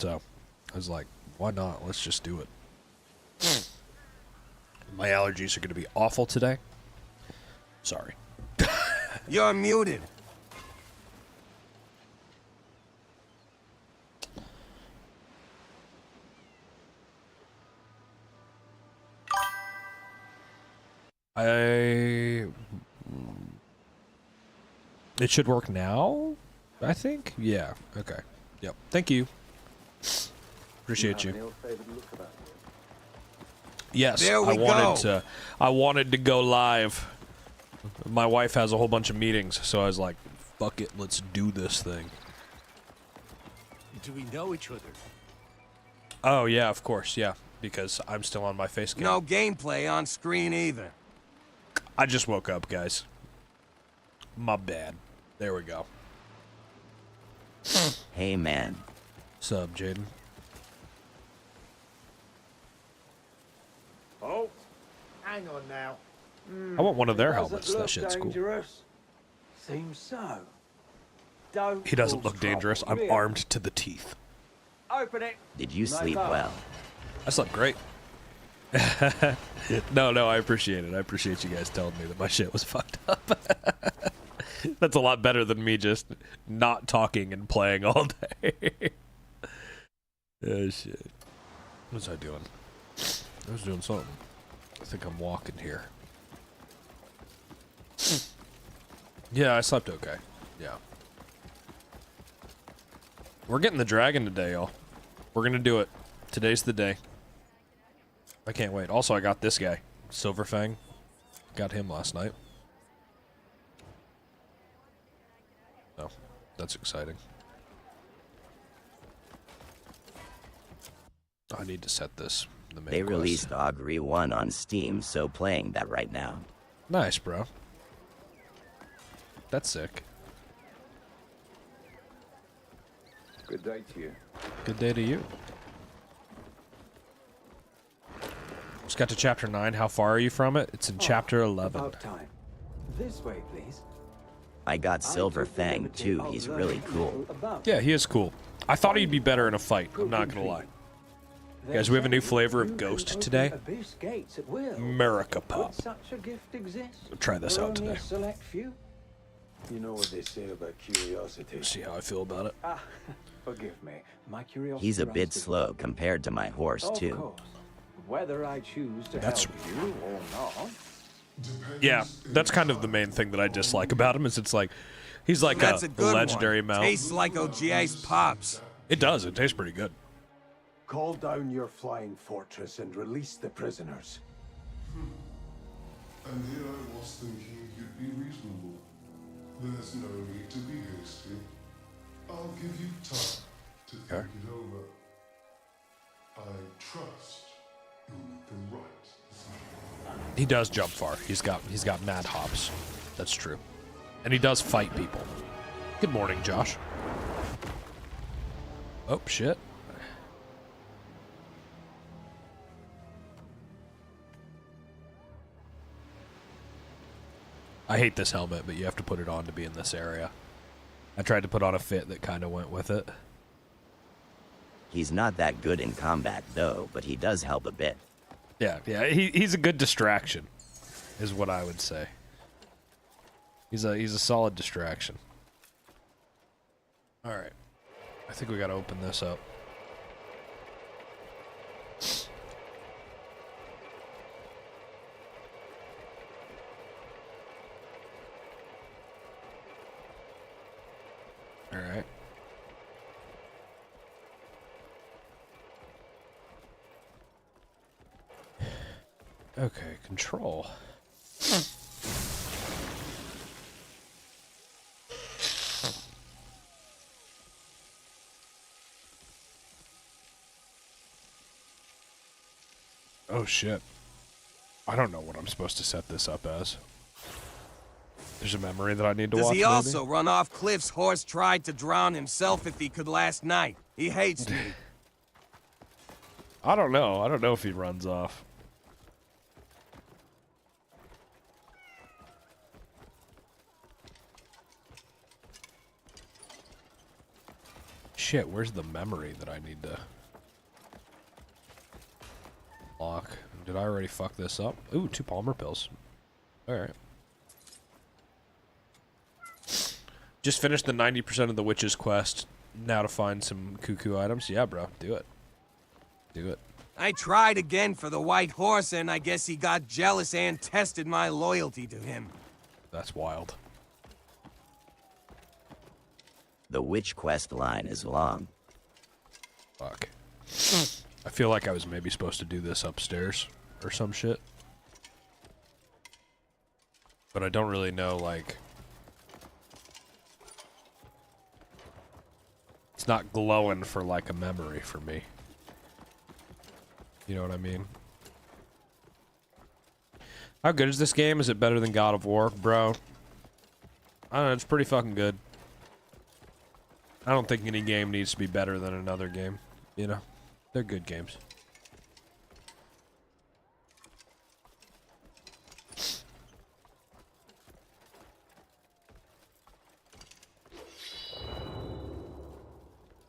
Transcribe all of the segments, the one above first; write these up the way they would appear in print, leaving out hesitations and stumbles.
So I was like, why not? Let's just do it. My allergies are going to be awful today. Sorry. You're muted. It should work now, I think. Yeah. Okay. Yep. Thank you. Appreciate you. Yes, There we go. I wanted to go live. My wife has a whole bunch of meetings, so I was like, fuck it, let's do this thing. Do we know each other? Oh yeah, of course, yeah, because I'm still on my face cam. No gameplay on screen either. I just woke up, guys. My bad. There we go. Hey, man. Sub, Jaden. Oh, hang on now. I want one of their Doesn't helmets. That look shit's cool. dangerous. Seems so. Don't He doesn't cause look dangerous. trouble. I'm Here, armed to the teeth. Open it. Did you No sleep go. well? I slept great. No, I appreciate it. I appreciate you guys telling me that my shit was fucked up. That's a lot better than me just not talking and playing all day. Oh, shit. What was I doing? I was doing something. I think I'm walking here. Yeah, I slept okay. Yeah. We're getting the dragon today, y'all. We're gonna do it. Today's the day. I can't wait. Also, I got this guy, Silverfang. Got him last night. Oh, that's exciting. I need to set this. The main They quest. released Augury 1 on Steam, so playing that right now. Nice, bro. That's sick. Good day to you. Good day to you. Just got to chapter 9. How far are you from it? It's in chapter 11. About time. This way, please. I got Silver Fang too, he's really cool. Yeah, he is cool. I thought he'd be better in a fight. I'm not gonna lie. Guys, we have a new flavor of Ghost today. America Pop. Such a gift exists. We'll try this for out only a today. select few. You know what they say about curiosity. See how I feel about it. Ah, forgive me. My curiosity. He's a runs bit deep. slow compared to my horse Of too. course. Whether I choose to That's help you or not. Yeah, that's kind of the main thing that I dislike about him is it's like he's like That's a a good legendary one. mount. Tastes like OGA's pops. It does. It tastes pretty good. Call down your flying fortress and release the prisoners. And here I was thinking you'd be reasonable. There's no need to be hasty. I'll give you time to think it over. I trust you'll make the right decision. He does jump far. He's got mad hops. That's true. And he does fight people. Good morning, Josh. Oh shit. I hate this helmet, but you have to put it on to be in this area. I tried to put on a fit that kind of went with it. He's not that good in combat though, but he does help a bit. Yeah, he's a good distraction, is what I would say. He's a solid distraction. All right, I think we gotta open this up. All right. Okay, control. Oh shit. I don't know what I'm supposed to set this up as. There's a memory that I need to Does watch. he maybe? also run off cliffs? Horse tried to drown himself if he could last night. He hates me. I don't know. I don't know if he runs off. shit, where's the memory that I need to lock? Did I already fuck this up? Ooh, 2 Palmer pills. Alright. Just finished the 90% of the witch's quest. Now to find some cuckoo items. Yeah, bro, do it. Do it. I tried again for the white horse, and I guess he got jealous and tested my loyalty to him. That's wild. The witch quest line is long. Fuck. I feel like I was maybe supposed to do this upstairs or some shit. But I don't really know, like... It's not glowing for, like, a memory for me. You know what I mean? How good is this game? Is it better than God of War? Bro. I don't know, it's pretty fucking good. I don't think any game needs to be better than another game. You know? They're good games.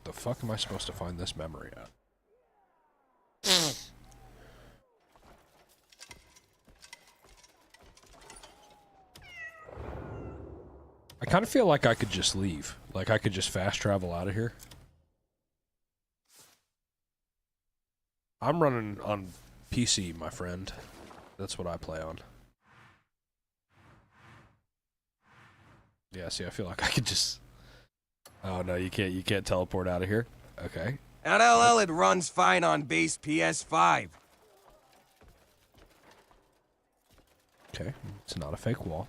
The fuck am I supposed to find this memory at? I kind of feel like I could just leave. Like I could just fast travel out of here. I'm running on PC, my friend. That's what I play on. Yeah, see, I feel like I could just... Oh, no, you can't teleport out of here. Okay. At LL, it runs fine on base PS5. Okay, it's not a fake wall.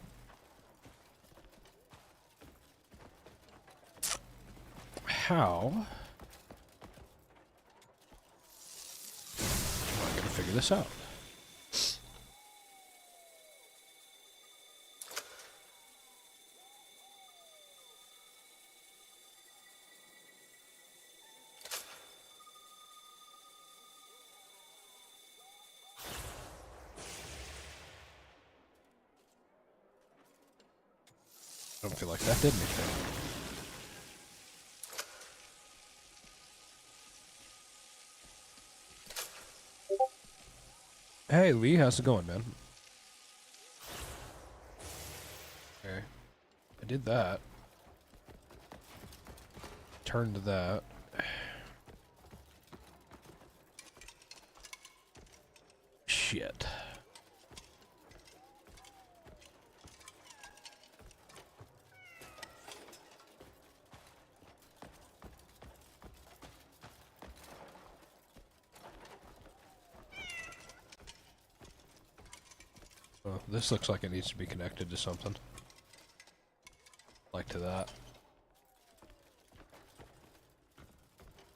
How am I gonna figure this out? I don't feel like that did anything. Hey Lee, how's it going, man? Okay. I did that. Turned to that. Shit. Oh, this looks like it needs to be connected to something. Like to that.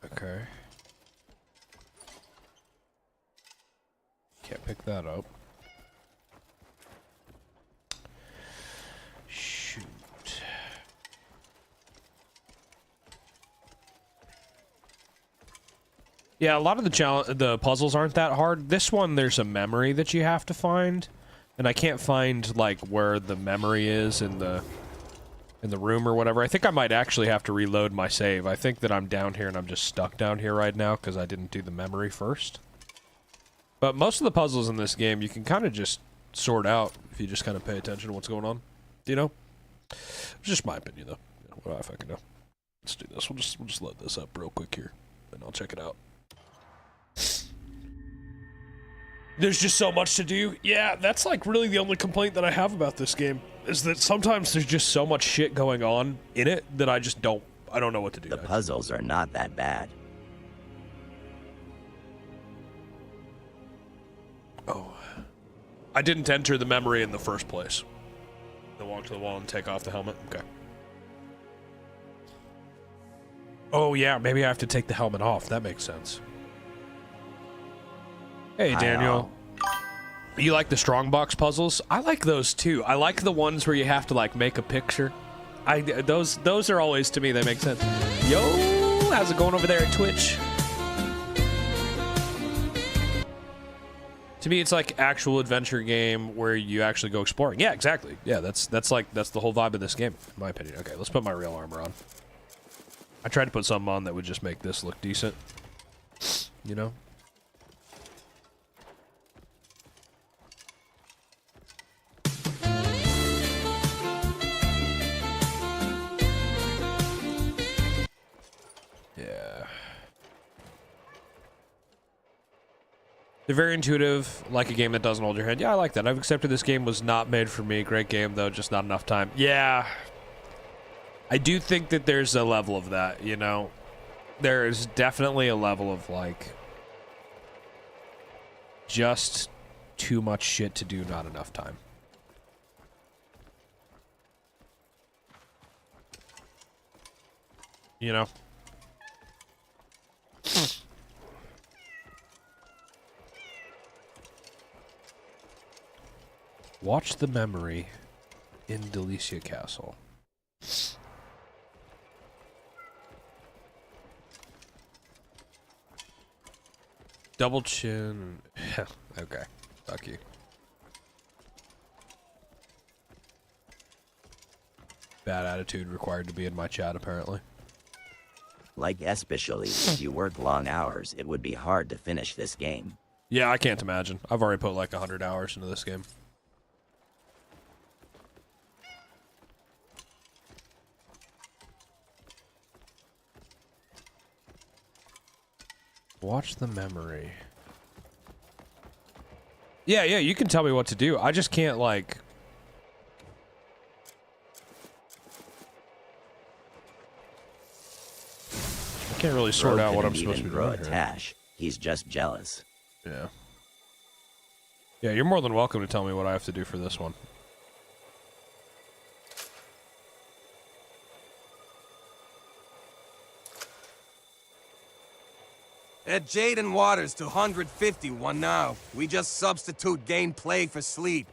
Okay. Can't pick that up. Shoot. Yeah, a lot of the puzzles aren't that hard. This one, there's a memory that you have to find. And I can't find, like, where the memory is in the room or whatever. I think I might actually have to reload my save. I think that I'm down here and I'm just stuck down here right now because I didn't do the memory first. But most of the puzzles in this game you can kind of just sort out if you just kind of pay attention to what's going on. Do you know? It's just my opinion, though. What do I fucking know? Let's do this. We'll just load this up real quick here, and I'll check it out. There's just so much to do. Yeah, that's like really the only complaint that I have about this game is that sometimes there's just so much shit going on in it that I just don't know what to do. The puzzles are not that bad. Oh. I didn't enter the memory in the first place. I walk to the wall and take off the helmet. Okay. Oh yeah, maybe I have to take the helmet off. That makes sense. Hey, Daniel. You like the strongbox puzzles? I like those too. I like the ones where you have to like make a picture. Those are always, to me, they make sense. Yo, how's it going over there at Twitch? To me, it's like actual adventure game where you actually go exploring. Yeah, exactly. Yeah, that's the whole vibe of this game, in my opinion. Okay, let's put my real armor on. I tried to put something on that would just make this look decent. You know? Yeah. They're very intuitive, like a game that doesn't hold your hand. Yeah, I like that. I've accepted this game was not made for me. Great game, though, just not enough time. Yeah. I do think that there's a level of that, you know? There's definitely a level of, like, just too much shit to do, not enough time. You know? Watch the memory in Delicia Castle. Double chin. Okay. Fuck you. Bad attitude required to be in my chat, apparently. Like especially if you work long hours, it would be hard to finish this game. Yeah, I can't imagine. I've already put like 100 hours into this game. Watch the memory. Yeah, you can tell me what to do. I just can't, like... I can't really sort out what I'm supposed to be doing here. Tash. He's just jealous. Yeah. Yeah, you're more than welcome to tell me what I have to do for this one. At Jaden Waters to 151 now. We just substitute gameplay for sleep.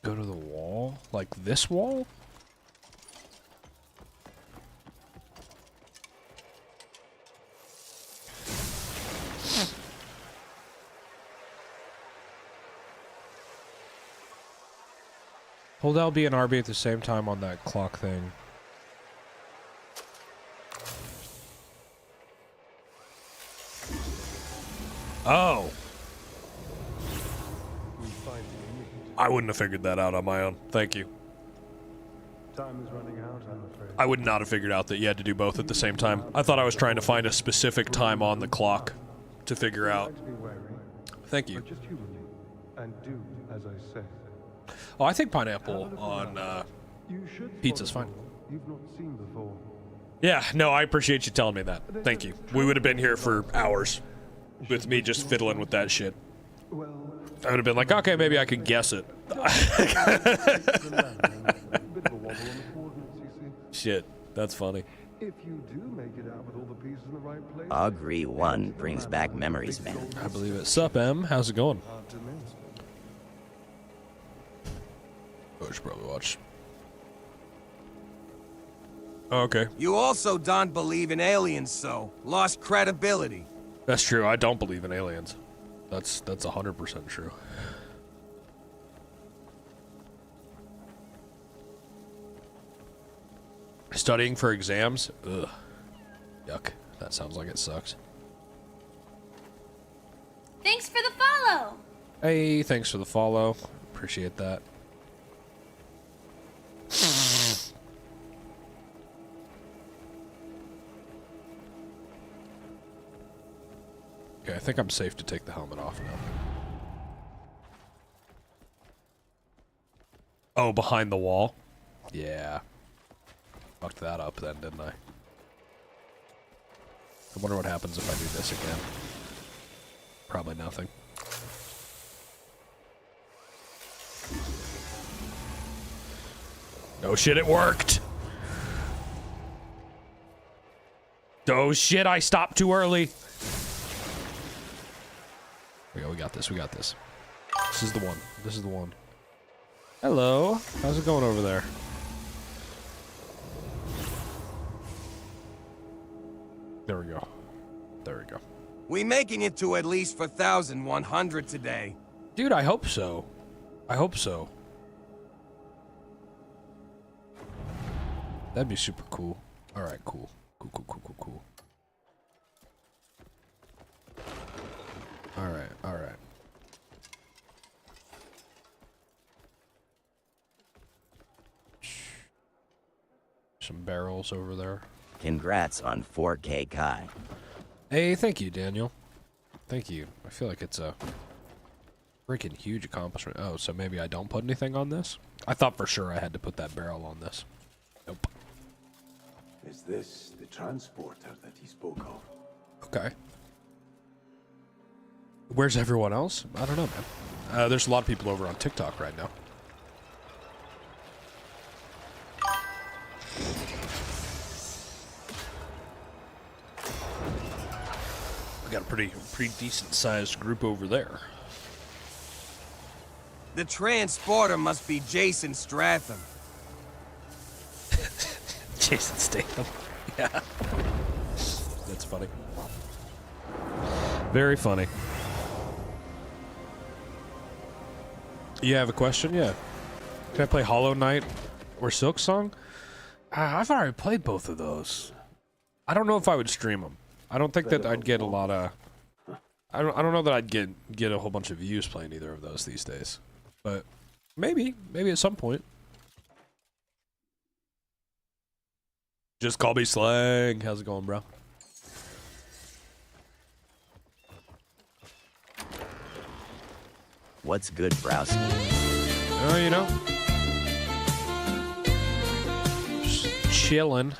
Go to the wall? Like this wall? Hold LB and RB at the same time on that clock thing. Oh. I wouldn't have figured that out on my own. Thank you. Time is running out, I'm afraid. I would not have figured out that you had to do both at the same time. I thought I was trying to find a specific time on the clock to figure out. To be wary, Thank you. but just humanly, and do as I say. Oh, I think pineapple on You should pizza's follow fine. the law you've not seen before. Yeah, no, I appreciate you telling me that. Thank you. We would have been here for hours with me just fiddling with that shit. Well, I would have been like, okay, maybe I could guess it. bit of a wobble on the coordinates, you see. Shit, that's funny. If you do make it out with all the pieces in the right place, Augury 1 brings back memories, man. I believe it. Sup, M? How's it going? hard to miss. Oh, I should probably watch. Oh, okay. You also don't believe in aliens, so lost credibility. That's true. I don't believe in aliens. That's 100% true. Studying for exams? Ugh. Yuck. That sounds like it sucks. Thanks for the follow! Hey, thanks for the follow. Appreciate that. Okay, I think I'm safe to take the helmet off now. Oh, behind the wall? Yeah. Fucked that up then, didn't I? I wonder what happens if I do this again. Probably nothing. Oh shit, it worked! Oh shit, I stopped too early! We got this, we got this. This is the one. This is the one. Hello. How's it going over there? There we go. There we go. We making it to at least 4,100 today. Dude, I hope so. I hope so. That'd be super cool. All right, cool. Cool. All right. Some barrels over there. Congrats on 4K Kai. Hey, thank you, Daniel. Thank you. I feel like it's a freaking huge accomplishment. Oh, so maybe I don't put anything on this? I thought for sure I had to put that barrel on this. Nope. Is this the transporter that he spoke of? Okay. Where's everyone else? I don't know, man. There's a lot of people over on TikTok right now. We got a pretty decent sized group over there. The transporter must be Jason Stratham. Jason Statham. Yeah. That's funny. Very funny. You have a question? Yeah. Can I play Hollow Knight or Silk Song? I've already played both of those. I don't know if I would stream them. I don't think that I'd get a lot of... I don't know that I'd get a whole bunch of views playing either of those these days. But maybe at some point. Just call me Slang. How's it going, bro? What's good, Browski? Oh, you know, just chilling.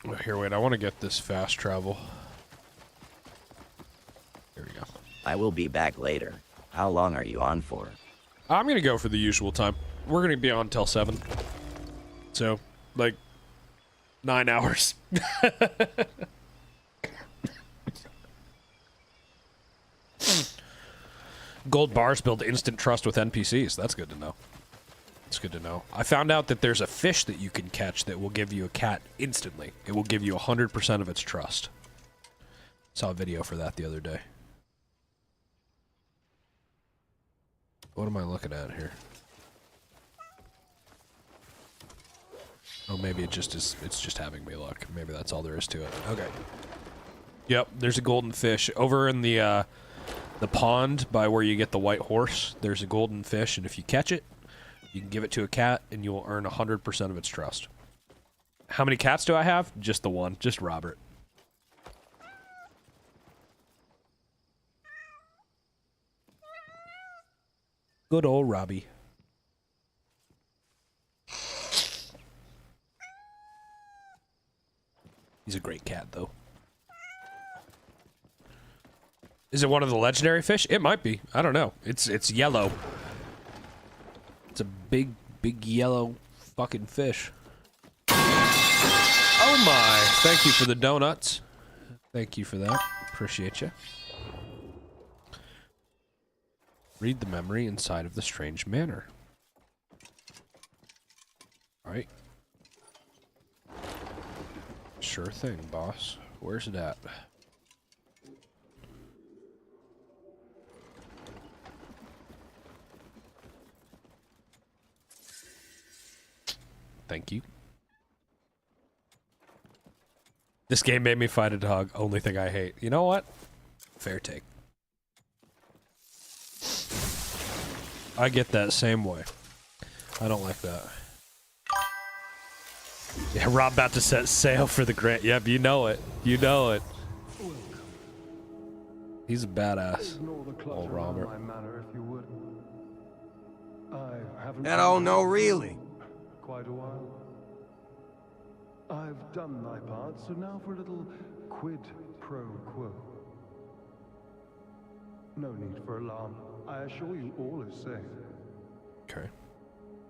Oh, here, wait. I want to get this fast travel. Here we go. I will be back later. How long are you on for? I'm gonna go for the usual time. We're gonna be on till 7. So, like, 9 hours. Gold bars build instant trust with NPCs. That's good to know. It's good to know. I found out that there's a fish that you can catch that will give you a cat instantly. It will give you 100% of its trust. Saw a video for that the other day. What am I looking at here? Oh, maybe it just is. It's just having me look. Maybe that's all there is to it. Okay. Yep, there's a golden fish over in the pond by where you get the white horse. There's a golden fish, and if you catch it, you can give it to a cat, and you will earn 100% of its trust. How many cats do I have? Just the one. Just Robert. Good old Robbie. He's a great cat, though. Is it one of the legendary fish? It might be. I don't know. It's yellow. It's a big yellow fucking fish. Oh my! Thank you for the donuts. Thank you for that. Appreciate you. Read the memory inside of the strange manor. Alright. Sure thing, boss. Where's it at? Thank you. This game made me fight a dog. Only thing I hate. You know what? Fair take. I get that same way. I don't like that. Yeah, Rob about to set sail for the Grand. Yep, you know it. You know it. He's a badass. Old Robert. Oh, no, really. Quite a while. I've done my part, so now for a little quid pro quo. No need for alarm. I assure you all is safe. Okay.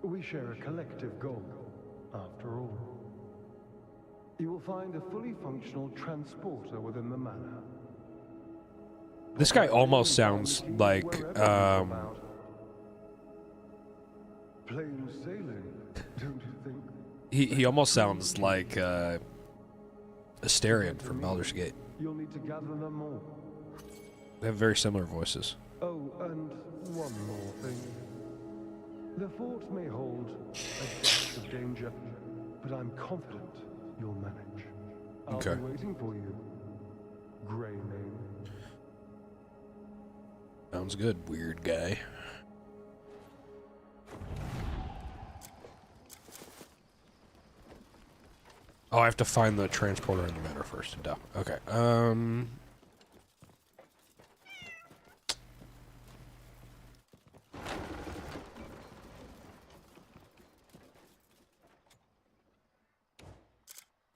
We share a collective goal, after all. You will find a fully functional transporter within the manor. This guy almost sounds like, Plain sailing, don't you think? he almost sounds like, Asterion from Baldur's Gate. You'll need to gather them all. They have very similar voices. Oh, and one more thing. The fort may hold a depth of danger, but I'm confident you'll manage. I'll Okay. be waiting for you, Greymane. Sounds good, weird guy. Oh, I have to find the transporter in the manor first. Duh. Okay.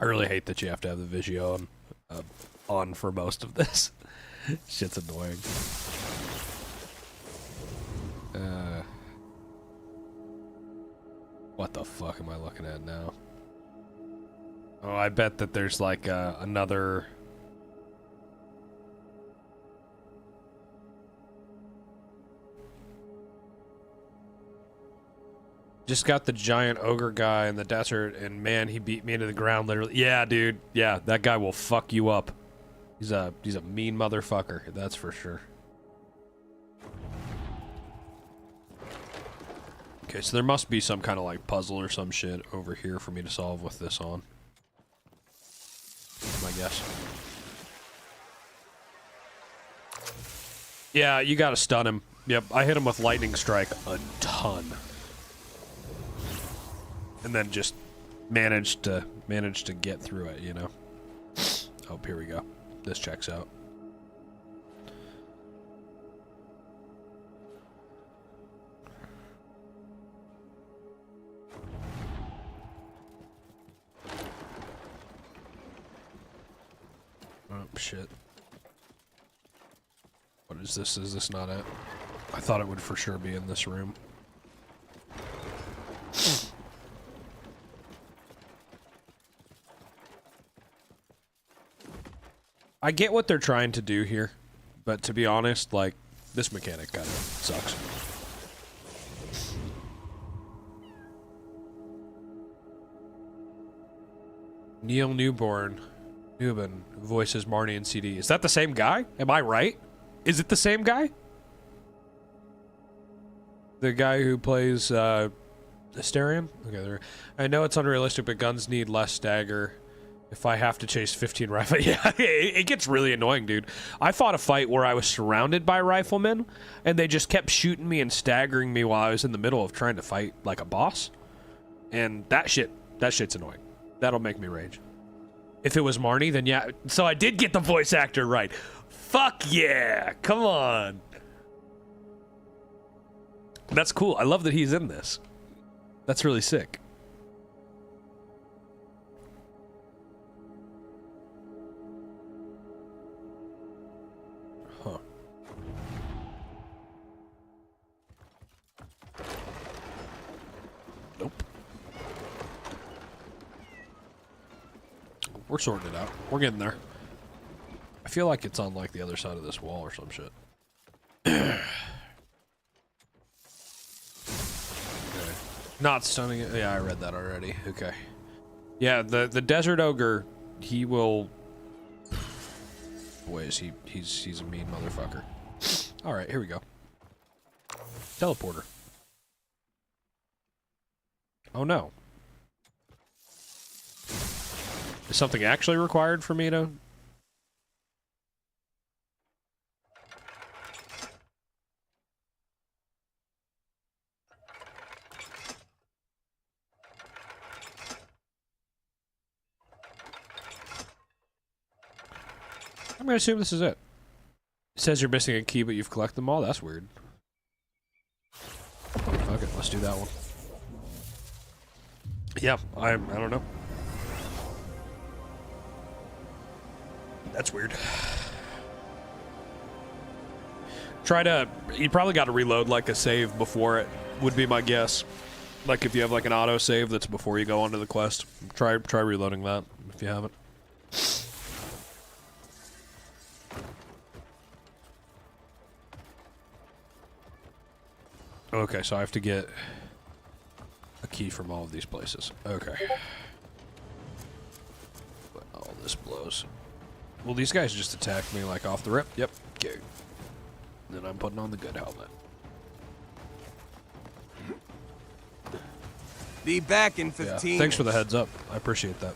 I really hate that you have to have the Visio on for most of this. Shit's annoying. What the fuck am I looking at now? Oh, I bet that there's like another... Just got the giant ogre guy in the desert, and man, he beat me into the ground literally. Yeah, dude. Yeah, that guy will fuck you up. He's a mean motherfucker, that's for sure. Okay, so there must be some kind of like puzzle or some shit over here for me to solve with this on. My guess. Yeah, you gotta stun him. Yep, I hit him with lightning strike a ton. And then just managed to get through it, you know. Oh, here we go. This checks out. Oh, shit. What is this? Is this not it? I thought it would for sure be in this room. I get what they're trying to do here, but to be honest, like, this mechanic kind of sucks. Neil Newborn voices Marnie in CD. Is that the same guy? Am I right? Is it the same guy? The guy who plays Asterion? Okay, I know it's unrealistic, but guns need less stagger. If I have to chase 15 rifle, yeah, it gets really annoying, dude. I fought a fight where I was surrounded by riflemen, and they just kept shooting me and staggering me while I was in the middle of trying to fight like a boss. And that shit's annoying. That'll make me rage. If it was Marnie, then yeah. So I did get the voice actor right. Fuck yeah! Come on. That's cool. I love that he's in this. That's really sick. Huh. Nope. We're sorting it out. We're getting there. I feel like it's on like the other side of this wall or some shit. Okay. Not stunning it. Yeah, I read that already. Okay. Yeah, the desert ogre, he will. Boy, is he's a mean motherfucker. All right, here we go. Teleporter. Oh no. Is something actually required for me to? I'm gonna assume this is it. It says you're missing a key, but you've collected them all? That's weird. Okay, let's do that one. Yeah, I don't know. That's weird. You probably got to reload like a save before it, would be my guess. Like if you have like an auto save that's before you go onto the quest, try reloading that if you haven't. Okay, so I have to get a key from all of these places. Okay. Put all this this blows. Well, these guys just attacked me like off the rip. Yep. Okay. Then I'm putting on the good helmet. Be back in Yeah. 15. Thanks for the heads up. I appreciate that.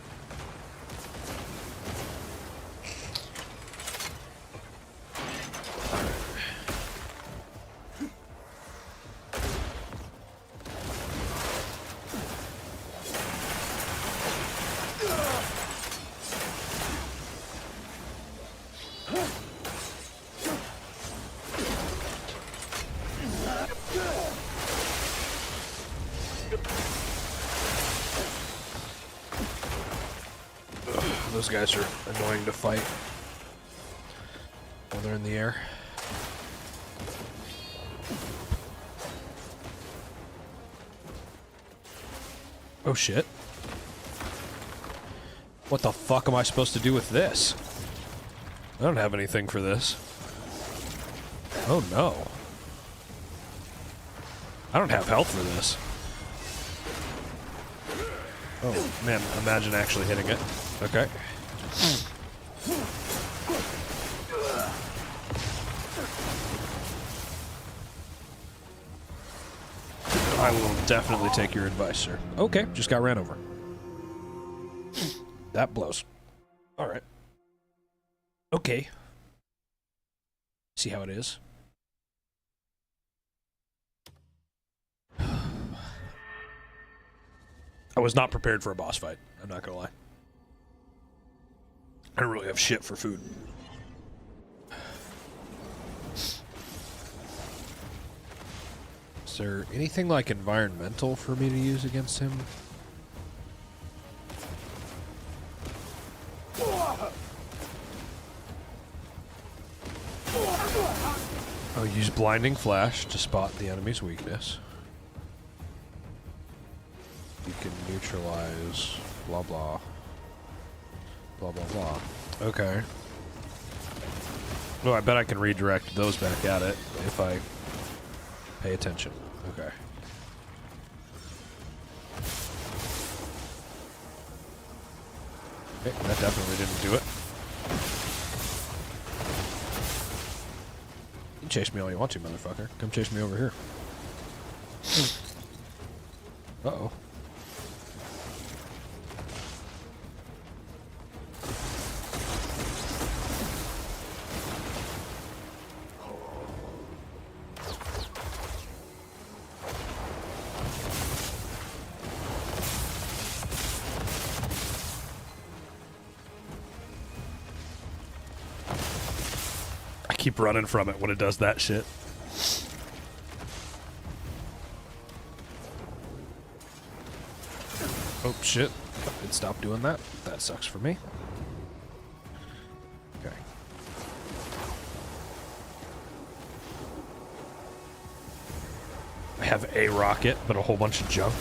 Those guys are annoying to fight while they're in the air. Oh shit. What the fuck am I supposed to do with this? I don't have anything for this. Oh no. I don't have health for this. Oh man, imagine actually hitting it. Okay. I will definitely take your advice, sir. Okay, just got ran over. That blows. All right. Okay. See how it is. I was not prepared for a boss fight. I'm not gonna lie. I don't really have shit for food. Is there anything like environmental for me to use against him? Oh, use blinding flash to spot the enemy's weakness. You can neutralize blah blah. Blah blah blah. Okay. Oh, I bet I can redirect those back at it if I pay attention. Okay. Okay, that definitely didn't do it. You can chase me all you want to, motherfucker. Come chase me over here. Uh-oh. Keep running from it when it does that shit. Oh shit. It stopped doing that. That sucks for me. Okay. I have a rocket, but a whole bunch of junk.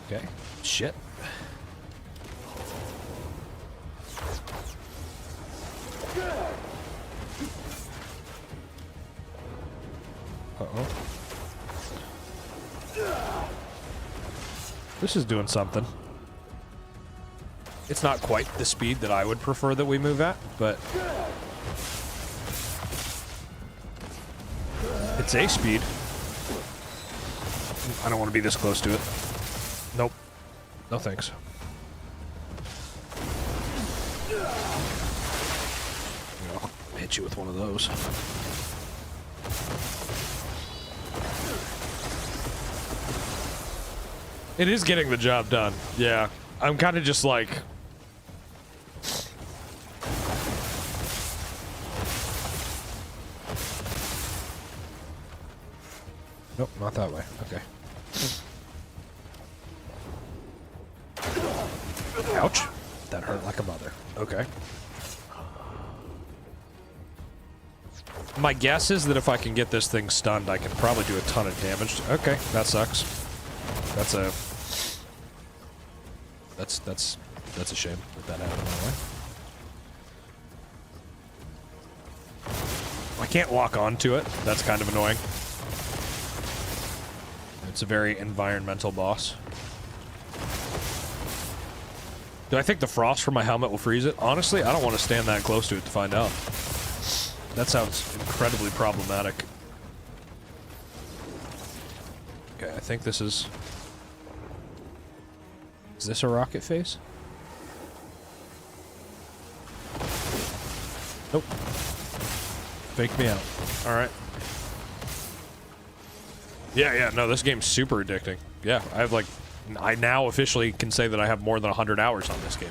Okay. Shit. Uh-oh. This is doing something. It's not quite the speed that I would prefer that we move at, but it's a speed. I don't want to be this close to it. Nope. No thanks. I'll hit you with one of those. It is getting the job done. Yeah. I'm kind of just like... Nope, not that way. Okay. Ouch. That hurt like a mother. Okay. My guess is that if I can get this thing stunned, I can probably do a ton of damage. Okay, that sucks. That's a... That's a shame that happened that way. I can't lock onto it. That's kind of annoying. It's a very environmental boss. Do I think the frost from my helmet will freeze it? Honestly, I don't want to stand that close to it to find out. That sounds incredibly problematic. Okay, I think this is... Is this a rocket face? Nope. Faked me out. Alright. Yeah, no, this game's super addicting. Yeah, I have like... I now officially can say that I have more than 100 hours on this game.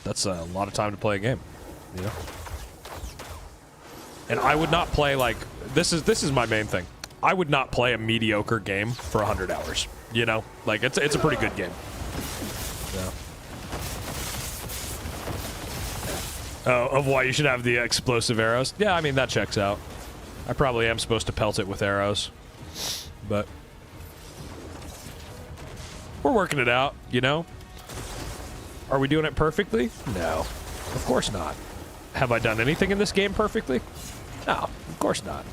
That's a lot of time to play a game, you know? And I would not play, like... This is my main thing. I would not play a mediocre game for 100 hours, you know? Like, it's a pretty good game. Yeah. Oh, of why you should have the explosive arrows? Yeah, I mean, that checks out. I probably am supposed to pelt it with arrows. But we're working it out, you know? Are we doing it perfectly? No. Of course not. Have I done anything in this game perfectly? No, of course not.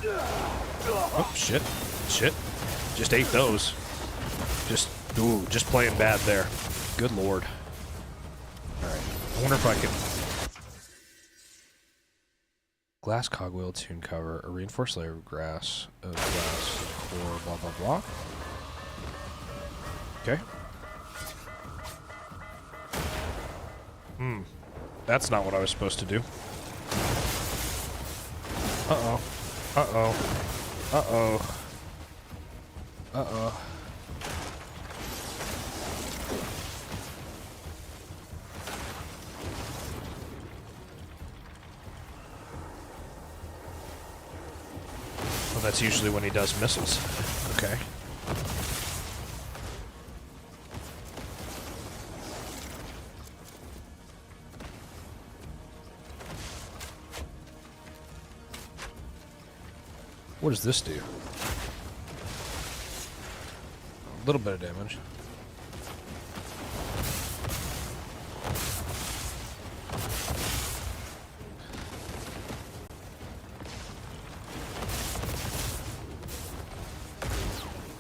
Oh, shit. Shit. Just ate those. Just playing bad there. Good lord. Alright. I wonder if I can... Glass cogwheel, tune cover, a reinforced layer of glass, core, blah, blah, blah. Okay. That's not what I was supposed to do. Uh-oh. Uh-oh. Uh-oh. Uh-oh. Well, that's usually when he does missiles. Okay. What does this do? A little bit of damage.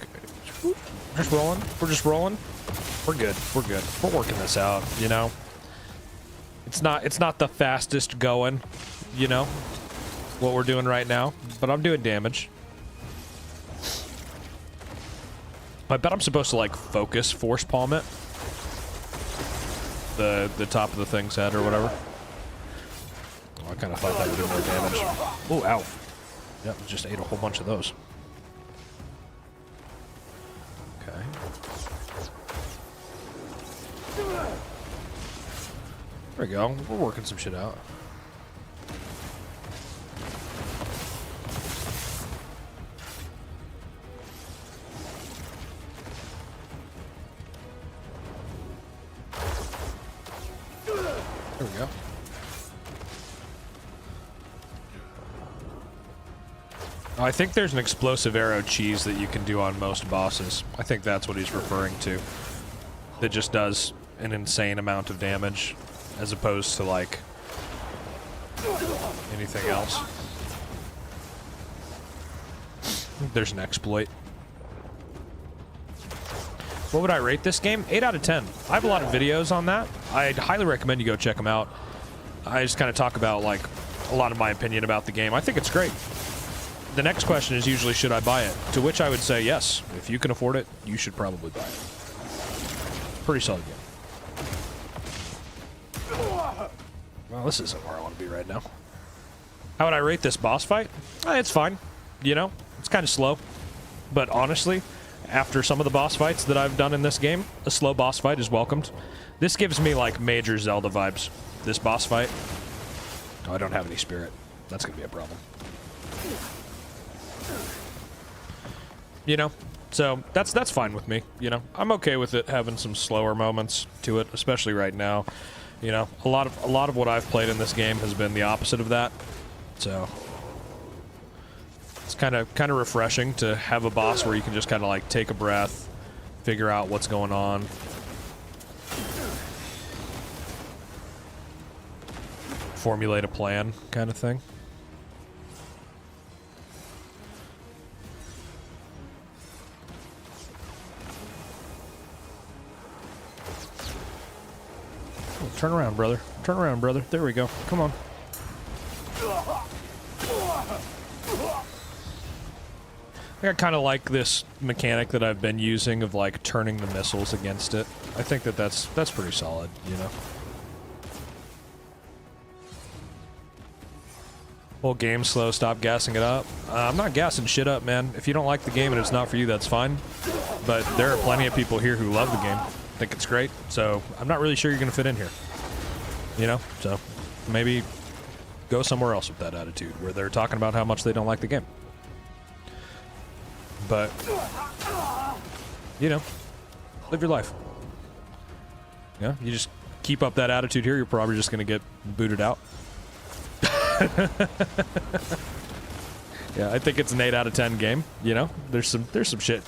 Okay. Just rolling. We're just rolling. We're good. We're good. We're working this out, you know? It's not the fastest going, you know? What we're doing right now, but I'm doing damage. I bet I'm supposed to like focus force palm it. The top of the thing's head or whatever. Oh, I kind of thought that would do more damage. Oh, ow. Yep, just ate a whole bunch of those. Okay. There we go. We're working some shit out. There we go. I think there's an explosive arrow cheese that you can do on most bosses. I think that's what he's referring to. That just does an insane amount of damage, as opposed to, like, anything else. There's an exploit. What would I rate this game? 8 out of 10. I have a lot of videos on that. I'd highly recommend you go check them out. I just kind of talk about, like, a lot of my opinion about the game. I think it's great. The next question is usually, should I buy it? To which I would say yes. If you can afford it, you should probably buy it. Pretty solid game. Well, this isn't where I want to be right now. How would I rate this boss fight? It's fine. You know, it's kind of slow. But honestly, after some of the boss fights that I've done in this game, a slow boss fight is welcomed. This gives me, like, major Zelda vibes. This boss fight. Oh, I don't have any spirit. That's going to be a problem. You know? So, that's fine with me, you know? I'm okay with it having some slower moments to it, especially right now. You know, a lot of what I've played in this game has been the opposite of that. So, it's kind of refreshing to have a boss where you can just kind of like take a breath, figure out what's going on. formulate a plan kind of thing. Oh, turn around, brother. Turn around, brother. There we go. Come on. I kind of like this mechanic that I've been using of like turning the missiles against it. I think that that's pretty solid, you know. Whole game slow, stop gassing it up. I'm not gassing shit up, man. If you don't like the game and it's not for you, that's fine. But there are plenty of people here who love the game, think it's great. So I'm not really sure you're gonna fit in here. You know, so maybe go somewhere else with that attitude where they're talking about how much they don't like the game. But, you know, live your life. Yeah, you just keep up that attitude here, you're probably just gonna get booted out. Yeah, I think it's an 8 out of 10 game, you know? There's some shit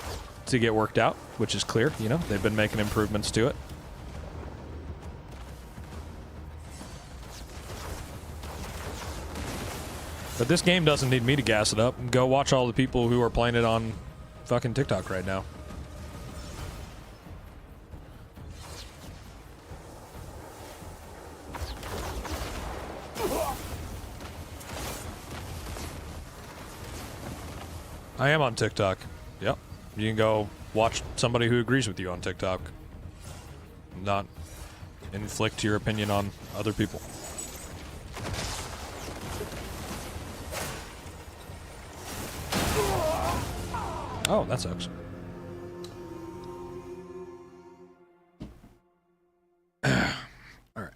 to get worked out, which is clear, you know? They've been making improvements to it. But this game doesn't need me to gas it up. Go watch all the people who are playing it on fucking TikTok right now. I am on TikTok. Yep. You can go watch somebody who agrees with you on TikTok. Not inflict your opinion on other people. Oh, that sucks. Alright.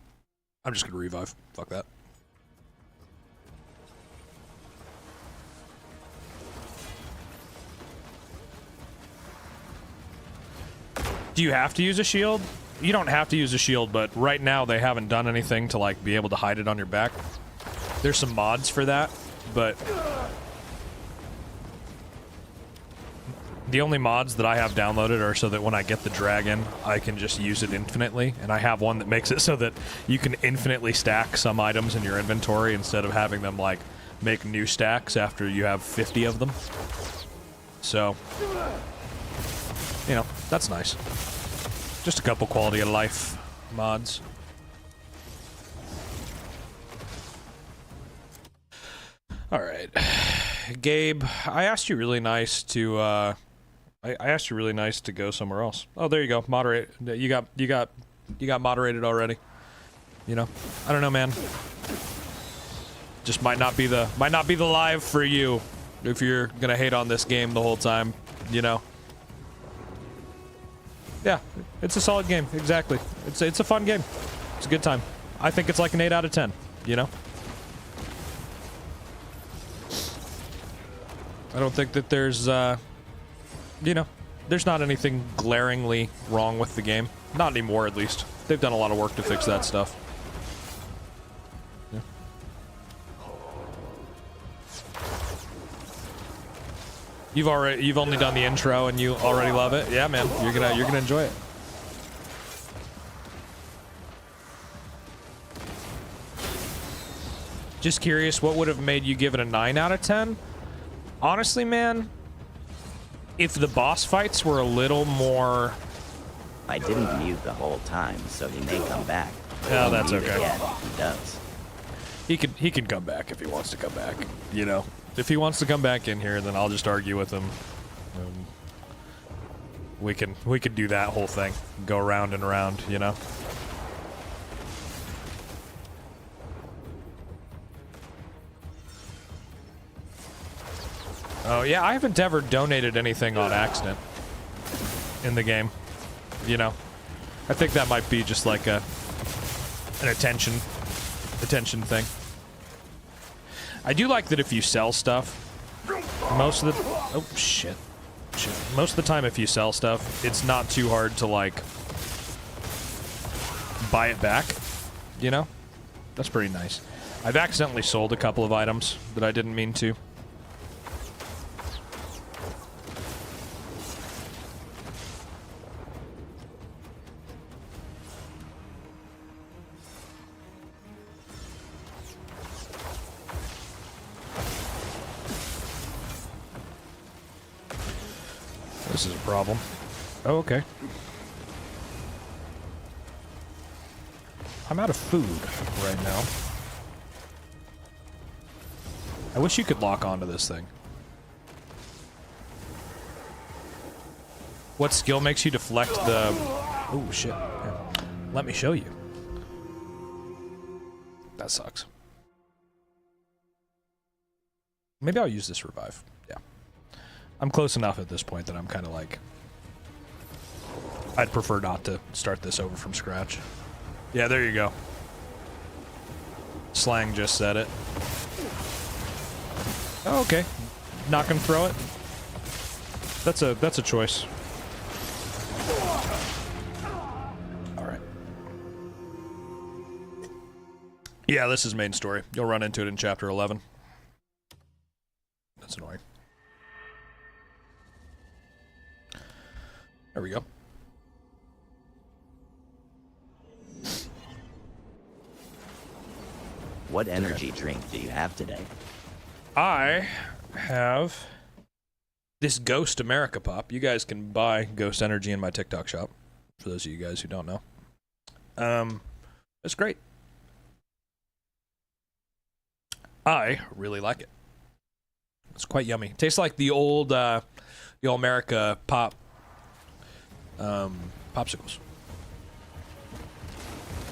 I'm just gonna revive. Fuck that. Do you have to use a shield? You don't have to use a shield, but right now they haven't done anything to like be able to hide it on your back. There's some mods for that, but the only mods that I have downloaded are so that when I get the dragon, I can just use it infinitely, and I have one that makes it so that you can infinitely stack some items in your inventory instead of having them like make new stacks after you have 50 of them. So, you know, that's nice. Just a couple quality of life mods. Alright. Gabe, I asked you really nice to, I asked you really nice to go somewhere else. Oh, there you go. Moderate. You got moderated already. You know? I don't know, man. Just might not be the live for you if you're gonna hate on this game the whole time, you know? Yeah, it's a solid game, exactly. It's a fun game. It's a good time. I think it's like an 8 out of 10, you know? I don't think that there's, you know, there's not anything glaringly wrong with the game. Not anymore, at least. They've done a lot of work to fix that stuff. Yeah. You've only done the intro and you already love it. Yeah, man, you're gonna enjoy it. Just curious, what would have made you give it a 9 out of 10? Honestly, man, if the boss fights were a little more... I didn't mute the whole time, so he may come back. Oh, that's okay. Again, he does. He can come back if he wants to come back, you know? If he wants to come back in here, then I'll just argue with him. We could do that whole thing. Go around and around, you know? Oh, yeah, I haven't ever donated anything on accident in the game, you know? I think that might be just like an attention thing. I do like that if you sell stuff, most of the... Oh, shit. Most of the time if you sell stuff, it's not too hard to, like, buy it back, you know? That's pretty nice. I've accidentally sold a couple of items that I didn't mean to. This is a problem. Oh, okay. I'm out of food right now. I wish you could lock onto this thing. What skill makes you deflect the... Oh, shit. Here. Let me show you. That sucks. Maybe I'll use this revive. Yeah. I'm close enough at this point that I'm kind of like... I'd prefer not to start this over from scratch. Yeah, there you go. Slang just said it. Oh, okay. Not gonna throw it. That's a choice. Alright. Yeah, this is main story. You'll run into it in chapter 11. That's annoying. There we go. What energy drink do you have today? I have this Ghost America Pop. You guys can buy Ghost Energy in my TikTok shop, for those of you guys who don't know. It's great. I really like it. It's quite yummy. Tastes like the old America Pop popsicles.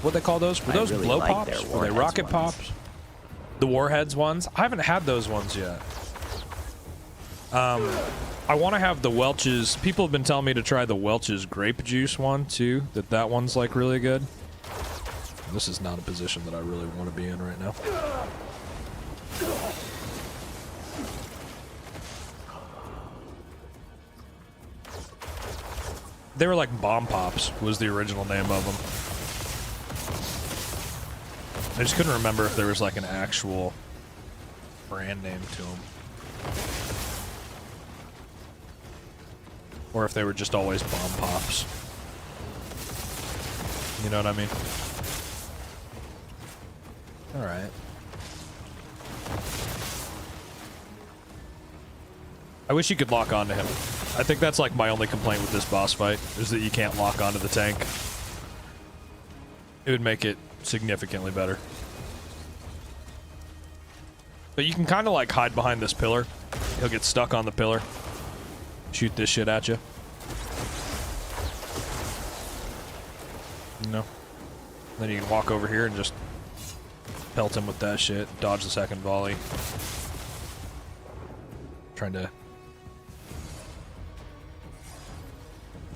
What they call those? Were those really blow like pops? their Were they Warheads rocket ones. pops? The Warheads ones? I haven't had those ones yet. I want to have the Welch's. People have been telling me to try the Welch's grape juice one too. That one's like really good. This is not a position that I really want to be in right now. They were like Bomb Pops was the original name of them. I just couldn't remember if there was like an actual brand name to them. Or if they were just always Bomb Pops. You know what I mean? Alright. I wish you could lock onto him. I think that's like my only complaint with this boss fight, is that you can't lock onto the tank. It would make it significantly better. But you can kind of like hide behind this pillar. He'll get stuck on the pillar. Shoot this shit at you. No. Then you can walk over here and just pelt him with that shit. Dodge the second volley. Trying to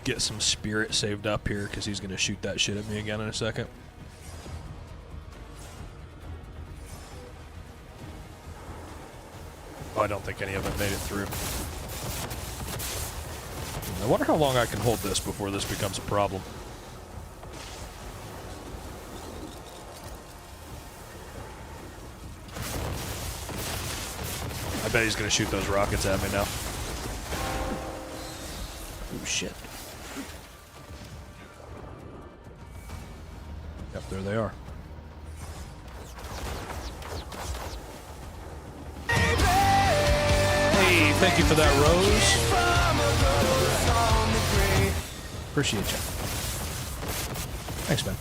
get some spirit saved up here because he's going to shoot that shit at me again in a second. Oh, I don't think any of it made it through. I wonder how long I can hold this before this becomes a problem. I bet he's going to shoot those rockets at me now. Oh, shit. Yep, there they are. Hey, thank you for that, Rose. Appreciate you. Thanks, man.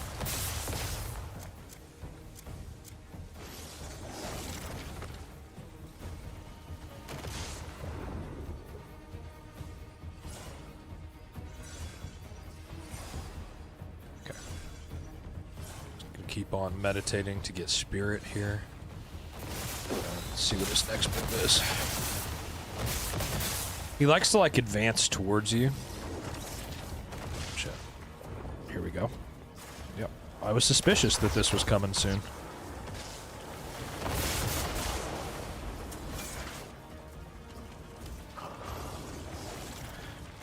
Okay. Keep on meditating to get spirit here. Let's see what his next move is. He likes to like advance towards you. Shit. Here we go. Yep. I was suspicious that this was coming soon.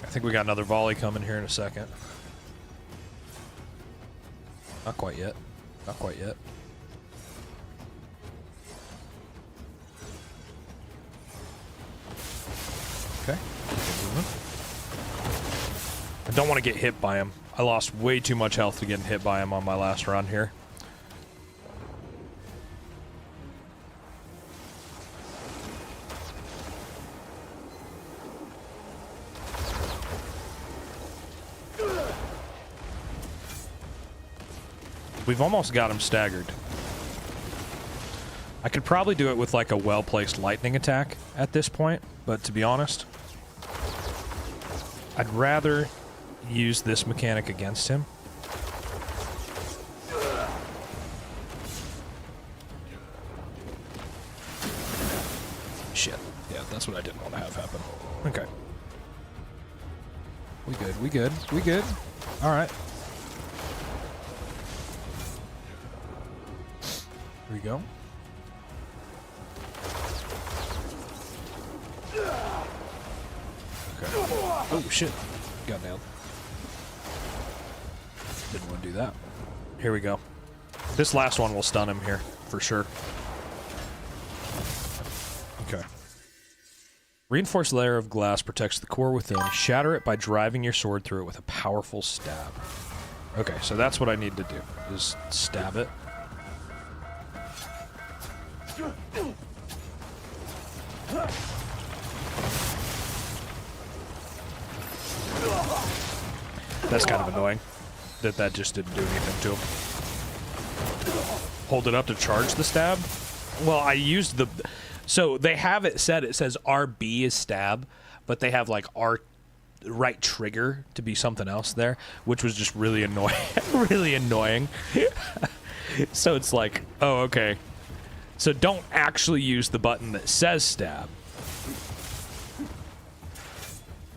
I think we got another volley coming here in a second. Not quite yet. Not quite yet. Okay. I don't want to get hit by him. I lost way too much health to getting hit by him on my last run here. We've almost got him staggered. I could probably do it with like a well-placed lightning attack at this point, but to be honest, I'd rather use this mechanic against him. Shit. Yeah, that's what I didn't want to have happen. Okay. We good, we good, we good. Alright. Here we go. Okay. Oh, shit. Got nailed. Didn't want to do that. Here we go. This last one will stun him here, for sure. Okay. Reinforced layer of glass protects the core within. Shatter it by driving your sword through it with a powerful stab. Okay, so that's what I need to do, is stab it. That's kind of annoying that just didn't do anything to him. Hold it up to charge the stab? Well, I used the... So they have it set, it says RB is stab, but they have like R right trigger to be something else there, which was just really annoying. Really annoying. So it's like, oh, okay. So don't actually use the button that says stab.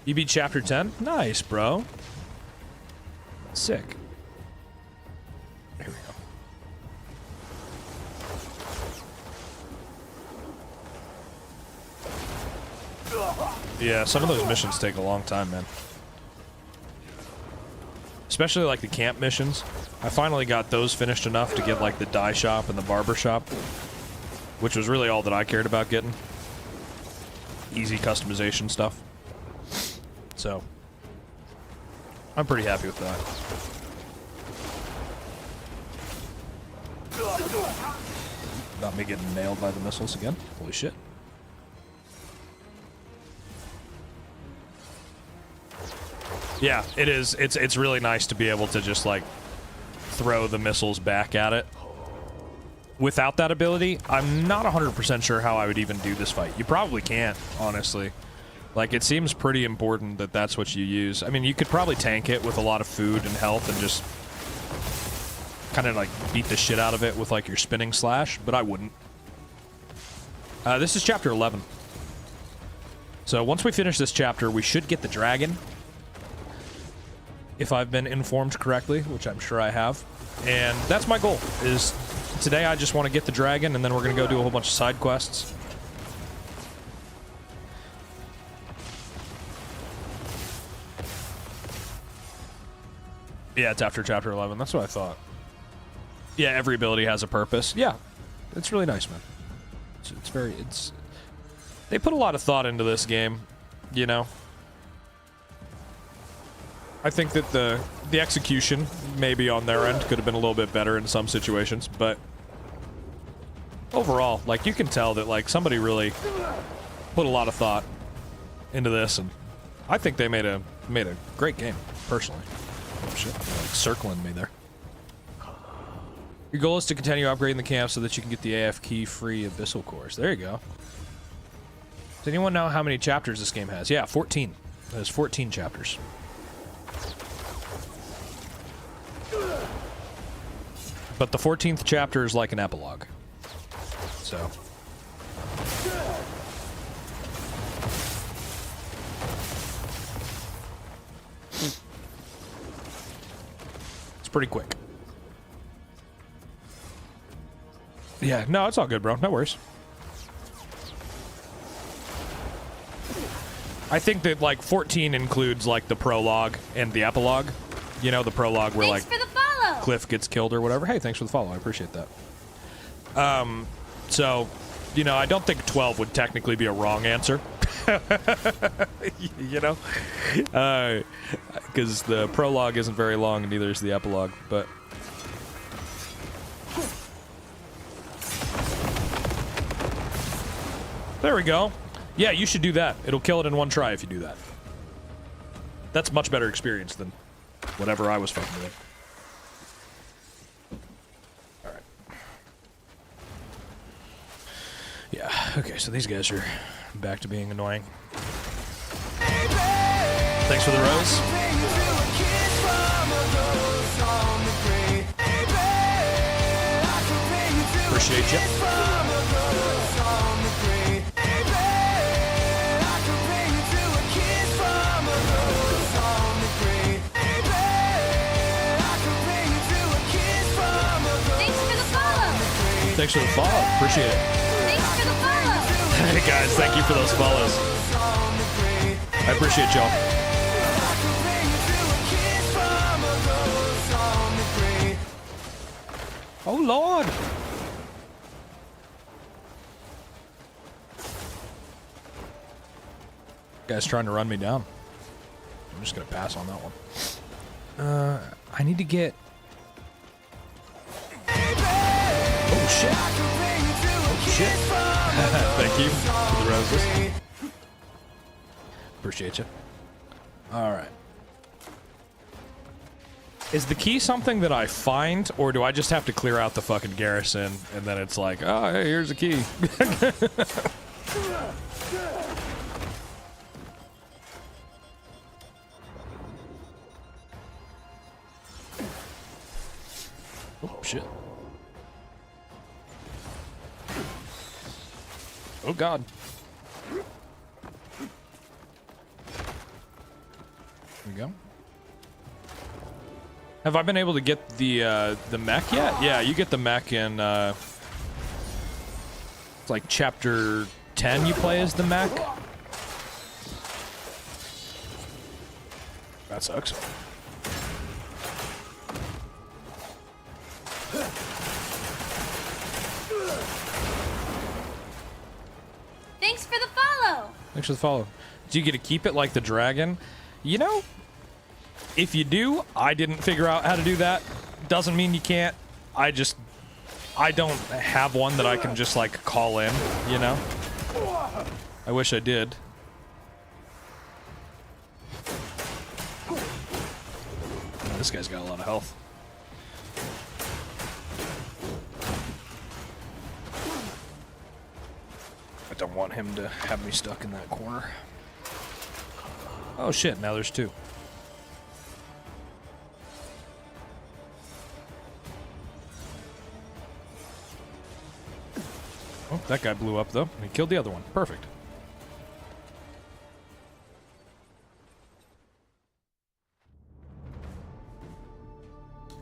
You beat chapter 10? Nice, bro. Sick. Here we go. Yeah, some of those missions take a long time, man. Especially like the camp missions. I finally got those finished enough to get like the dye shop and the barber shop, which was really all that I cared about getting. Easy customization stuff. So, I'm pretty happy with that. Not me getting nailed by the missiles again. Holy shit. Yeah, it is. It's really nice to be able to just like throw the missiles back at it. Without that ability, I'm not 100% sure how I would even do this fight. You probably can't, honestly. Like, it seems pretty important that that's what you use. I mean, you could probably tank it with a lot of food and health and just kind of, like, beat the shit out of it with, like, your spinning slash, but I wouldn't. This is chapter 11. So once we finish this chapter, we should get the dragon. If I've been informed correctly, which I'm sure I have. And that's my goal, is today I just want to get the dragon, and then we're going to go do a whole bunch of side quests. Yeah, it's after chapter 11. That's what I thought. Yeah, every ability has a purpose. Yeah, it's really nice, man. It's they put a lot of thought into this game, you know. I think that the execution, maybe on their end, could have been a little bit better in some situations, but overall, like, you can tell that, like, somebody really put a lot of thought into this, and I think they made a great game, personally. Oh shit, they're like circling me there. Your goal is to continue upgrading the camp so that you can get the AF key free abyssal cores. There you go. Does anyone know how many chapters this game has? Yeah, 14. There's 14 chapters. But the 14th chapter is like an epilogue. So. It's pretty quick. Yeah, no, it's all good, bro. No worries. I think that, like, 14 includes, like, the prologue and the epilogue. You know, the prologue where, Thanks like, for the follow. Cliff gets killed or whatever. Hey, thanks for the follow. I appreciate that. So, you know, I don't think 12 would technically be a wrong answer. You know? Because the prologue isn't very long, and neither is the epilogue, but... There we go. Yeah, you should do that. It'll kill it in one try if you do that. That's much better experience than whatever I was fucking with. Yeah, okay, so these guys are back to being annoying. Thanks for the rose. Appreciate you. Thanks for the follow. Appreciate it. Thanks for the follow. Hey guys, thank you for those follows. I appreciate y'all. Oh Lord. Guy's trying to run me down. I'm just gonna pass on that one. I need to get. Oh shit. Oh shit. Thank you for the roses. Appreciate you. Alright. Is the key something that I find, or do I just have to clear out the fucking garrison, and then it's like, oh, hey, here's the key. Oh, shit. Oh, God. Here we go. Have I been able to get the mech yet? Yeah, you get the mech in, it's like chapter 10 you play as the mech. That sucks. Thanks for the follow. Thanks for the follow. Do you get to keep it like the dragon? You know, if you do, I didn't figure out how to do that. Doesn't mean you can't. I don't have one that I can just like call in, you know? I wish I did. Oh, this guy's got a lot of health. I don't want him to have me stuck in that corner. Oh shit, now there's two. Oh, that guy blew up though. He killed the other one. Perfect.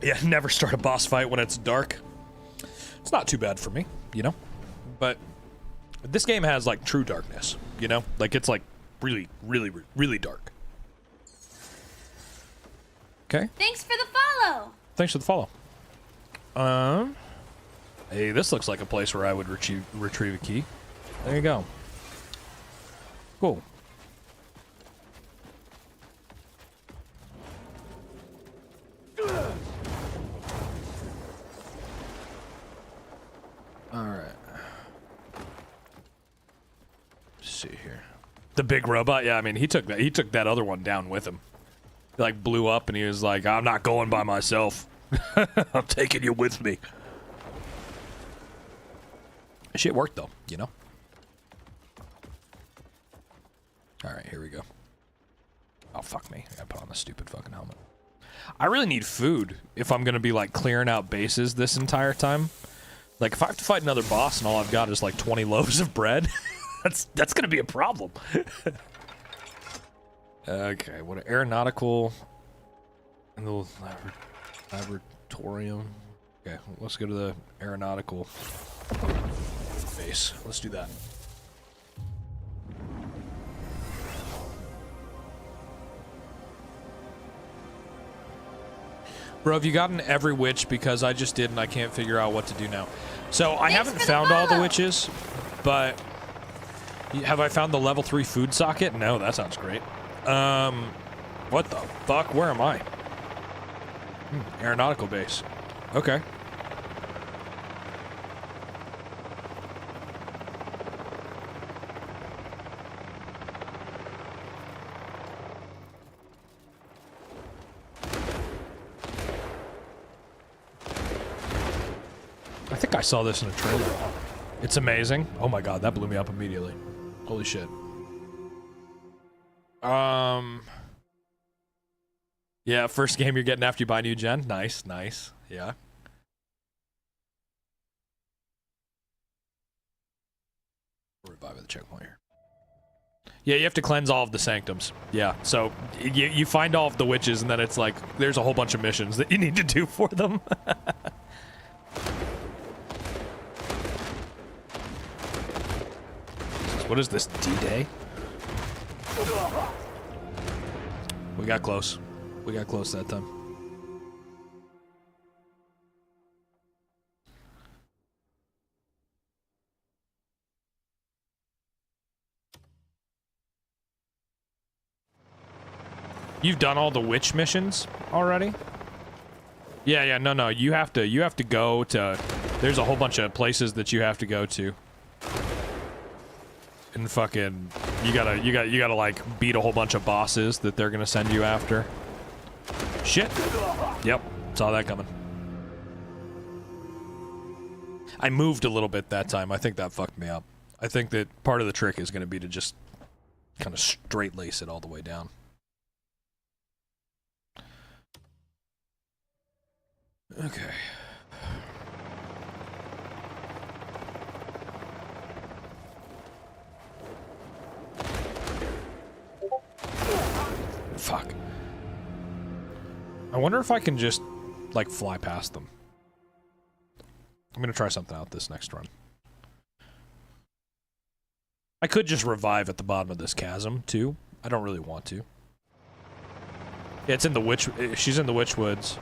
Yeah, never start a boss fight when it's dark. It's not too bad for me, you know? But this game has like true darkness, you know? Like it's like really, really, really dark. Okay. Thanks for the follow. Thanks for the follow. Hey, this looks like a place where I would retrieve a key. There you go. Cool. Alright. Let's see here. The big robot? Yeah, I mean, he took that other one down with him. He, like, blew up and he was like, I'm not going by myself. I'm taking you with me. Shit worked, though, you know? Alright, here we go. Oh, fuck me. I gotta put on the stupid fucking helmet. I really need food if I'm gonna be, like, clearing out bases this entire time. Like, if I have to fight another boss and all I've got is, like, 20 loaves of bread, that's gonna be a problem. Okay, what an aeronautical... and the laboratorium. Okay, let's go to the aeronautical base. Let's do that. Bro, have you gotten every witch? Because I just did and I can't figure out what to do now. So I haven't found all the witches, but have I found the level 3 food socket? No, that sounds great. What the fuck? Where am I? Aeronautical base. Okay. I think I saw this in a trailer. It's amazing. Oh my god, that blew me up immediately. Holy shit. Yeah, first game you're getting after you buy new gen. Nice, nice. Yeah. Revive at the checkpoint here. Yeah, you have to cleanse all of the sanctums. Yeah, so you find all of the witches, and then it's like there's a whole bunch of missions that you need to do for them. What is this, D-Day? We got close. We got close that time. You've done all the witch missions already? Yeah, no, you have to go to, there's a whole bunch of places that you have to go to. And fucking, you gotta like beat a whole bunch of bosses that they're gonna send you after. Shit. Yep, saw that coming. I moved a little bit that time. I think that fucked me up. I think that part of the trick is gonna be to just kind of straight lace it all the way down. Okay. Fuck. I wonder if I can just, like, fly past them. I'm gonna try something out this next run. I could just revive at the bottom of this chasm, too. I don't really want to. Yeah, it's in the witch... She's in the Witchwoods.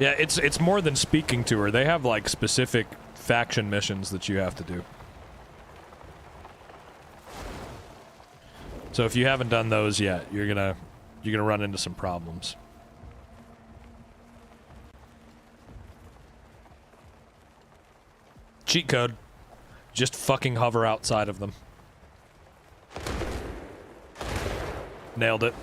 Yeah, it's more than speaking to her. They have, like, specific faction missions that you have to do. So if you haven't done those yet, you're gonna run into some problems. Cheat code. Just fucking hover outside of them. Nailed it.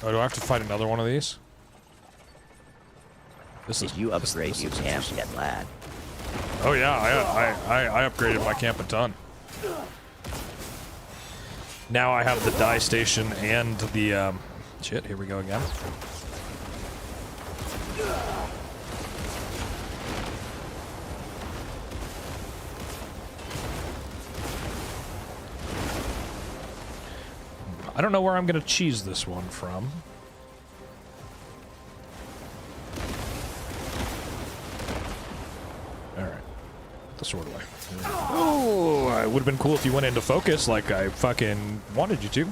Oh, do I have to fight another one of these? Did you upgrade your camp yet, lad? Oh yeah, I upgraded my camp a ton. Now I have the dye station and the shit, here we go again. I don't know where I'm gonna cheese this one from. Alright. Put the sword away. Oh, it would have been cool if you went into focus like I fucking wanted you to.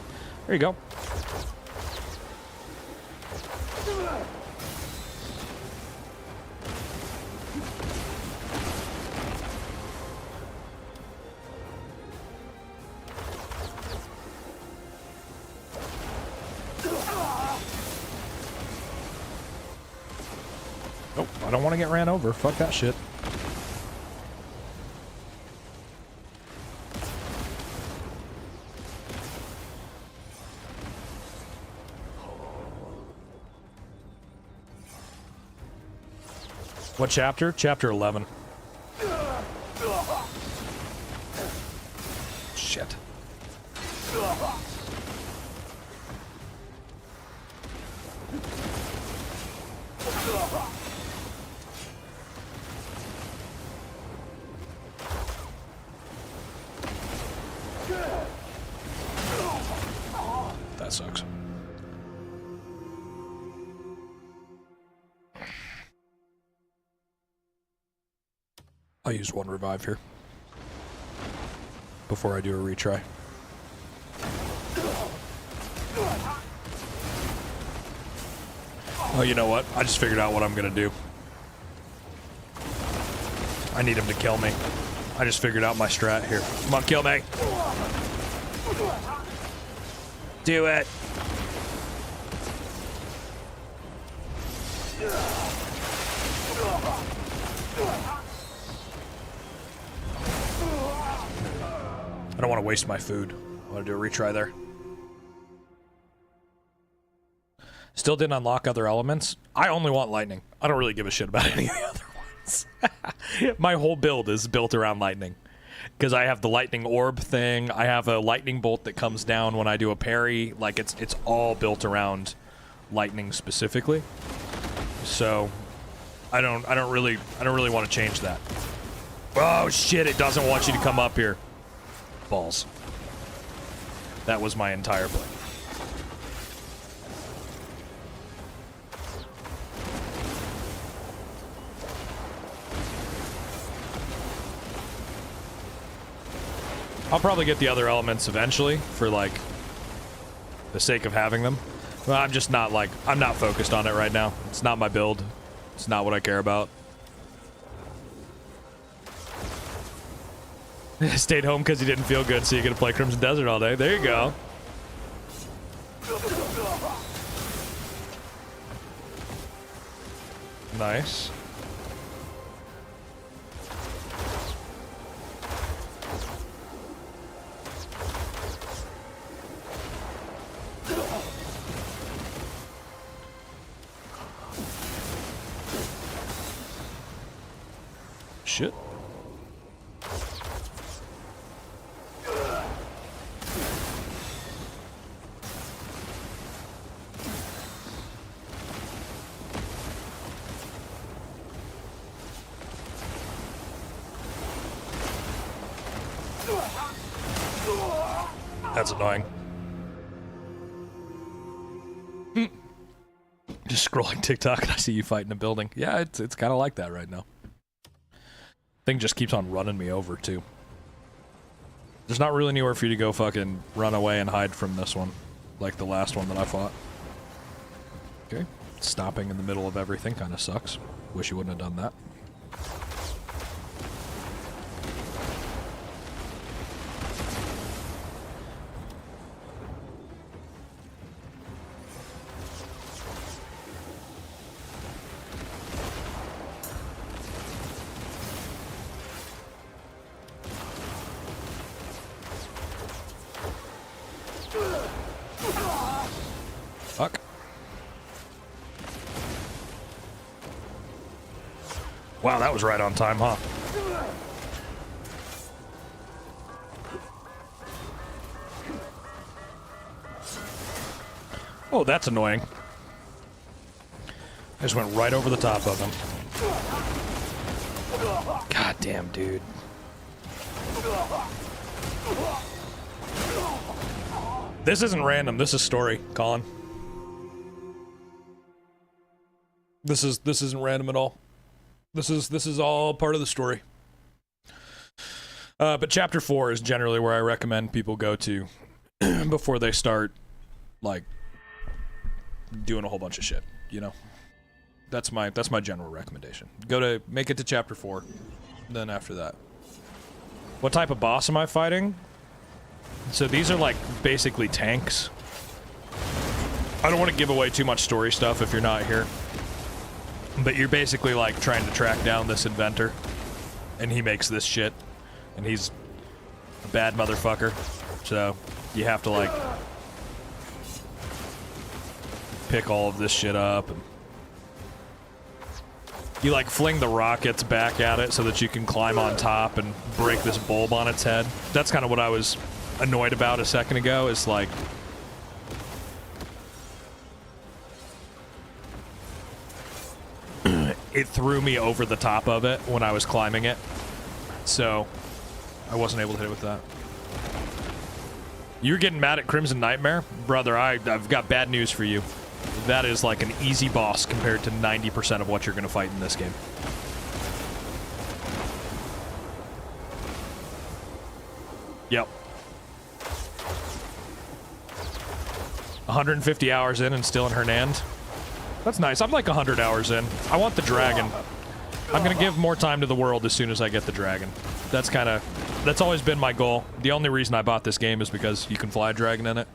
There you go. Nope, I don't want to get ran over. Fuck that shit. What chapter? Chapter 11. Shit. That sucks. I'll use one revive here before I do a retry. Oh, you know what? I just figured out what I'm gonna do. I need him to kill me. I just figured out my strat here. Come on, kill me. Do it. I don't want to waste my food. I want to do a retry there. Still didn't unlock other elements. I only want lightning. I don't really give a shit about any of the other ones. My whole build is built around lightning. Because I have the lightning orb thing. I have a lightning bolt that comes down when I do a parry. Like, it's all built around lightning specifically. So I don't really want to change that. Oh shit, it doesn't want you to come up here. Balls. That was my entire play. I'll probably get the other elements eventually for, like, the sake of having them. Well, I'm just not, like, I'm not focused on it right now. It's not my build. It's not what I care about. Stayed home because he didn't feel good, so you get to play Crimson Desert all day. There you go. Nice. Shit. That's annoying. Just scrolling TikTok and I see you fight in a building. Yeah, it's kind of like that right now. Thing just keeps on running me over, too. There's not really anywhere for you to go fucking run away and hide from this one. Like the last one that I fought. Okay. Stopping in the middle of everything kind of sucks. Wish you wouldn't have done that. Fuck. Wow, that was right on time, huh? Oh, that's annoying. I just went right over the top of him. God damn, dude. This isn't random, this is story, Colin. This isn't random at all. This is all part of the story. But chapter 4 is generally where I recommend people go to before they start, like, doing a whole bunch of shit, you know? That's my general recommendation. Make it to chapter 4, then after that. What type of boss am I fighting? So these are, like, basically tanks. I don't want to give away too much story stuff if you're not here. But you're basically, like, trying to track down this inventor. And he makes this shit. And he's a bad motherfucker. So, you have to, like, pick all of this shit up. And you, like, fling the rockets back at it so that you can climb on top and break this bulb on its head. That's kind of what I was annoyed about a second ago, is, like, it threw me over the top of it when I was climbing it, so I wasn't able to hit it with that. You're getting mad at Crimson Nightmare? Brother, I've got bad news for you. That is like an easy boss compared to 90% of what you're going to fight in this game. Yep. 150 hours in and still in Hernand. That's nice. I'm like 100 hours in. I want the dragon. I'm gonna give more time to the world as soon as I get the dragon. That's always been my goal. The only reason I bought this game is because you can fly a dragon in it.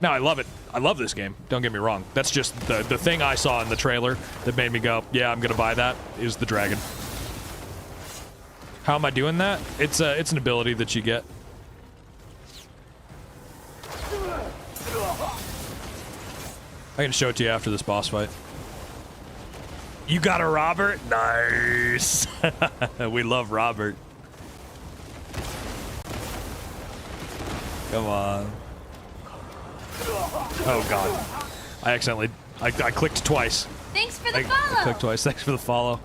Now, I love it. I love this game. Don't get me wrong. That's just the thing I saw in the trailer that made me go, yeah, I'm gonna buy that, is the dragon. How am I doing that? It's an ability that you get. I can show it to you after this boss fight. You got a Robert? Nice. We love Robert. Come on. Oh god. I accidentally I clicked twice. Thanks for the I follow. clicked twice. Thanks for the follow.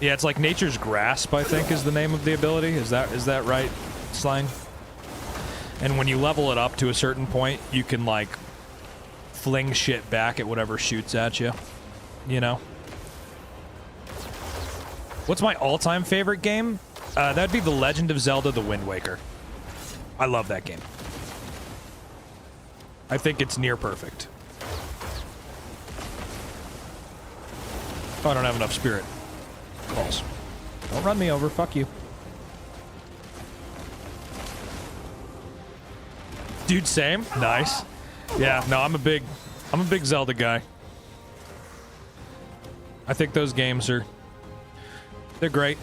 Yeah, it's like Nature's Grasp, I think, is the name of the ability. Is that right, Slang? And when you level it up to a certain point, you can, like, fling shit back at whatever shoots at you. You know? What's my all-time favorite game? That'd be The Legend of Zelda: The Wind Waker. I love that game. I think it's near perfect. Oh, I don't have enough spirit. Balls. Don't run me over. Fuck you. Dude, same. Nice. Yeah, no, I'm a big Zelda guy. I think those games they're great.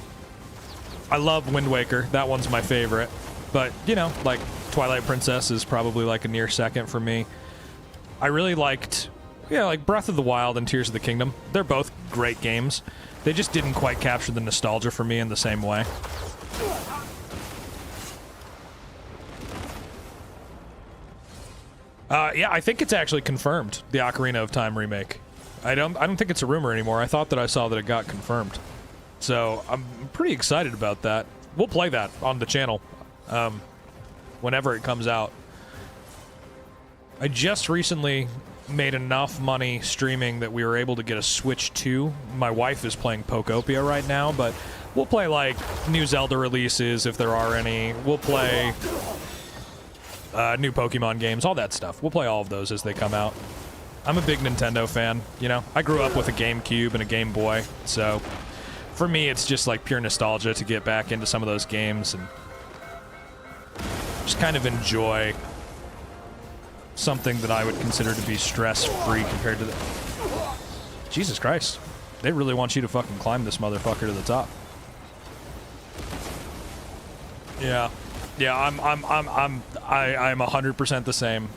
I love Wind Waker. That one's my favorite. But, you know, like Twilight Princess is probably like a near second for me. I really liked, yeah, like Breath of the Wild and Tears of the Kingdom. They're both great games. They just didn't quite capture the nostalgia for me in the same way. Yeah, I think it's actually confirmed, the Ocarina of Time remake. I don't think it's a rumor anymore. I thought that I saw that it got confirmed. So I'm pretty excited about that. We'll play that on the channel whenever it comes out. I just recently made enough money streaming that we were able to get a Switch 2. My wife is playing Pokopia right now, but we'll play like new Zelda releases if there are any. We'll play new Pokemon games, all that stuff. We'll play all of those as they come out. I'm a big Nintendo fan, you know. I grew up with a GameCube and a Game Boy, so for me it's just like pure nostalgia to get back into some of those games and just kind of enjoy something that I would consider to be stress-free compared to the... Jesus Christ. They really want you to fucking climb this motherfucker to the top. Yeah. Yeah, I'm 100% the same.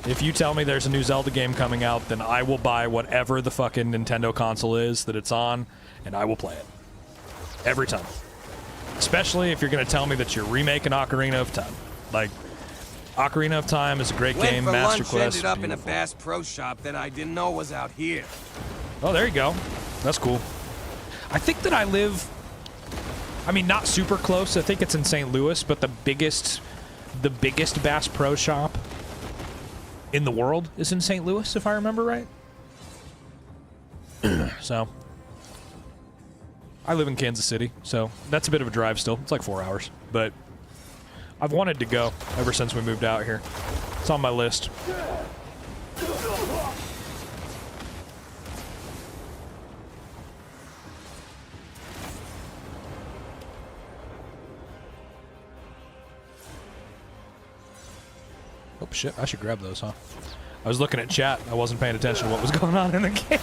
If you tell me there's a new Zelda game coming out, then I will buy whatever the fucking Nintendo console is that it's on, and I will play it. Every time. Especially if you're going to tell me that you're remaking Ocarina of Time. Like, Ocarina of Time is a great game. Went for Master lunch, Quest. ended up in a beautiful. Bass Pro Shop that I didn't know was out here. Oh, there you go. That's cool. I think that I live... I mean, not super close. I think it's in St. Louis, but the biggest Bass Pro Shop in the world is in St. Louis, if I remember right. So, I live in Kansas City, so that's a bit of a drive still. It's like 4 hours, but I've wanted to go ever since we moved out here. It's on my list. Oh shit, I should grab those, huh? I was looking at chat. I wasn't paying attention to what was going on in the game.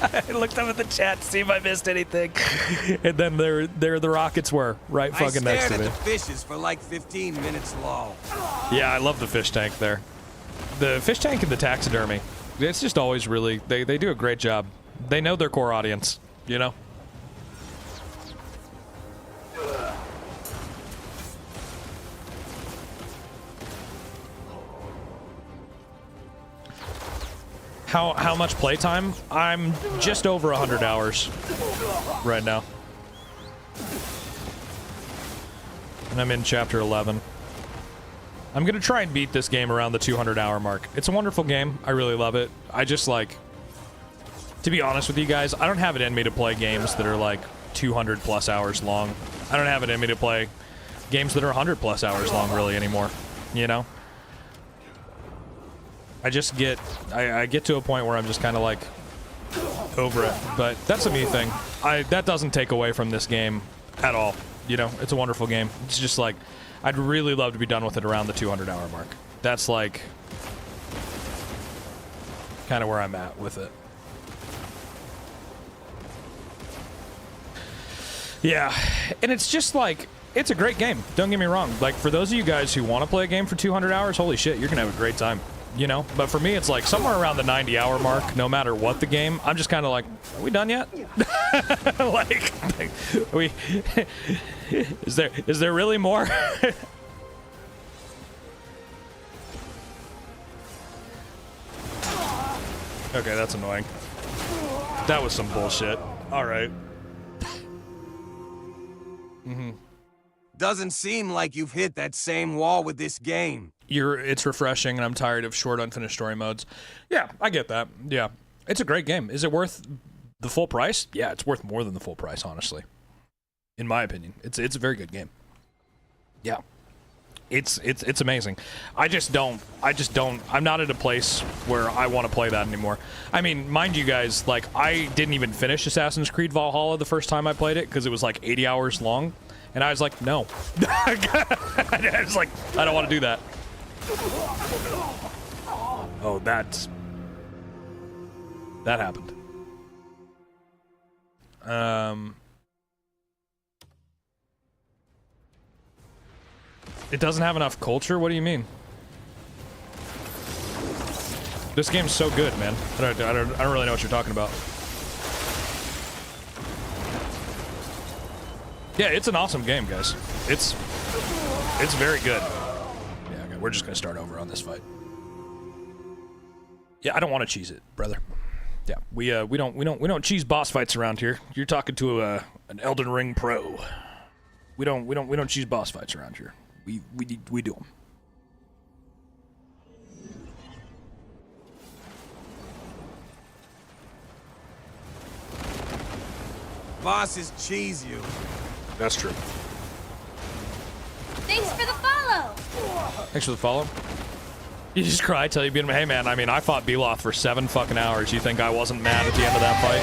I looked up at the chat to see if I missed anything. And then there the rockets were right fucking next to I me. stared at the fishes for like 15 minutes long. Yeah, I love the fish tank there. The fish tank and the taxidermy. It's just always really... They do a great job. They know their core audience, you know? How much playtime? I'm just over 100 hours right now. And I'm in chapter 11. I'm gonna try and beat this game around the 200-hour mark. It's a wonderful game. I really love it. I just like... To be honest with you guys, I don't have it in me to play games that are like 200 plus hours long. I don't have it in me to play games that are 100 plus hours long really anymore, you know? I just get, I get to a point where I'm just kind of like over it, but that's a me thing. That doesn't take away from this game at all. You know, it's a wonderful game. It's just like, I'd really love to be done with it around the 200-hour mark. That's like kind of where I'm at with it. Yeah, and it's just like, it's a great game. Don't get me wrong. Like, for those of you guys who want to play a game for 200 hours, holy shit, you're going to have a great time. You know? But for me, it's like somewhere around the 90-hour mark, no matter what the game. I'm just kind of like, are we done yet? like, we... is there really more? Okay, that's annoying. That was some bullshit. All right. Doesn't seem like you've hit that same wall with this game. It's refreshing, and I'm tired of short, unfinished story modes. Yeah, I get that. Yeah, it's a great game. Is it worth the full price? Yeah, it's worth more than the full price, honestly. In my opinion, it's a very good game. Yeah, it's amazing. I'm not at a place where I want to play that anymore. I mean, mind you guys, like, I didn't even finish Assassin's Creed Valhalla the first time I played it because it was like 80 hours long, and I was like, no. I was like, I don't want to do that. Oh, that happened. It doesn't have enough culture? What do you mean? This game's so good, man. I don't really know what you're talking about. Yeah, it's an awesome game, guys. It's very good. Yeah, okay, we're just gonna start over on this fight. Yeah, I don't want to cheese it, brother. Yeah, we don't cheese boss fights around here. You're talking to an Elden Ring pro. We don't cheese boss fights around here. We do them. Bosses cheese you. That's true. Thanks for the follow. Thanks for the follow. You just cry till you beat him. Hey man, I mean, I fought Beloth for 7 fucking hours. You think I wasn't mad at the end of that fight?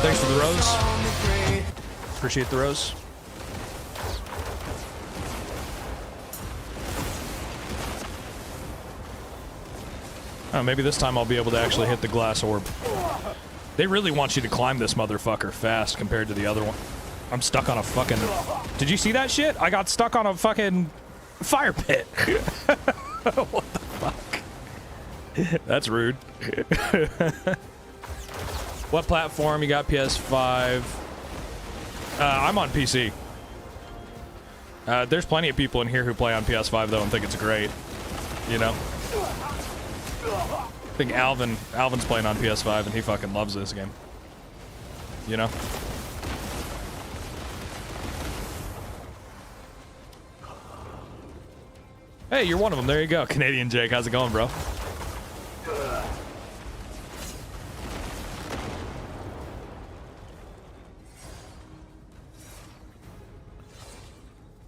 Thanks for the rose. Appreciate the rose. Oh, maybe this time I'll be able to actually hit the glass orb. They really want you to climb this motherfucker fast compared to the other one. I'm stuck on a fucking... Did you see that shit? I got stuck on a fucking fire pit. What the fuck? That's rude. What platform? You got PS5? I'm on PC. There's plenty of people in here who play on PS5 though and think it's great. You know? I think Alvin's playing on PS5 and he fucking loves this game. You know? Hey, you're one of them. There you go. Canadian Jake, how's it going, bro?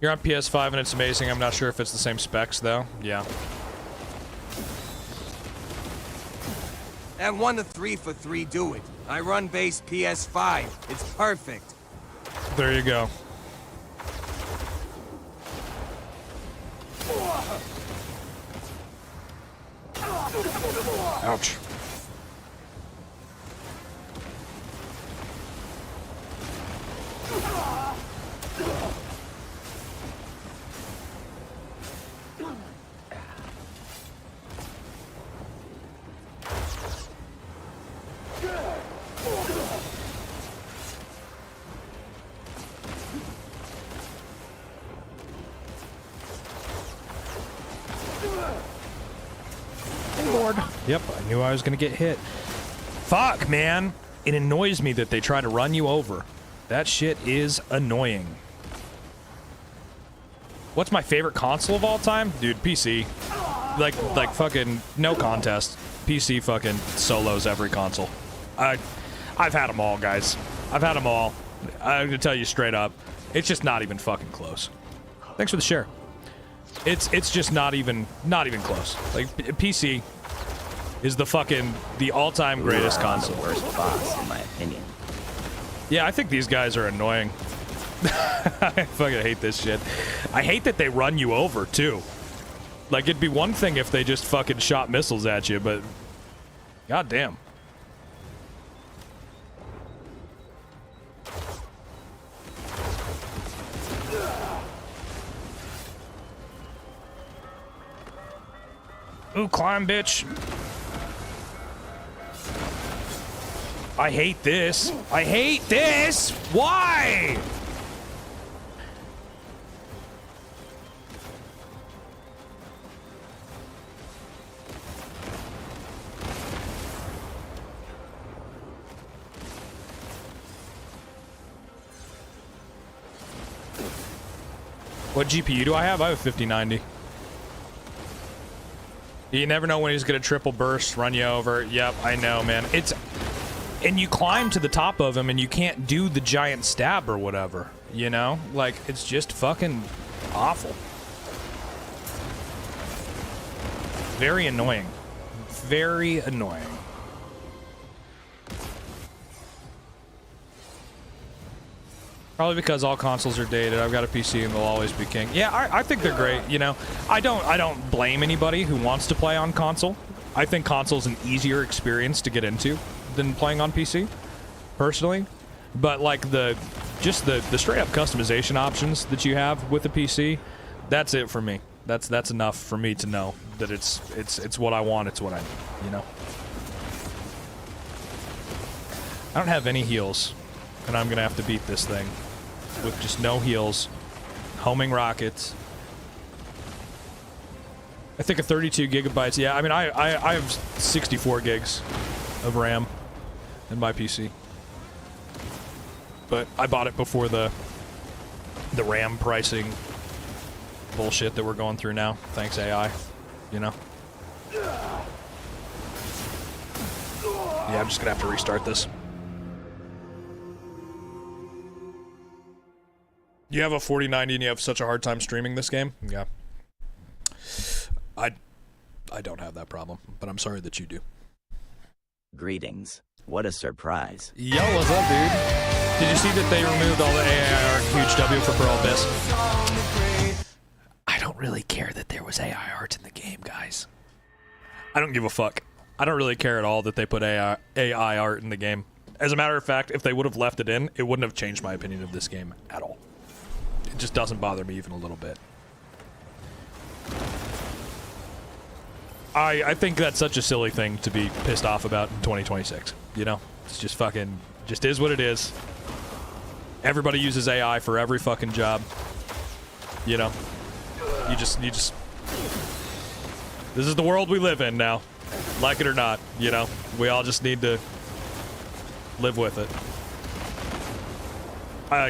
You're on PS5 and it's amazing. I'm not sure if it's the same specs though. Yeah. That 1 to 3 for 3 do it. I run base PS5. It's perfect. There you go. Ouch. Yep, I knew I was gonna get hit. Fuck, man! It annoys me that they try to run you over. That shit is annoying. What's my favorite console of all time? Dude, PC. Like fucking no contest. PC fucking solos every console. I've had them all, guys. I've had them all. I'm gonna tell you straight up. It's just not even fucking close. Thanks for the share. It's just not even close. Like, PC is the all-time greatest console. The worst boss, in my opinion. Yeah, I think these guys are annoying. I fucking hate this shit. I hate that they run you over, too. Like, it'd be one thing if they just fucking shot missiles at you, but... God damn. Ooh, climb, bitch. I hate this. I hate this. Why? What GPU do I have? I have a 5090. You never know when he's gonna triple burst, run you over. Yep, I know, man. It's... And you climb to the top of him and you can't do the giant stab or whatever, you know? Like, it's just fucking awful. Very annoying. Very annoying. Probably because all consoles are dated. I've got a PC and they'll always be king. Yeah, I think they're great, you know? I don't blame anybody who wants to play on console. I think console's an easier experience to get into than playing on PC, personally. But like the straight up customization options that you have with the PC, that's it for me. That's enough for me to know that it's what I want, it's what I need, you know? I don't have any heals, and I'm gonna have to beat this thing with just no heals, homing rockets. I think a 32 gigabytes. Yeah, I mean, I have 64 gigs of RAM in my PC, but I bought it before the RAM pricing bullshit that we're going through now. Thanks AI, you know. Yeah, I'm just gonna have to restart this. You have a 4090 and you have such a hard time streaming this game? Yeah. I don't have that problem, but I'm sorry that you do. Greetings. What a surprise. Yo, what's up, dude? Did you see that they removed all the AI art Huge W for Pearl Abyss? I don't really care that there was AI art in the game, guys. I don't give a fuck. I don't really care at all that they put AI art in the game. As a matter of fact, if they would have left it in, it wouldn't have changed my opinion of this game at all. It just doesn't bother me even a little bit. I think that's such a silly thing to be pissed off about in 2026. You know? It's just fucking... just is what it is. Everybody uses AI for every fucking job. You know? You just... this is the world we live in now. Like it or not, you know? We all just need to live with it.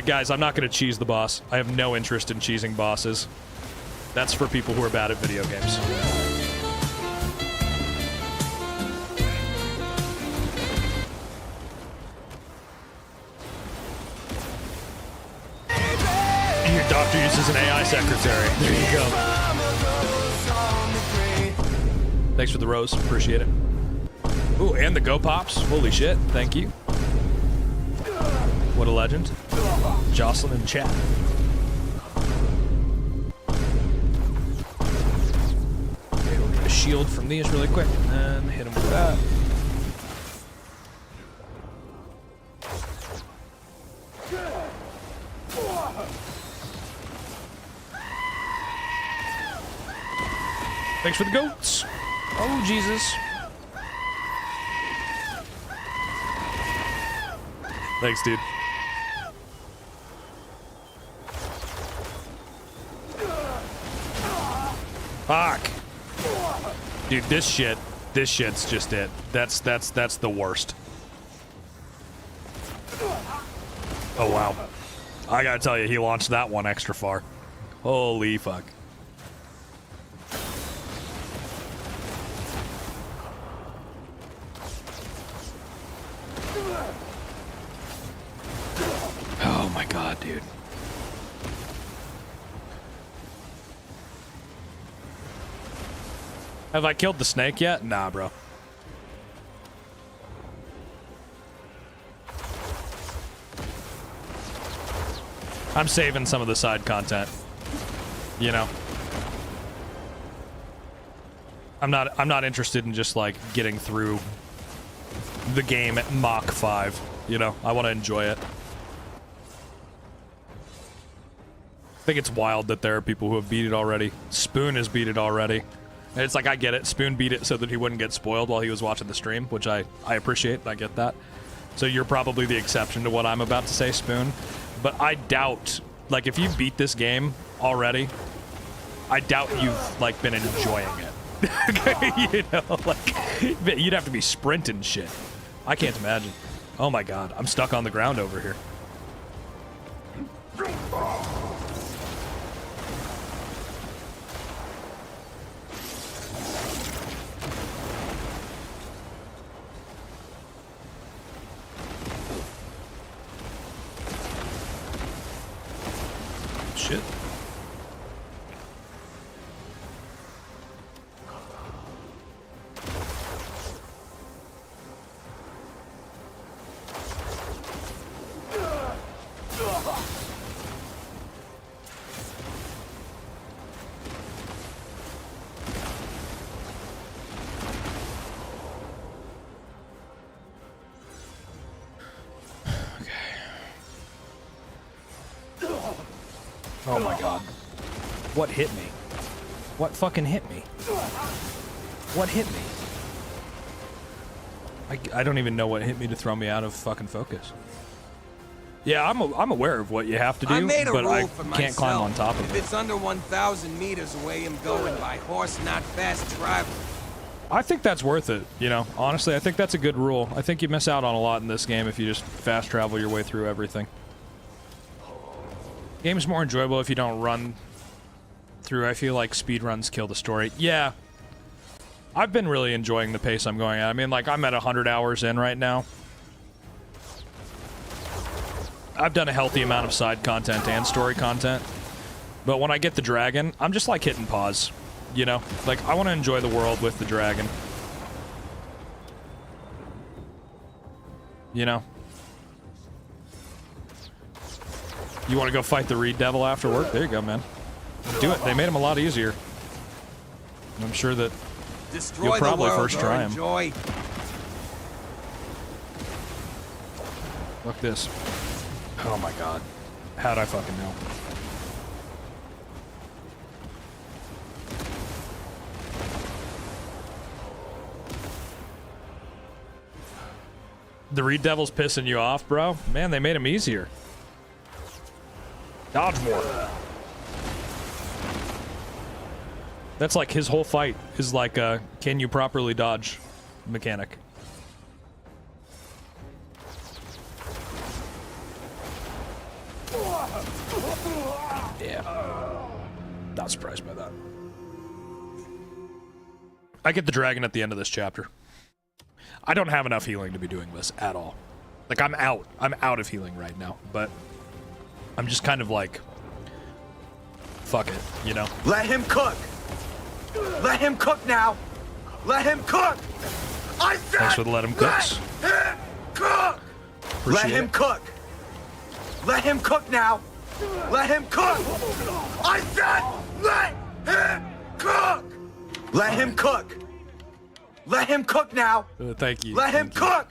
Guys, I'm not going to cheese the boss. I have no interest in cheesing bosses. That's for people who are bad at video games. Your doctor uses an AI secretary. There you go. Thanks for the rose. Appreciate it. Ooh, and the Go Pops. Holy shit. Thank you. What a legend. Jocelyn in chat. Okay, we'll get a shield from these really quick and hit him with that. Thanks for the goats. Oh, Jesus. Thanks, dude. Fuck. Dude, this shit's just it. That's the worst. Oh, wow. I gotta tell you, he launched that one extra far. Holy fuck. Oh my god, dude. Have I killed the snake yet? Nah, bro. I'm saving some of the side content. You know. I'm not interested in just like getting through the game at Mach 5. You know, I want to enjoy it. I think it's wild that there are people who have beat it already. Spoon has beat it already. And it's like, I get it. Spoon beat it so that he wouldn't get spoiled while he was watching the stream, which I appreciate. I get that. So you're probably the exception to what I'm about to say, Spoon. But I doubt, like, if you beat this game already, I doubt you've, like, been enjoying it. You know, like, you'd have to be sprinting shit. I can't imagine. Oh my god, I'm stuck on the ground over here. Shit. Oh my god. What hit me? What fucking hit me? What hit me? I don't even know what hit me to throw me out of fucking focus. Yeah, I'm aware of what you have to do, I made a but rule I for can't myself. climb on top of If it. it's under 1,000 meters away, I'm going by horse, not fast travel. I think that's worth it, you know. Honestly, I think that's a good rule. I think you miss out on a lot in this game if you just fast travel your way through everything. Game's more enjoyable if you don't run through. I feel like speedruns kill the story. Yeah. I've been really enjoying the pace I'm going at. I mean, like, I'm at 100 hours in right now. I've done a healthy amount of side content and story content. But when I get the dragon, I'm just like hitting pause. You know? Like, I want to enjoy the world with the dragon. You know? You want to go fight the Reed Devil after work? There you go, man. Do it. They made him a lot easier. I'm sure that Destroy you'll probably the world first or try him. enjoy. Look this. Oh my god. How'd I fucking know? The Reed Devil's pissing you off, bro? Man, they made him easier. Dodge more. That's like his whole fight is like a can you properly dodge mechanic. Yeah. Not surprised by that. I get the dragon at the end of this chapter. I don't have enough healing to be doing this at all. Like, I'm out. I'm out of healing right now, but I'm just kind of like, fuck it, you know? Let him cook! Let him cook now! Let him cook! I said Thanks for the let him cooks. Let him cook! Appreciate Let him it. cook! Let him cook now! Let him cook! I said let him cook! Let him cook! Let him cook now! Thank you. Let him cook!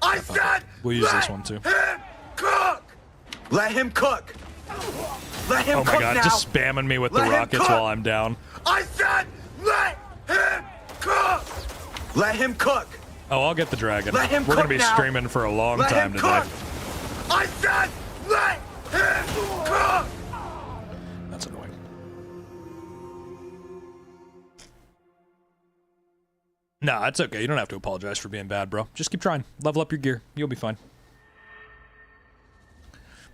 I said We'll use let this one too. him cook! Let him cook! Let him Oh my cook god, now! just spamming me with the Let him rockets cook! while I'm down. I said let him cook! Let him cook! Oh, I'll get the dragon. Let him We're gonna cook be now. streaming for a long Let time him today. cook! I said let him cook! That's annoying. Nah, it's okay. You don't have to apologize for being bad, bro. Just keep trying. Level up your gear. You'll be fine.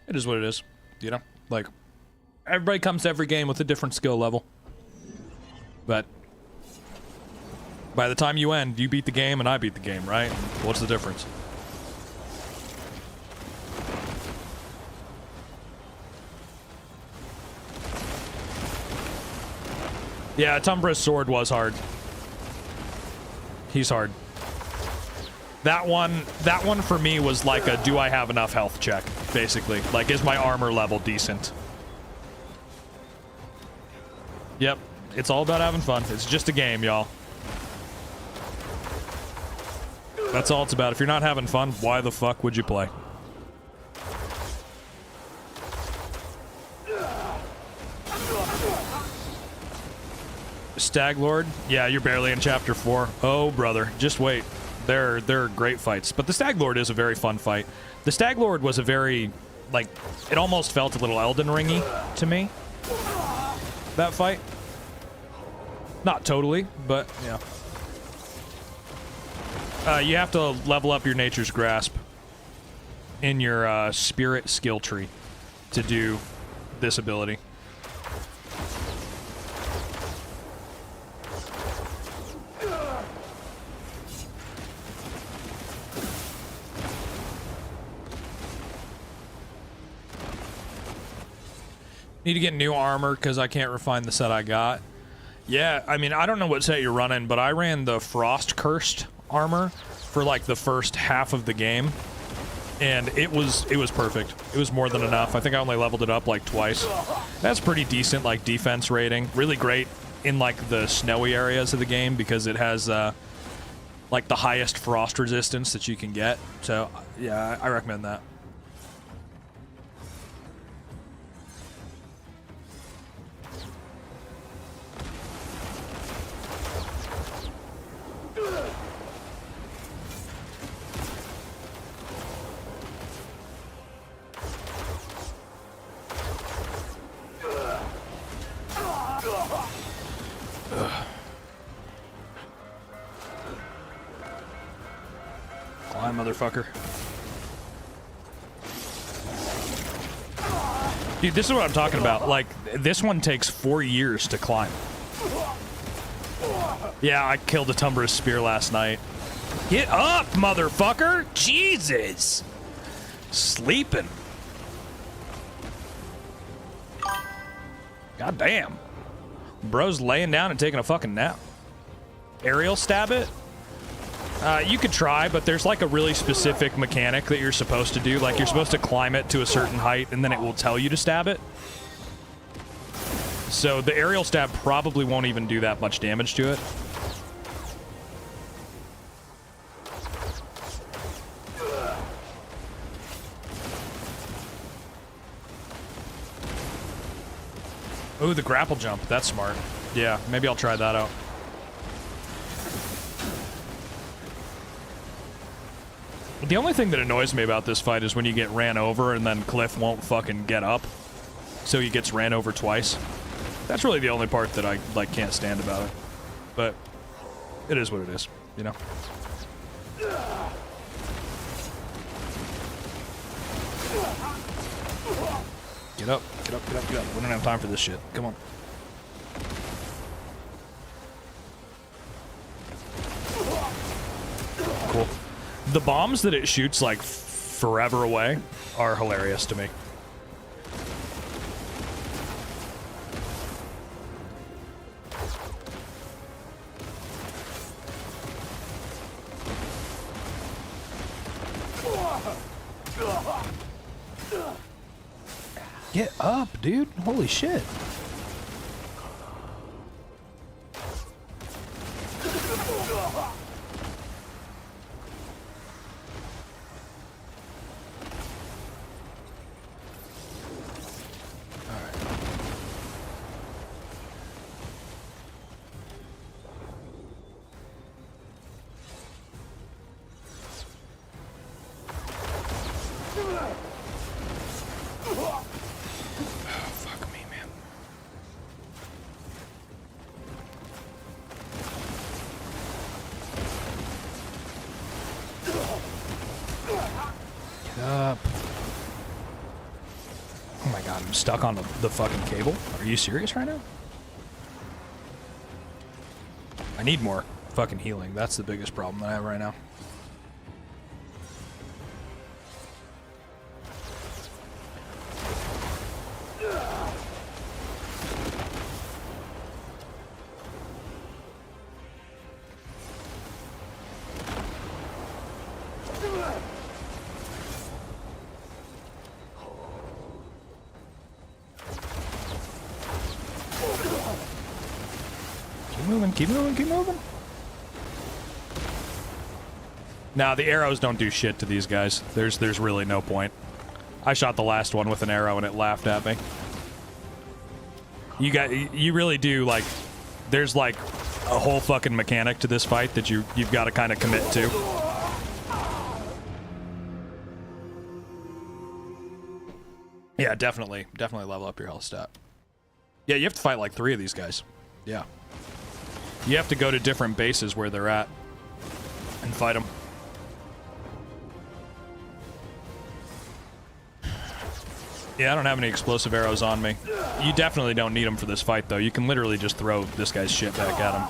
It is what it is. You know? Like, everybody comes to every game with a different skill level. But by the time you end, you beat the game and I beat the game, right? What's the difference? Yeah, Tumbra's sword was hard. He's hard. That one for me was like a do I have enough health check, basically. Like, is my armor level decent? Yep, it's all about having fun. It's just a game, y'all. That's all it's about. If you're not having fun, why the fuck would you play? Stag Lord? Yeah, you're barely in chapter 4. Oh, brother, just wait. They're great fights. But the Stag Lord is a very fun fight. The Stag Lord was a very, like, it almost felt a little Elden Ringy to me. That fight. Not totally, but yeah. You have to level up your Nature's Grasp in your spirit skill tree to do this ability. Need to get new armor because I can't refine the set I got. Yeah, I mean, I don't know what set you're running, but I ran the Frost Cursed armor for like the first half of the game, and it was perfect. It was more than enough. I think I only leveled it up like twice. That's pretty decent, like defense rating. Really great in like the snowy areas of the game because it has like the highest frost resistance that you can get. So yeah, I recommend that. Climb, motherfucker. Dude, this is what I'm talking about. Like, this one takes 4 years to climb. Yeah, I killed a Tumbrous Spear last night. Get up, motherfucker! Jesus! Sleeping. God damn. Bro's laying down and taking a fucking nap. Aerial stab it? You could try, but there's like a really specific mechanic that you're supposed to do. Like, you're supposed to climb it to a certain height, and then it will tell you to stab it. So the aerial stab probably won't even do that much damage to it. Ooh, the grapple jump. That's smart. Yeah, maybe I'll try that out. The only thing that annoys me about this fight is when you get ran over and then Cliff won't fucking get up. So he gets ran over twice. That's really the only part that I, like, can't stand about it. But it is what it is, you know? Get up, get up, get up, get up. We don't have time for this shit. Come on. Cool. The bombs that it shoots, like, forever away are hilarious to me. Get up, dude. Holy shit. Stuck on the fucking cable? Are you serious right now? I need more fucking healing. That's the biggest problem that I have right now. Keep moving, keep moving. Nah, the arrows don't do shit to these guys. There's really no point. I shot the last one with an arrow and it laughed at me. You really do, like, there's like a whole fucking mechanic to this fight that you've got to kind of commit to. Yeah, definitely level up your health stat. Yeah, you have to fight like 3 of these guys. Yeah. You have to go to different bases where they're at and fight them. Yeah, I don't have any explosive arrows on me. You definitely don't need them for this fight, though. You can literally just throw this guy's shit back at him.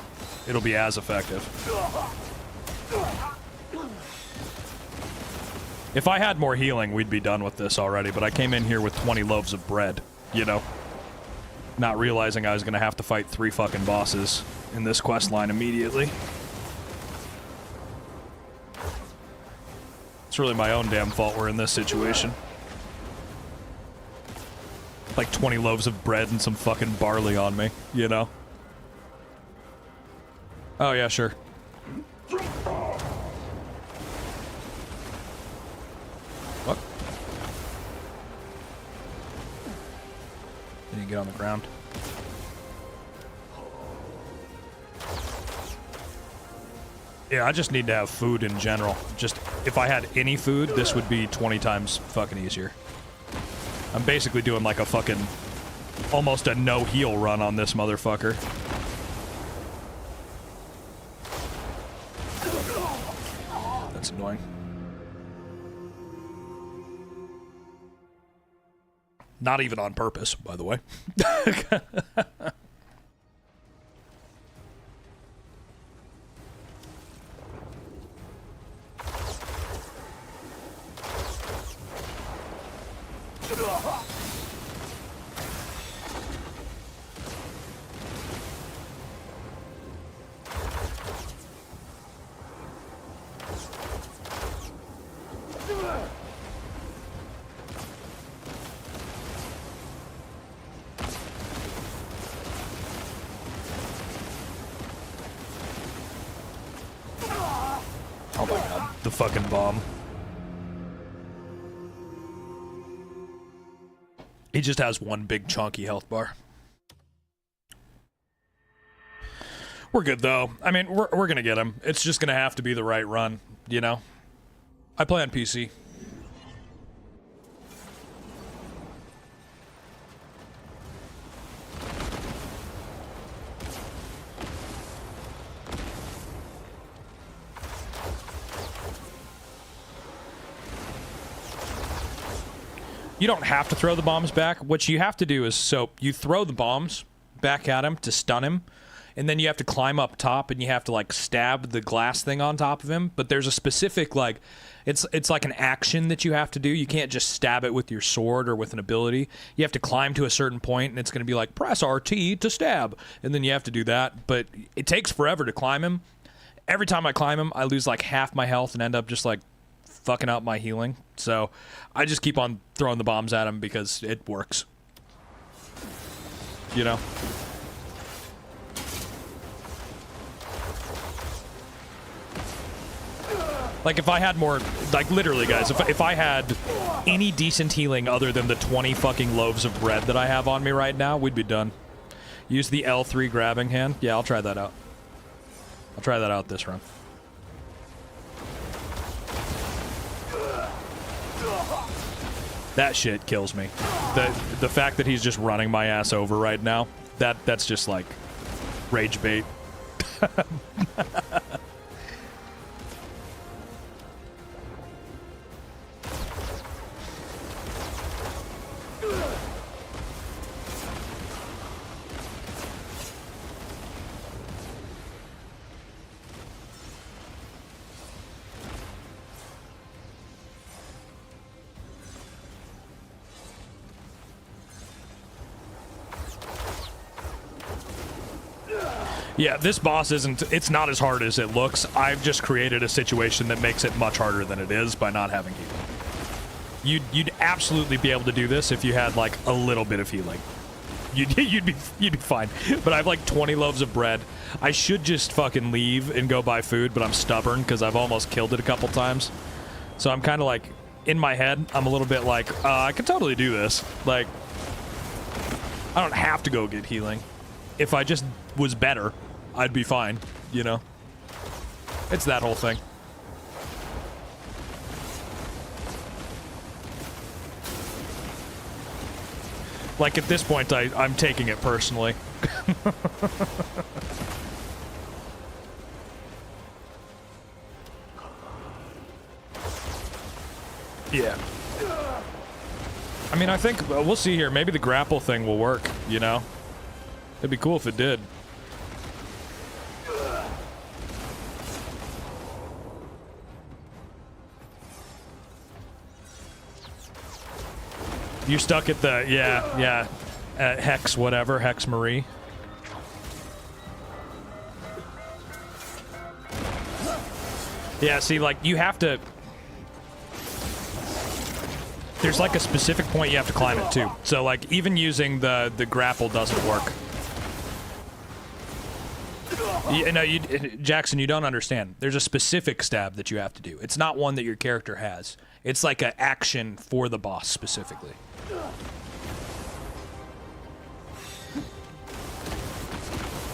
It'll be as effective. If I had more healing, we'd be done with this already, but I came in here with 20 loaves of bread, you know? Not realizing I was gonna have to fight 3 fucking bosses in this quest line immediately. It's really my own damn fault we're in this situation. Like 20 loaves of bread and some fucking barley on me, you know? Oh yeah, sure. What? Then you get on the ground. Yeah, I just need to have food in general. Just, if I had any food, this would be 20 times fucking easier. I'm basically doing like a fucking, almost a no-heal run on this motherfucker. That's annoying. Not even on purpose, by the way. Oh my god, the fucking bomb. He just has one big chunky health bar. We're good though. I mean, we're gonna get him. It's just gonna have to be the right run, you know? I play on PC. You don't have to throw the bombs back. What you have to do is, so you throw the bombs back at him to stun him, and then you have to climb up top and you have to like stab the glass thing on top of him. But there's a specific like, it's like an action that you have to do. You can't just stab it with your sword or with an ability. You have to climb to a certain point and it's going to be like press RT to stab, and then you have to do that. But it takes forever to climb him. Every time I climb him, I lose like half my health and end up just like fucking up my healing. So I just keep on throwing the bombs at him because it works. You know? Like if I had more, like literally guys, if I had any decent healing other than the 20 fucking loaves of bread that I have on me right now, we'd be done. Use the L3 grabbing hand. Yeah, I'll try that out. I'll try that out this run. That shit kills me. The fact that he's just running my ass over right now, that's just like rage bait. Yeah, this boss it's not as hard as it looks. I've just created a situation that makes it much harder than it is by not having healing. You'd absolutely be able to do this if you had like a little bit of healing. You'd be fine. But I have like 20 loaves of bread. I should just fucking leave and go buy food, but I'm stubborn because I've almost killed it a couple times. So I'm kind of like, in my head, I'm a little bit like, I could totally do this. Like, I don't have to go get healing. if I just was better, I'd be fine, you know? It's that whole thing. Like, at this point, I'm taking it personally. Yeah. I mean, I think, we'll see here. Maybe the grapple thing will work, you know? It'd be cool if it did. You stuck at the, yeah, at Hex whatever, Hex Marie. Yeah, see, like, you have to... There's, like, a specific point you have to climb it, too. So, like, even using the grapple doesn't work. Jackson, you don't understand. There's a specific stab that you have to do. It's not one that your character has. It's like an action for the boss, specifically.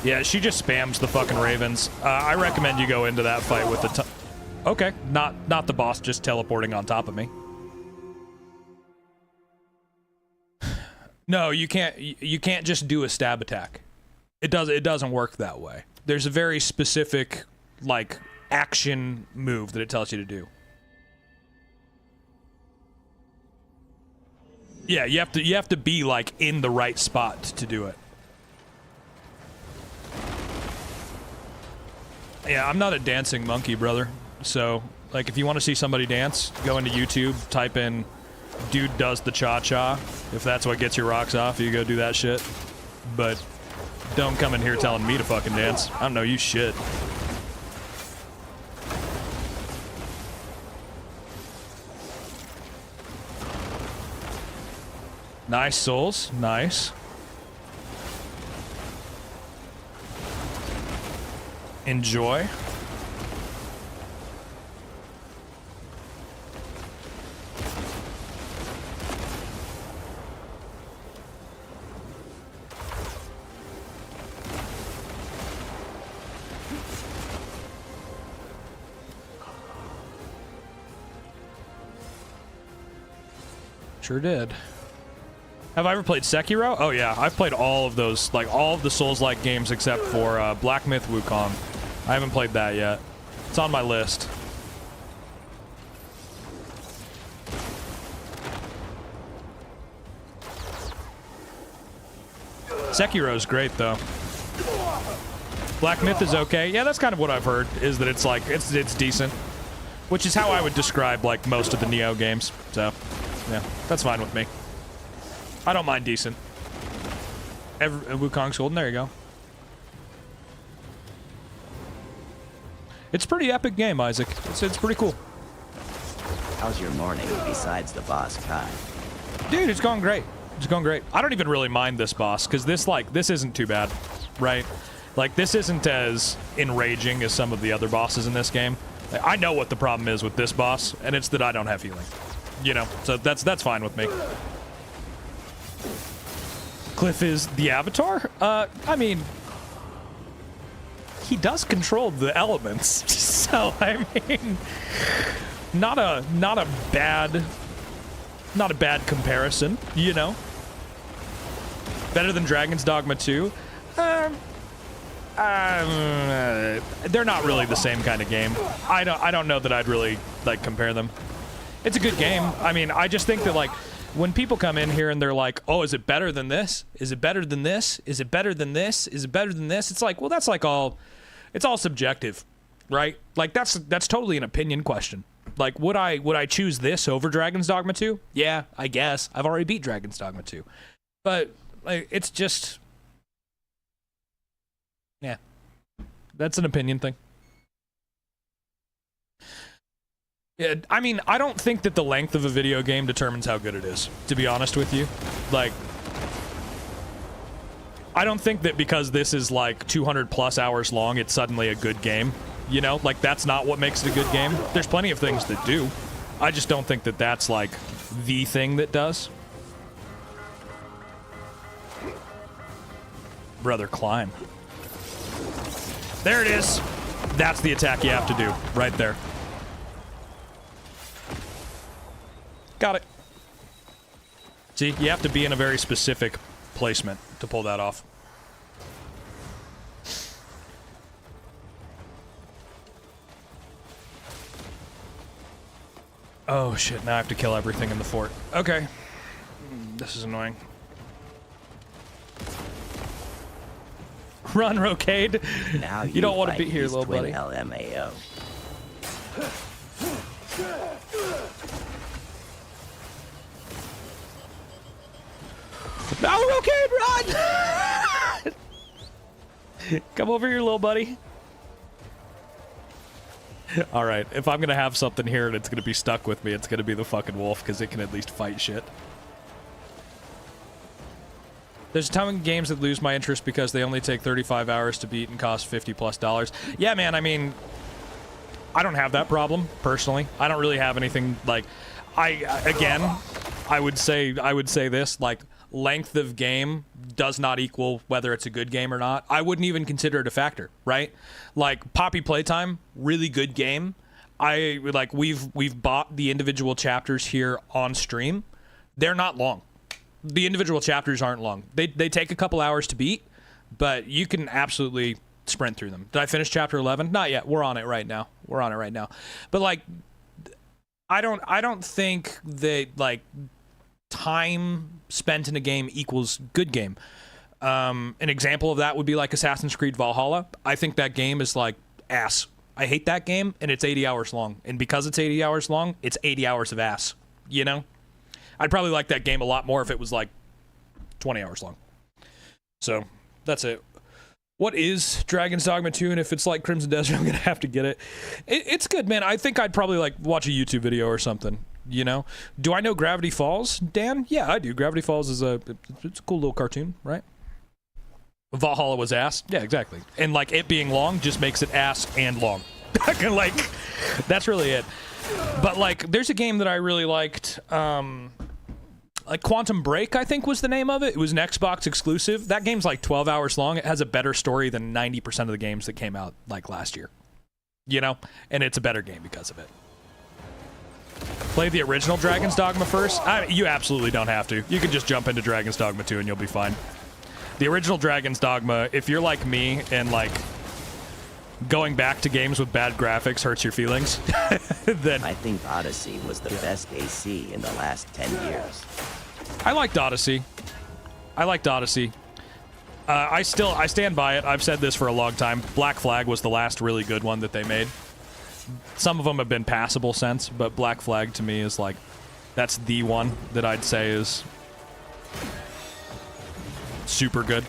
Yeah, she just spams the fucking ravens. I recommend you go into that fight with the... Okay, not the boss just teleporting on top of me. No, you can't just do a stab attack. It doesn't work that way. There's a very specific, like, action move that it tells you to do. Yeah, you have to be, like, in the right spot to do it. Yeah, I'm not a dancing monkey, brother. So, like, if you want to see somebody dance, go into YouTube, type in dude does the cha-cha. If that's what gets your rocks off, you go do that shit. But don't come in here telling me to fucking dance. I don't know you shit. Nice souls, nice. Enjoy. Sure did. Have I ever played Sekiro? Oh yeah, I've played all of those, like all of the Souls-like games except for Black Myth Wukong. I haven't played that yet. It's on my list. Sekiro's great though. Black Myth is okay. Yeah, that's kind of what I've heard, is that it's like, it's decent. Which is how I would describe like most of the Neo games. So, yeah, that's fine with me. I don't mind decent. Wukong's golden, there you go. It's a pretty epic game, Isaac. It's pretty cool. How's your morning besides the boss, Kai? Dude, it's going great. It's going great. I don't even really mind this boss, because this isn't too bad, right? Like, this isn't as enraging as some of the other bosses in this game. I know what the problem is with this boss, and it's that I don't have healing. You know, so that's fine with me. Cliff is the Avatar? I mean, he does control the elements, so I mean, not a bad comparison, you know. Better than Dragon's Dogma 2? They're not really the same kind of game. I don't know that I'd really like compare them. It's a good game. I mean, I just think that like when people come in here and they're like, "Oh, is it better than this? Is it better than this? Is it better than this? Is it better than this?" It's like, well, that's like it's all subjective, right? Like that's totally an opinion question. Like, would I choose this over Dragon's Dogma 2? Yeah, I guess. I've already beat Dragon's Dogma 2. But like, it's just, yeah, that's an opinion thing. Yeah, I mean, I don't think that the length of a video game determines how good it is, to be honest with you. Like, I don't think that because this is like 200 plus hours long, it's suddenly a good game. You know, like that's not what makes it a good game. There's plenty of things that do. I just don't think that that's like the thing that does. brother climb. There it is. That's the attack you have to do. Right there. Got it. See, you have to be in a very specific placement to pull that off. Oh shit, now I have to kill everything in the fort. Okay. This is annoying. Run, Rocade. Now you don't want to fight be here, East little Twin buddy. LMAO. Now, Rocade, run! Come over here, little buddy. All right, if I'm gonna have something here and it's gonna be stuck with me, it's gonna be the fucking wolf because it can at least fight shit. There's a ton of games that lose my interest because they only take 35 hours to beat and cost $50+. Yeah, man, I mean, I don't have that problem, personally. I don't really have anything, like, I would say this, like, length of game does not equal whether it's a good game or not. I wouldn't even consider it a factor, right? Like, Poppy Playtime, really good game. We've bought the individual chapters here on stream. They're not long. The individual chapters aren't long. They take a couple hours to beat, but you can absolutely sprint through them. Did I finish chapter 11? Not yet. We're on it right now. But like, I don't think that like time spent in a game equals good game. An example of that would be like Assassin's Creed Valhalla. I think that game is like ass. I hate that game, and it's 80 hours long. And because it's 80 hours long, it's 80 hours of ass. You know? I'd probably like that game a lot more if it was like 20 hours long. So, that's it. What is Dragon's Dogma 2? And if it's like Crimson Desert, I'm going to have to get it. It's good, man. I think I'd probably like watch a YouTube video or something, you know? Do I know Gravity Falls, Dan? Yeah, I do. Gravity Falls is it's a cool little cartoon, right? Valhalla was ass. Yeah, exactly. And like it being long just makes it ass and long. Like, that's really it. But like, there's a game that I really liked, like Quantum Break, I think was the name of it. It was an Xbox exclusive. That game's like 12 hours long. It has a better story than 90% of the games that came out like last year. You know? And it's a better game because of it. Play the original Dragon's Dogma first. You absolutely don't have to. You can just jump into Dragon's Dogma 2 and you'll be fine. The original Dragon's Dogma, if you're like me and like going back to games with bad graphics hurts your feelings, then I think Odyssey was the best AC in the last 10 years. I liked Odyssey. I stand by it. I've said this for a long time. Black Flag was the last really good one that they made. Some of them have been passable since, but Black Flag to me is like, that's the one that I'd say is super good.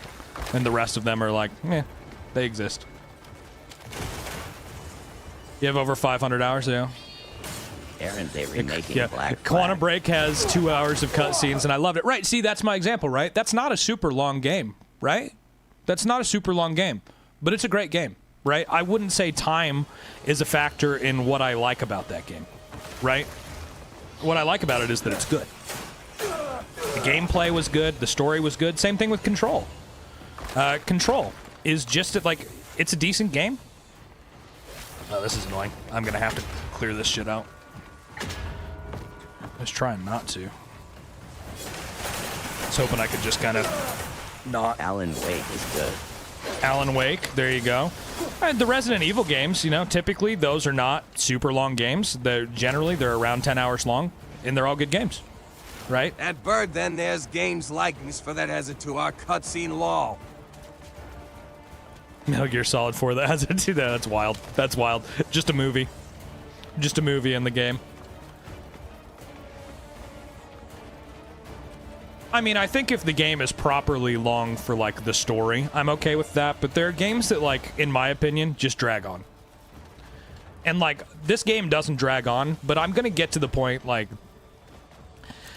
And the rest of them are like, they exist. You have over 500 hours, yeah. Aren't they remaking Black Flag? Quantum Break has 2 hours of cutscenes, and I loved it. Right, see, that's my example, right? That's not a super long game, right? That's not a super long game, but it's a great game, right? I wouldn't say time is a factor in what I like about that game, right? What I like about it is that it's good. The gameplay was good, the story was good. Same thing with Control. Control is just like, it's a decent game. Oh, this is annoying. I'm gonna have to clear this shit out. I was trying not to. I was hoping I could just kind of not. Alan Wake is good. Alan Wake, there you go. The Resident Evil games, you know, typically those are not super long games. They're around 10 hours long, and they're all good games, right? That bird, then, there's games likeness for that has it to our cutscene lol. Metal Gear Solid 4 that has it too. That's wild. That's wild. Just a movie. Just a movie in the game. I mean, I think if the game is properly long for, like, the story, I'm okay with that. But there are games that, like, in my opinion, just drag on. And, like, this game doesn't drag on, but I'm gonna get to the point, like,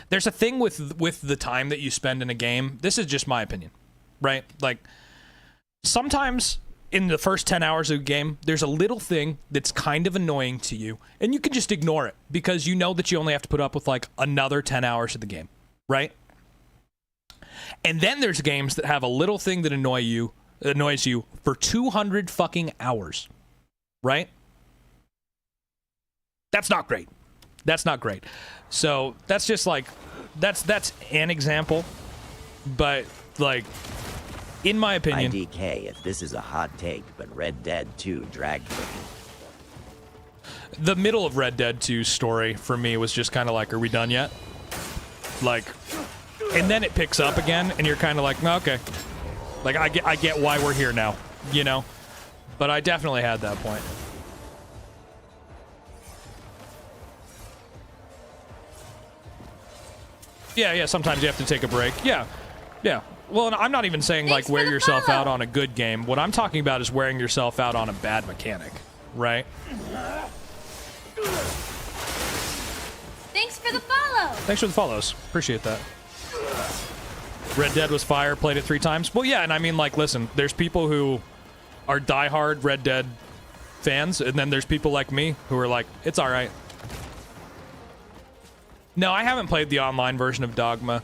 there's a thing with the time that you spend in a game. This is just my opinion, right? Like, sometimes in the first 10 hours of a game, there's a little thing that's kind of annoying to you, and you can just ignore it because you know that you only have to put up with like another 10 hours of the game, right? And then there's games that have a little thing that annoys you for 200 fucking hours, right? That's not great. That's not great. So that's just like, that's an example, but like, in my opinion, IDK, if this is a hot take, but Red Dead 2 dragged for me. the middle of Red Dead 2's story for me was just kind of like, are we done yet? Like, and then it picks up again, and you're kind of like, no, okay. Like, I get why we're here now, you know? But I definitely had that point. Yeah, sometimes you have to take a break. Yeah. Well, and I'm not even saying, like, wear yourself out on a good game. What I'm talking about is wearing yourself out on a bad mechanic, right? Thanks for the follow. Thanks for the follows. Appreciate that. Red Dead was fire, played it 3 times. Well, yeah, and I mean, like, listen, there's people who are diehard Red Dead fans, and then there's people like me who are like, it's all right. No, I haven't played the online version of Dogma.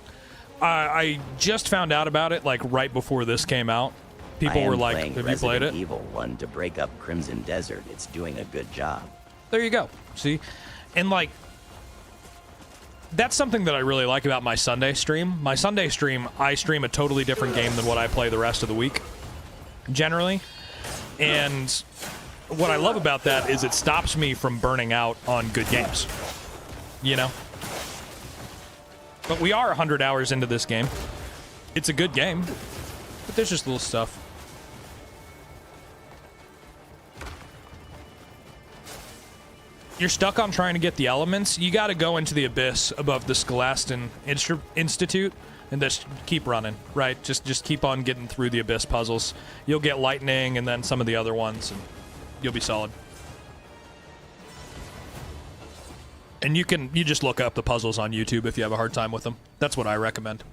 I just found out about it, like, right before this came out. People were like, have you played it? Evil 1 to break up Crimson Desert. It's doing a good job. There you go. See? And, like, that's something that I really like about my Sunday stream. My Sunday stream, I stream a totally different game than what I play the rest of the week, generally. And what I love about that is it stops me from burning out on good games. You know? But we are 100 hours into this game. It's a good game, but there's just little stuff. You're stuck on trying to get the elements. You got to go into the abyss above the Scholastic Institute and just keep running, right? Just keep on getting through the abyss puzzles. You'll get lightning and then some of the other ones, and you'll be solid. And you just look up the puzzles on YouTube if you have a hard time with them. That's what I recommend.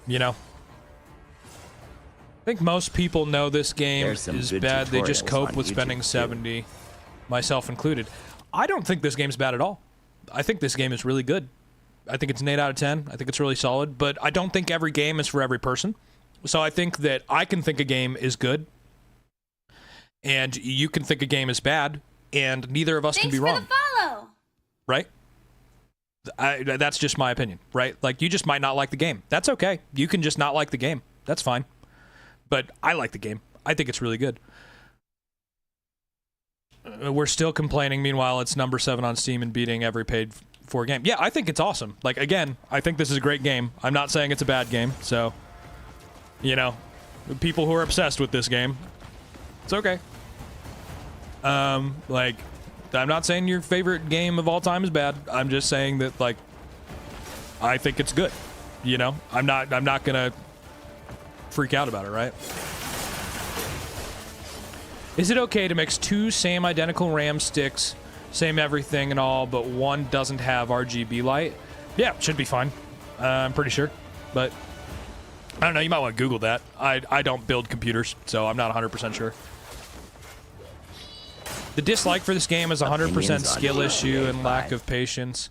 You know? I think most people know this game is bad. They just cope with spending $70, myself included. I don't think this game's bad at all. I think this game is really good. I think it's an 8 out of 10. I think it's really solid. But I don't think every game is for every person. So I think that I can think a game is good. And you can think a game is bad. And neither of us can be wrong. Thanks for the follow. Right? That's just my opinion, right? Like, you just might not like the game. That's okay. You can just not like the game. That's fine. But I like the game. I think it's really good. We're still complaining. Meanwhile, it's number 7 on Steam and beating every paid-for game. Yeah, I think it's awesome. Like, again, I think this is a great game. I'm not saying it's a bad game. So, you know, people who are obsessed with this game, it's okay. Like, I'm not saying your favorite game of all time is bad. I'm just saying that, like, I think it's good. You know, I'm not gonna freak out about it, right? Is it okay to mix 2 same identical RAM sticks, same everything and all, but one doesn't have RGB light? Yeah, should be fine. I'm pretty sure, but I don't know. You might want to Google that. I don't build computers, so I'm not 100% sure. The dislike for this game is 100% skill issue and lack of patience.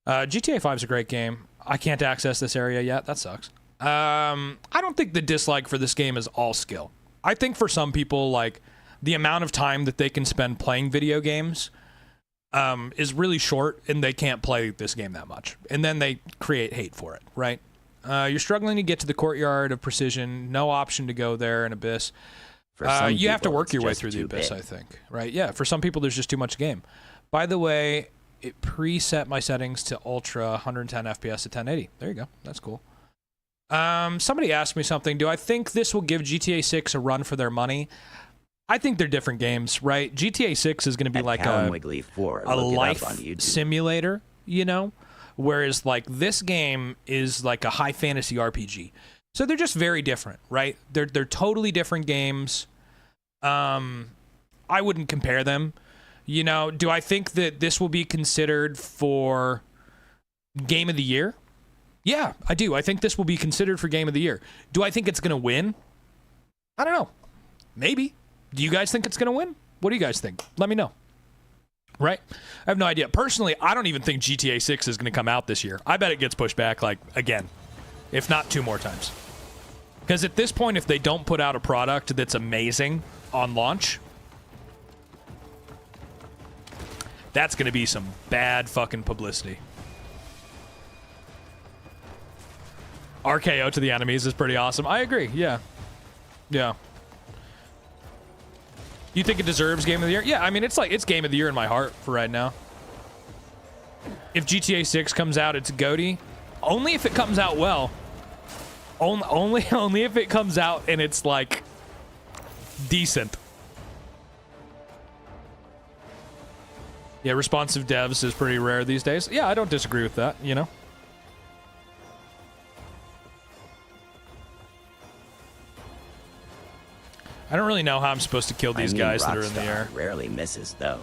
GTA 5 is a great game. I can't access this area yet. That sucks. I don't think the dislike for this game is all skill. I think for some people, like, the amount of time that they can spend playing video games is really short, and they can't play this game that much. And then they create hate for it, right? You're struggling to get to the Courtyard of Precision. No option to go there in Abyss. You have to work your way through the Abyss, I think. Right? Yeah, for some people, there's just too much game. By the way, it preset my settings to Ultra 110 FPS at 1080. There you go. That's cool. Somebody asked me something. Do I think this will give GTA 6 a run for their money? I think they're different games, right? GTA 6 is going to be like a life simulator, you know? Whereas, like, this game is like a high fantasy RPG. So they're just very different, right? They're totally different games. I wouldn't compare them. You know, do I think that this will be considered for Game of the Year? Yeah, I do. I think this will be considered for Game of the Year. Do I think it's going to win? I don't know. Maybe. Do you guys think it's going to win? What do you guys think? Let me know. Right? I have no idea. Personally, I don't even think GTA 6 is going to come out this year. I bet it gets pushed back, like, again. if not 2 more times. Because at this point, if they don't put out a product that's amazing on launch, that's going to be some bad fucking publicity. RKO to the enemies is pretty awesome. I agree, yeah. Yeah. You think it deserves Game of the Year? Yeah, I mean, it's Game of the Year in my heart for right now. If GTA 6 comes out, it's GOTY. Only if it comes out well. Only if it comes out and it's, like, decent. Yeah, responsive devs is pretty rare these days. Yeah, I don't disagree with that, you know? I don't really know how I'm supposed to kill these guys that are in the air. Rarely misses, though.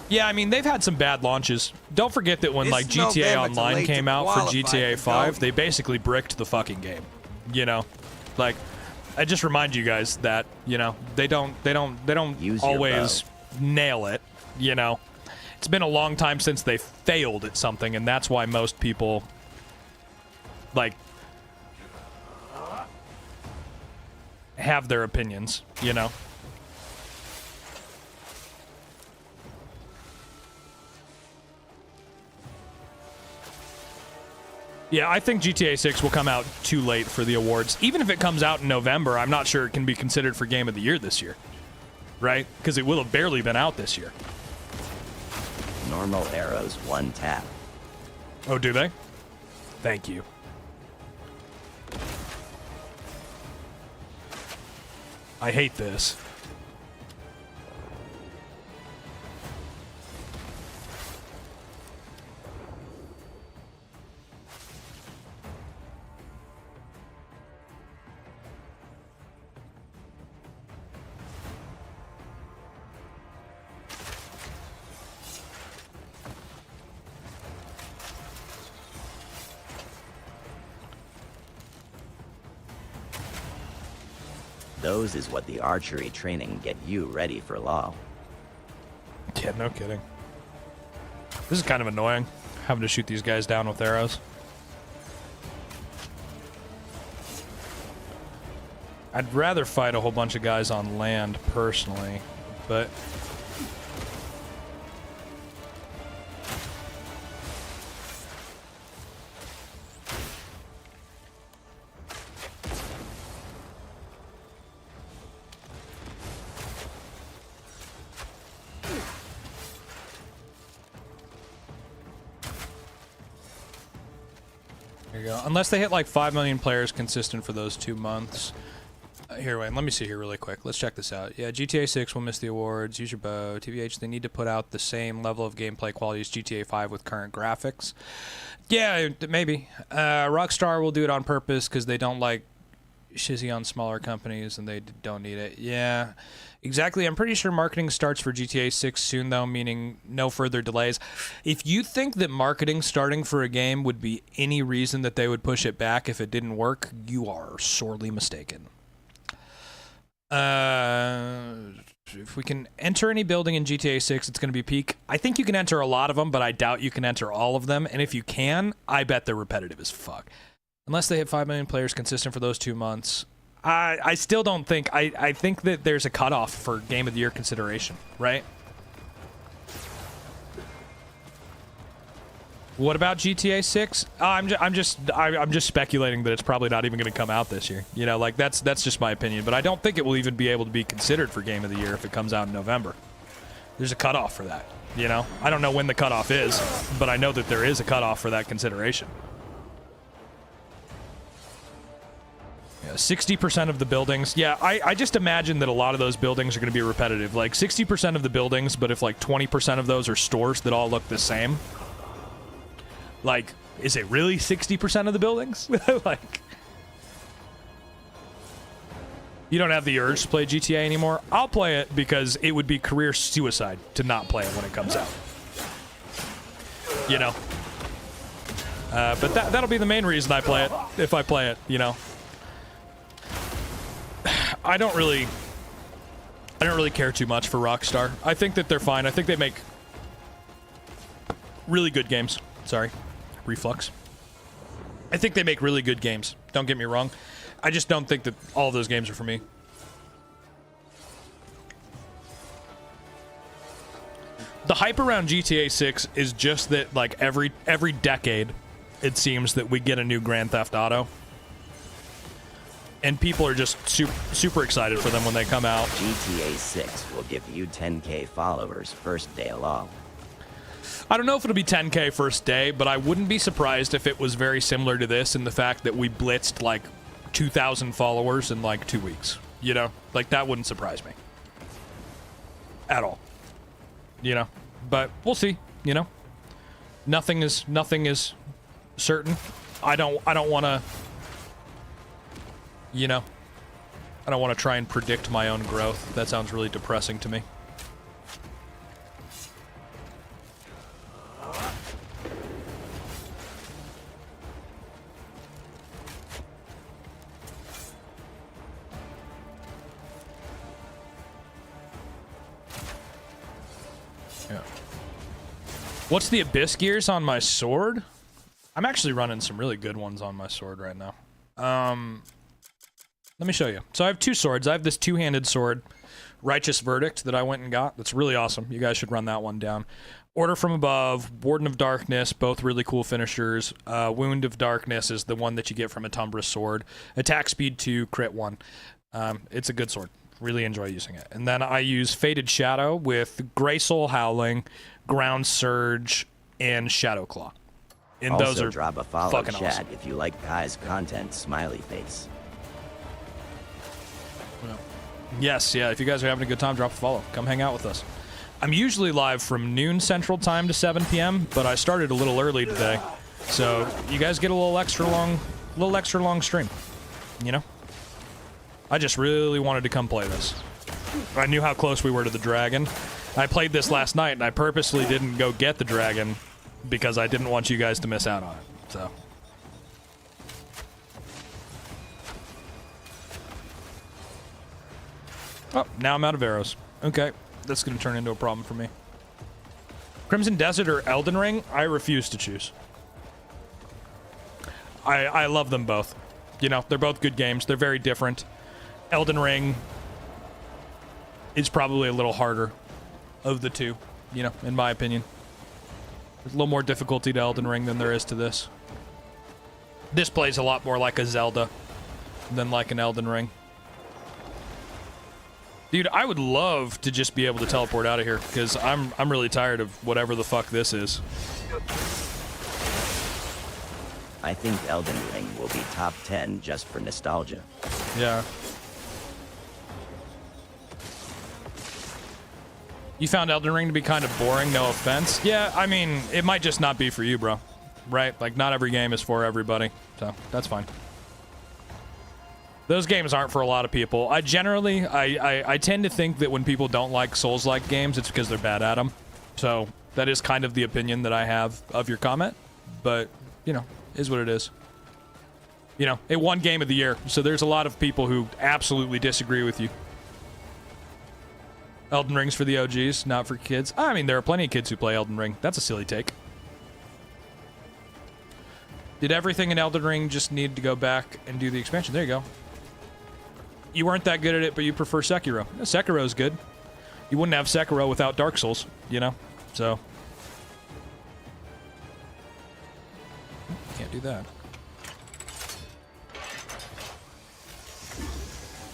Yeah, I mean, they've had some bad launches. Don't forget that when, like, GTA Online came out for GTA 5, they basically bricked the fucking game. You know? Like, I just remind you guys that, you know, they don't always nail it, you know? It's been a long time since they failed at something, and that's why most people, like, have their opinions, you know? Yeah, I think GTA 6 will come out too late for the awards. Even if it comes out in November, I'm not sure it can be considered for Game of the Year this year. Right? Because it will have barely been out this year. Normal arrows, 1 tap. Oh, do they? Thank you. I hate this. Those is what the archery training get you ready for law. Yeah, no kidding. This is kind of annoying, having to shoot these guys down with arrows. I'd rather fight a whole bunch of guys on land, personally, but... There you go. Unless they hit like 5 million players consistent for those 2 months. Here, wait, let me see here really quick. Let's check this out. Yeah, GTA 6 will miss the awards. Use your bow. TBH, they need to put out the same level of gameplay quality as GTA 5 with current graphics. Yeah, maybe. Rockstar will do it on purpose because they don't like shizzy on smaller companies and they don't need it. Yeah, exactly. I'm pretty sure marketing starts for GTA 6 soon, though, meaning no further delays. If you think that marketing starting for a game would be any reason that they would push it back if it didn't work, you are sorely mistaken. If we can enter any building in GTA 6, it's going to be peak. I think you can enter a lot of them, but I doubt you can enter all of them. And if you can, I bet they're repetitive as fuck. Unless they hit 5 million players consistent for those 2 months. I still don't think... I think that there's a cutoff for Game of the Year consideration, right? What about GTA 6? I'm just speculating that it's probably not even going to come out this year. You know, like that's just my opinion. But I don't think it will even be able to be considered for Game of the Year if it comes out in November. There's a cutoff for that. You know, I don't know when the cutoff is, but I know that there is a cutoff for that consideration. Yeah, 60% of the buildings. Yeah, I just imagine that a lot of those buildings are going to be repetitive. Like 60% of the buildings, but if like 20% of those are stores that all look the same. Like, is it really 60% of the buildings? Like, you don't have the urge to play GTA anymore? I'll play it because it would be career suicide to not play it when it comes out. You know? But that'll be the main reason I play it, if I play it, you know? I don't really care too much for Rockstar. I think that they're fine. I think they make really good games. Sorry. Reflux. I think they make really good games. Don't get me wrong. I just don't think that all of those games are for me. The hype around GTA 6 is just that, like, every decade, it seems that we get a new Grand Theft Auto. And people are just super excited for them when they come out. GTA 6 will give you 10K followers first day along. I don't know if it'll be 10K first day, but I wouldn't be surprised if it was very similar to this in the fact that we blitzed, like, 2,000 followers in, like, 2 weeks. You know? Like, that wouldn't surprise me. At all. You know? But we'll see, you know? Nothing is certain. I don't want to, you know, I don't want to try and predict my own growth. That sounds really depressing to me. Yeah. What's the abyss gears on my sword? I'm actually running some really good ones on my sword right now. Let me show you. So I have two swords. I have this two-handed sword, Righteous Verdict, that I went and got. That's really awesome. You guys should run that one down. Order from Above, Warden of Darkness, both really cool finishers. Wound of Darkness is the one that you get from a Tumbrus sword. Attack speed 2, crit 1. It's a good sword. Really enjoy using it. And then I use Faded Shadow with Grey Soul Howling, Ground Surge, and Shadow Claw. And also, those are drop a follow, fucking Chad, awesome. if you like Kai's content, smiley face. Yes, yeah, if you guys are having a good time, drop a follow. Come hang out with us. I'm usually live from noon Central Time to 7 p.m., but I started a little early today. So you guys get a little extra long stream. You know? I just really wanted to come play this. I knew how close we were to the dragon. I played this last night, and I purposely didn't go get the dragon because I didn't want you guys to miss out on it. So... oh, now I'm out of arrows. Okay, that's going to turn into a problem for me. Crimson Desert or Elden Ring? I refuse to choose. I love them both. You know, they're both good games. They're very different. Elden Ring is probably a little harder of the two, you know, in my opinion. There's a little more difficulty to Elden Ring than there is to this. This plays a lot more like a Zelda than like an Elden Ring. Dude, I would love to just be able to teleport out of here, because I'm really tired of whatever the fuck this is. I think Elden Ring will be top 10 just for nostalgia. Yeah. You found Elden Ring to be kind of boring, no offense. Yeah, I mean, it might just not be for you, bro. Right? Like, not every game is for everybody, so that's fine. Those games aren't for a lot of people. I generally, I tend to think that when people don't like Souls-like games, it's because they're bad at them. So, that is kind of the opinion that I have of your comment. But, you know, is what it is. You know, it won Game of the Year, so there's a lot of people who absolutely disagree with you. Elden Ring's for the OGs, not for kids. I mean, there are plenty of kids who play Elden Ring. That's a silly take. Did everything in Elden Ring just need to go back and do the expansion? There you go. You weren't that good at it, but you prefer Sekiro. Yeah, Sekiro's good. You wouldn't have Sekiro without Dark Souls, you know? So. Can't do that.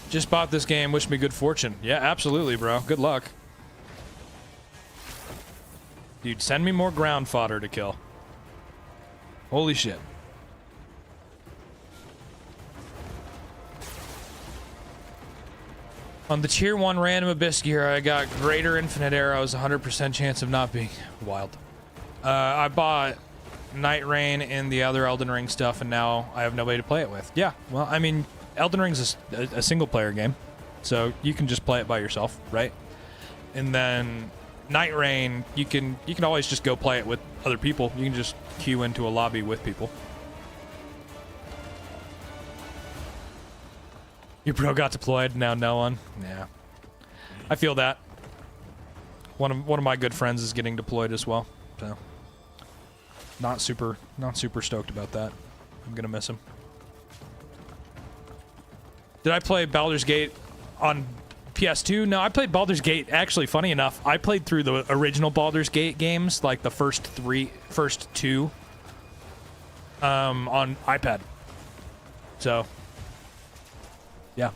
Just bought this game. Wish me good fortune. Yeah, absolutely, bro. Good luck. Dude, send me more ground fodder to kill. Holy shit. On the tier 1 random abyss gear, I got greater infinite arrows, 100% chance of not being wild. I bought Night Rain and the other Elden Ring stuff, and now I have nobody to play it with. Yeah, well, I mean, Elden Ring's a single-player game, so you can just play it by yourself, right? And then Night Rain, you can always just go play it with other people. You can just queue into a lobby with people. Your bro got deployed, now no one. Yeah. I feel that. One of my good friends is getting deployed as well, so not super stoked about that. I'm gonna miss him. Did I play Baldur's Gate on PS2? No, I played Baldur's Gate. Actually, funny enough, I played through the original Baldur's Gate games, like the first two, on iPad. So, yeah.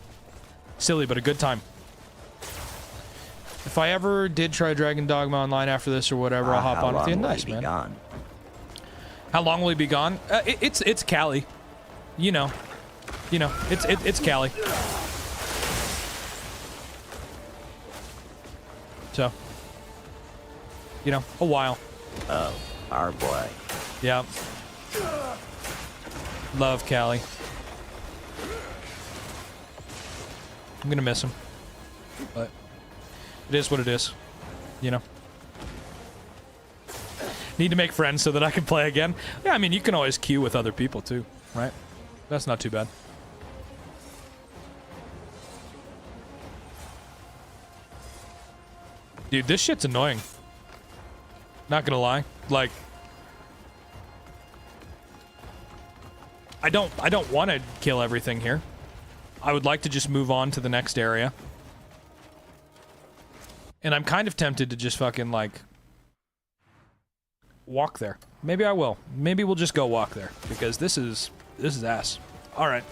Silly, but a good time. If I ever did try Dragon Dogma Online after this or whatever, I'll hop on with you. Nice, man. Gone? How long will he be gone? It's Cali. You know, it's Cali. So, you know, a while. Oh, our boy. Yeah. Love Cali. I'm gonna miss him, but it is what it is, you know. Need to make friends so that I can play again. Yeah, I mean, you can always queue with other people too, right? That's not too bad. Dude, this shit's annoying. Not gonna lie. Like, I don't want to kill everything here. I would like to just move on to the next area. And I'm kind of tempted to just fucking, like, walk there. Maybe I will. Maybe we'll just go walk there. Because this is ass. Alright.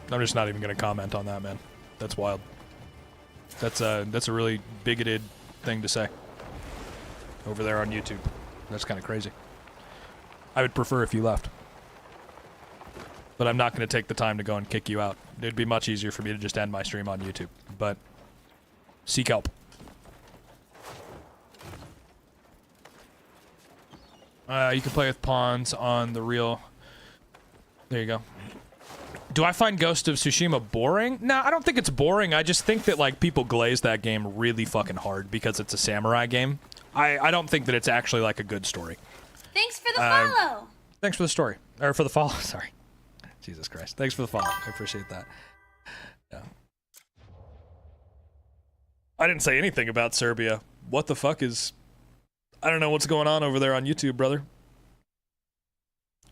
I'm just not even gonna comment on that, man. That's wild. That's a really bigoted thing to say. Over there on YouTube. That's kind of crazy. I would prefer if you left. But I'm not going to take the time to go and kick you out. It'd be much easier for me to just end my stream on YouTube. But seek help. You can play with pawns on the real... There you go. Do I find Ghost of Tsushima boring? No, I don't think it's boring. I just think that, like, people glaze that game really fucking hard because it's a samurai game. I don't think that it's actually, like, a good story. Thanks for the follow. Thanks for the story. Or for the follow. Sorry. Jesus Christ. Thanks for the follow. I appreciate that. Yeah. I didn't say anything about Serbia. What the fuck is... I don't know what's going on over there on YouTube, brother.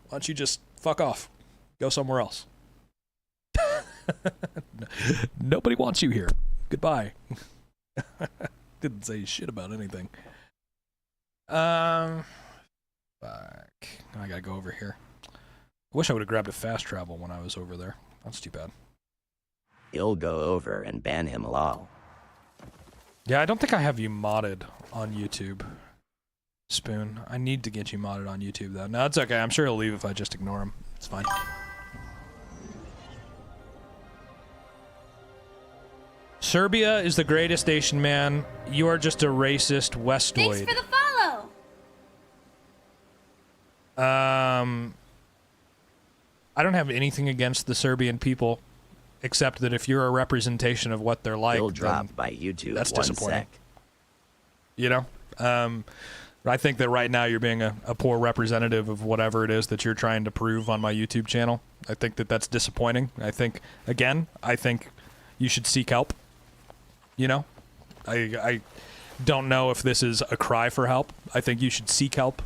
Why don't you just fuck off? Go somewhere else. Nobody wants you here. Goodbye. Didn't say shit about anything. Fuck. I gotta go over here. I wish I would have grabbed a fast travel when I was over there. That's too bad. He'll go over and ban him lol. Yeah, I don't think I have you modded on YouTube. Spoon. I need to get you modded on YouTube, though. No, it's okay. I'm sure he'll leave if I just ignore him. It's fine. Serbia is the greatest nation, man. You are just a racist Westoid. Thanks for the follow. I don't have anything against the Serbian people, except that if you're a representation of what they're like, He'll drop by YouTube. That's one disappointing. sec. You know? I think that right now you're being a poor representative of whatever it is that you're trying to prove on my YouTube channel. I think that that's disappointing. I think you should seek help. You know? I don't know if this is a cry for help. I think you should seek help.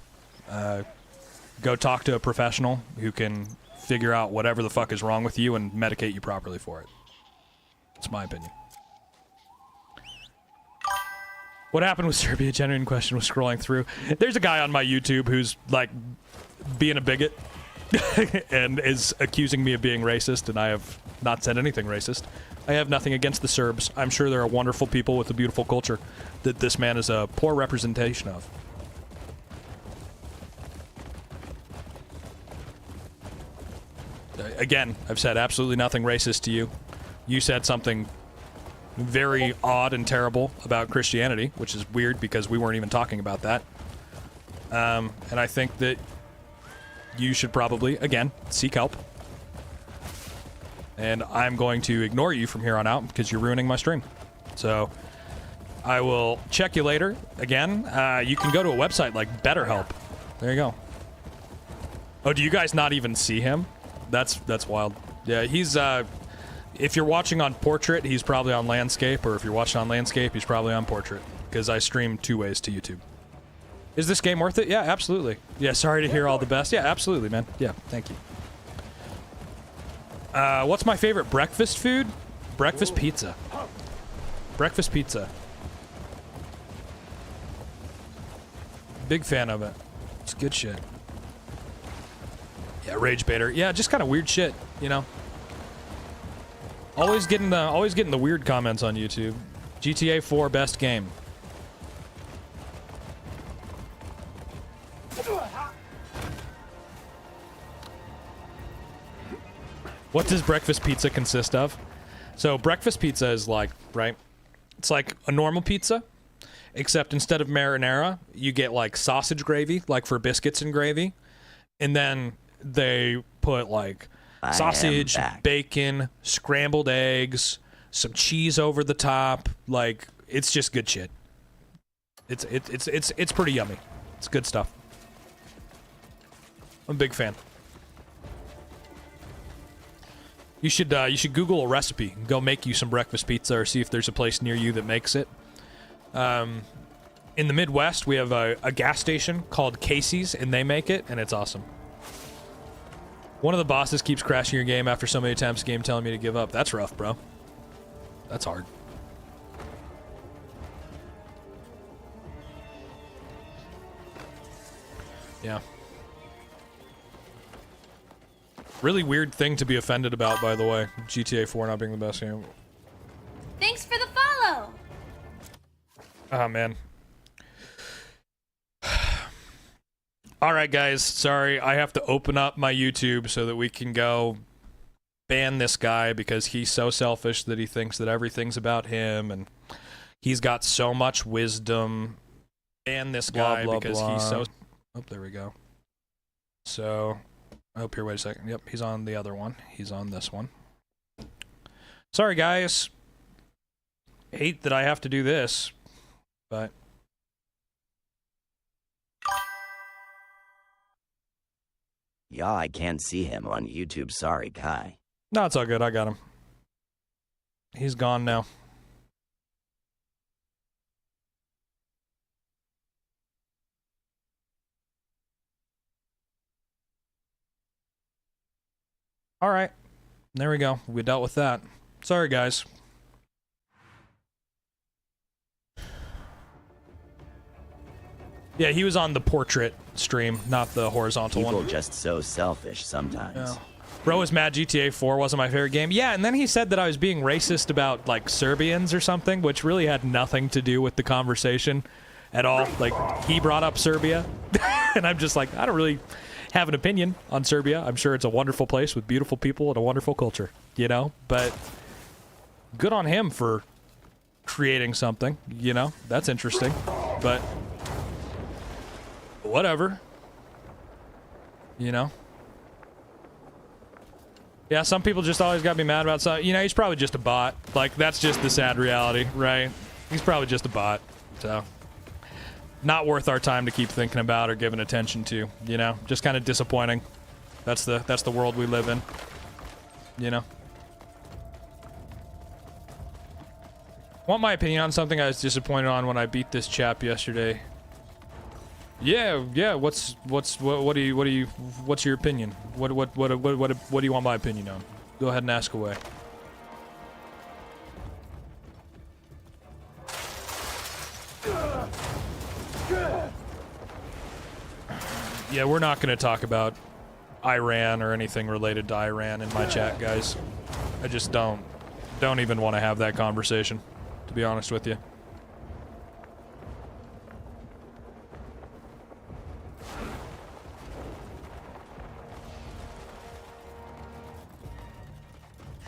Go talk to a professional who can figure out whatever the fuck is wrong with you and medicate you properly for it. That's my opinion. What happened with Serbia? Genuine question was scrolling through. There's a guy on my YouTube who's, like, being a bigot and is accusing me of being racist, and I have not said anything racist. I have nothing against the Serbs. I'm sure there are wonderful people with a beautiful culture that this man is a poor representation of. Again, I've said absolutely nothing racist to you. You said something very odd and terrible about Christianity, which is weird because we weren't even talking about that. And I think that you should probably, again, seek help. And I'm going to ignore you from here on out because you're ruining my stream. So I will check you later. Again, you can go to a website like BetterHelp. There you go. Oh, do you guys not even see him? That's wild. Yeah, he's If you're watching on portrait, he's probably on landscape, or if you're watching on landscape, he's probably on portrait, because I stream 2 ways to YouTube. Is this game worth it? Yeah, absolutely. Yeah, sorry to hear all the best. Yeah, absolutely, man. Yeah, thank you. What's my favorite breakfast food? Breakfast pizza. Breakfast pizza. Big fan of it. It's good shit. Yeah, rage baiter. Yeah, just kind of weird shit, you know. Always getting the weird comments on YouTube. GTA 4 best game. What does breakfast pizza consist of? So breakfast pizza is like, right? It's like a normal pizza, except instead of marinara, you get like sausage gravy, like for biscuits and gravy. And then they put like sausage, bacon, scrambled eggs, some cheese over the top. Like, it's just good shit. It's pretty yummy. It's good stuff. I'm a big fan. You should Google a recipe and go make you some breakfast pizza, or see if there's a place near you that makes it. In the Midwest, we have a gas station called Casey's, and they make it, and it's awesome. One of the bosses keeps crashing your game after so many attempts, game telling me to give up. That's rough, bro. That's hard. Yeah. Really weird thing to be offended about, by the way. GTA 4 not being the best game. Thanks for the follow. Oh, man. Alright, guys. Sorry, I have to open up my YouTube so that we can go ban this guy because he's so selfish that he thinks that everything's about him, and he's got so much wisdom. Ban this guy because he's so... Oh, there we go. So... Oh, here, wait a second. Yep, he's on the other one. He's on this one. Sorry, guys. Hate that I have to do this, but... Yeah, I can't see him on YouTube. Sorry, Kai. No, it's all good. I got him. He's gone now. All right. There we go. We dealt with that. Sorry, guys. Yeah, he was on the portrait stream, not the horizontal one. People just so selfish sometimes. Yeah. Bro was mad GTA 4 wasn't my favorite game. Yeah, and then he said that I was being racist about, like, Serbians or something, which really had nothing to do with the conversation at all. Like, he brought up Serbia, and I'm just like, I don't really have an opinion on Serbia. I'm sure it's a wonderful place with beautiful people and a wonderful culture, you know? But good on him for creating something, you know? That's interesting. But whatever. You know? Yeah, some people just always got me mad about something. You know, he's probably just a bot. Like, that's just the sad reality, right? He's probably just a bot. So... not worth our time to keep thinking about or giving attention to, you know? Just kind of disappointing. That's the world we live in. You know? Want my opinion on something I was disappointed on when I beat this chap yesterday? Yeah, what's your opinion? What do you want my opinion on? Go ahead and ask away. Yeah, we're not going to talk about Iran or anything related to Iran in my chat, guys. I just don't even want to have that conversation, to be honest with you.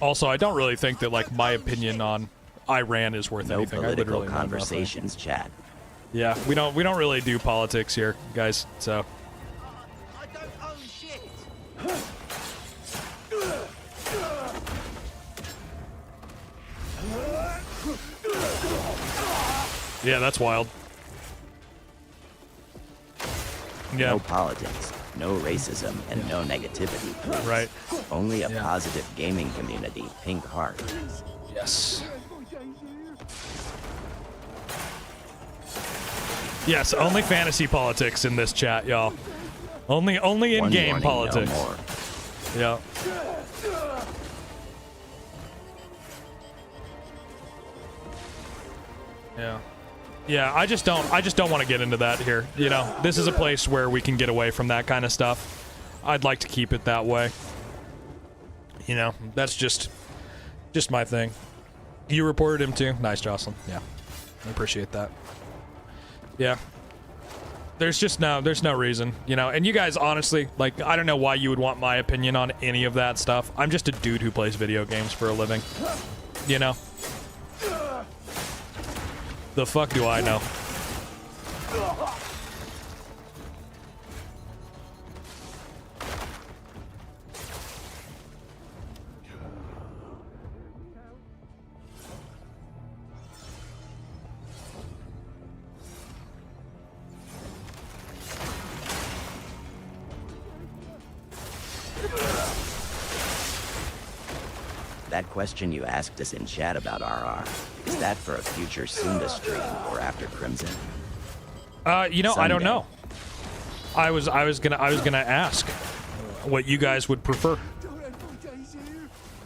Also, I don't really think that, like, my opinion on Iran is worth anything. No political I conversations, chat. Yeah, we don't really do politics here, guys. So. I don't own shit. Yeah, that's wild. Yeah. No politics, No racism and no negativity, please. Right. Only a Yeah. positive gaming community. Pink heart. Yes. Yes, only fantasy politics in this chat, y'all. Only One in-game warning, politics. No more. Yeah. Yeah. Yeah, I just don't want to get into that here. You know, this is a place where we can get away from that kind of stuff. I'd like to keep it that way. You know, that's just my thing. You reported him too? Nice, Jocelyn. Yeah. I appreciate that. Yeah. There's no reason, you know. And you guys, honestly, like, I don't know why you would want my opinion on any of that stuff. I'm just a dude who plays video games for a living. You know? The fuck do I know? That question you asked us in chat about RR, is that for a future Sunda stream or after Crimson? You know, I don't Someday. know. I was gonna ask what you guys would prefer.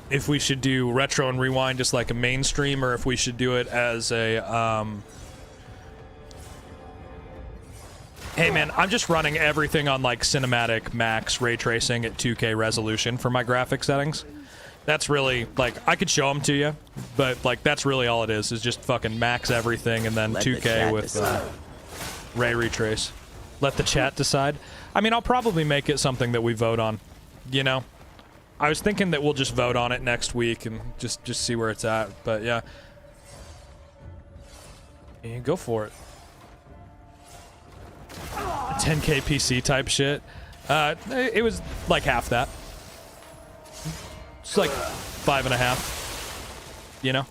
If we should do retro and rewind just like a mainstream, or if we should do it as a Hey man, I'm just running everything on like cinematic max ray tracing at 2K resolution for my graphic settings. That's really, like, I could show them to you, but like that's really all it is just fucking max everything and then Let the 2K chat with decide. ray retrace. Let the chat decide. I mean, I'll probably make it something that we vote on, you know? I was thinking that we'll just vote on it next week and just see where it's at, but yeah. Yeah, go for it. 10K PC type shit. It was like half that. It's like 5.5. You know?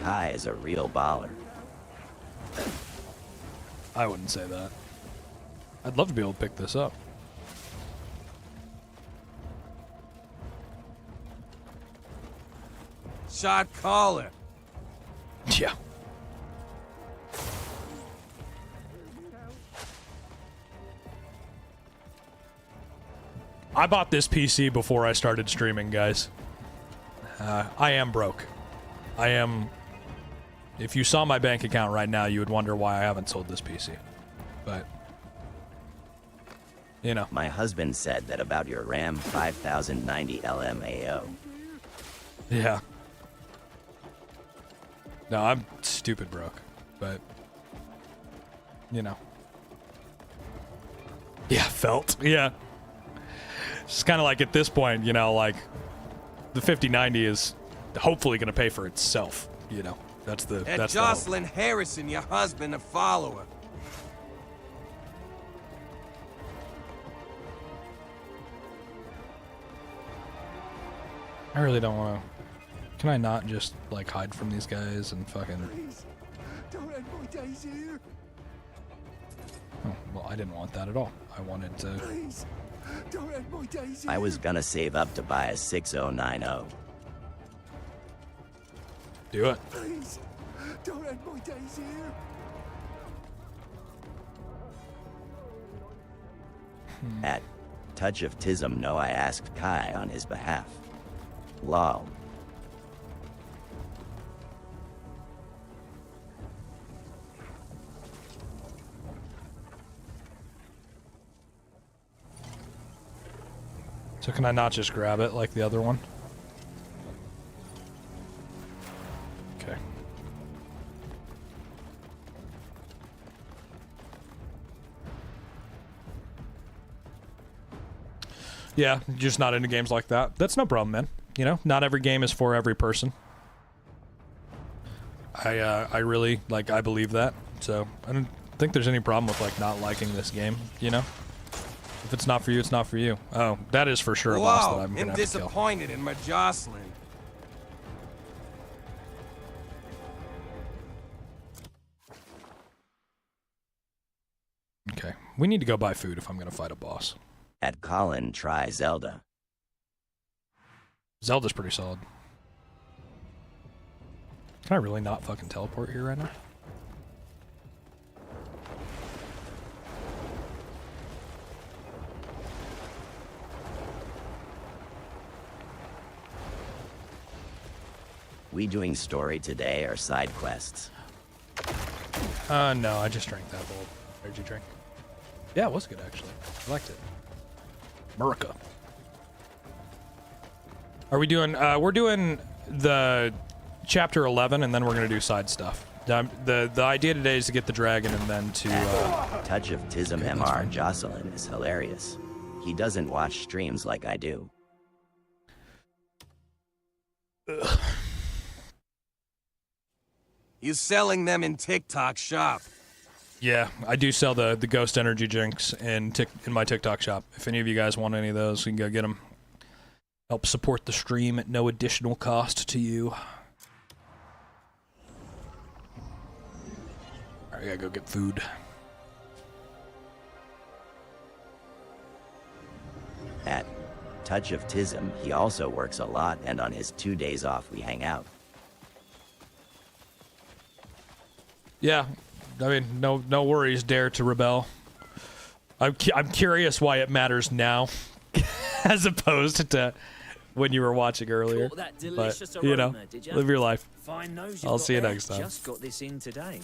Kai is a real baller. I wouldn't say that. I'd love to be able to pick this up. Shot caller. Yeah. I bought this PC before I started streaming, guys. I am broke. I am... If you saw my bank account right now, you would wonder why I haven't sold this PC. But... You know. My husband said that about your RAM 5090 LMAO. Yeah. No, I'm stupid broke, but... You know. Yeah, felt. Yeah. It's kind of like at this point, you know, like... The 5090 is hopefully going to pay for itself, you know. That's the... And that's the hope. Jocelyn Harrison, your husband, a follower. I really don't want to... Can I not just, like, hide from these guys and fucking... Please, don't end my days here. Oh, well, I didn't want that at all. I wanted to... Please, don't end my days here. I was gonna save up to buy a 6090. Do it. Please, don't end my days here. At Touch of Tism, no, I asked Kai on his behalf. Lol. So can I not just grab it like the other one? Okay. Yeah, just not into games like that. That's no problem, man. You know, not every game is for every person. I really, like, I believe that. So, I don't think there's any problem with, like, not liking this game, you know? If it's not for you, it's not for you. Oh, that is for sure a boss that Whoa, I'm I'm gonna have to kill. disappointed in my Jocelyn. Okay, we need to go buy food if I'm gonna fight a boss. At Colin, try Zelda. Zelda's pretty solid. Can I really not fucking teleport here right now? We doing story today or side quests? No, I just drank that little energy drink. Yeah, it was good actually. I liked it. Murica. Are we doing, we're doing the chapter 11 and then we're gonna do side stuff. The idea today is to get the dragon and then to, Touch of Tism okay, that's MR fine. Jocelyn is hilarious. He doesn't watch streams like I do. You selling them in TikTok shop. Yeah, I do sell the ghost energy drinks in my TikTok shop. If any of you guys want any of those, you can go get them. Help support the stream at no additional cost to you. Alright, I gotta go get food. At Touch of Tism, he also works a lot, and on his 2 days off, we hang out. Yeah, I mean, no worries, Dare to Rebel. I'm curious why it matters now, as opposed to when you were watching earlier. Caught that delicious But, you know, aroma, did ya? live your life. Fine nose you've I'll got see you there. next time. Just got this in today.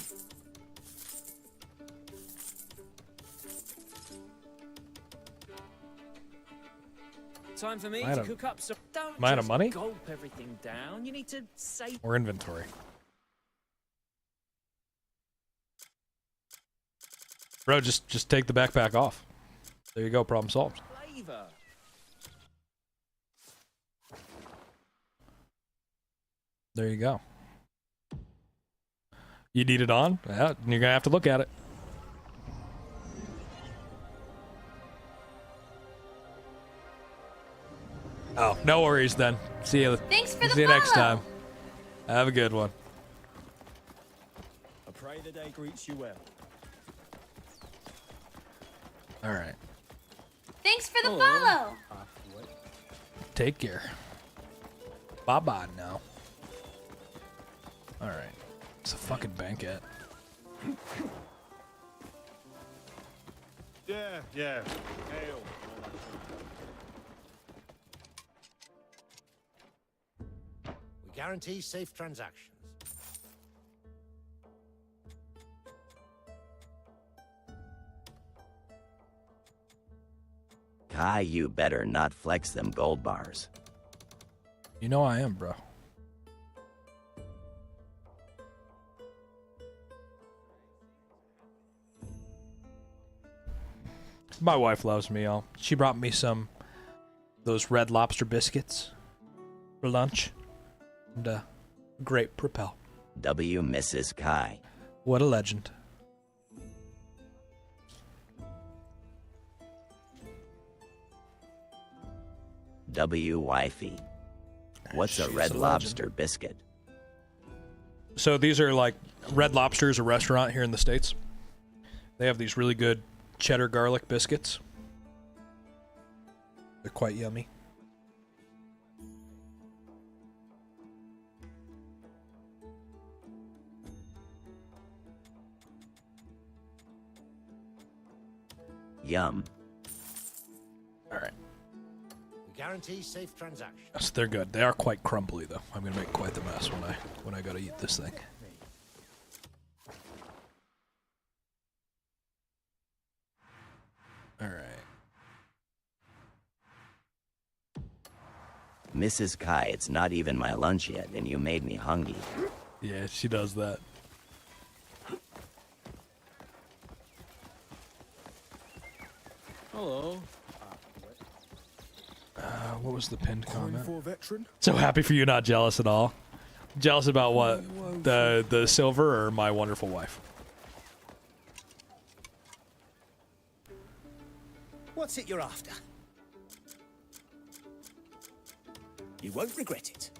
Time for me Am I to out of- cook up some. Don't am I out of just money? gulp everything down. You need to save Or inventory. Bro, just take the backpack off. There you go, problem solved. flavor. There you go. You need it on? Yeah, you're gonna have to look at it. Oh, no worries then. See you. Thanks for the See you next follow. time. Have a good one. I pray the day greets you well. All right. Thanks for the follow. Take care. Bye bye now. All right. It's a fucking banquet. Yeah. Ale. We guarantee safe transactions. Kai, you better not flex them gold bars. You know I am, bro. My wife loves me, y'all. She brought me some those Red Lobster biscuits for lunch. And great Propel. W. Mrs. Kai. What a legend. W. Wifey. What's a She's Red a Lobster biscuit? So these are like Red Lobster is a restaurant here in the States. They have these really good cheddar garlic biscuits. They're quite yummy. Yum. All right. We guarantee safe transactions. Yes, they're good. They are quite crumbly though. I'm gonna make quite the mess when I go to eat this thing. All right. Mrs. Kai, it's not even my lunch yet, and you made me hungry. Yeah, she does that. Hello. What was the pinned comment? For veteran. So happy for you, not jealous at all. Jealous about what? The silver or my wonderful wife? What's it you're after? You won't regret it.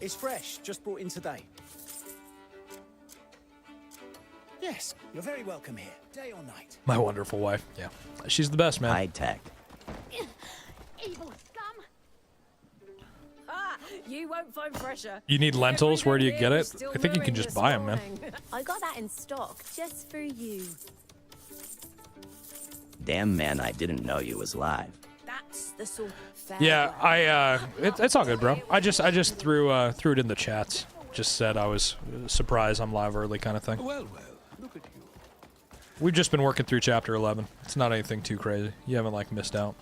It's fresh, just brought in today. Yes, you're very welcome here, day or night. My wonderful wife. Yeah. She's the best, man. High tech. Evil scum. Ah, you won't find fresher. You need lentils? Where do you get it? I think you can just buy them, man. I got that in stock just for you. Damn, man, I didn't know you was live. That's the sort. Yeah, it's all good, bro. I just threw it in the chats. Just said I was surprised I'm live early, kind of thing. Well, look at you. We've just been working through chapter 11. It's not anything too crazy. You haven't like missed out.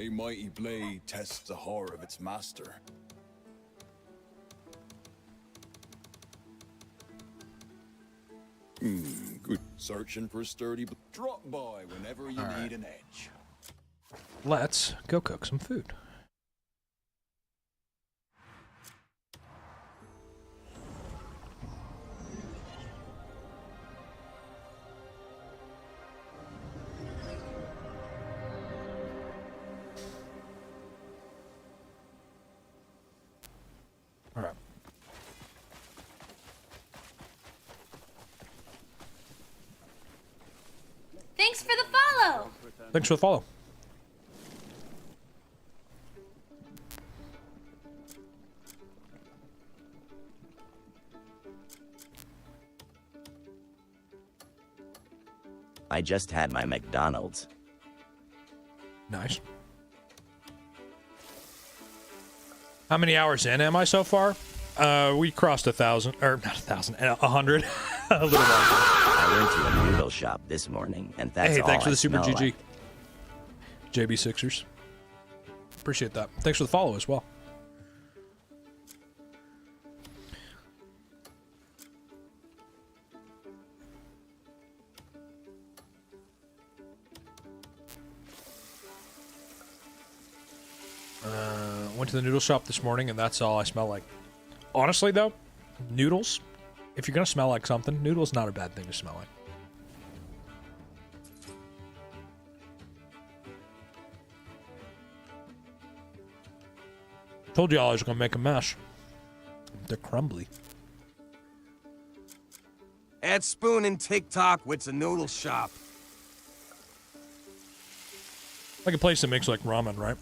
A mighty blade tests the horror of its master. Good. Searching for a sturdy, but drop by whenever you need an edge. Let's go cook some food. All right. Thanks for the follow. Thanks for the follow. I just had my McDonald's. Nice. How many hours in am I so far? We crossed 1,000, or not 1,000, 100. A little while. I went to a noodle shop this morning, and that's Hey, all thanks for I the super smell GG. like. JB Sixers. Appreciate that. Thanks for the follow as well. Went to the noodle shop this morning, and that's all I smell like. Honestly, though, noodles, if you're going to smell like something, noodles not a bad thing to smell like. Told y'all I was going to make a mess. They're crumbly. Add spoon in TikTok with a noodle shop. Like a place that makes like ramen, right?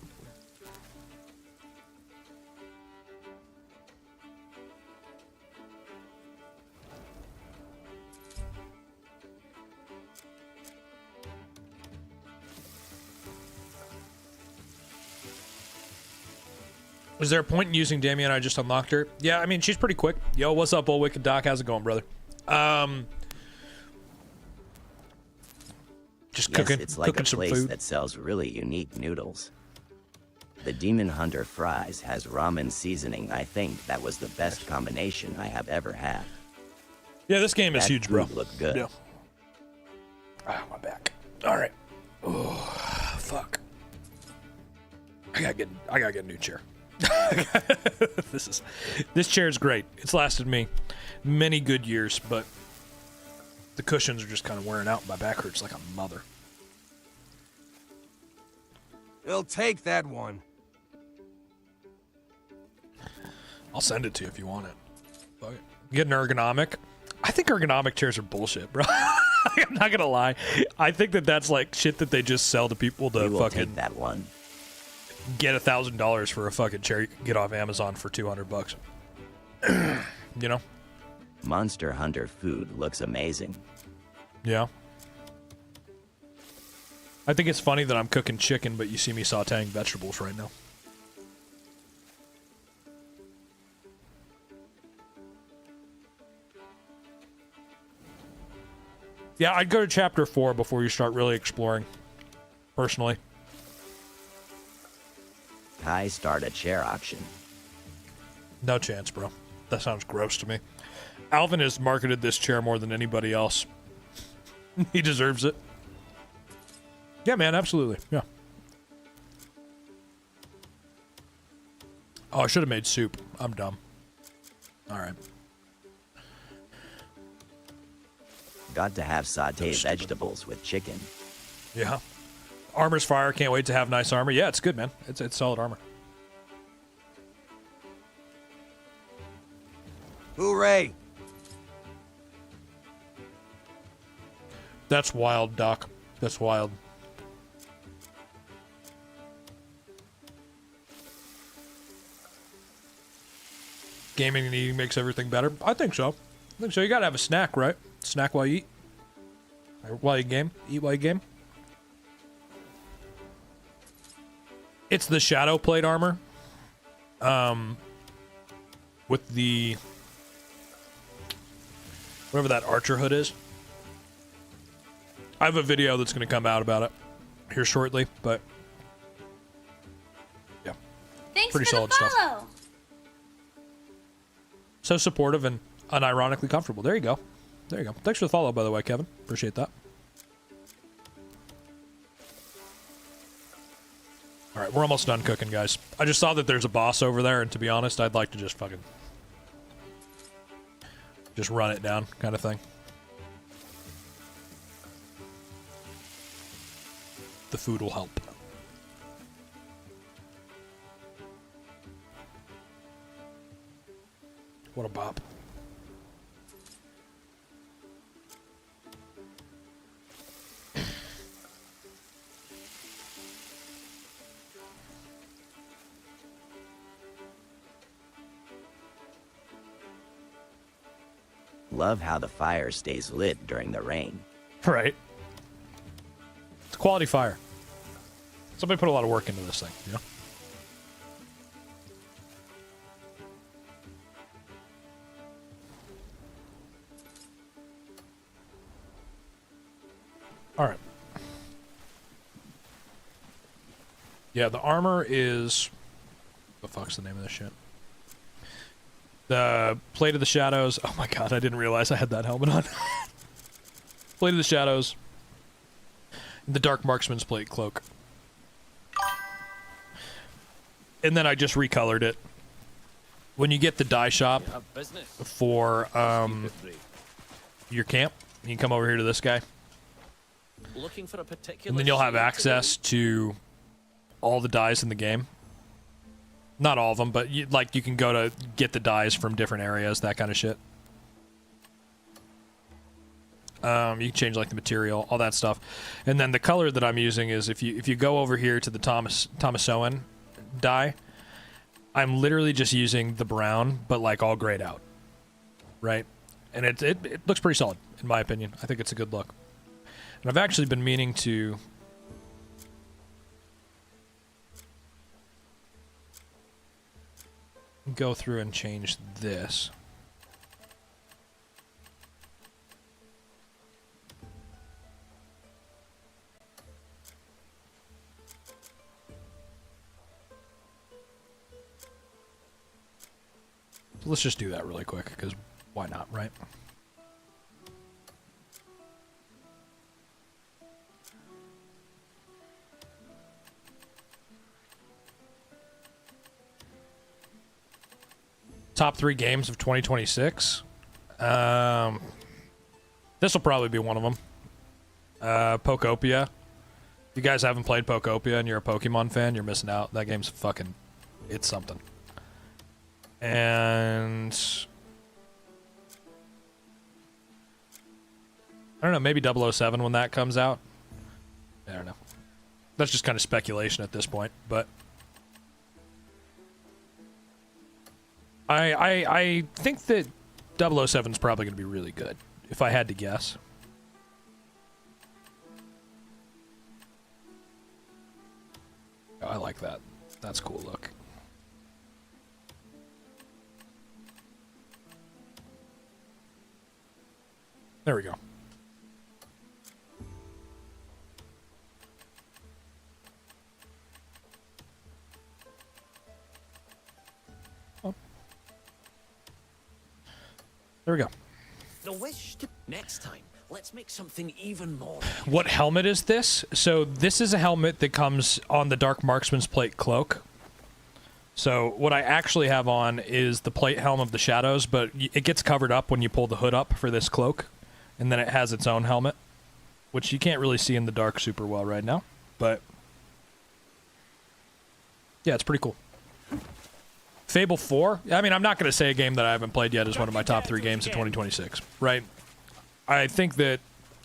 Is there a point in using Damien? I just unlocked her. Yeah, I mean, she's pretty quick. Yo, what's up, old Wicked Doc? How's it going, brother? Just Yes, cooking, it's like cooking a some place food. that sells really unique noodles. The Demon Hunter fries has ramen seasoning. I think that was the best combination I have ever had. Yeah, this game is That huge, bro. food looked good. Yeah. Ah, my back. All right. Oh, fuck. I gotta get a new chair. This chair is great. It's lasted me many good years, but the cushions are just kind of wearing out. My back hurts like a mother. It'll take that one. I'll send it to you if you want it. Fuck it. Get an ergonomic. I think ergonomic chairs are bullshit, bro. I'm not gonna lie. I think that's like shit that they just sell to people to We will fucking take that one. get $1,000 for a fucking chair you can get off Amazon for $200. You know? Monster Hunter food looks amazing. Yeah. I think it's funny that I'm cooking chicken, but you see me sauteing vegetables right now. Yeah, I'd go to chapter 4 before you start really exploring. Personally. Kai start a chair auction. No chance, bro. That sounds gross to me. Alvin has marketed this chair more than anybody else. He deserves it. Yeah, man, absolutely. Yeah. Oh, I should have made soup. I'm dumb. All right. Got to have sauteed vegetables with chicken. Yeah. Armor's fire. Can't wait to have nice armor. Yeah, it's good, man. It's solid armor. Hooray! That's wild, Doc. That's wild. Gaming and eating makes everything better. I think so. I think so. You gotta have a snack, right? Snack while you eat. Or while you game. Eat while you game. It's the shadow plate armor. With the... whatever that archer hood is. I have a video that's going to come out about it here shortly, but... yeah. Thanks Pretty for solid the stuff. follow. So supportive and unironically comfortable. There you go. There you go. Thanks for the follow, by the way, Kevin. Appreciate that. All right, we're almost done cooking, guys. I just saw that there's a boss over there, and to be honest, I'd like to just fucking... just run it down, kind of thing. The food will help. What a bop. Love how the fire stays lit during the rain. Right. It's quality fire. Somebody put a lot of work into this thing, you know? Alright. Yeah, the armor is... what the fuck's the name of this shit? The Plate of the Shadows. Oh my god, I didn't realize I had that helmet on. Plate of the Shadows. The Dark Marksman's Plate Cloak. And then I just recolored it. When you get the dye shop for your camp, you can come over here to this guy. Looking for a particular And then you'll have access to all the dyes in the game. Not all of them, but you can go to get the dyes from different areas, that kind of shit. You can change like the material, all that stuff. And then the color that I'm using is if you go over here to the Thomasoan dye, I'm literally just using the brown, but like all grayed out. Right? And it looks pretty solid, in my opinion. I think it's a good look. And I've actually been meaning to go through and change this. So let's just do that really quick, because why not, right? Top 3 games of 2026. This will probably be one of them. Pokopia. If you guys haven't played Pokopia and you're a Pokemon fan, you're missing out. That game's fucking... it's something. And... I don't know, maybe 007 when that comes out. I don't know. That's just kind of speculation at this point, but... I think that 007 is probably going to be really good, if I had to guess. Oh, I like that. That's a cool look. There we go. There we go. The wish to next time. Let's make something even more. What helmet is this? So this is a helmet that comes on the Dark Marksman's Plate Cloak. So what I actually have on is the plate helm of the Shadows, but it gets covered up when you pull the hood up for this cloak. And then it has its own helmet, which you can't really see in the dark super well right now, but yeah, it's pretty cool. Fable 4? I mean, I'm not going to say a game that I haven't played yet is one of my top 3 games of 2026, right? I think that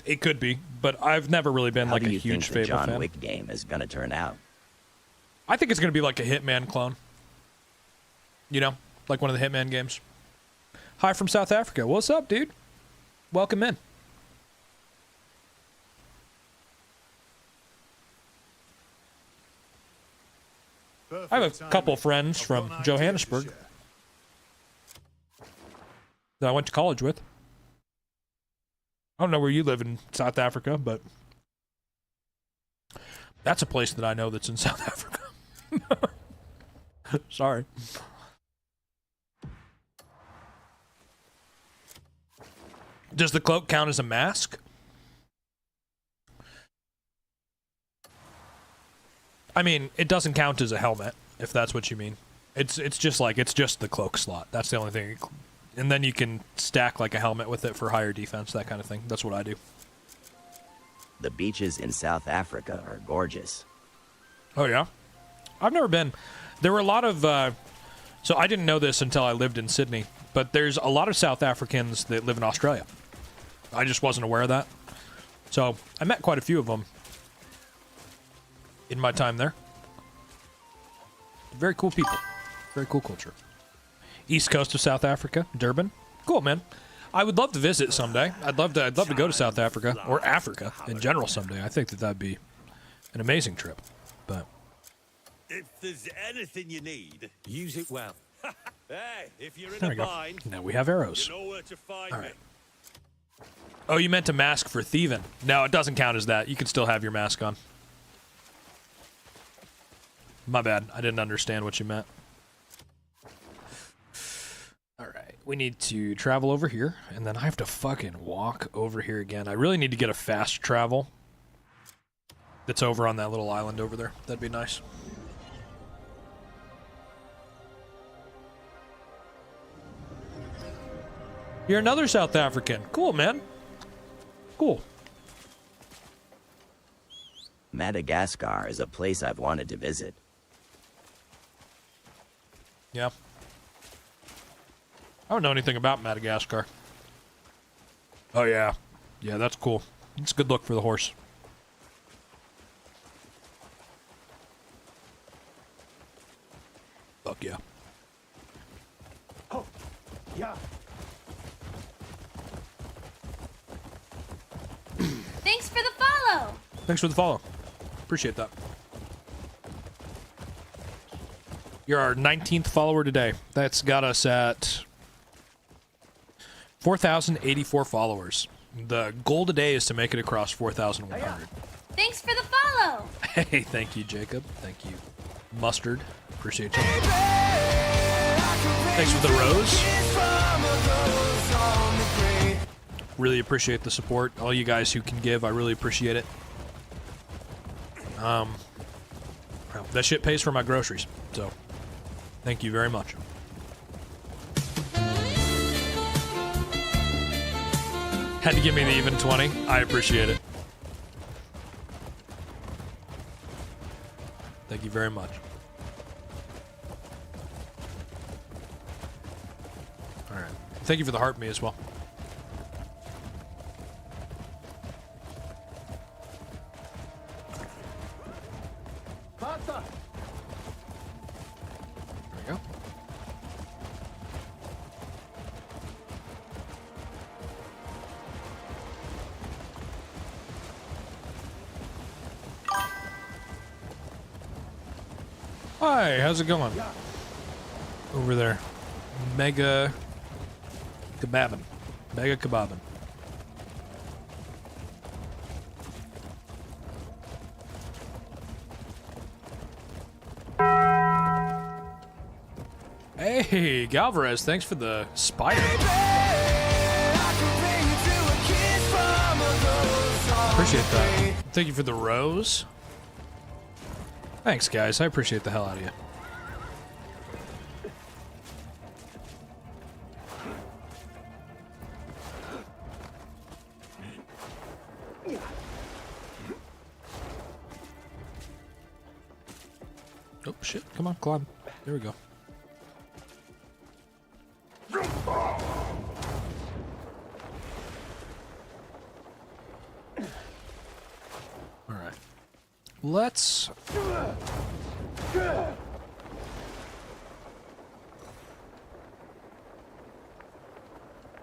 it could be, but I've never really been like a huge How do you think the Fable John fan. Wick game is going to turn out? I think it's going to be like a Hitman clone. You know, like one of the Hitman games. Hi from South Africa. What's up, dude? Welcome in. I have a couple friends from Johannesburg that I went to college with. I don't know where you live in South Africa, but that's a place that I know that's in South Africa. Sorry. Does the cloak count as a mask? I mean, it doesn't count as a helmet, if that's what you mean. It's just the cloak slot. That's the only thing. And then you can stack like a helmet with it for higher defense, that kind of thing. That's what I do. The beaches in South Africa are gorgeous. Oh, yeah? I've never been. There were a lot of... so I didn't know this until I lived in Sydney, but there's a lot of South Africans that live in Australia. I just wasn't aware of that. So I met quite a few of them in my time there. Very cool people. Very cool culture. East coast of South Africa, Durban. Cool, man. I would love to visit someday. I'd love to go to South Africa or Africa in general someday. I think that'd be an amazing trip. But if there's anything you need, use it well. Hey, if you're in there a we go. bind, Now we have arrows. you know where to find All me. right. Oh, you meant a mask for thieving. No, it doesn't count as that. You can still have your mask on. My bad. I didn't understand what you meant. Alright. We need to travel over here, and then I have to fucking walk over here again. I really need to get a fast travel that's over on that little island over there. That'd be nice. You're another South African. Cool, man. Cool. Madagascar is a place I've wanted to visit. Yeah. I don't know anything about Madagascar. Oh, yeah. Yeah, that's cool. It's a good look for the horse. Fuck yeah. Oh, yeah. Thanks for the follow. Thanks for the follow. Appreciate that. You're our 19th follower today. That's got us at 4,084 followers. The goal today is to make it across 4,100. Thanks for the follow. Hey, thank you, Jacob. Thank you, Mustard. Appreciate you. Thanks for the rose. Really appreciate the support. All you guys who can give, I really appreciate it. That shit pays for my groceries, so thank you very much. Had to give me the even 20. I appreciate it. Thank you very much. All right. Thank you for the heart me as well. Pasta. There we go. Hi, how's it going? Over there. Mega Kebabin. Mega Kebabin. Hey, Galvarez, thanks for the spider. Appreciate that. Thank you for the rose. Thanks, guys. I appreciate the hell out of you. Shit, come on, climb. There we go. Alright. Let's...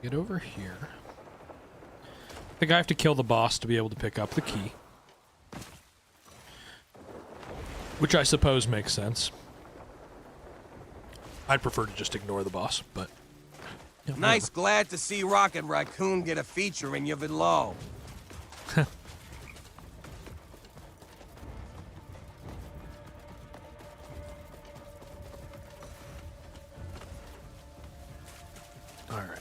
get over here. I think I have to kill the boss to be able to pick up the key. Which I suppose makes sense. I'd prefer to just ignore the boss, but... yeah, Nice, glad to see Rocket Raccoon get a feature in your vidlo. Alright.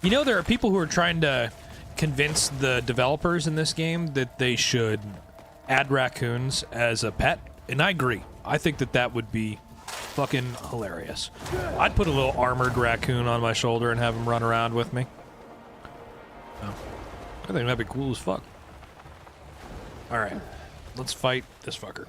You know, there are people who are trying to convince the developers in this game that they should add raccoons as a pet, and I agree. I think that that would be fucking hilarious. I'd put a little armored raccoon on my shoulder and have him run around with me. Oh. I think that'd be cool as fuck. Alright. Let's fight this fucker.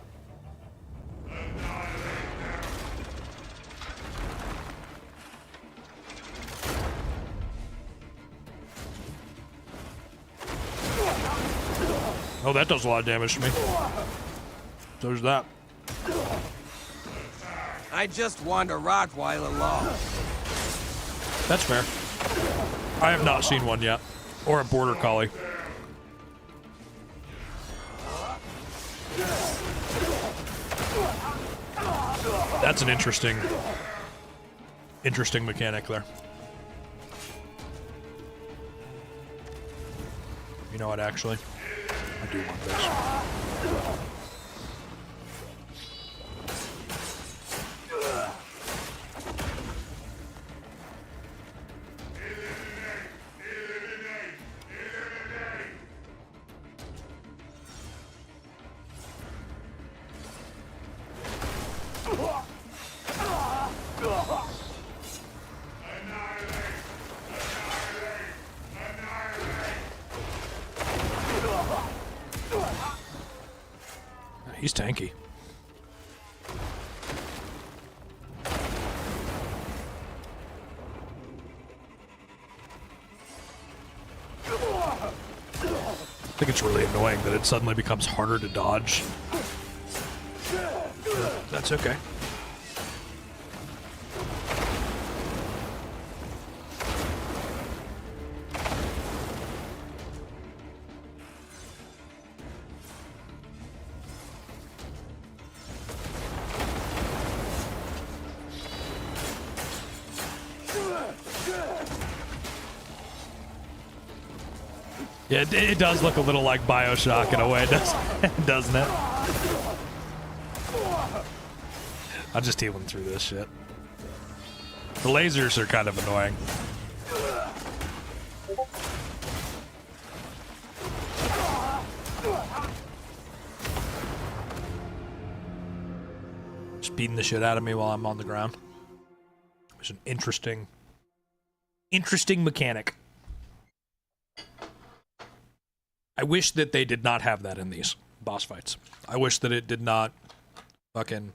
Oh, that does a lot of damage to me. There's that. I just want a Rottweiler law. That's fair. I have not seen one yet. Or a border collie. That's an interesting mechanic there. You know what, actually? I do want this. He's tanky. I think it's really annoying that it suddenly becomes harder to dodge. That's okay. Yeah, it does look a little like BioShock in a way, doesn't it? I'll just heal him through this shit. The lasers are kind of annoying. Just beating the shit out of me while I'm on the ground. It's an interesting mechanic. I wish that they did not have that in these boss fights. I wish that it did not fucking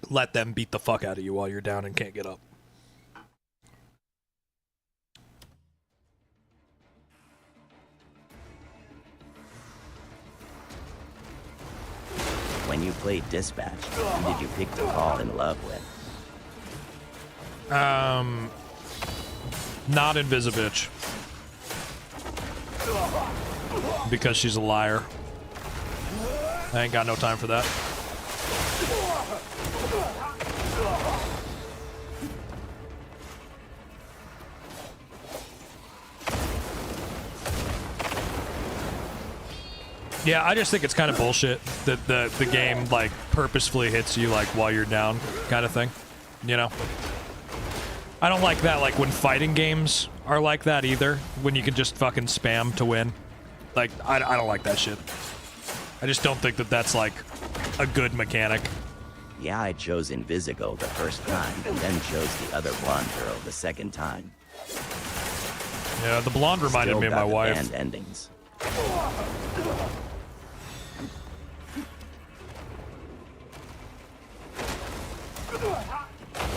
let them beat the fuck out of you while you're down and can't get up. When you played Dispatch, who did you pick to fall in love with? Not Invisibitch. Because she's a liar. I ain't got no time for that. Yeah, I just think it's kind of bullshit that the game like purposefully hits you like while you're down kind of thing. You know? I don't like that like when fighting games are like that either, when you can just fucking spam to win. Like, I don't like that shit. I just don't think that that's like a good mechanic. Yeah, I chose Invisigo the first time and then chose the other blonde girl the second time. Yeah, the blonde reminded me of my wife. Band endings.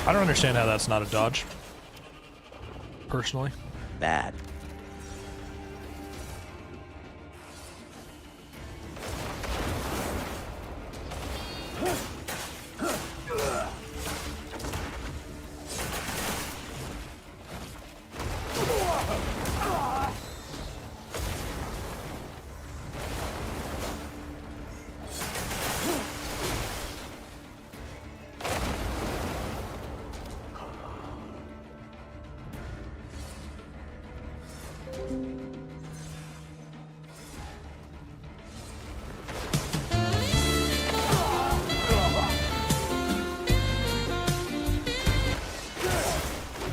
I don't understand how that's not a dodge. Personally. Bad.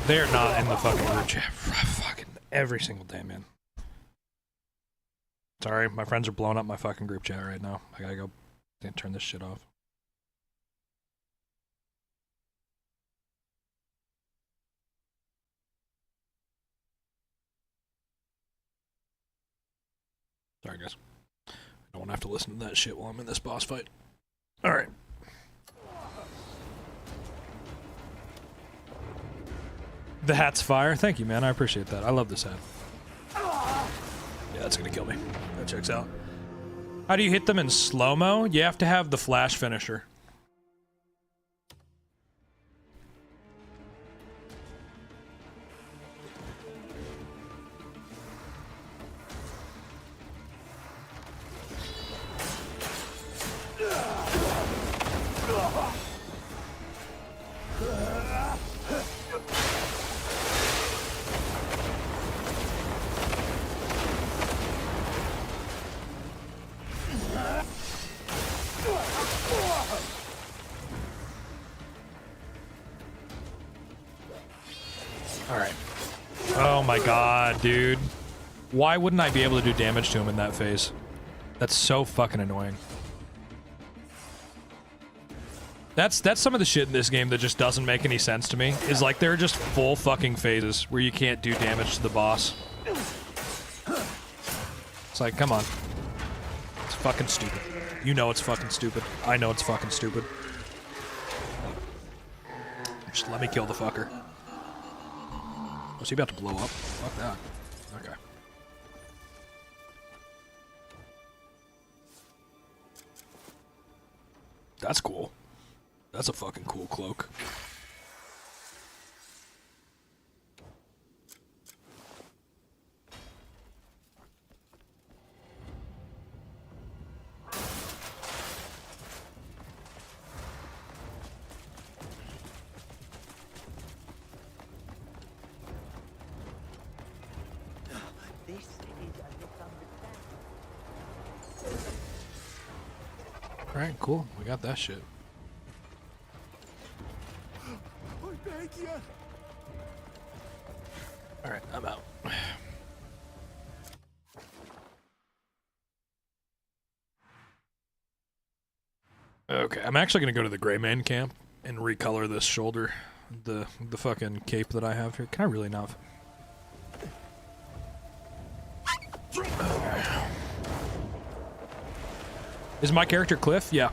They're not in the fucking group chat. Fucking every single day, man. Sorry, my friends are blowing up my fucking group chat right now. I gotta go turn this shit off. Sorry, guys. I don't want to have to listen to that shit while I'm in this boss fight. Alright. The hat's fire. Thank you, man. I appreciate that. I love this hat. Yeah, that's gonna kill me. That checks out. How do you hit them in slow-mo? You have to have the flash finisher. Alright. Oh my god, dude. Why wouldn't I be able to do damage to him in that phase? That's so fucking annoying. That's some of the shit in this game that just doesn't make any sense to me. Is like there are just full fucking phases where you can't do damage to the boss. It's like, come on. It's fucking stupid. You know it's fucking stupid. I know it's fucking stupid. Just let me kill the fucker. Was he about to blow up? Fuck that. Okay. That's cool. That's a fucking cool cloak. Alright, cool. We got that shit. Alright, I'm out. Okay, I'm actually gonna go to the Gray Man camp and recolor this shoulder. The fucking cape that I have here. Can I really not? Okay. Is my character Cliff? Yeah.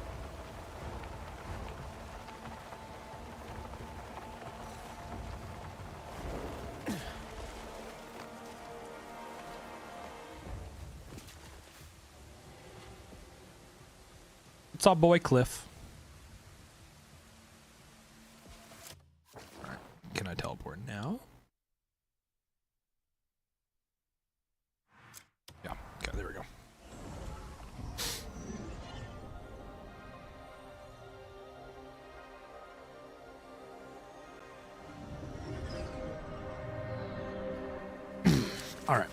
It's our boy Cliff. Alright, can I teleport now? Yeah, okay, there we go. Alright.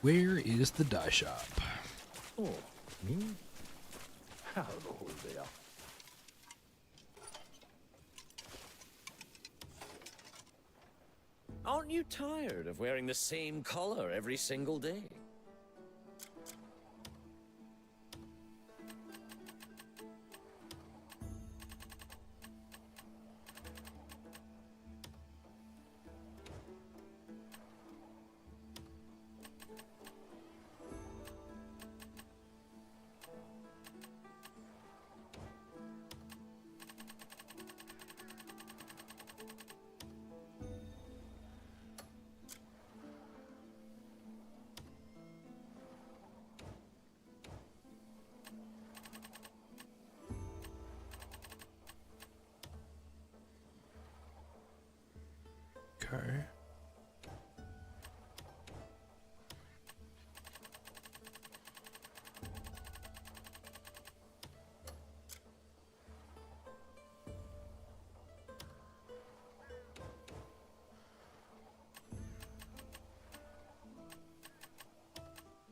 Where is the dye shop? Oh, me? Hello there. Aren't you tired of wearing the same color every single day? Okay.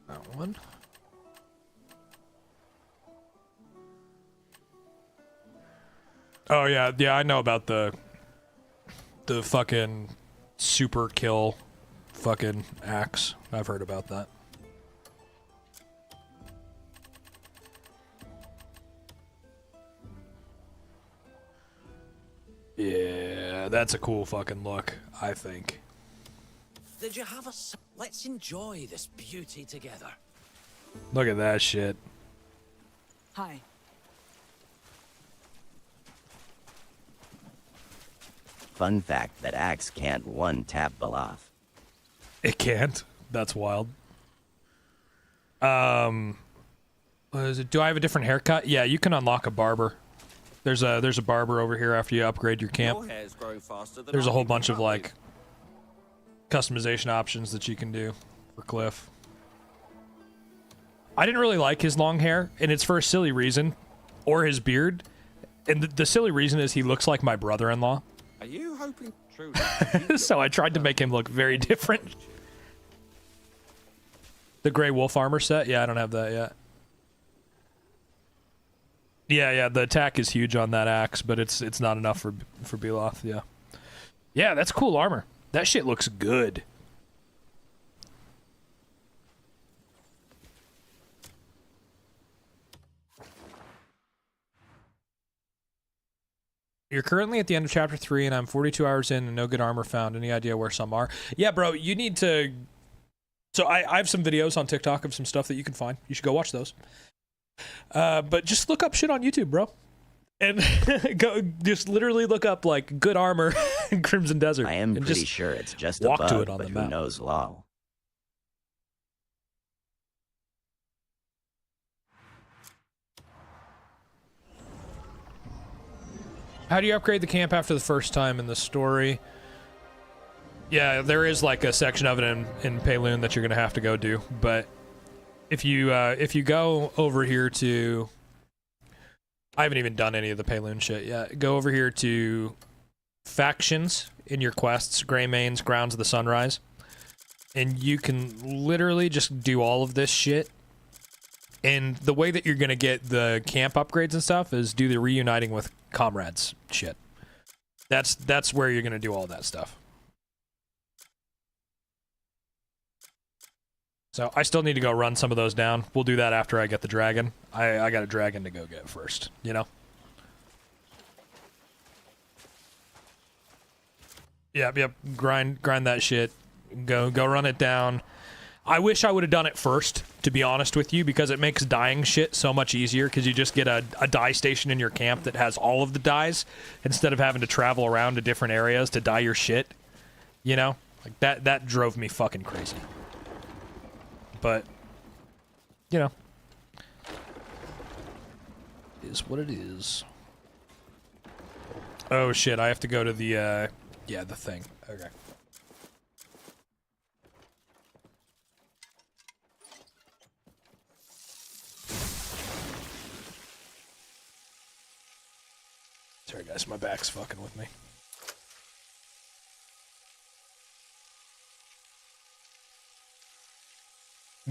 That one. Oh yeah, yeah, I know about the fucking super kill fucking axe. I've heard about that. Yeah, that's a cool fucking look, I think. Did you have a... Let's enjoy this beauty together. Look at that shit. Hi. Fun fact, that axe can't one-tap Belaf. It can't? That's wild. What is it? Do I have a different haircut? Yeah, you can unlock a barber. There's a barber over here after you upgrade your camp. Your hair's growing faster than There's a I whole think bunch you of might like customization options that you can do for Cliff. I didn't really like his long hair, and it's for a silly reason, or his beard. And the silly reason is he looks like my brother-in-law. Are you hoping true? So I tried to make him look very different. The Grey Wolf armor set? Yeah, I don't have that yet. Yeah, the attack is huge on that axe, but it's not enough for Belaf, yeah. Yeah, that's cool armor. That shit looks good. You're currently at the end of chapter 3, and I'm 42 hours in and no good armor found. Any idea where some are? Yeah, bro, you need to... So I have some videos on TikTok of some stuff that you can find. You should go watch those. But just look up shit on YouTube, bro. And go just literally look up, like, good armor in Crimson Desert. I am and pretty just sure it's just walk above, to it on but the who map. knows, lol. How do you upgrade the camp after the first time in the story? Yeah, there is like a section of it in Payloon that you're gonna have to go do. But if you go over here to, I haven't even done any of the Payloon shit yet. Go over here to factions in your quests, Greymanes, Grounds of the Sunrise, and you can literally just do all of this shit. And the way that you're gonna get the camp upgrades and stuff is do the reuniting with comrades shit. That's where you're gonna do all that stuff. So I still need to go run some of those down. We'll do that after I get the dragon. I got a dragon to go get first, you know? Yep. Grind that shit. Go run it down. I wish I would have done it first, to be honest with you, because it makes dyeing shit so much easier, because you just get a dye station in your camp that has all of the dyes, instead of having to travel around to different areas to dye your shit. You know? Like, that drove me fucking crazy. But, you know. It is what it is. Oh shit, I have to go to the, yeah, the thing. Okay. Sorry guys, my back's fucking with me.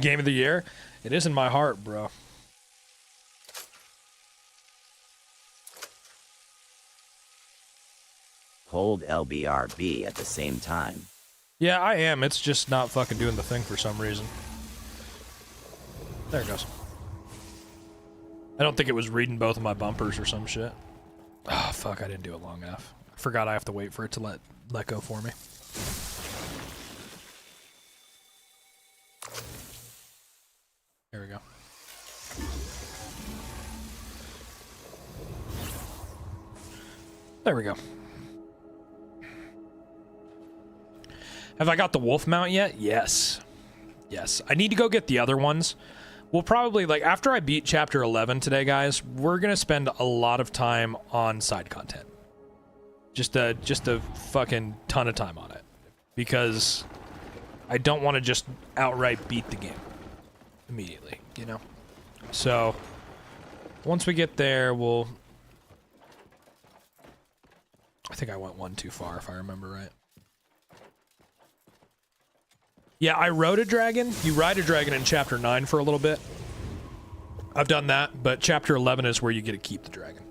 Game of the year? It is in my heart, bro. Hold LBRB at the same time. Yeah, I am. It's just not fucking doing the thing for some reason. There it goes. I don't think it was reading both of my bumpers or some shit. Oh, fuck, I didn't do it long enough. I forgot I have to wait for it to let go for me. There we go. There we go. Have I got the wolf mount yet? Yes. Yes. I need to go get the other ones. We'll probably, like, after I beat chapter 11 today, guys, we're gonna spend a lot of time on side content. Just a fucking ton of time on it. because I don't want to just outright beat the game immediately, you know? So, once we get there, we'll... I think I went one too far, if I remember right. Yeah, I rode a dragon. You ride a dragon in Chapter 9 for a little bit. I've done that, but Chapter 11 is where you get to keep the dragon.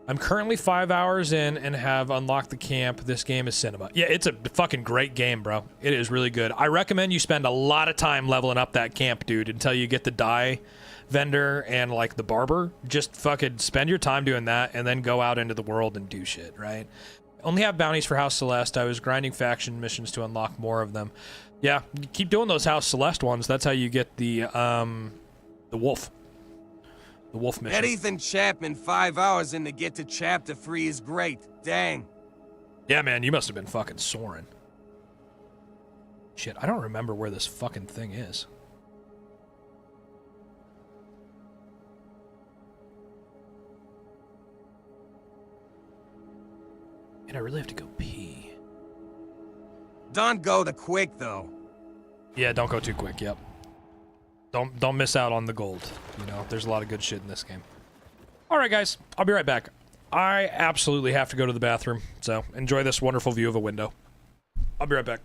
I'm currently 5 hours in and have unlocked the camp. This game is cinema. Yeah, it's a fucking great game, bro. It is really good. I recommend you spend a lot of time leveling up that camp, dude, until you get the dye vendor and, like, the barber. Just fucking spend your time doing that and then go out into the world and do shit, right? Only have bounties for House Celeste. I was grinding faction missions to unlock more of them. Yeah, keep doing those House Celeste ones. That's how you get the wolf. The wolf mission. That Ethan Chapman 5 hours in to get to Chapter 3 is great. Dang. Yeah, man, you must have been fucking soaring. Shit, I don't remember where this fucking thing is. And I really have to go pee. Don't go too quick, though. Yeah, don't go too quick, yep. Don't miss out on the gold. You know, there's a lot of good shit in this game. Alright, guys, I'll be right back. I absolutely have to go to the bathroom, so enjoy this wonderful view of a window. I'll be right back.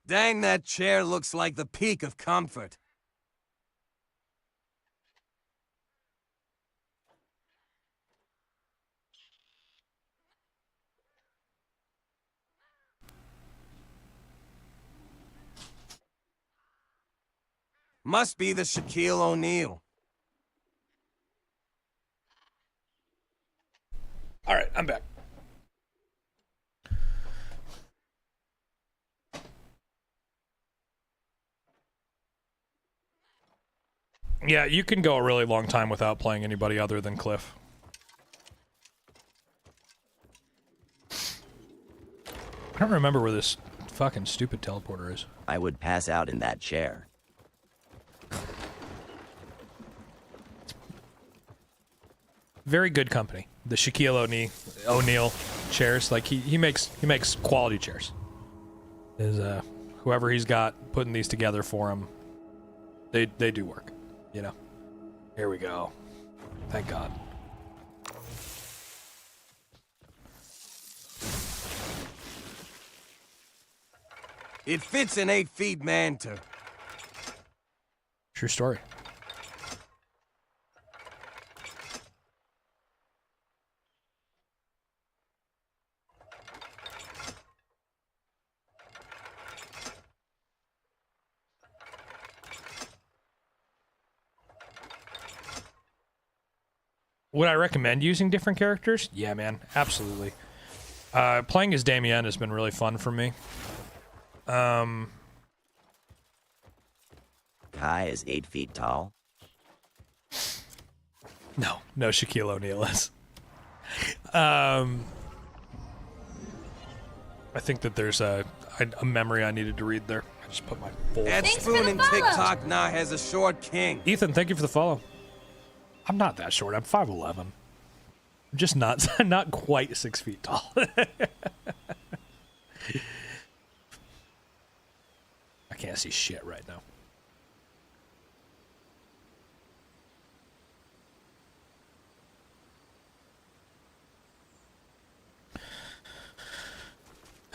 Dang, that chair looks like the peak of comfort. Must be the Shaquille O'Neal. All right, I'm back. Yeah, you can go a really long time without playing anybody other than Cliff. I don't remember where this fucking stupid teleporter is. I would pass out in that chair. Very good company. The Shaquille O'Neal chairs. Like he makes quality chairs. Is whoever he's got putting these together for him, they do work. You know. Here we go. Thank God. It fits an 8-feet manta. True story. Would I recommend using different characters? Yeah, man, absolutely. Playing as Damien has been really fun for me. Kai is 8 feet tall. No, Shaquille O'Neal is. I think that there's a memory I needed to read there. I just put my full. That spoon in TikTok now has a short king. Ethan, thank you for the follow. I'm not that short. I'm 5'11". I'm just not quite 6 feet tall. I can't see shit right now.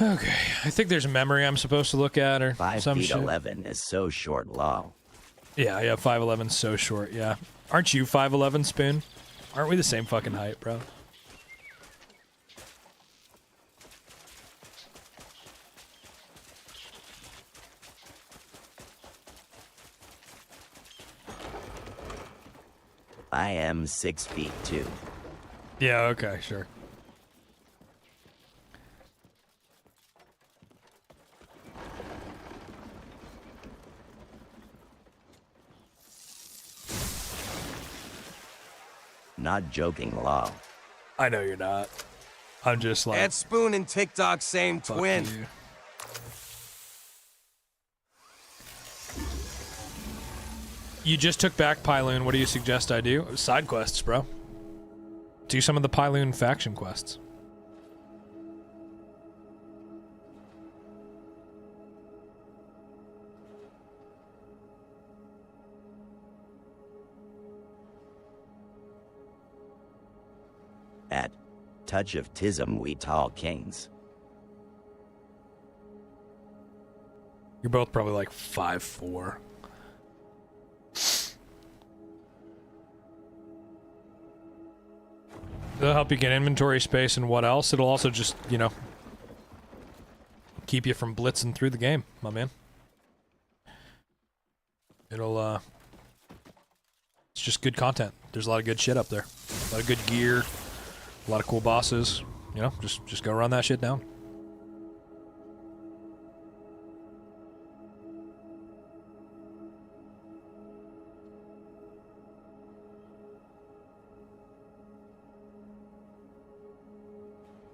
Okay, I think there's a memory I'm supposed to look at or 5 some feet shit. 11 is so short low. Yeah, 5'11", so short, yeah. Aren't you 5'11", Spoon? Aren't we the same fucking height, bro? I am 6 feet 2. Yeah, okay, sure. Not joking, lol. I know you're not. I'm just like... Ed Spoon and TikTok, same twin. You. You just took back Pyloon. What do you suggest I do? Side quests, bro. Do some of the Pyloon faction quests. At Touch of Tism, we tall kings. You're both probably like 5'4". It'll help you get inventory space and what else? It'll also just, you know, keep you from blitzing through the game, my man. It'll, it's just good content. There's a lot of good shit up there. A lot of good gear, a lot of cool bosses. You know, just go run that shit down.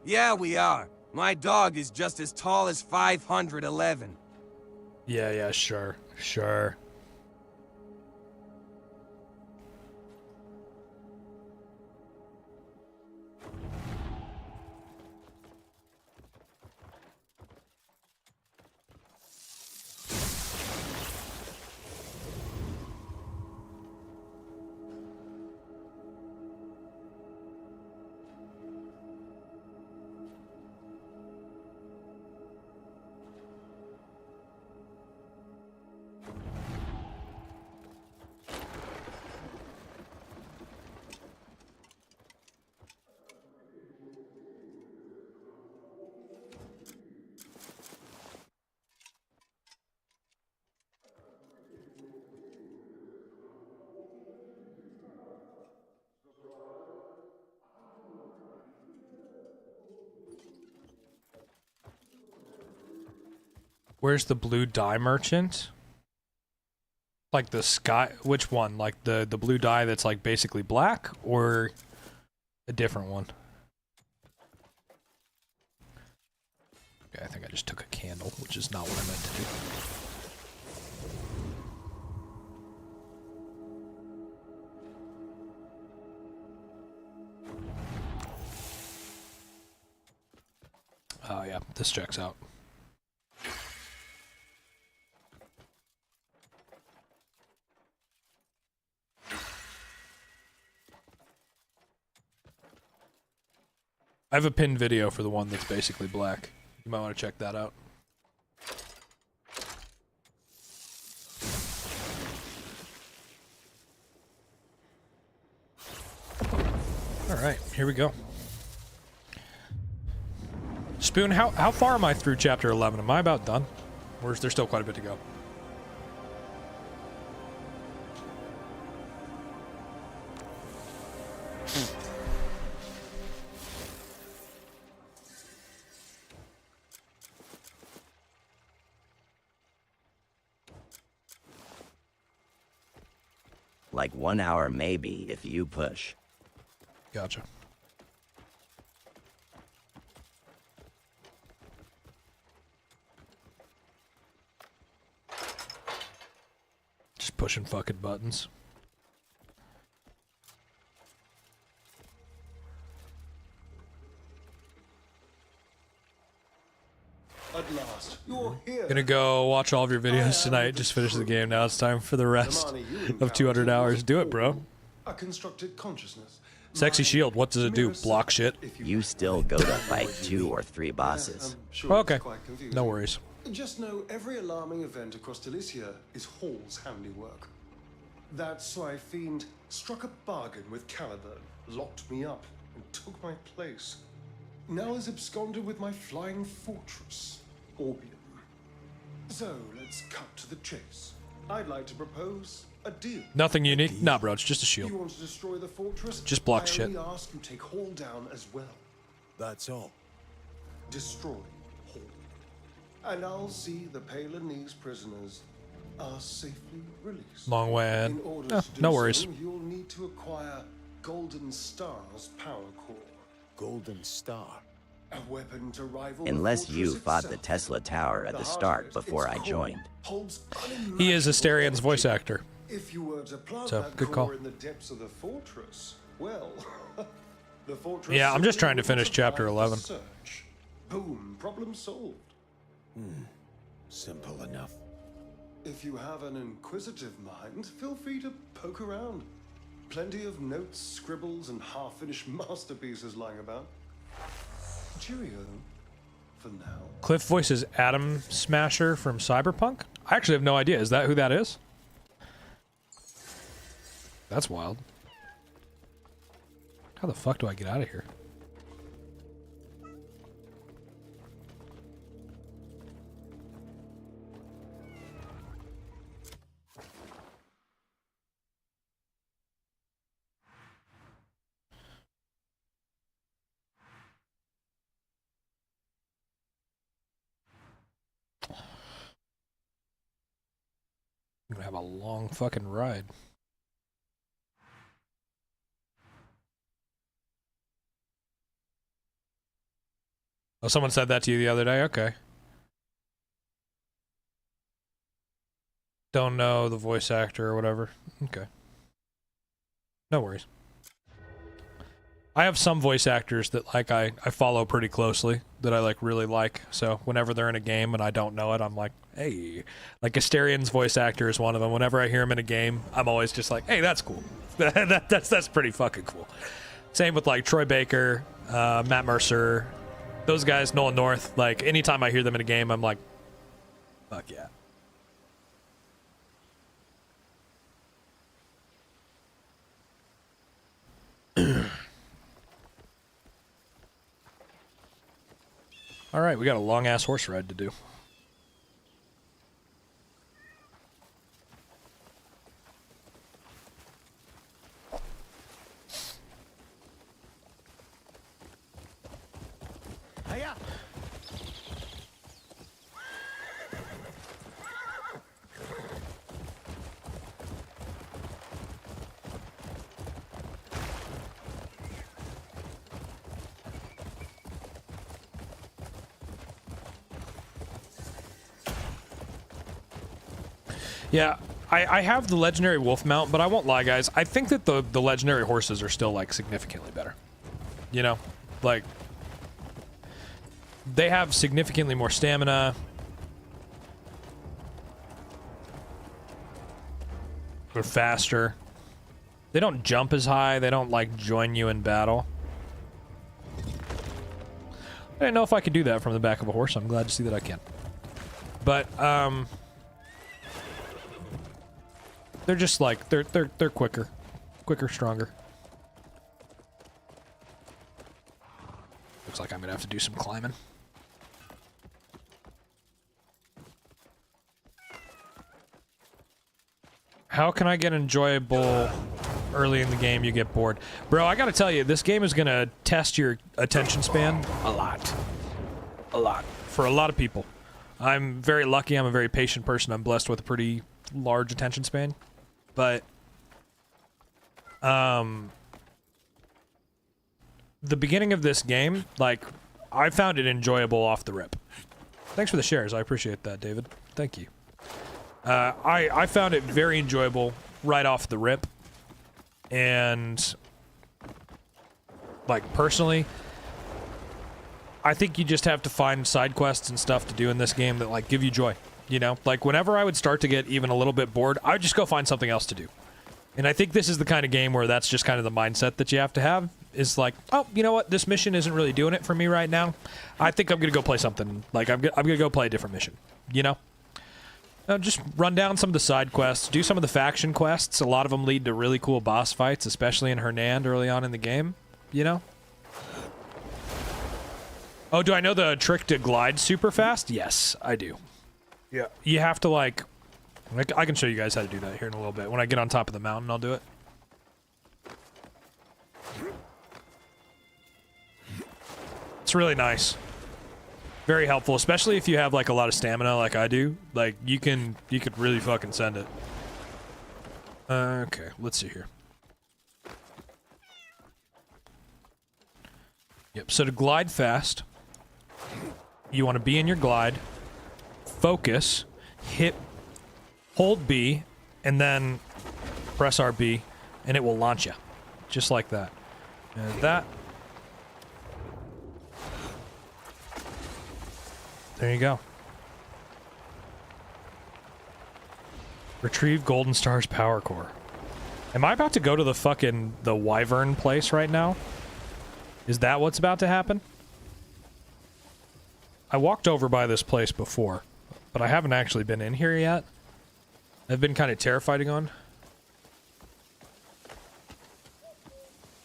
Yeah, we are. My dog is just as tall as 511. Yeah, sure. Where's the blue dye merchant? Like the sky, which one? Like the blue dye that's like basically black, or a different one? Okay, I think I just took a candle, which is not what I meant to do. Oh yeah, this checks out. I have a pinned video for the one that's basically black. You might want to check that out. Alright, here we go. Spoon, how far am I through chapter 11? Am I about done? Or is there still quite a bit to go? Like 1 hour maybe, if you push. Gotcha. Just pushing fucking buttons. At last, you're here. Gonna go watch all of your videos tonight. Just finish the game. Now it's time for the rest of 200 hours. Do it, bro. A constructed consciousness. Sexy shield. What does it do? Block shit? You still go to fight 2 or 3 bosses. Okay. No worries. Just know every alarming event across Delicia is Hall's handiwork. That sly fiend struck a bargain with Caliburn, locked me up, and took my place. Now is absconded with my flying fortress, Orbium. So, let's cut to the chase. I'd like to propose a deal. Nothing unique? Nah, bro, it's just a shield. You want to destroy the fortress? Just block shit. I only ask you take Hall down as well. That's all. Destroy Hall. And I'll see the Palanese prisoners are safely released. Long way ahead. In order Eh, to do no so, worries. you'll need to acquire Golden Star's power core. Golden Star. A weapon to rival Unless the you fortress fought the itself. Tesla Tower at the start before I joined. He is Asterian's voice actor. If you were to plant So, that good core call. in the depths of the fortress, well, the fortress. Yeah, I'm just trying to simply finish chapter multiplies 11. the search. Boom, problem solved. Simple enough. If you have an inquisitive mind, feel free to poke around. Plenty of notes, scribbles, and half-finished masterpieces lying about. Cheerio, for now. Cliff voices Atom Smasher from Cyberpunk? I actually have no idea. Is that who that is? That's wild. How the fuck do I get out of here? I'm gonna have a long fucking ride. Oh, someone said that to you the other day? Okay. Don't know the voice actor or whatever. Okay. No worries. I have some voice actors that like I follow pretty closely that I like really like. So whenever they're in a game and I don't know it, I'm like, hey. Like Asterian's voice actor is one of them. Whenever I hear him in a game, I'm always just like, hey, that's cool. that's pretty fucking cool. Same with like Troy Baker, Matt Mercer, those guys, Nolan North. Like anytime I hear them in a game, I'm like, fuck yeah. All right, we got a long-ass horse ride to do. Hiya! Yeah, I have the legendary wolf mount, but I won't lie, guys. I think that the legendary horses are still, like, significantly better. You know? Like, they have significantly more stamina. They're faster. They don't jump as high. They don't, like, join you in battle. I didn't know if I could do that from the back of a horse. I'm glad to see that I can. But, they're just like they're quicker, stronger. Looks like I'm gonna have to do some climbing. How can I get enjoyable early in the game? You get bored, bro. I gotta tell you, this game is gonna test your attention span a lot, for a lot of people. I'm very lucky. I'm a very patient person. I'm blessed with a pretty large attention span. But, the beginning of this game, like, I found it enjoyable off the rip. Thanks for the shares. I appreciate that, David. Thank you. I found it very enjoyable right off the rip. And, like, personally, I think you just have to find side quests and stuff to do in this game that, like, give you joy. You know, like whenever I would start to get even a little bit bored, I would just go find something else to do. And I think this is the kind of game where that's just kind of the mindset that you have to have. Is like, oh, you know what? This mission isn't really doing it for me right now. I think I'm going to go play something. Like, I'm going to go play a different mission. You know? Just run down some of the side quests. Do some of the faction quests. A lot of them lead to really cool boss fights, especially in Hernand early on in the game. You know? Oh, do I know the trick to glide super fast? Yes, I do. Yeah. You have to, like... I can show you guys how to do that here in a little bit. When I get on top of the mountain, I'll do it. It's really nice. Very helpful, especially if you have, like, a lot of stamina like I do. Like, you could really fucking send it. Okay, let's see here. Yep, so to glide fast, you want to be in your glide, focus, hold B, and then press RB, and it will launch you. Just like that. And that. There you go. Retrieve Golden Star's power core. Am I about to go to the Wyvern place right now? Is that what's about to happen? I walked over by this place before, but I haven't actually been in here yet. I've been kind of terrified to go on.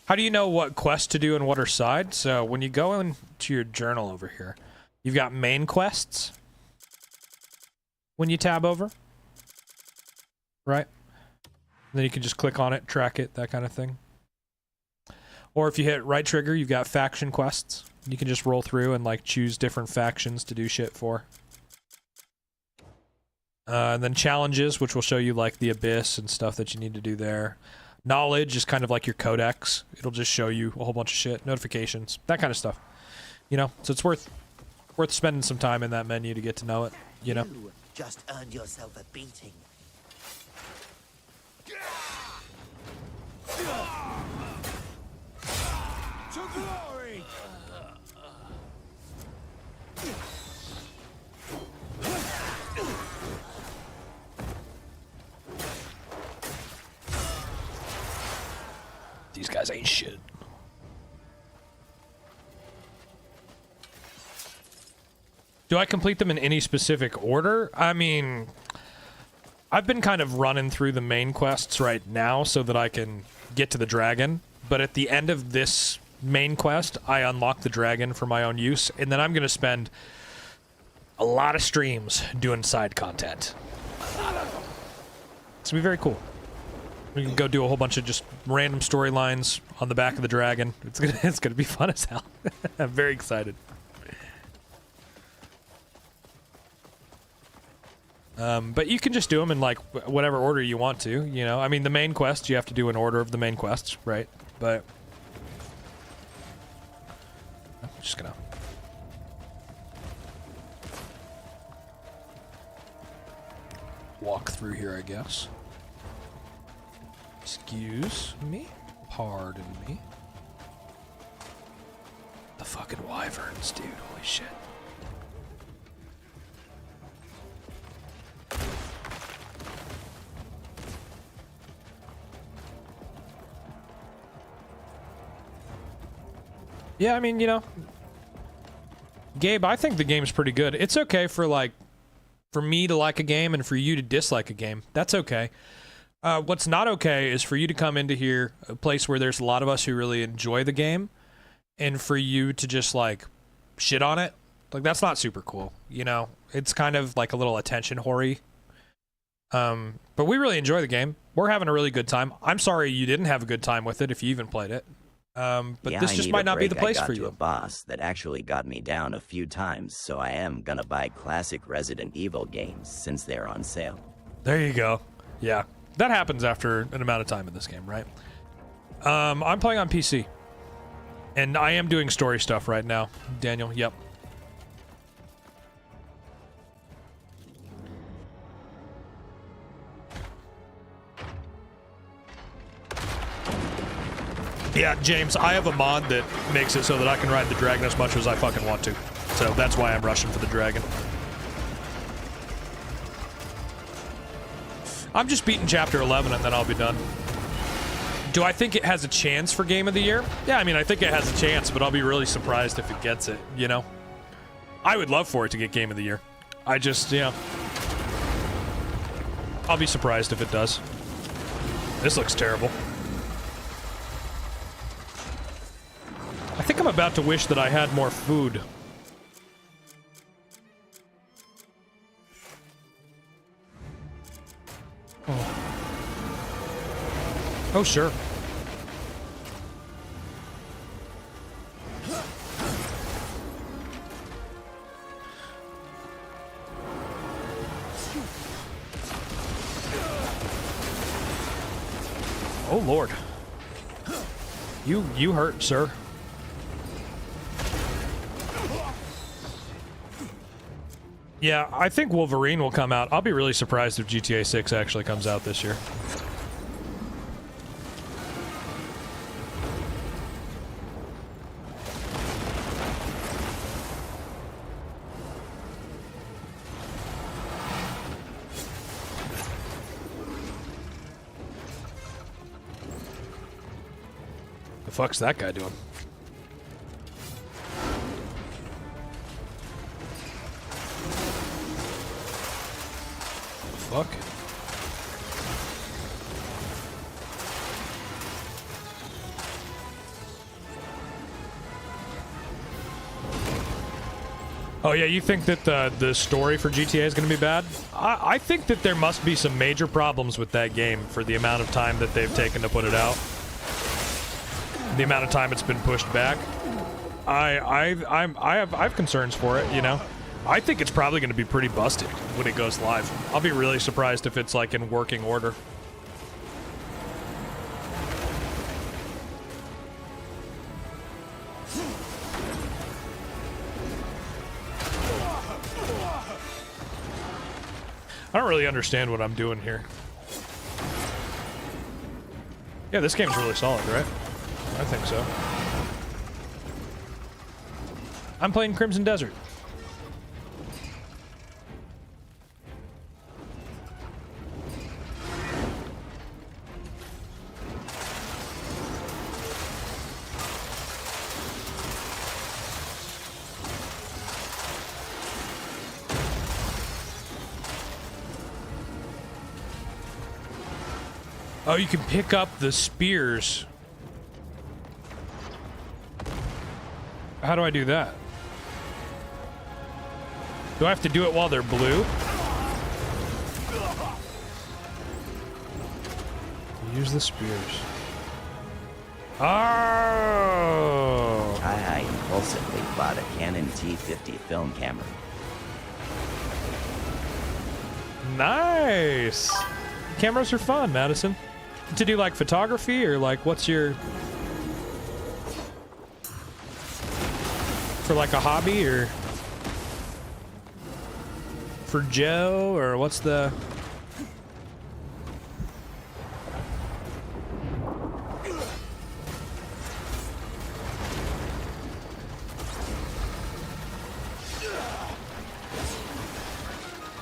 How do you know what quests to do and what are side? So when you go into your journal over here, you've got main quests. When you tab over. Right? Then you can just click on it, track it, that kind of thing. Or if you hit right trigger, you've got faction quests. You can just roll through and like choose different factions to do shit for. And then challenges, which will show you like the abyss and stuff that you need to do there. Knowledge is kind of like your codex. It'll just show you a whole bunch of shit. Notifications, that kind of stuff. You know, so it's worth spending some time in that menu to get to know it, you know? You just earned yourself a beating. To glory! These guys ain't shit. Do I complete them in any specific order? I mean, I've been kind of running through the main quests right now so that I can get to the dragon. But at the end of this main quest, I unlock the dragon for my own use. And then I'm going to spend a lot of streams doing side content. It's going to be very cool. We can go do a whole bunch of just random storylines on the back of the dragon. It's gonna be fun as hell. I'm very excited. But you can just do them in like whatever order you want to. You know, I mean, the main quest you have to do in order of the main quests, right? But I'm just gonna. Walk through here, I guess. Excuse me? Pardon me? The fucking wyverns, dude. Holy shit. Yeah, I mean, you know, Gabe, I think the game's pretty good. It's okay for, like, for me to like a game and for you to dislike a game. That's okay. What's not okay is for you to come into here, a place where there's a lot of us who really enjoy the game, and for you to just, like, shit on it. Like, that's not super cool, you know? It's kind of like a little attention whory. But we really enjoy the game. We're having a really good time. I'm sorry you didn't have a good time with it if you even played it. But yeah, this just might not be the place for you. I got to a boss that actually got me down a few times, so I am gonna buy classic Resident Evil games since they're on sale. There you go. Yeah. That happens after an amount of time in this game, right? I'm playing on PC. And I am doing story stuff right now. Daniel, yep. Yeah, James, I have a mod that makes it so that I can ride the dragon as much as I fucking want to. So that's why I'm rushing for the dragon. I'm just beating chapter 11 and then I'll be done. Do I think it has a chance for Game of the Year? Yeah, I mean, I think it has a chance, but I'll be really surprised if it gets it, you know? I would love for it to get Game of the Year. I just, you know... I'll be surprised if it does. This looks terrible. I think I'm about to wish that I had more food. Oh, sure. Oh, Lord. You hurt, sir. Yeah, I think Wolverine will come out. I'll be really surprised if GTA 6 actually comes out this year. The fuck's that guy doing? Fuck. Oh yeah, you think that the story for GTA is going to be bad? I think that there must be some major problems with that game for the amount of time that they've taken to put it out. The amount of time it's been pushed back. I have concerns for it, you know. I think it's probably going to be pretty busted when it goes live. I'll be really surprised if it's like in working order. I don't really understand what I'm doing here. Yeah, this game's really solid, right? I think so. I'm playing Crimson Desert. Oh, you can pick up the spears. How do I do that? Do I have to do it while they're blue? Use the spears. Oh! I impulsively bought a Canon T50 film camera. Nice! Cameras are fun, Madison. To do like photography or like what's your... For like a hobby or... For Joe or what's the...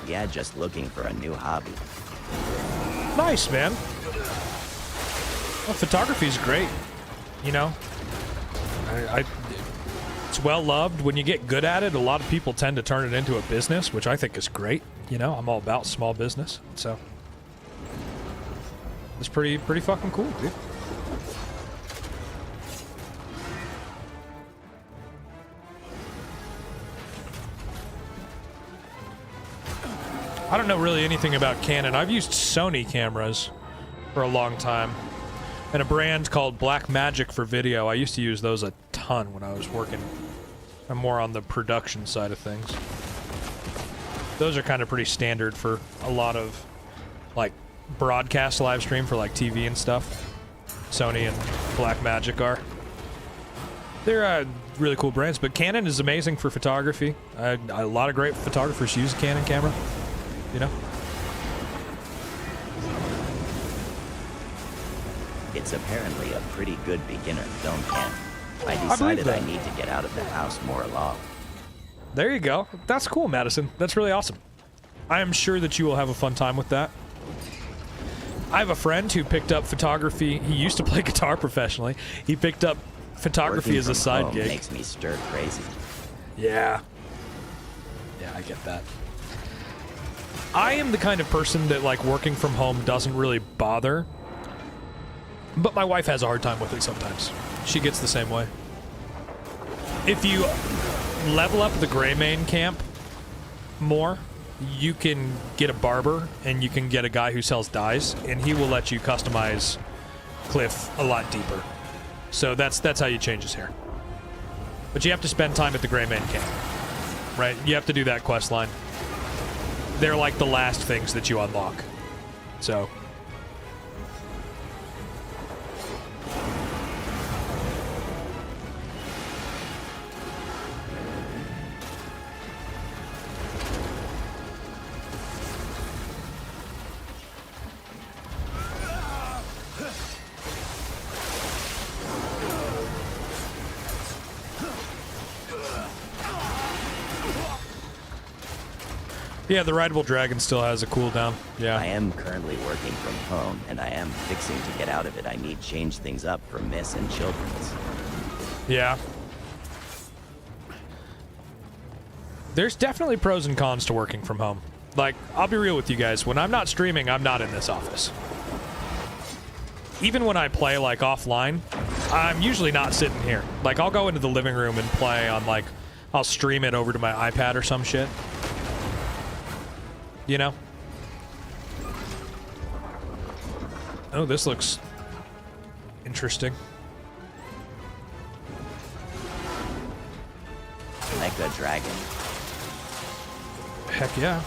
Yeah, just looking for a new hobby. Nice, man. Well, photography's great. You know, it's well loved. When you get good at it, a lot of people tend to turn it into a business, which I think is great. You know, I'm all about small business, so it's pretty fucking cool, dude. I don't know really anything about Canon. I've used Sony cameras for a long time. And a brand called Blackmagic for video. I used to use those a ton when I was working. I'm more on the production side of things. Those are kind of pretty standard for a lot of, like, broadcast live stream for, like, TV and stuff. Sony and Blackmagic are. They're really cool brands, but Canon is amazing for photography. A lot of great photographers use a Canon camera. You know? It's apparently a pretty good beginner film cam. I decided I need to get out of the house more often. There you go. That's cool, Madison. That's really awesome. I am sure that you will have a fun time with that. I have a friend who picked up photography. He used to play guitar professionally. He picked up photography as a side gig. Makes me stir crazy. Yeah. Yeah, I get that. I am the kind of person that, like, working from home doesn't really bother. But my wife has a hard time with it sometimes. She gets the same way. If you level up the Greymane camp more, you can get a barber and you can get a guy who sells dyes, and he will let you customize Cliff a lot deeper. So that's how you change his hair. But you have to spend time at the Greymane camp, right? You have to do that quest line. They're like the last things that you unlock. So... Yeah, the rideable dragon still has a cooldown. Yeah. I am currently working from home, and I am fixing to get out of it. I need to change things up for Miss and Children's. Yeah. There's definitely pros and cons to working from home. Like, I'll be real with you guys. When I'm not streaming, I'm not in this office. Even when I play, like, offline, I'm usually not sitting here. Like, I'll go into the living room and play on, like, I'll stream it over to my iPad or some shit. You know? Oh, this looks interesting. Mecha Dragon. Heck yeah.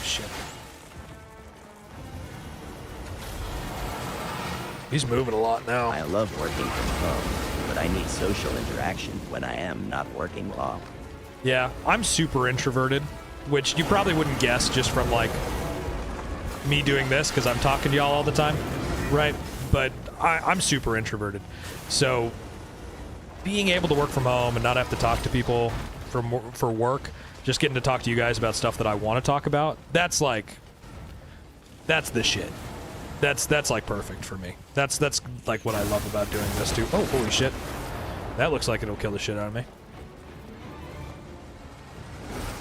Shit. He's moving a lot now. I love working from home, but I need social interaction when I am not working law. Yeah, I'm super introverted, which you probably wouldn't guess just from, like, me doing this, because I'm talking to y'all all the time, right? But I'm super introverted. So being able to work from home and not have to talk to people for work, just getting to talk to you guys about stuff that I want to talk about, that's the shit. That's like perfect for me. That's like what I love about doing this too. Oh, holy shit. That looks like it'll kill the shit out of me.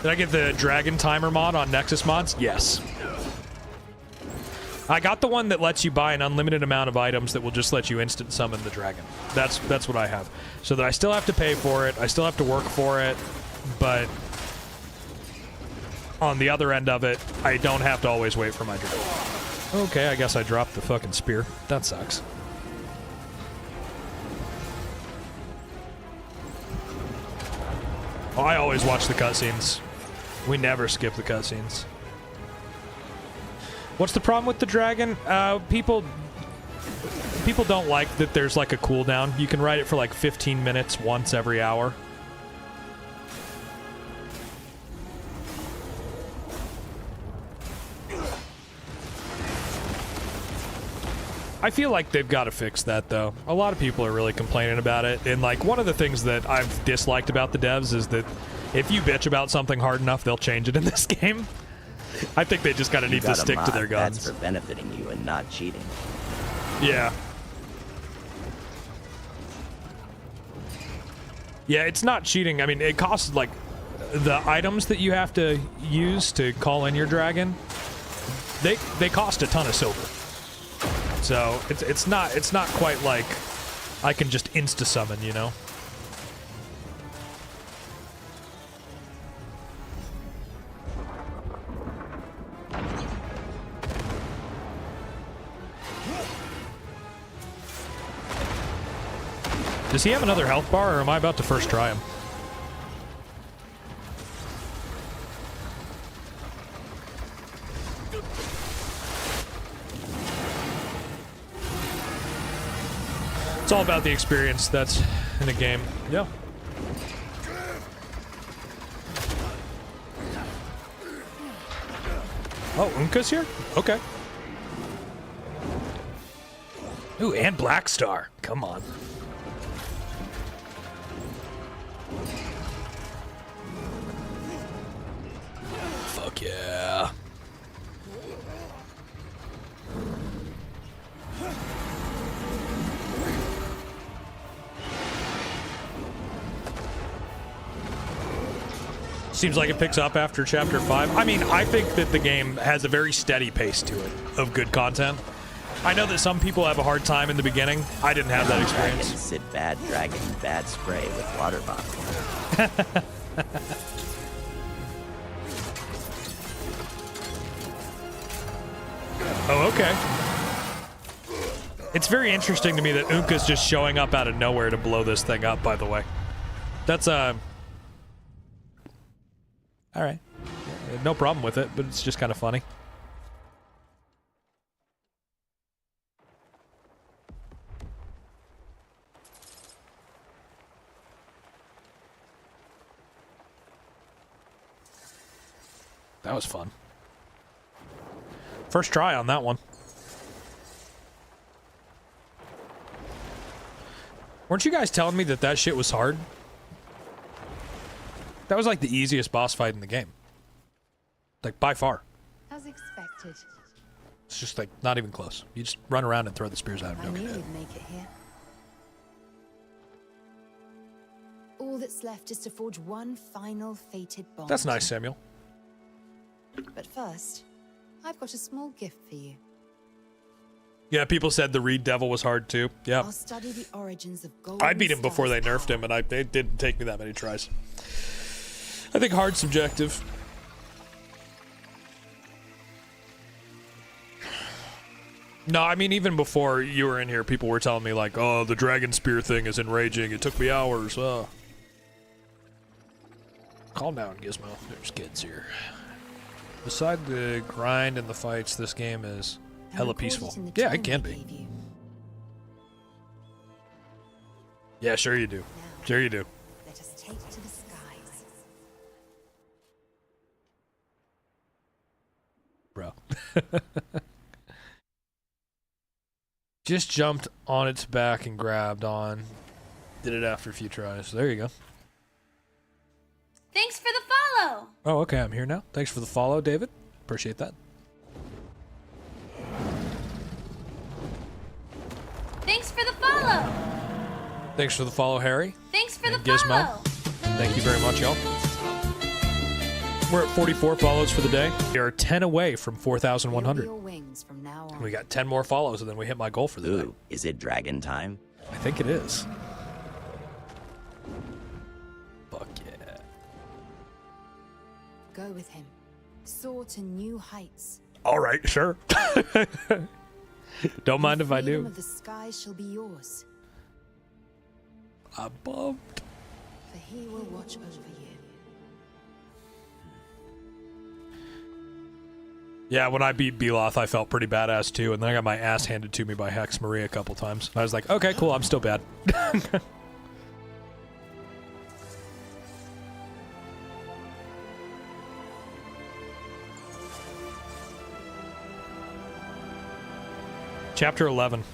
Did I get the Dragon Timer mod on Nexus Mods? Yes. I got the one that lets you buy an unlimited amount of items that will just let you instant summon the dragon. That's what I have. So that I still have to pay for it, I still have to work for it, but on the other end of it, I don't have to always wait for my dragon. Okay, I guess I dropped the fucking spear. That sucks. Oh, I always watch the cutscenes. We never skip the cutscenes. What's the problem with the dragon? People don't like that there's like a cooldown. You can ride it for like 15 minutes once every hour. I feel like they've got to fix that, though. A lot of people are really complaining about it, and like one of the things that I've disliked about the devs is that if you bitch about something hard enough, they'll change it in this game. I think they just gotta need to stick to their guns. That's for benefiting you and not cheating. Yeah. Yeah, it's not cheating. I mean, it costs like the items that you have to use to call in your dragon. They cost a ton of silver. So it's not quite like I can just insta summon, you know. Does he have another health bar, or am I about to first try him? It's all about the experience that's in a game. Yeah. Oh, Unka's here? Okay. Ooh, and Black Star. Come on. Fuck yeah. Seems like it picks up after Chapter 5. I mean, I think that the game has a very steady pace to it of good content. I know that some people have a hard time in the beginning. I didn't have that experience. Dragon, sit bad dragon, bad spray with water bottle. Oh, okay. It's very interesting to me that Unka's just showing up out of nowhere to blow this thing up, by the way. That's, all right. No problem with it, but it's just kind of funny. That was fun. First try on that one. Weren't you guys telling me that that shit was hard? That was like the easiest boss fight in the game. Like, by far. As expected. It's just like, not even close. You just run around and throw the spears at him. I knew you'd make it here. All that's left is to forge one final fated bond. That's nice, Samuel. But first, I've got a small gift for you. Yeah, people said the Reed Devil was hard too. Yeah. I'll study the origins of Golden I beat him before they Star's nerfed him, and it didn't take me that many tries. I think hard's subjective. No, I mean, even before you were in here, people were telling me, like, oh, the Dragon Spear thing is enraging. It took me hours. Calm down, Gizmo. There's kids here. Beside the grind and the fights, this game is hella peaceful. Yeah, it can be. Yeah, sure you do. Sure you do. Let us take to the skies. Bro. Just jumped on its back and grabbed on. Did it after a few tries. There you go. Thanks for the follow. Oh, okay, I'm here now. Thanks for the follow, David. Appreciate that. Thanks for the follow. Thanks for the follow, Harry. Thanks for and the Gizmo. follow. Thank you very much, y'all. We're at 44 follows for the day. We are 10 away from 4,100. We got 10 more follows, and then we hit my goal for the day. Ooh, is it dragon time? I think it is. Fuck yeah. Go with him. Soar to new heights. All right, sure. Don't mind if I The freedom do. of the skies shall be yours. I'm bummed. For he will watch over you. Yeah, when I beat Beloth, I felt pretty badass too, and then I got my ass handed to me by Hex Marie a couple times. I was like, okay, cool, I'm still bad. Chapter 11.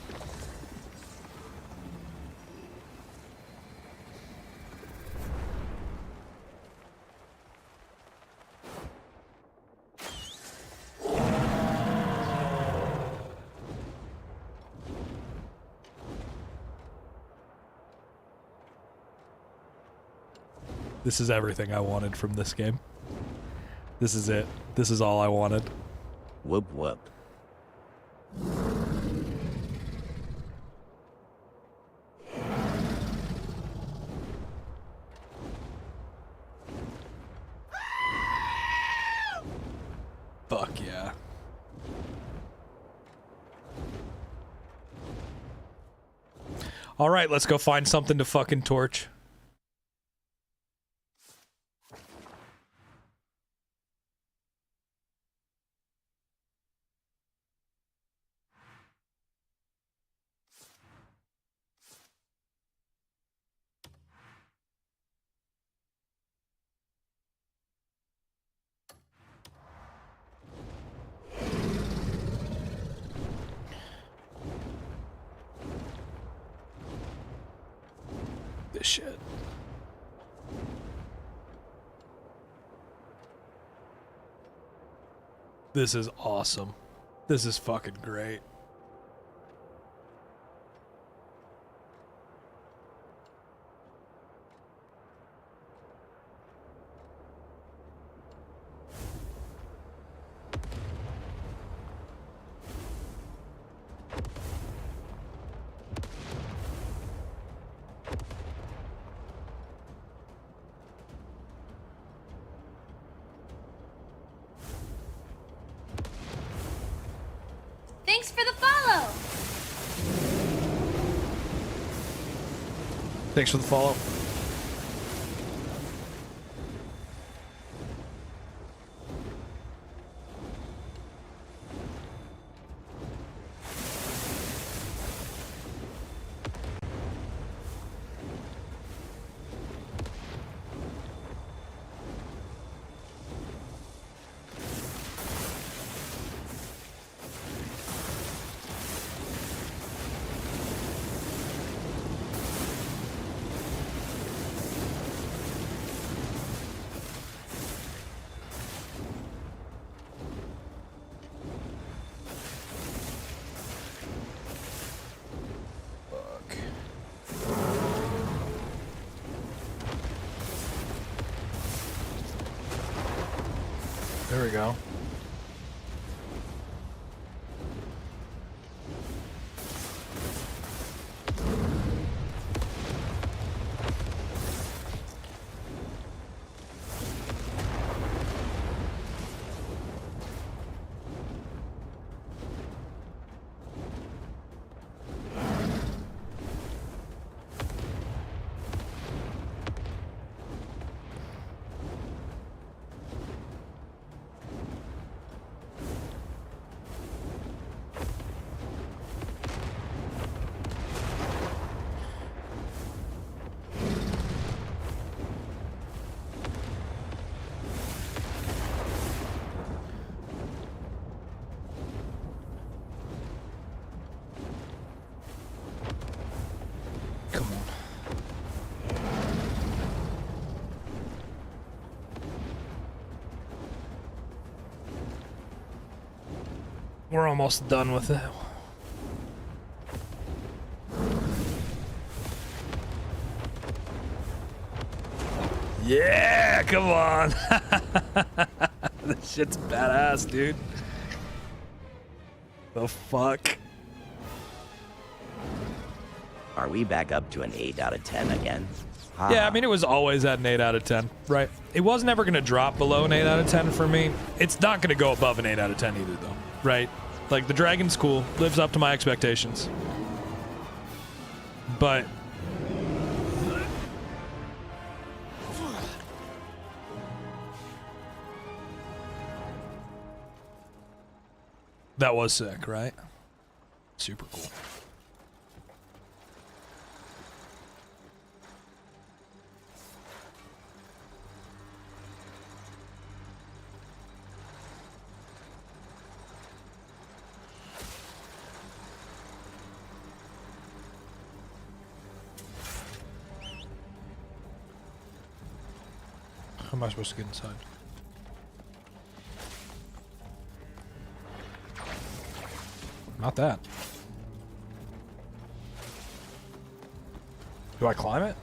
This is everything I wanted from this game. This is it. This is all I wanted. Whoop whoop. Fuck yeah. All right, let's go find something to fucking torch. This shit. This is awesome. This is fucking great. Thanks for the follow. Thanks for the follow. There we go. We're almost done with it. Yeah, come on. This shit's badass, dude. The fuck? Are we back up to an 8 out of 10 again? Yeah, I mean, it was always at an 8 out of 10, right? It was never going to drop below an 8 out of 10 for me. It's not going to go above an 8 out of 10 either, though, right? Like, the dragon's cool, lives up to my expectations. But... that was sick, right? Super cool. How am I supposed to get inside? Not that. Do I climb it?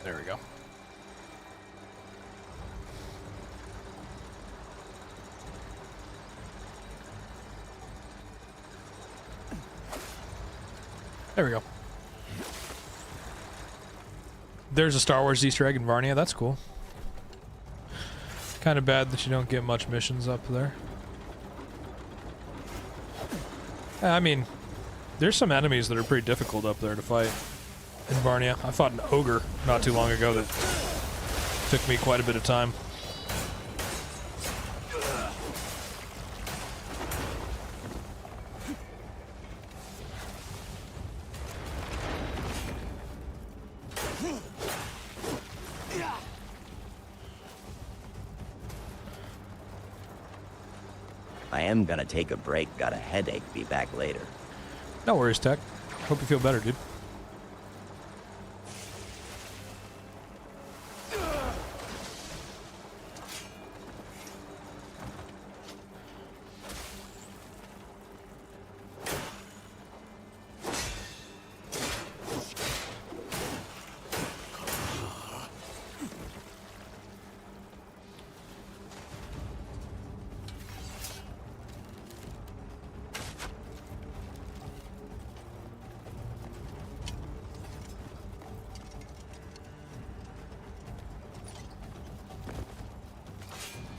There we go. There we go. There's a Star Wars Easter egg in Varnia. That's cool. Kind of bad that you don't get much missions up there. I mean, there's some enemies that are pretty difficult up there to fight in Varnia. I fought an ogre not too long ago that took me quite a bit of time. I am gonna take a break, got a headache, be back later. No worries, Tech. Hope you feel better, dude.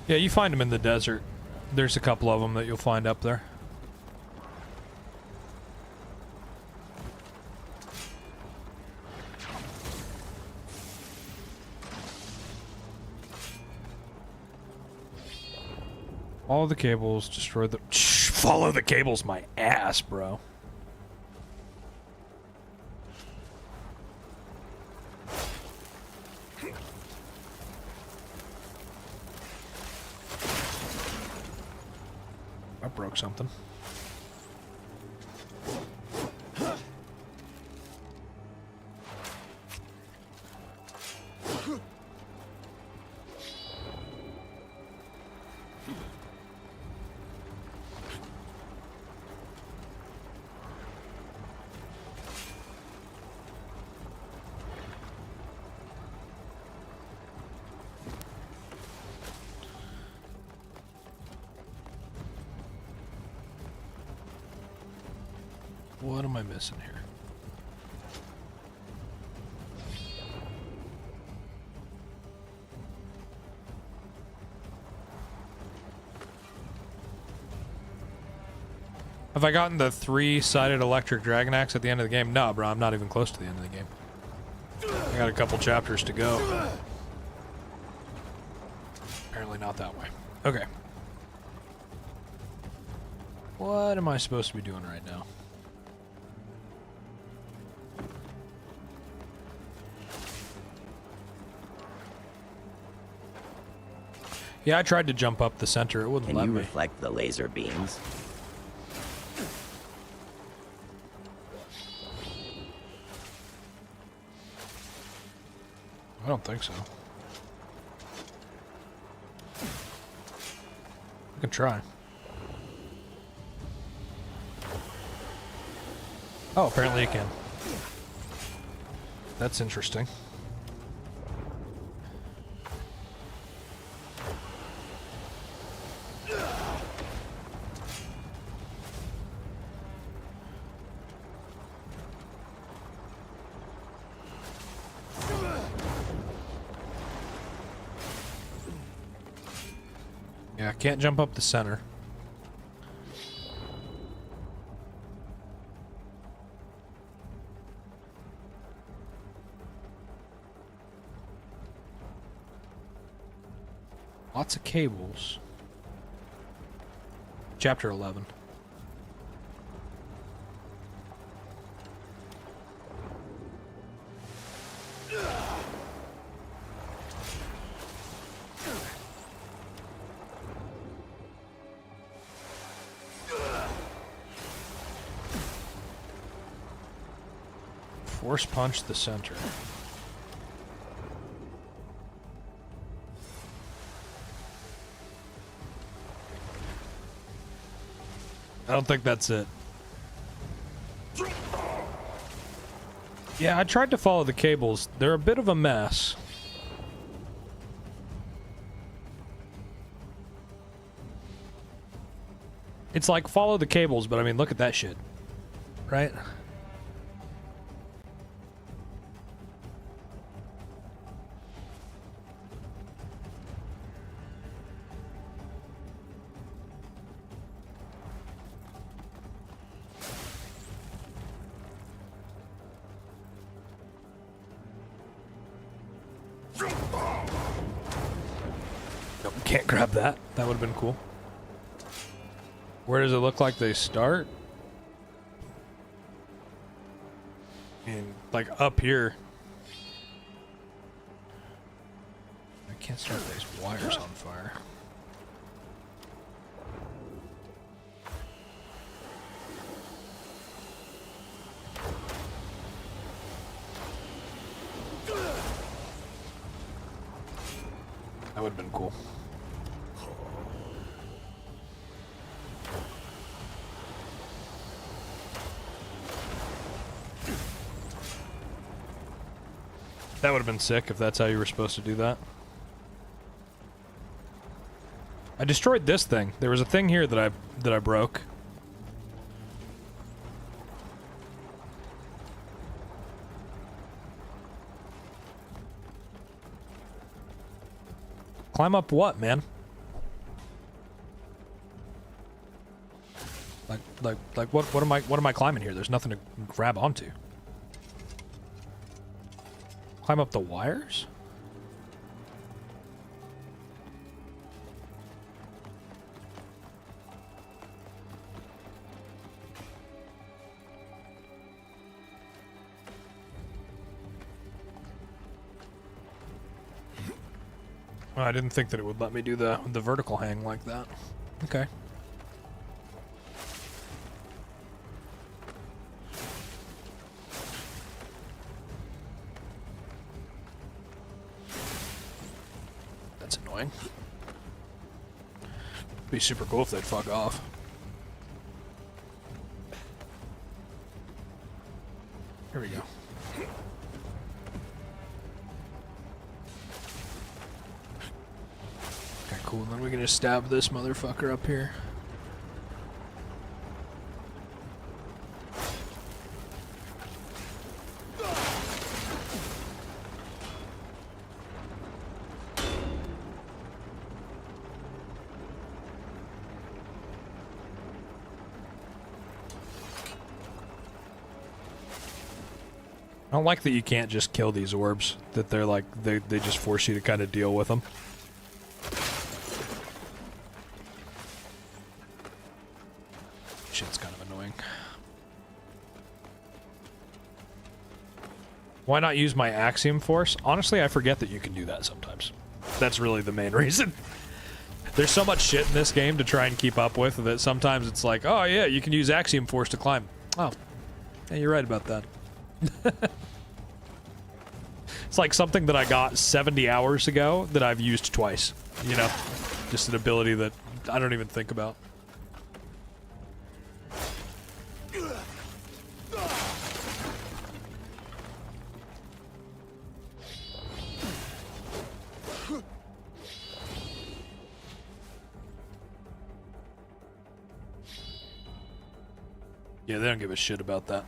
Yeah, you find them in the desert. There's a couple of them that you'll find up there. Follow the cables, destroy the... Follow the cables, my ass, bro. I broke something. What am I missing here? Have I gotten the 3-sided electric dragon axe at the end of the game? No, bro, I'm not even close to the end of the game. I got a couple chapters to go. Apparently not that way. Okay. What am I supposed to be doing right now? Yeah, I tried to jump up the center. It wouldn't let me. Can you reflect the laser beams? I don't think so. I can try. Oh, apparently you can. That's interesting. Yeah, I can't jump up the center. Lots of cables. Chapter 11. Force punch the center. I don't think that's it. Yeah, I tried to follow the cables. They're a bit of a mess. It's like follow the cables, but I mean, look at that shit. Right? Nope, can't grab that. That would have been cool. Where does it look like they start? And like up here. I can't start these wires on fire. That would have been cool. That would have been sick if that's how you were supposed to do that. I destroyed this thing. There was a thing here that I broke. Climb up what, man? Like what am I climbing here? There's nothing to grab onto. Climb up the wires? Oh, I didn't think that it would let me do the vertical hang like that. Okay. That's annoying. Be super cool if they'd fuck off. Here we go. Okay, cool. Then we can just stab this motherfucker up here. I don't like that you can't just kill these orbs. That they're like they just force you to kind of deal with them. Shit's kind of annoying. Why not use my Axiom Force? Honestly, I forget that you can do that sometimes. That's really the main reason. There's so much shit in this game to try and keep up with that sometimes it's like, oh yeah, you can use Axiom Force to climb. Oh, yeah, you're right about that. It's like something that I got 70 hours ago that I've used twice. You know, just an ability that I don't even think about. Yeah, they don't give a shit about that.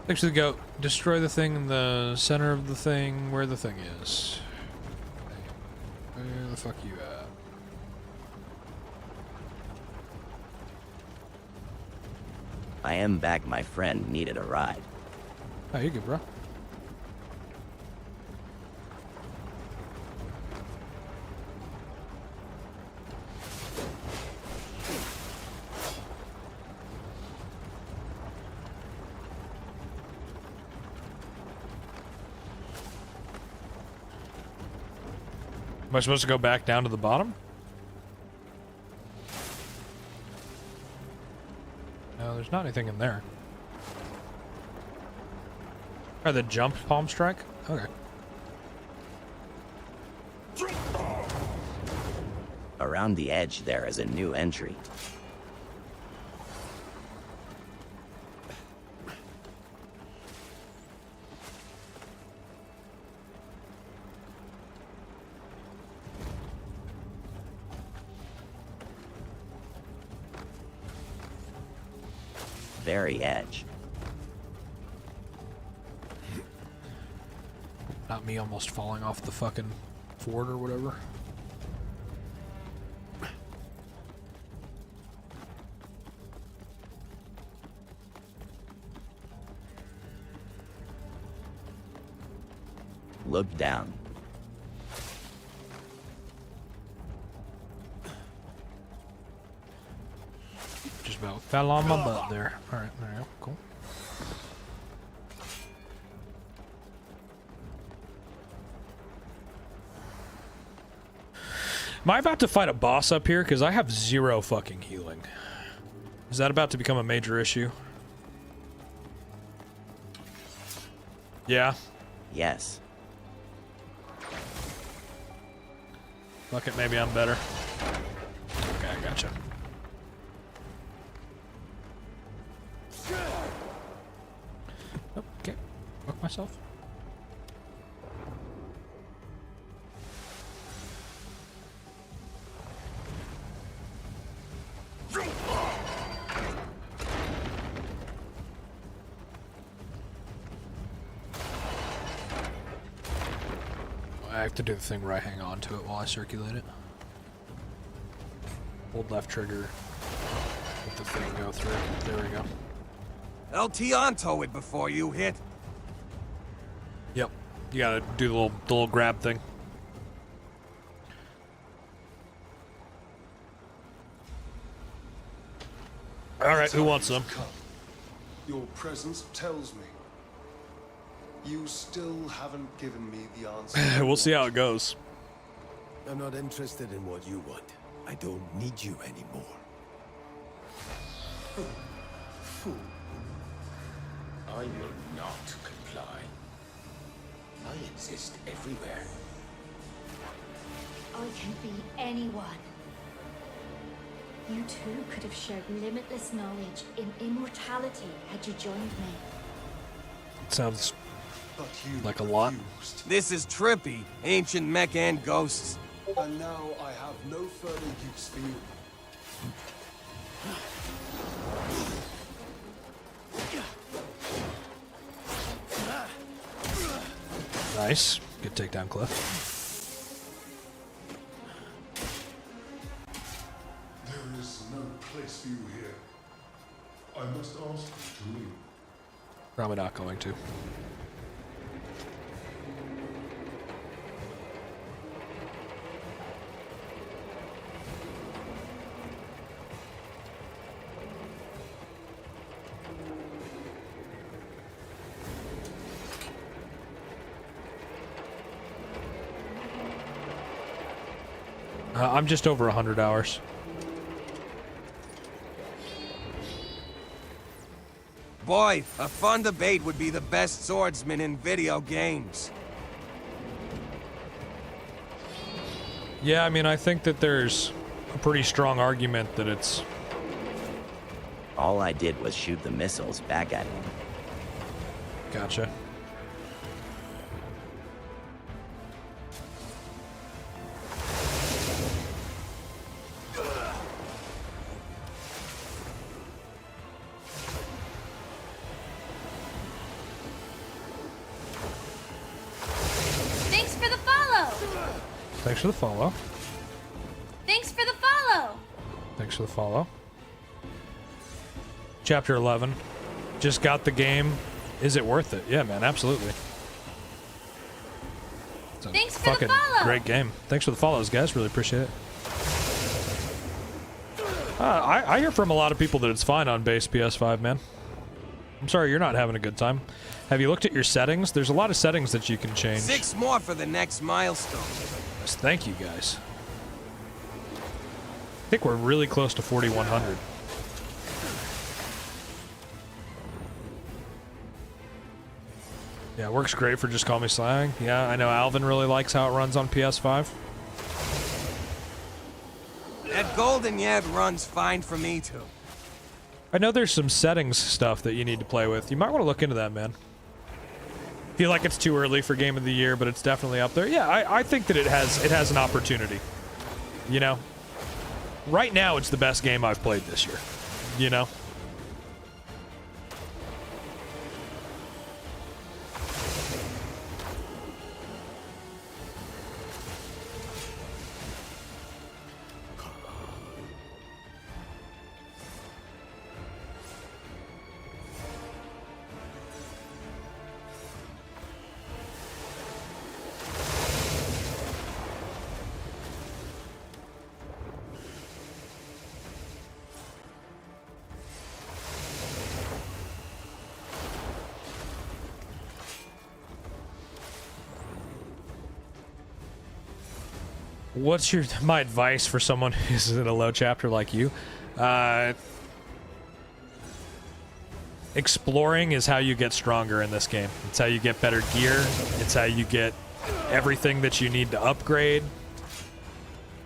Actually, go destroy the thing in the center of the thing where the thing is. Where the fuck you at? I am back. My friend needed a ride. Oh, you're good, bro. Am I supposed to go back down to the bottom? No, there's not anything in there. Or the jump palm strike? Okay. Around the edge there is a new entry. Very edge. Not me almost falling off the fucking fort or whatever. Look down. Just about fell on my butt there. Alright, there you go. Cool. Am I about to fight a boss up here? Because I have 0 fucking healing. Is that about to become a major issue? Yeah? Yes. Fuck it, maybe I'm better. Okay, I gotcha. Oh, okay. Fuck myself. I have to do the thing where I hang on to it while I circulate it. Hold left trigger. Let the thing go through. There we go. LT onto it before you hit. Yep. You gotta do the little grab thing. Alright, who wants some? Your presence tells me. You still haven't given me the answer. We'll see how it goes. I'm not interested in what you want. I don't need you anymore. Fool. I will not comply. I exist everywhere. I can be anyone. You too could have shared limitless knowledge in immortality had you joined me. Sounds But you Like a lot. refused. This is trippy. Ancient mech and ghosts. And now I have no further use for you. Nice. Good takedown, Cliff. There is no place for you here. I must ask you to leave. Probably not going to. I'm just over 100 hours. Boy, a fun debate would be the best swordsman in video games. Yeah, I mean, I think that there's a pretty strong argument that it's... All I did was shoot the missiles back at him. Gotcha. Thanks for the follow. Thanks for the follow. Thanks for the follow. Thanks for the follow. Chapter 11. Just got the game. Is it worth it? Yeah, man, absolutely. It's a Thanks for the fucking follow. great game. Thanks for the follows, guys. Really appreciate it. I hear from a lot of people that it's fine on base PS5, man. I'm sorry you're not having a good time. Have you looked at your settings? There's a lot of settings that you can change. 6 more for the next milestone. Yes, thank you, guys. I think we're really close to 4,100. Yeah, it works great for Just Call Me Slang. Yeah, I know Alvin really likes how it runs on PS5. That golden yet runs fine for me too. I know there's some settings stuff that you need to play with. You might want to look into that, man. Feel like it's too early for Game of the Year, but it's definitely up there. Yeah, I think that it has an opportunity. You know? Right now, it's the best game I've played this year. You know? What's my advice for someone who's in a low chapter like you? Exploring is how you get stronger in this game. It's how you get better gear. It's how you get everything that you need to upgrade.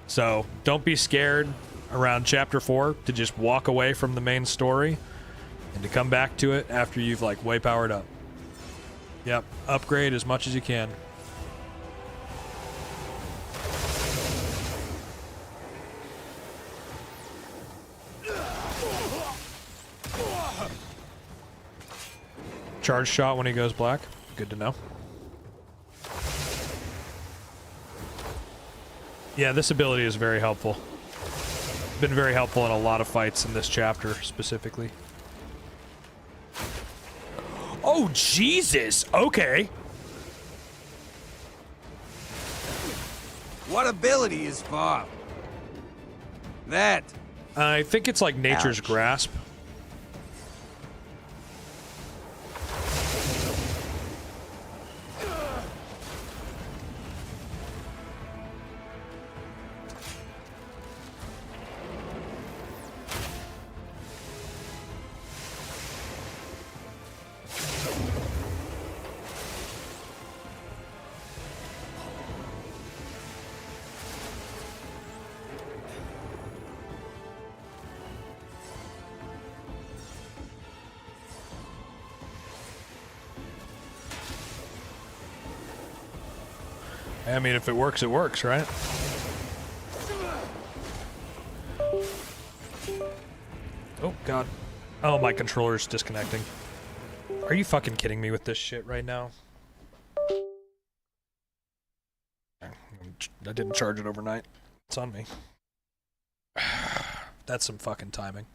So don't be scared around chapter 4 to just walk away from the main story and to come back to it after you've like way powered up. Yep, upgrade as much as you can. Charge shot when he goes black. Good to know. Yeah, this ability is very helpful. Been very helpful in a lot of fights in this chapter specifically. Oh, Jesus! Okay. What ability is Bob? That. I think it's like Nature's Grasp. I mean, if it works, right? Oh, God. Oh, my controller's disconnecting. Are you fucking kidding me with this shit right now? I didn't charge it overnight. It's on me. That's some fucking timing.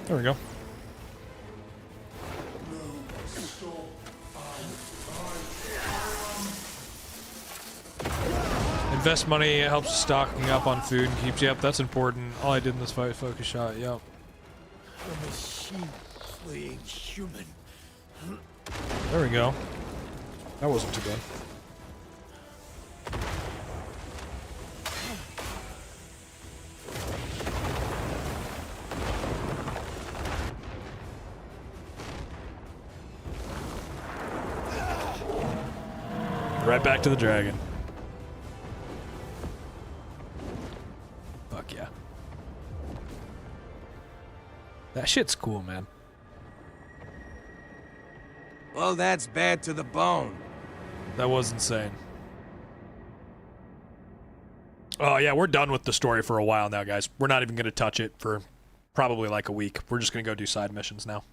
There we go. Invest money, it helps stocking up on food and keeps you up. That's important. All I did in this fight, focus shot. Yep. A machine fleeing human. There we go. That wasn't too bad. Right back to the dragon. Fuck yeah. That shit's cool, man. Well, that's bad to the bone. That was insane. Oh yeah, we're done with the story for a while now, guys. We're not even gonna touch it for probably like a week. We're just gonna go do side missions now.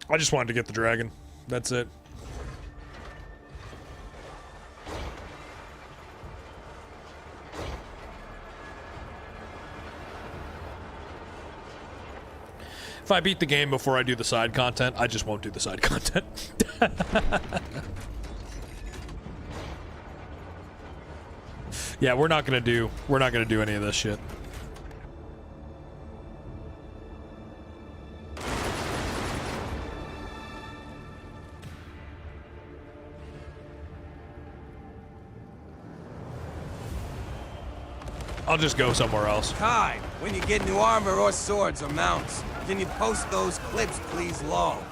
I just wanted to get the dragon. That's it. If I beat the game before I do the side content, I just won't do the side content. Yeah, we're not gonna do any of this shit. I'll just go somewhere else. Kai, when you get new armor or swords or mounts, can you post those clips, please, long?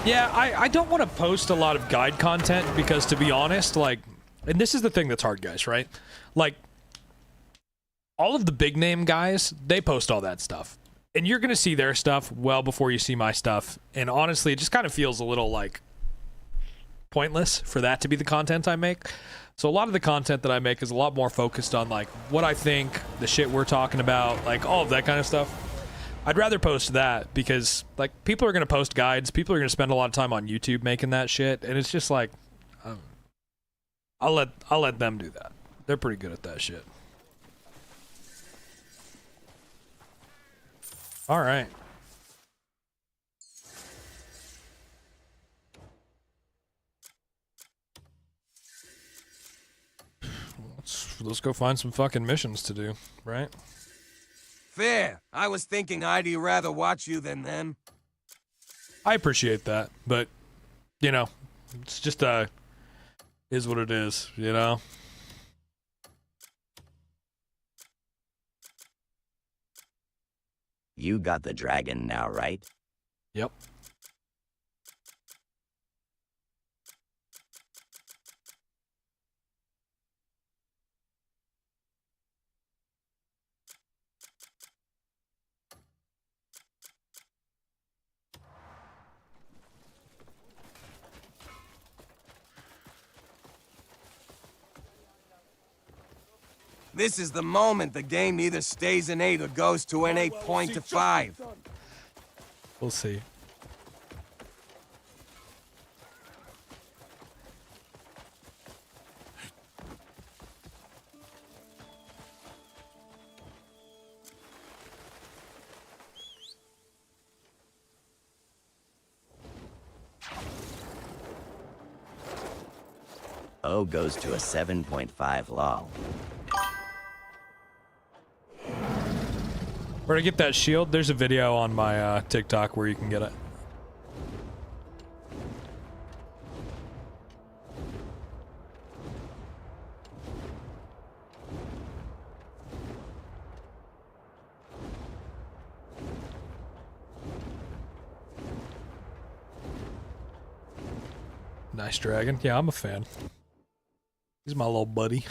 Yeah, I don't want to post a lot of guide content because, to be honest, like, and this is the thing that's hard, guys, right? Like, all of the big name guys, they post all that stuff. And you're going to see their stuff well before you see my stuff. And honestly, it just kind of feels a little, like, pointless for that to be the content I make. So a lot of the content that I make is a lot more focused on, like, what I think, the shit we're talking about, like, all of that kind of stuff. I'd rather post that because, like, people are going to post guides. People are going to spend a lot of time on YouTube making that shit. And it's just like, I'll let them do that. They're pretty good at that shit. All right. Let's go find some fucking missions to do, right? Fair. I was thinking I'd rather watch you than them. I appreciate that, but, you know, it's just, is what it is, you know? You got the dragon now, right? Yep. This is the moment the game either stays in 8 or goes to an 8.5. We'll see. O goes to a 7.5 lol. Where to get that shield? There's a video on my TikTok where you can get it. Nice dragon. Yeah, I'm a fan. He's my little buddy.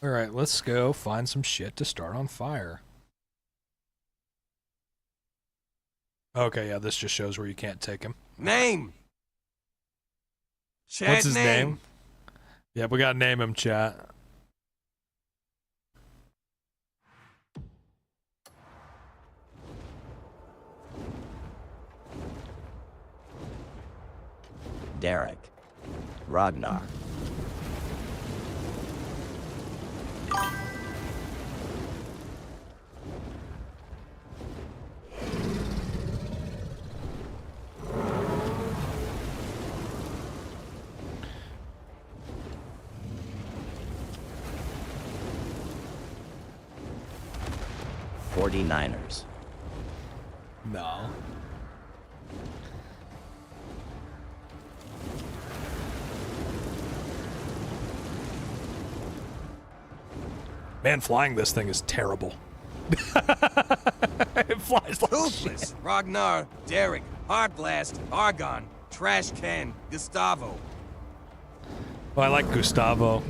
Alright, let's go find some shit to start on fire. Okay, yeah, this just shows where you can't take him. Name! Chat What's his name? Yeah, we gotta name him, chat. Derek. Ragnar. '49ers. No. Man, flying this thing is terrible. It flies like Toothless, Ragnar, Derek, Heartblast, Argon, Trash Can, Gustavo. Well, I like Gustavo.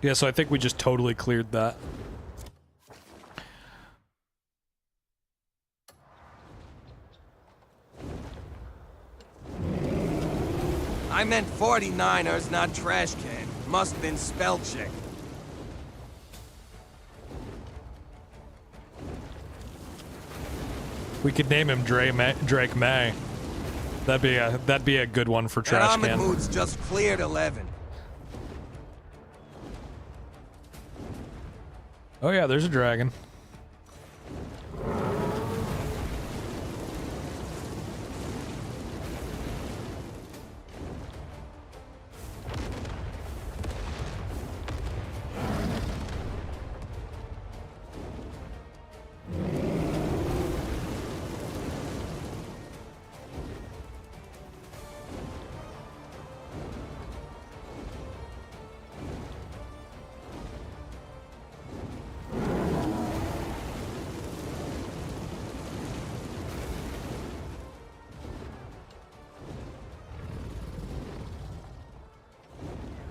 Yeah, so I think we just totally cleared that. I meant 49ers, not Trash Can. Must have been spell check. We could name him Drake May. That'd be a good one for Trash That Can. Mood's just cleared 11. Oh yeah, there's a dragon.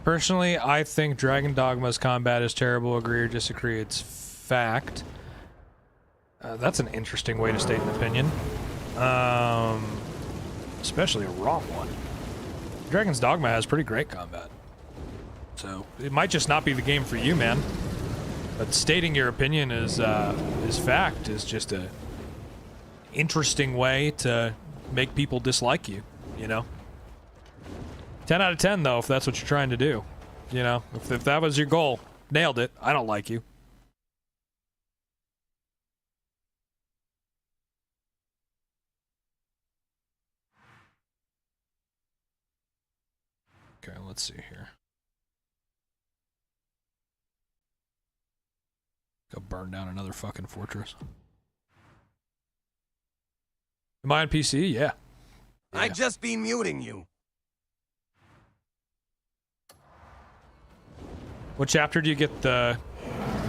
Personally, I think Dragon Dogma's combat is terrible. Agree or disagree? It's fact. That's an interesting way to state an opinion. Especially a wrong one. Dragon's Dogma has pretty great combat. So, it might just not be the game for you, man. But stating your opinion is fact, is just a interesting way to make people dislike you, you know? 10 out of 10, though, if that's what you're trying to do. You know, if that was your goal, nailed it. I don't like you. Okay, let's see here. Go burn down another fucking fortress. Am I on PC? Yeah. I'd just be muting you. What chapter do you get the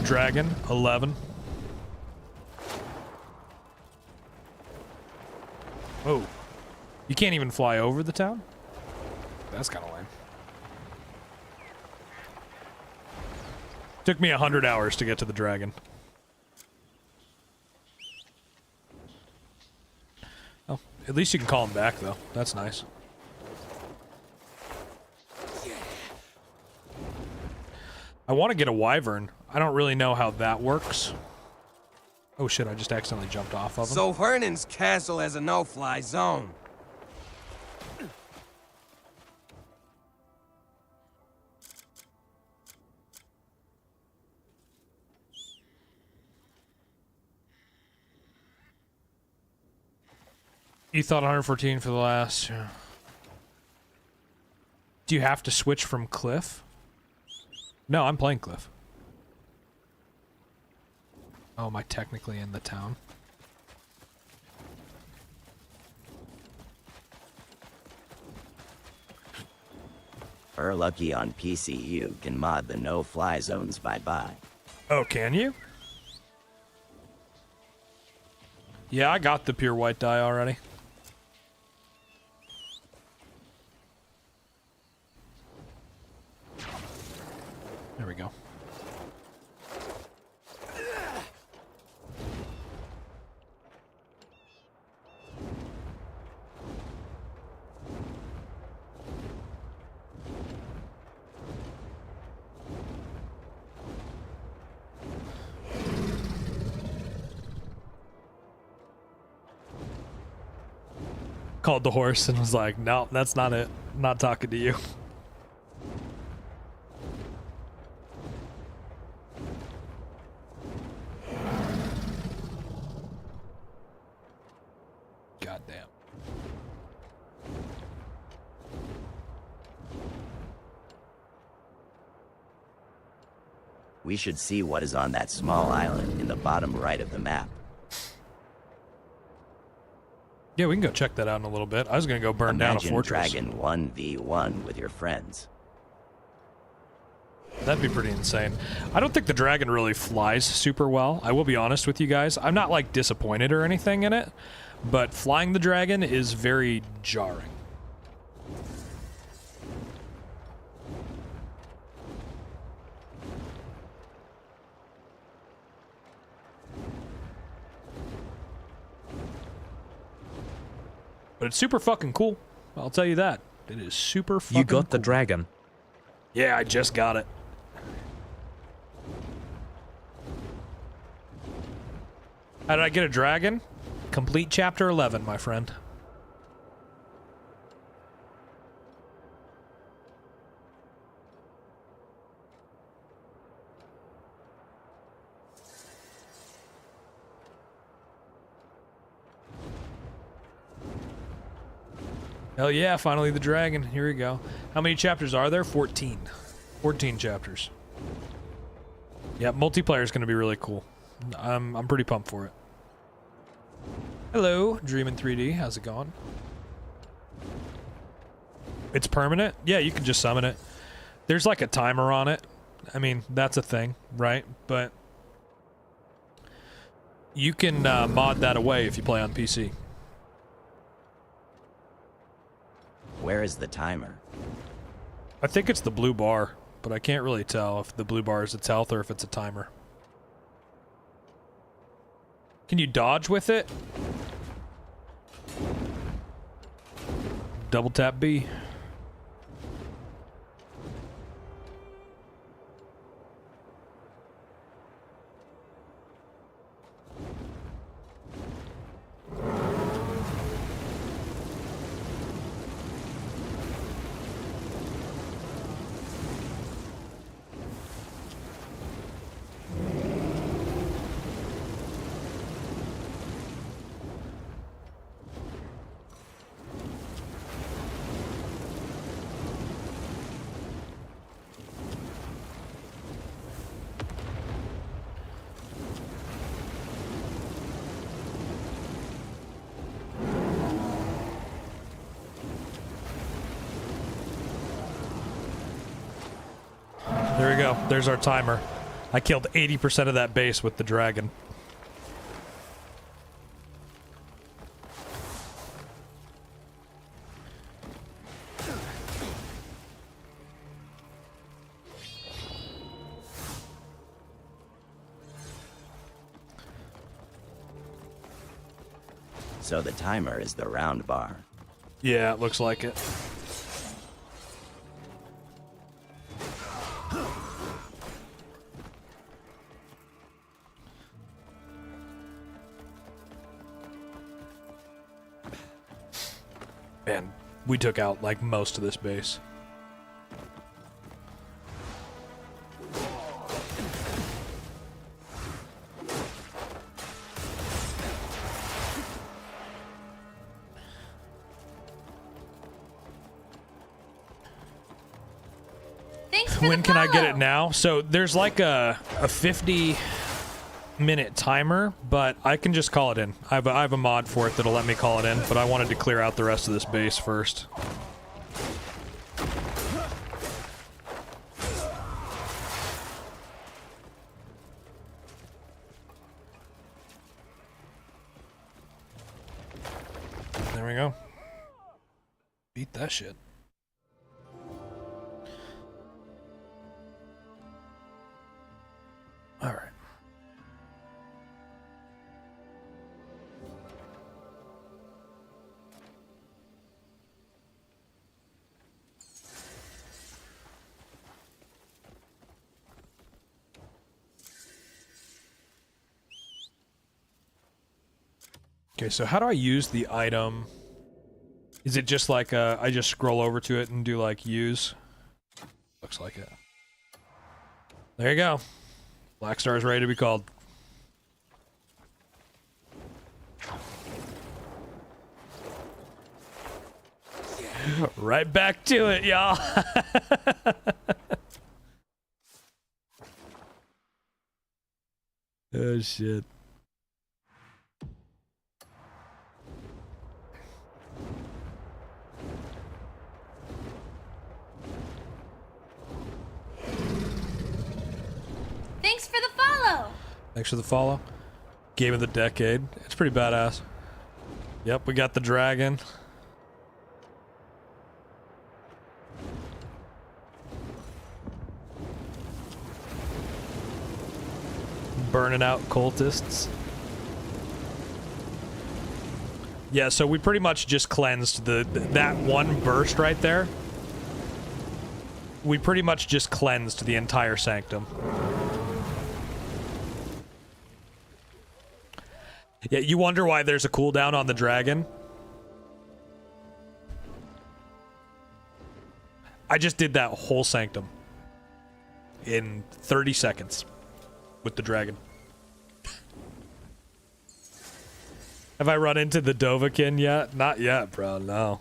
dragon? 11. Oh. You can't even fly over the town? That's kind of lame. Took me 100 hours to get to the dragon. Oh, at least you can call him back, though. That's nice. I want to get a wyvern. I don't really know how that works. Oh shit, I just accidentally jumped off of him. So Vernon's castle has a no-fly zone. You thought 114 for the last. Yeah. Do you have to switch from Cliff? No, I'm playing Cliff. Oh, am I technically in the town? Lucky on PCU can mod the no-fly zones bye-bye. Oh, can you? Yeah, I got the pure white dye already. There we go. Called the horse and was like, no, that's not it. I'm not talking to you. Goddamn. We should see what is on that small island in the bottom right of the map. Yeah, we can go check that out in a little bit. I was gonna go burn down a fortress. Dragon 1v1 with your friends. That'd be pretty insane. I don't think the dragon really flies super well. I will be honest with you guys. I'm not like disappointed or anything in it, but flying the dragon is very jarring. But it's super fucking cool. I'll tell you that. It is super fucking You got the cool. dragon. Yeah, I just got it. How did I get a dragon? Complete chapter 11, my friend. Hell yeah, finally the dragon. Here we go. How many chapters are there? 14. 14 chapters. Yeah, multiplayer is going to be really cool. I'm pretty pumped for it. Hello, Dream in 3D. How's it going? It's permanent? Yeah, you can just summon it. There's like a timer on it. I mean, that's a thing, right? But you can mod that away if you play on PC. Where is the timer? I think it's the blue bar, but I can't really tell if the blue bar is its health or if it's a timer. Can you dodge with it? Double tap B. There we go. There's our timer. I killed 80% of that base with the dragon. So the timer is the round bar. Yeah, it looks like it. Man, we took out like most of this base. Thanks for When the can I get follow. it now? So there's like a 50-minute timer, but I can just call it in. I have a mod for it that'll let me call it in, but I wanted to clear out the rest of this base first. There we go. Beat that shit. Okay, so how do I use the item? Is it just like I just scroll over to it and do like use? Looks like it. There you go. Black Star is ready to be called. Right back to it, y'all. Oh shit. Thanks for the follow. Thanks for the follow. Game of the decade. It's pretty badass. Yep, we got the dragon. Burning out cultists. Yeah, so we pretty much just cleansed that one burst right there. We pretty much just cleansed the entire sanctum. Yeah, you wonder why there's a cooldown on the dragon? I just did that whole sanctum in 30 seconds with the dragon. Have I run into the Dovahkiin yet? Not yet, bro, no.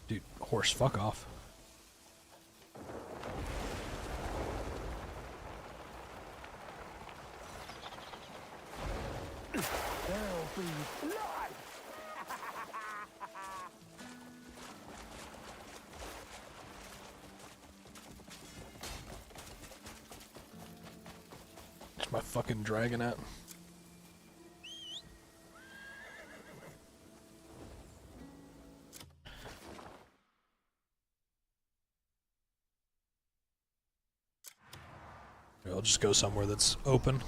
Dude, horse, fuck off. Where's my fucking dragon at? I'll just go somewhere that's open.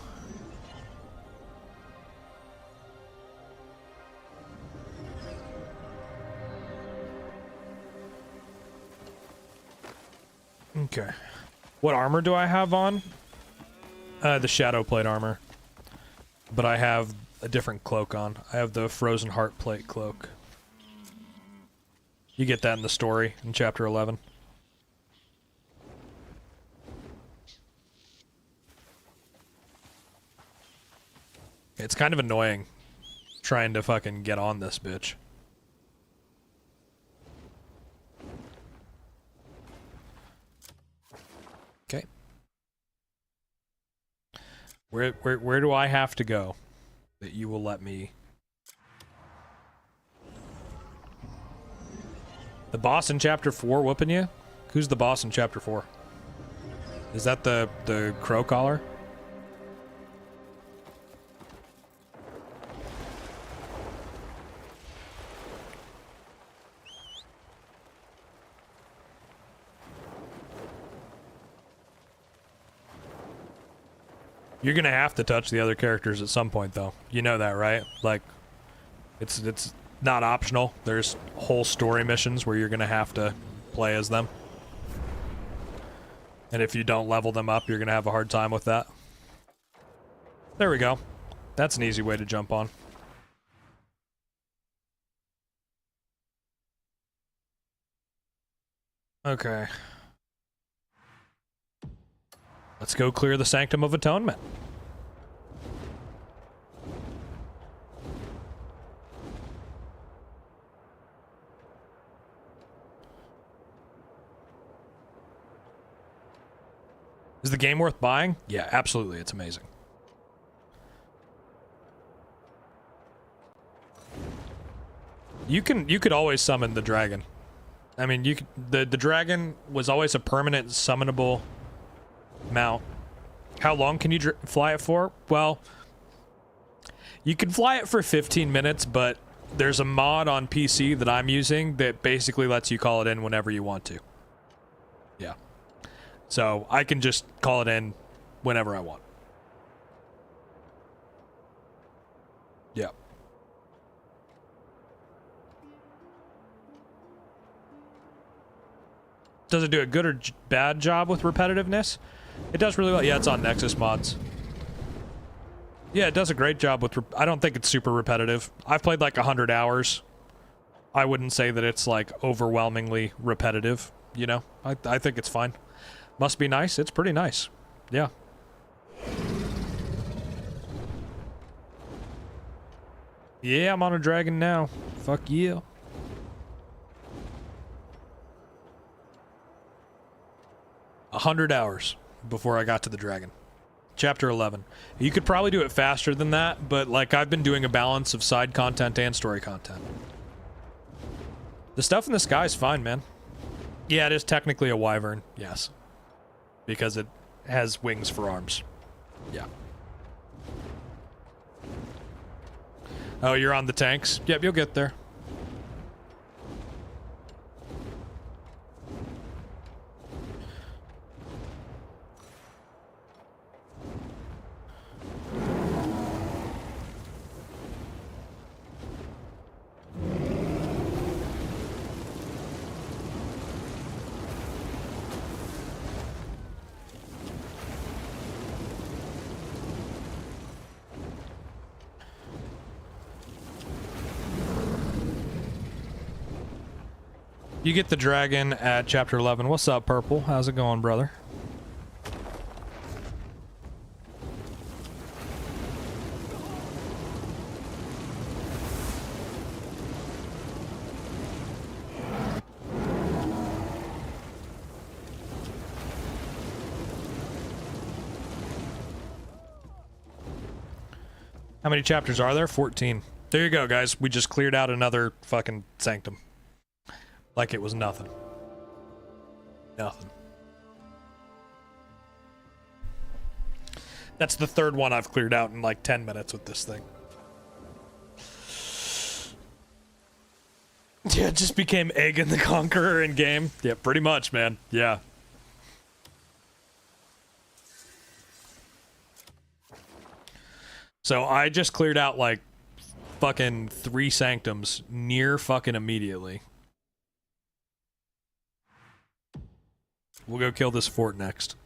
Okay. What armor do I have on? The Shadow Plate armor. But I have a different cloak on. I have the Frozen Heart Plate cloak. You get that in the story in chapter 11. It's kind of annoying trying to fucking get on this bitch. Okay. Where do I have to go that you will let me? The boss in chapter 4 whooping you? Who's the boss in chapter 4? Is that the crow collar? You're gonna have to touch the other characters at some point, though. You know that, right? Like, it's not optional. There's whole story missions where you're gonna have to play as them. And if you don't level them up, you're gonna have a hard time with that. There we go. That's an easy way to jump on. Okay. Let's go clear the Sanctum of Atonement. Is the game worth buying? Yeah, absolutely. It's amazing. You could always summon the dragon. I mean, the dragon was always a permanent summonable mount. How long can you fly it for? Well, you can fly it for 15 minutes, but there's a mod on PC that I'm using that basically lets you call it in whenever you want to. Yeah. So I can just call it in whenever I want. Yeah. Does it do a good or bad job with repetitiveness? It does really well. Yeah, it's on Nexus mods. Yeah, it does a great job with... I don't think it's super repetitive. I've played like 100 hours. I wouldn't say that it's like overwhelmingly repetitive, you know? I think it's fine. Must be nice. It's pretty nice. Yeah. Yeah, I'm on a dragon now. Fuck yeah. A 100 hours before I got to the dragon. Chapter 11. You could probably do it faster than that, but like I've been doing a balance of side content and story content. The stuff in the sky is fine, man. Yeah, it is technically a wyvern, yes. Because it has wings for arms. Yeah. Oh, you're on the tanks? Yep, you'll get there. You get the dragon at chapter 11. What's up, Purple? How's it going, brother? How many chapters are there? 14. There you go, guys. We just cleared out another fucking sanctum. Like it was nothing. Nothing. That's the third one I've cleared out in like 10 minutes with this thing. Yeah, it just became Aegon the Conqueror in game. Yeah, pretty much, man. Yeah. So I just cleared out like fucking 3 sanctums near fucking immediately. We'll go kill this fort next.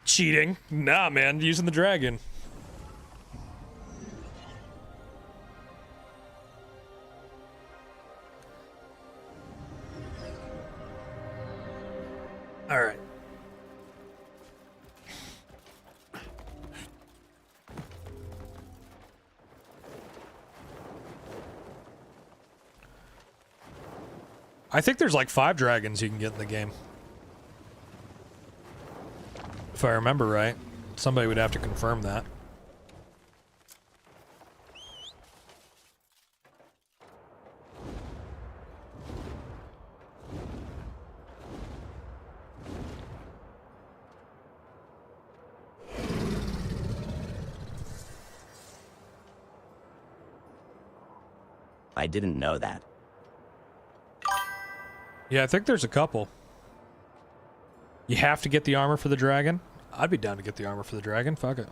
Cheating? Nah, man. Using the dragon. All right. I think there's like 5 dragons you can get in the game. If I remember right. Somebody would have to confirm that. I didn't know that. Yeah, I think there's a couple. You have to get the armor for the dragon? I'd be down to get the armor for the dragon. Fuck it.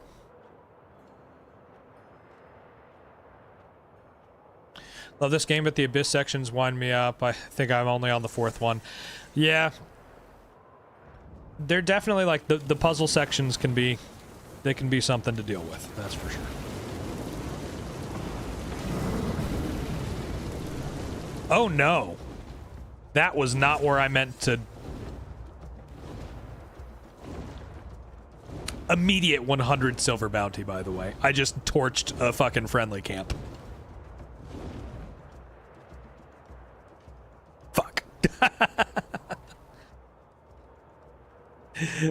Love this game, but the Abyss sections wind me up. I think I'm only on the 4th one. Yeah. They're definitely like, the puzzle sections can be... They can be something to deal with. That's for sure. Oh no. That was not where I meant to... Immediate 100 silver bounty, by the way. I just torched a fucking friendly camp. Fuck.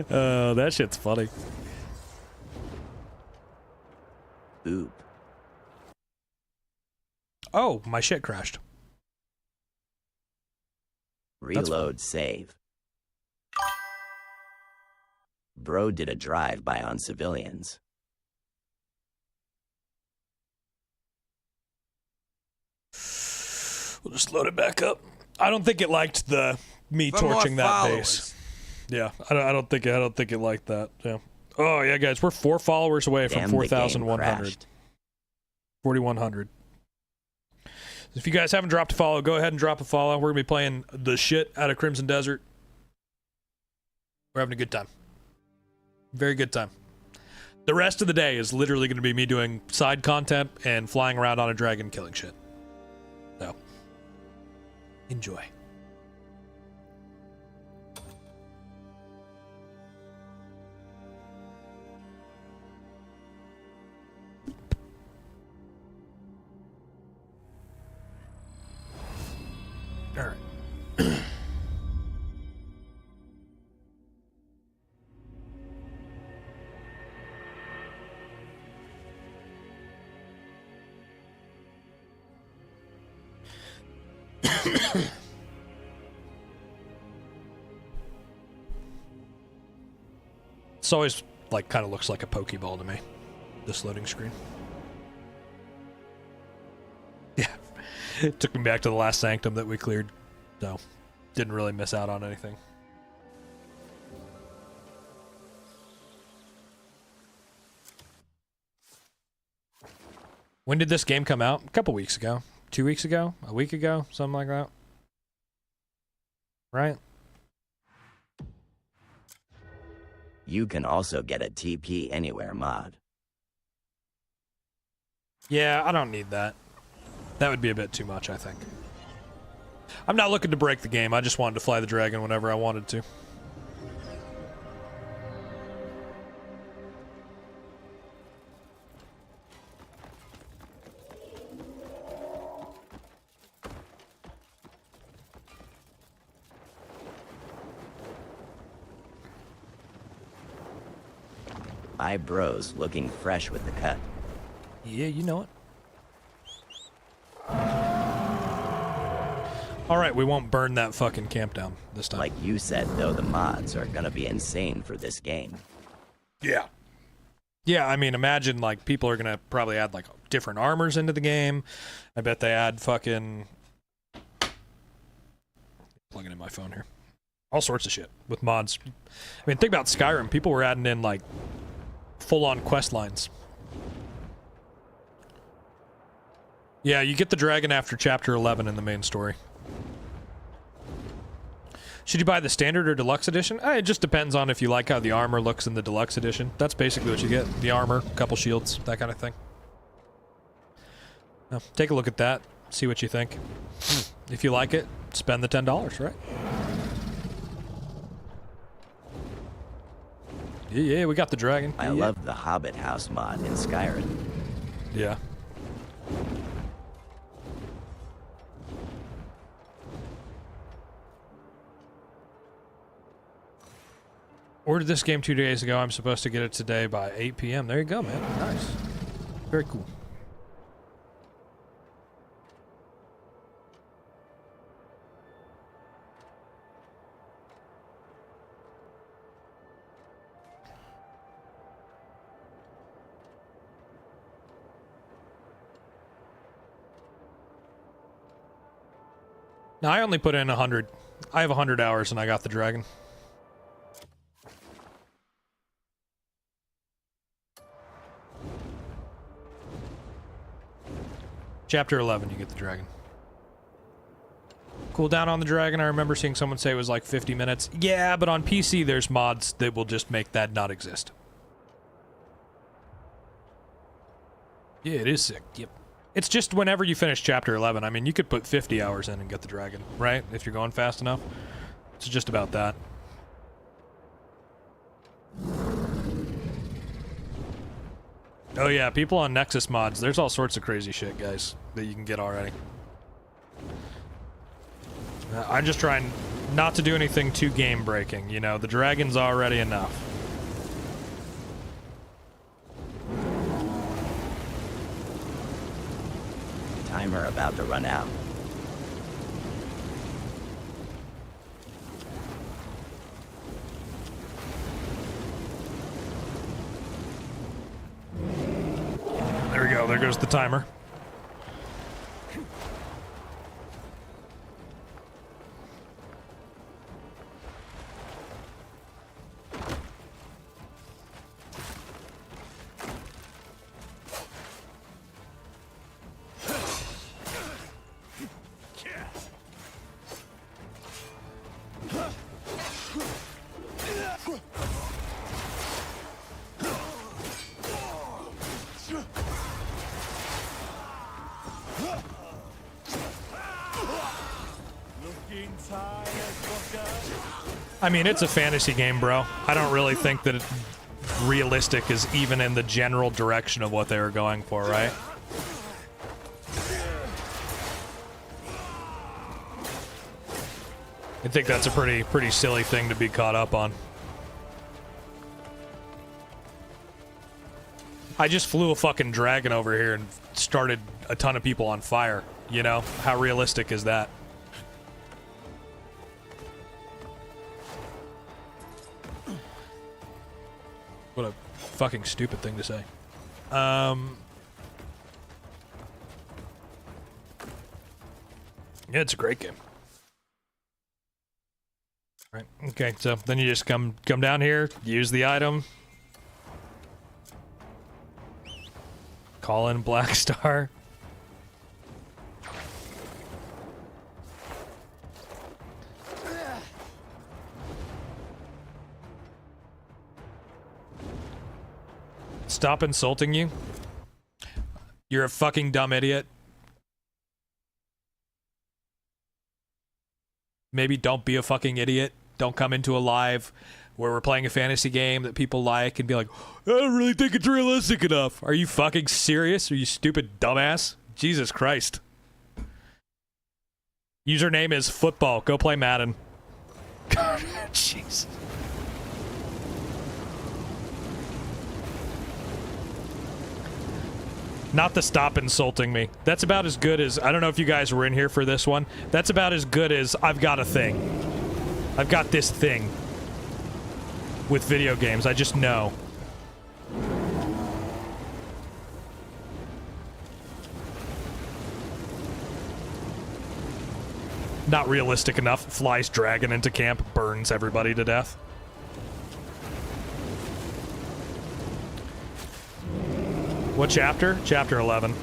Oh, that shit's funny. Oop. Oh, my shit crashed. Reload save. Bro did a drive-by on civilians. We'll just load it back up. I don't think it liked the me For more torching that followers. base. Yeah, I don't think it liked that. Yeah, Oh, yeah, guys. We're 4 followers away from Damn, the game 4,100. crashed. 4,100. If you guys haven't dropped a follow, go ahead and drop a follow. We're going to be playing the shit out of Crimson Desert. We're having a good time. Very good time. The rest of the day is literally going to be me doing side content and flying around on a dragon killing shit. So, enjoy. All right. It's always like kind of looks like a Pokeball to me, this loading screen. Yeah, it took me back to the last Sanctum that we cleared, so didn't really miss out on anything. When did this game come out? A couple weeks ago. 2 weeks ago? A week ago? Something like that. Right? You can also get a TP Anywhere mod. Yeah, I don't need that. That would be a bit too much, I think. I'm not looking to break the game. I just wanted to fly the dragon whenever I wanted to. My bro's looking fresh with the cut. Yeah, you know it. Alright, we won't burn that fucking camp down this time. Like you said, though, the mods are gonna be insane for this game. Yeah. Yeah, I mean, imagine, like, people are gonna probably add, like, different armors into the game. I bet they add fucking... Plugging in my phone here. All sorts of shit with mods. I mean, think about Skyrim. People were adding in, like, full-on quest lines. Yeah, you get the dragon after Chapter 11 in the main story. Should you buy the standard or deluxe edition? It just depends on if you like how the armor looks in the deluxe edition. That's basically what you get. The armor, a couple shields, that kind of thing. Now, take a look at that. See what you think. If you like it, spend the $10, right? Yeah, we got the dragon. I love the Hobbit House mod in Skyrim. Yeah. Ordered this game 2 days ago. I'm supposed to get it today by 8 p.m. There you go, man. Nice. Very cool. Now, I only put in 100. I have 100 hours and I got the dragon. Chapter 11, you get the dragon. Cooldown on the dragon, I remember seeing someone say it was like 50 minutes. Yeah, but on PC there's mods that will just make that not exist. Yeah, it is sick. Yep. It's just whenever you finish Chapter 11. I mean, you could put 50 hours in and get the dragon, right? If you're going fast enough. It's just about that. Oh yeah, people on Nexus mods, there's all sorts of crazy shit, guys, that you can get already. I'm just trying not to do anything too game-breaking, you know? The dragon's already enough. Timer about to run out. There we go, there goes the timer. I mean, it's a fantasy game, bro. I don't really think that realistic is even in the general direction of what they were going for, right? I think that's a pretty silly thing to be caught up on. I just flew a fucking dragon over here and started a ton of people on fire, you know? How realistic is that? What a fucking stupid thing to say. Yeah, it's a great game. Right. Okay, so then you just come down here, use the item. Call in Black Star. Stop insulting you. You're a fucking dumb idiot. Maybe don't be a fucking idiot. Don't come into a live where we're playing a fantasy game that people like and be like, I don't really think it's realistic enough. Are you fucking serious? Are you stupid dumbass? Jesus Christ. Username is football. Go play Madden. Jeez. Not to stop insulting me. That's about as good as... I don't know if you guys were in here for this one. That's about as good as I've got a thing. I've got this thing. With video games. I just know. Not realistic enough. Flies dragon into camp. Burns everybody to death. What chapter? Chapter 11.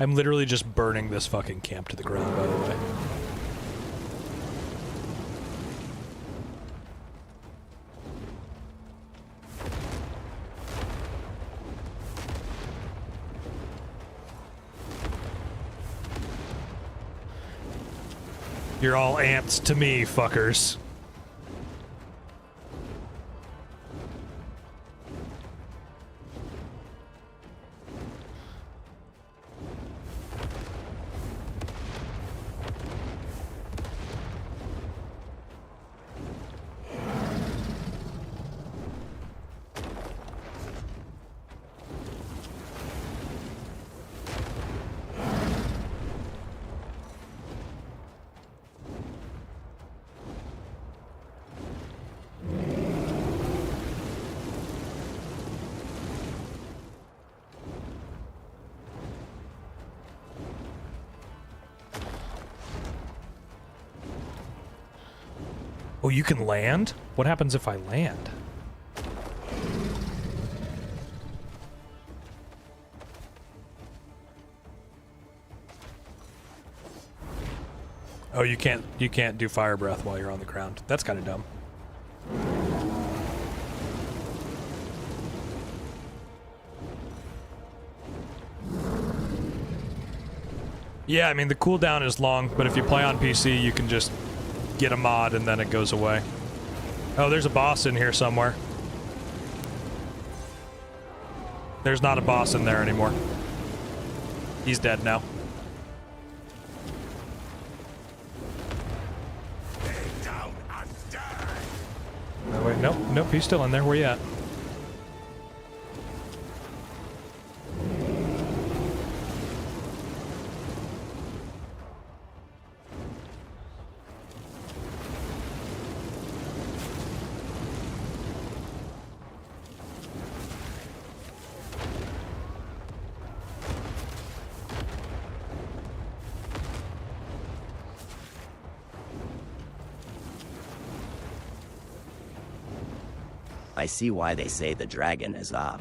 I'm literally just burning this fucking camp to the ground, by the way. You're all ants to me, fuckers. Oh, you can land? What happens if I land? Oh, you can't do fire breath while you're on the ground. That's kind of dumb. Yeah, I mean the cooldown is long, but if you play on PC, you can just get a mod and then it goes away. Oh, there's a boss in here somewhere. There's not a boss in there anymore. He's dead now. Oh, wait, nope, he's still in there. Where you at? I see why they say the dragon is up.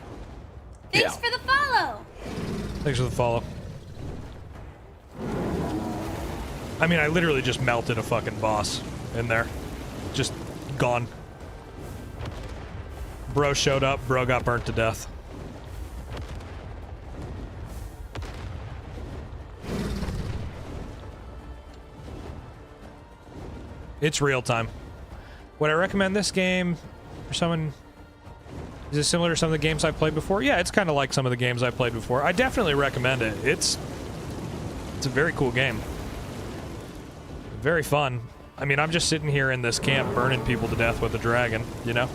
Thanks for the follow. Thanks for the follow. I mean, I literally just melted a fucking boss in there. Just gone. Bro showed up, bro got burnt to death. It's real time. Would I recommend this game for someone? Is it similar to some of the games I've played before? Yeah, it's kind of like some of the games I've played before. I definitely recommend it. It's a very cool game. Very fun. I mean, I'm just sitting here in this camp burning people to death with a dragon, you know?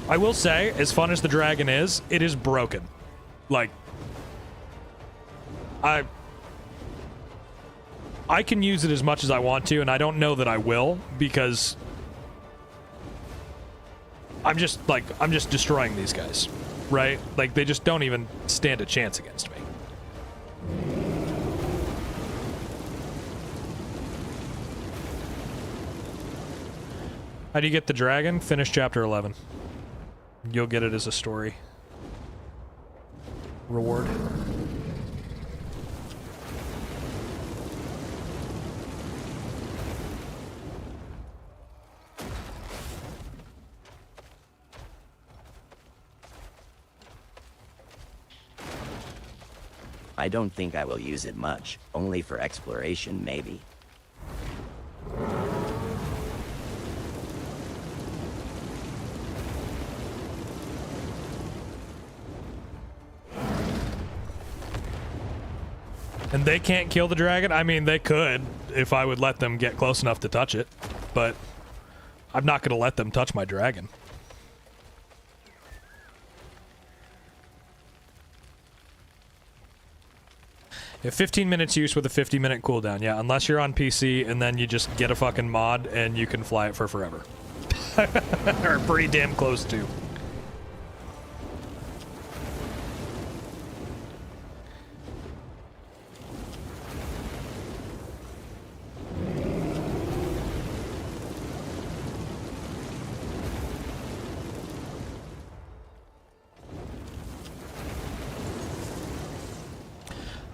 I will say, as fun as the dragon is, it is broken. Like, I can use it as much as I want to, and I don't know that I will, because I'm just destroying these guys, right? Like, they just don't even stand a chance against me. How do you get the dragon? Finish chapter 11. You'll get it as a story reward. I don't think I will use it much, only for exploration maybe. And they can't kill the dragon? I mean, they could, if I would let them get close enough to touch it. But I'm not going to let them touch my dragon. Yeah, 15 minutes use with a 50-minute cooldown. Yeah, unless you're on PC, and then you just get a fucking mod, and you can fly it for forever. Or pretty damn close to.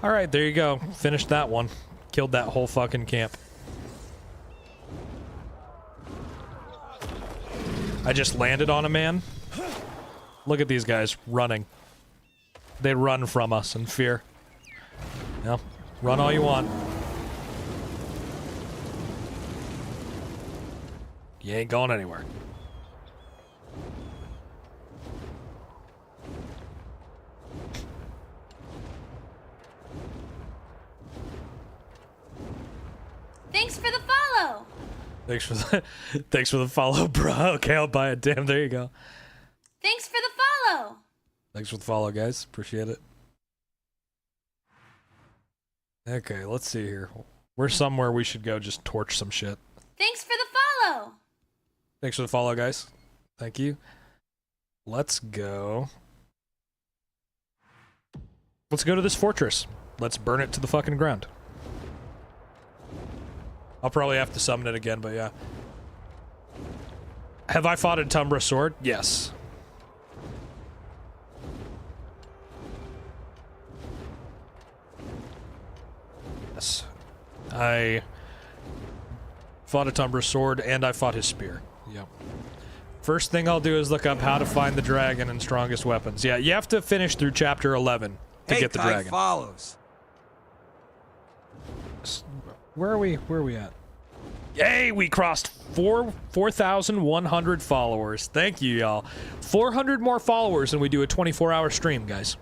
Alright, there you go. Finished that one. Killed that whole fucking camp. I just landed on a man. Look at these guys running. They run from us in fear. Well, run all you want. You ain't going anywhere. Thanks for the follow. Thanks for the follow, bro. Okay, I'll buy it. Damn, there you go. Thanks for the follow. Thanks for the follow, guys. Appreciate it. Okay, let's see here. Where's somewhere we should go just torch some shit? Thanks for the follow. Thanks for the follow, guys. Thank you. Let's go. Let's go to this fortress. Let's burn it to the fucking ground. I'll probably have to summon it again, but yeah. Have I fought a Tumbra sword? Yes. Yes. I fought a Tumbra sword, and I fought his spear. Yep. First thing I'll do is look up how to find the dragon and strongest weapons. Yeah, you have to finish through chapter 11 to get the dragon. Follows. Where are we at? Yay, we crossed 4,100 followers. Thank you, y'all. 400 more followers and we do a 24-hour stream, guys.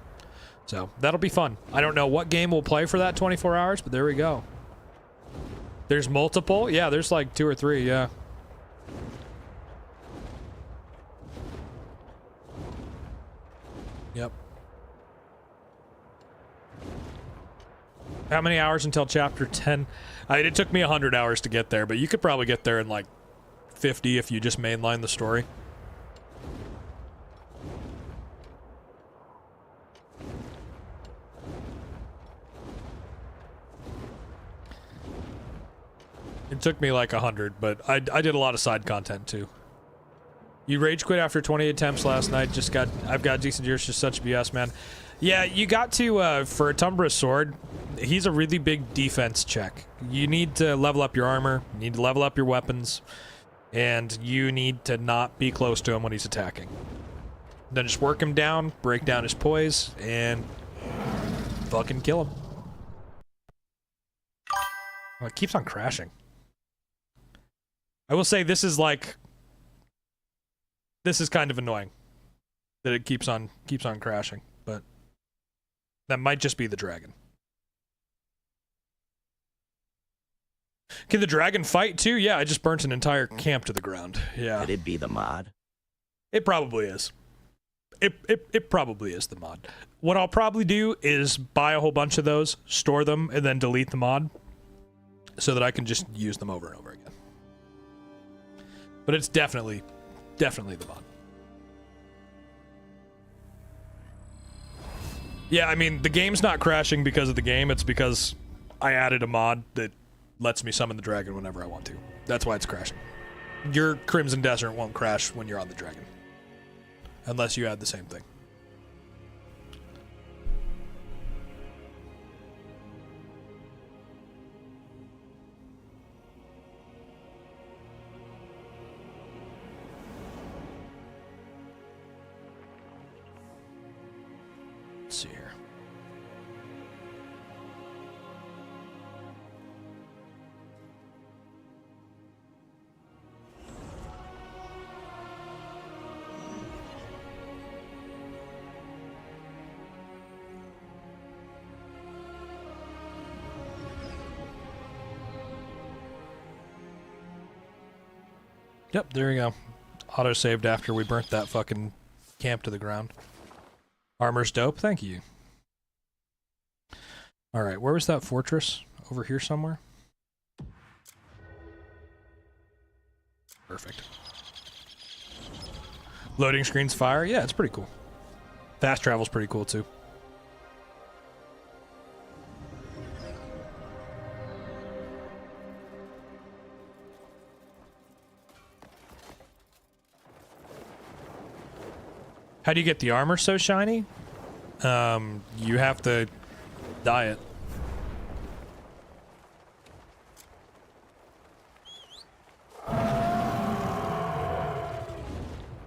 So, that'll be fun. I don't know what game we'll play for that 24 hours, but there we go. There's multiple? Yeah, there's like 2 or 3, yeah. Yep. How many hours until chapter 10? It took me 100 hours to get there, but you could probably get there in like 50 if you just mainline the story. It took me like 100, but I did a lot of side content too. You rage quit after 20 attempts last night. I've got decent gears, just such BS, man. Yeah, you got to, for a Tumbra sword, he's a really big defense check. You need to level up your armor, you need to level up your weapons, and you need to not be close to him when he's attacking. Then just work him down, break down his poise, and fucking kill him. Oh, it keeps on crashing. I will say this is kind of annoying that it keeps on crashing, but that might just be the dragon. Can the dragon fight too? Yeah, I just burnt an entire camp to the ground. Yeah. Could it be the mod? It probably is. It probably is the mod. What I'll probably do is buy a whole bunch of those, store them, and then delete the mod so that I can just use them over and over again. But it's definitely the mod. Yeah, I mean, the game's not crashing because of the game, it's because I added a mod that lets me summon the dragon whenever I want to. That's why it's crashing. Your Crimson Desert won't crash when you're on the dragon. Unless you add the same thing. Let's see here. Yep, there you go. Auto-saved after we burnt that fucking camp to the ground. Armor's dope, thank you. Alright, where was that fortress? Over here somewhere? Perfect. Loading screens fire? Yeah, it's pretty cool. Fast travel's pretty cool too. How do you get the armor so shiny? You have to dye it.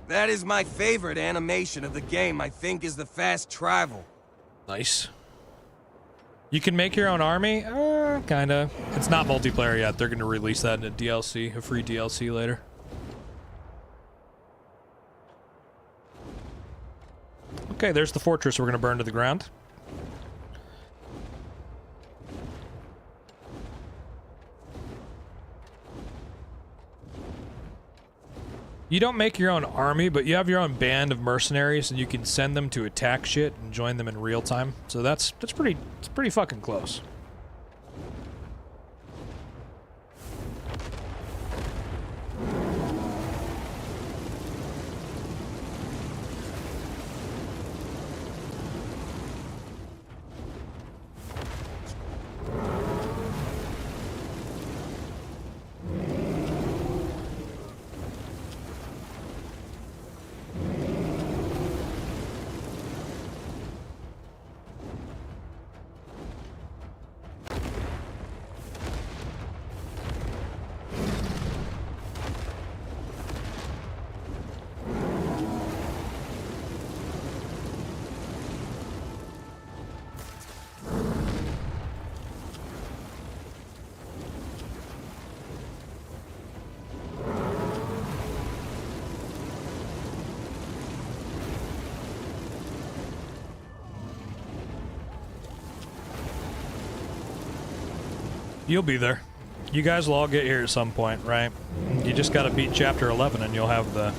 That is my favorite animation of the game, I think, is the fast travel. Nice. You can make your own army? Kinda. It's not multiplayer yet. They're gonna release that in a DLC, a free DLC later. Okay, there's the fortress we're gonna burn to the ground. You don't make your own army, but you have your own band of mercenaries, and you can send them to attack shit and join them in real time. So it's pretty fucking close. You'll be there. You guys will all get here at some point, right? You just gotta beat chapter 11 and you'll have the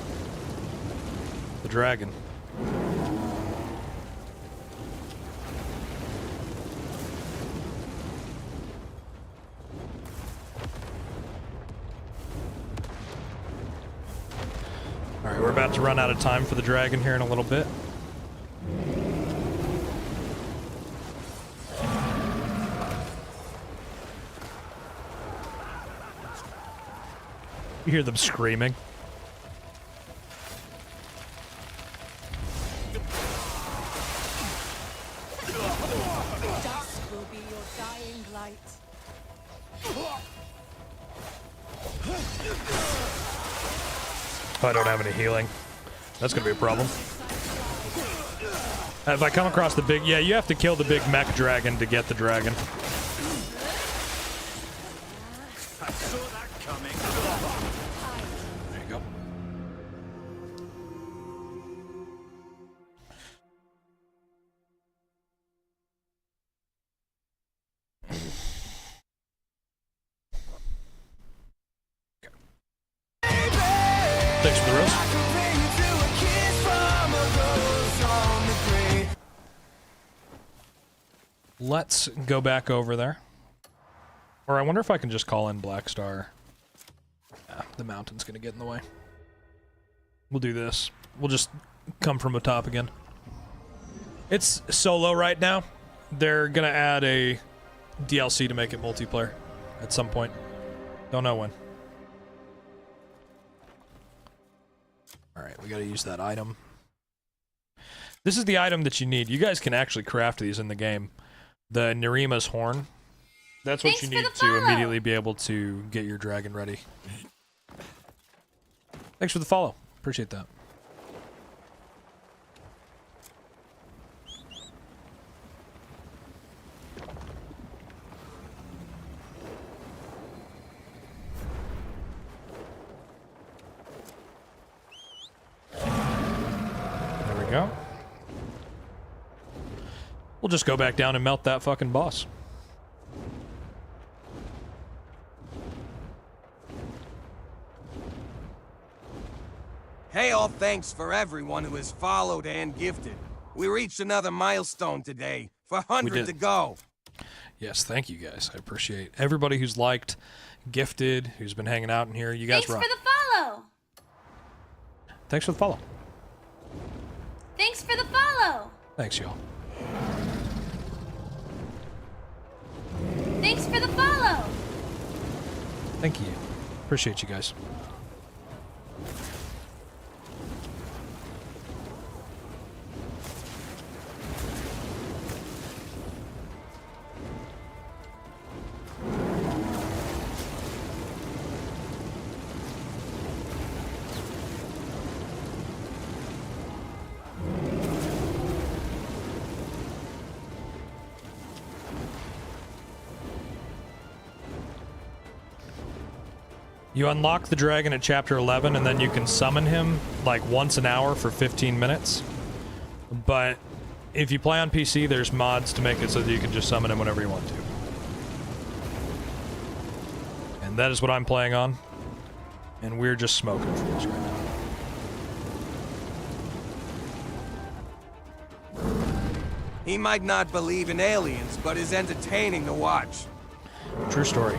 dragon. Alright, we're about to run out of time for the dragon here in a little bit. You hear them screaming. Dusk will be your dying light. I don't have any healing. That's gonna be a problem. If I come across the big... Yeah, you have to kill the big mech dragon to get the dragon. I saw that coming. There you go. Thanks for the rose. Let's go back over there. Or I wonder if I can just call in Black Star. The mountain's gonna get in the way. We'll do this. We'll just come from the top again. It's solo right now. They're gonna add a DLC to make it multiplayer at some point. Don't know when. Alright, we gotta use that item. This is the item that you need. You guys can actually craft these in the game. The Nerima's Horn. That's what you need to immediately be able to get your dragon ready. Thanks for the follow. Appreciate that. There we go. We'll just go back down and melt that fucking boss. Hey, all thanks for everyone who has followed and gifted. We reached another milestone today. 400 to go. Yes, thank you guys. I appreciate everybody who's liked, gifted, who's been hanging out in here. You guys rock. Thanks for the follow. Thanks for the follow. Thanks for the follow. Thanks, y'all. Thanks for the follow. Thank you. Appreciate you guys. You unlock the dragon at chapter 11, and then you can summon him like once an hour for 15 minutes. But if you play on PC, there's mods to make it so that you can just summon him whenever you want to. And that is what I'm playing on. And we're just smoking for this right now. He might not believe in aliens, but is entertaining to watch. True story.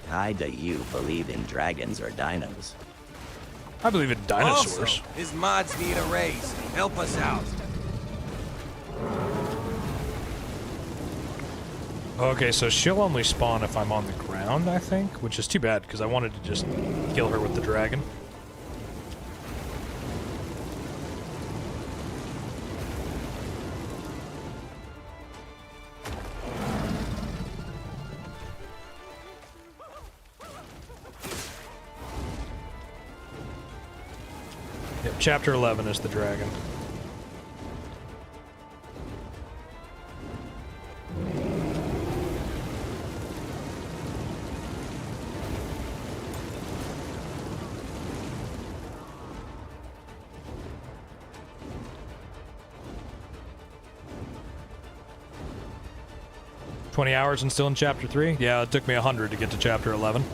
Kai, do you believe in dragons or dinos? I believe in dinosaurs. Also, his mods need a raise. Help us out. Okay, so she'll only spawn if I'm on the ground, I think, which is too bad because I wanted to just kill her with the dragon. Yep, chapter 11 is the dragon. $20 hours and still in chapter 3? Yeah, it took me 100 to get to chapter 11.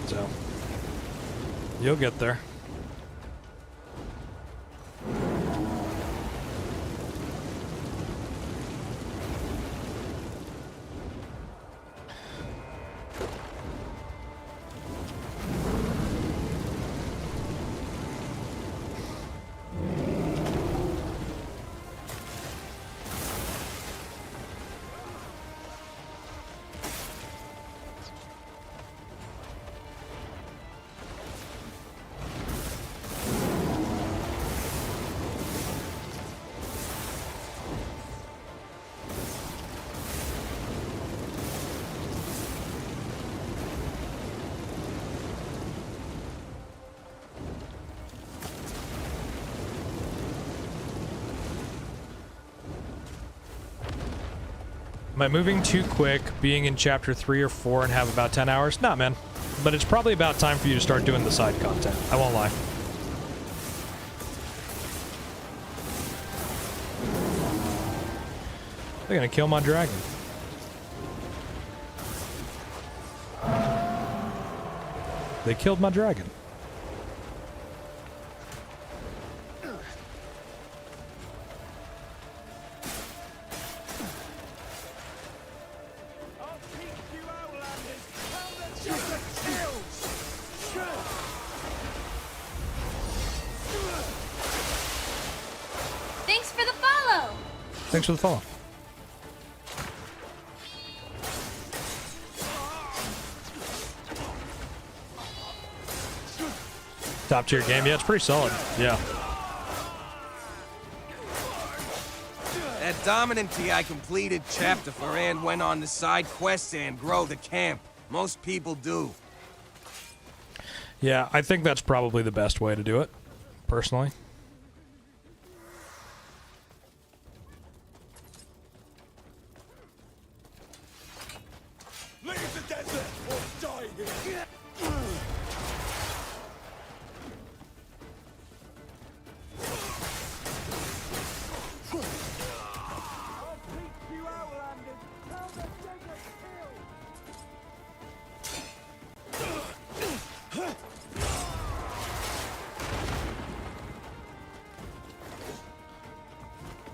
So, you'll get there. Am I moving too quick, being in chapter 3 or 4 and have about 10 hours? Nah, man. But it's probably about time for you to start doing the side content. I won't lie. They're gonna kill my dragon. They killed my dragon. Thanks for the follow. Thanks for the follow. Top tier game. Yeah, it's pretty solid. Yeah. That dominant TI completed chapter 4 and went on the side quests and grow the camp. Most people do. Yeah, I think that's probably the best way to do it, personally. Leave the desert or die here.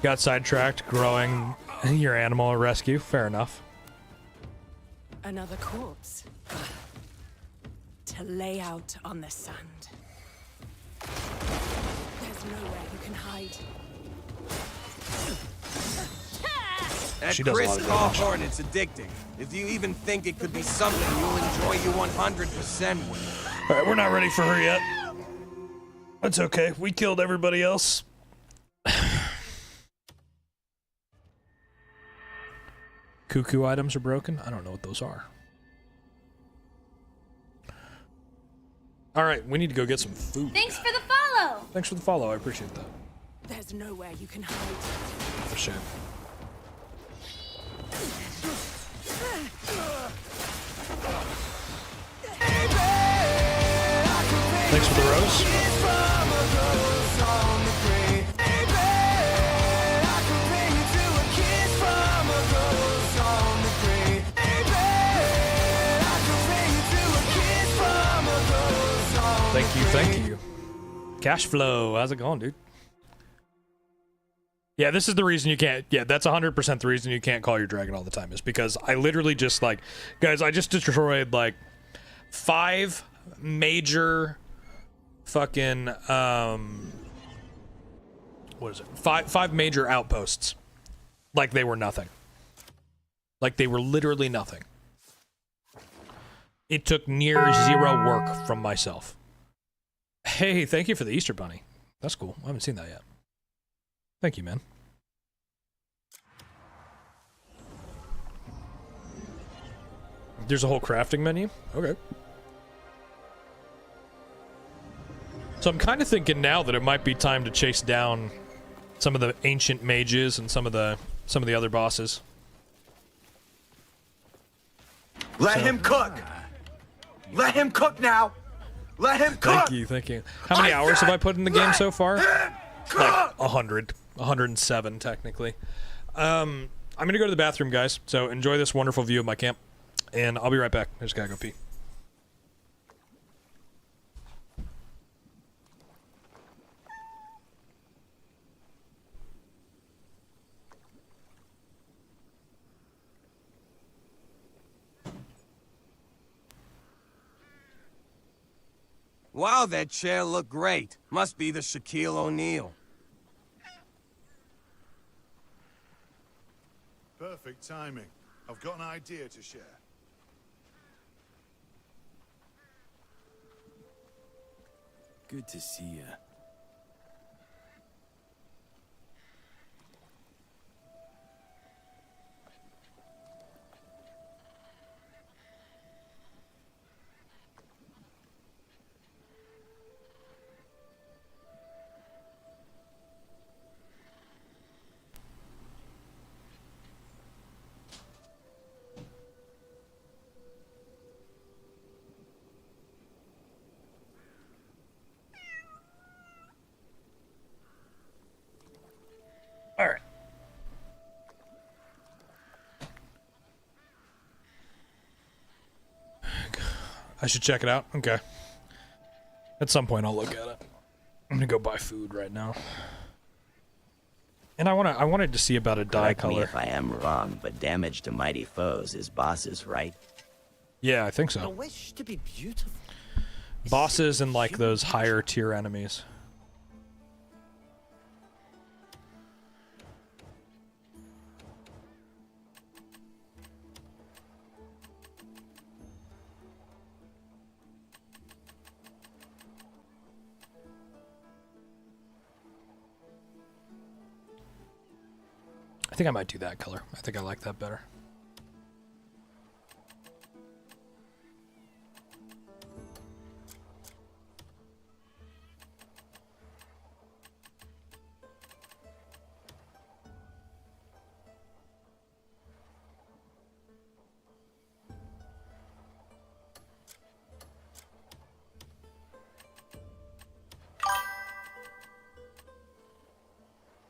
Got sidetracked growing your animal rescue. Fair enough. Another corpse. To lay out on the sand. There's nowhere you can hide. That She does a lot Chris of Call damage. Hornet's addicting. If you even think it could be something you'll enjoy you 100% with. Alright, we're not ready for her yet. That's okay. We killed everybody else. Cuckoo items are broken? I don't know what those are. Alright, we need to go get some food. Thanks for the follow. Thanks for the follow. I appreciate that. There's nowhere you can hide. For sure. Thanks for the rose. Thank you, thank you. Cash flow, how's it going, dude? Yeah, this is the reason you can't. Yeah, that's 100% the reason you can't call your dragon all the time, is because I literally just, like, guys, I just destroyed, like, 5 major fucking, what is it? 5 major outposts. Like they were nothing. Like they were literally nothing. It took near 0 work from myself. Hey, thank you for the Easter Bunny. That's cool. I haven't seen that yet. Thank you, man. There's a whole crafting menu? Okay. So I'm kind of thinking now that it might be time to chase down some of the ancient mages and some of the other bosses. Let him cook! Let him cook now! Let him cook! Thank you. How many hours have I put in the game so far? Like 100. 107, technically. I'm gonna go to the bathroom, guys, so enjoy this wonderful view of my camp, and I'll be right back. I just gotta go pee. Wow, that chair looked great. Must be the Shaquille O'Neal. Perfect timing. I've got an idea to share. Good to see you. I should check it out. Okay. At some point, I'll look at it. I'm gonna go buy food right now. And I wanted to see about a dye Correct me color. if I am wrong, but damage to mighty foes is bosses, right? Yeah, I think The so. wish to be beautiful. Bosses and like those higher tier enemies. I think I might do that color. I think I like that better.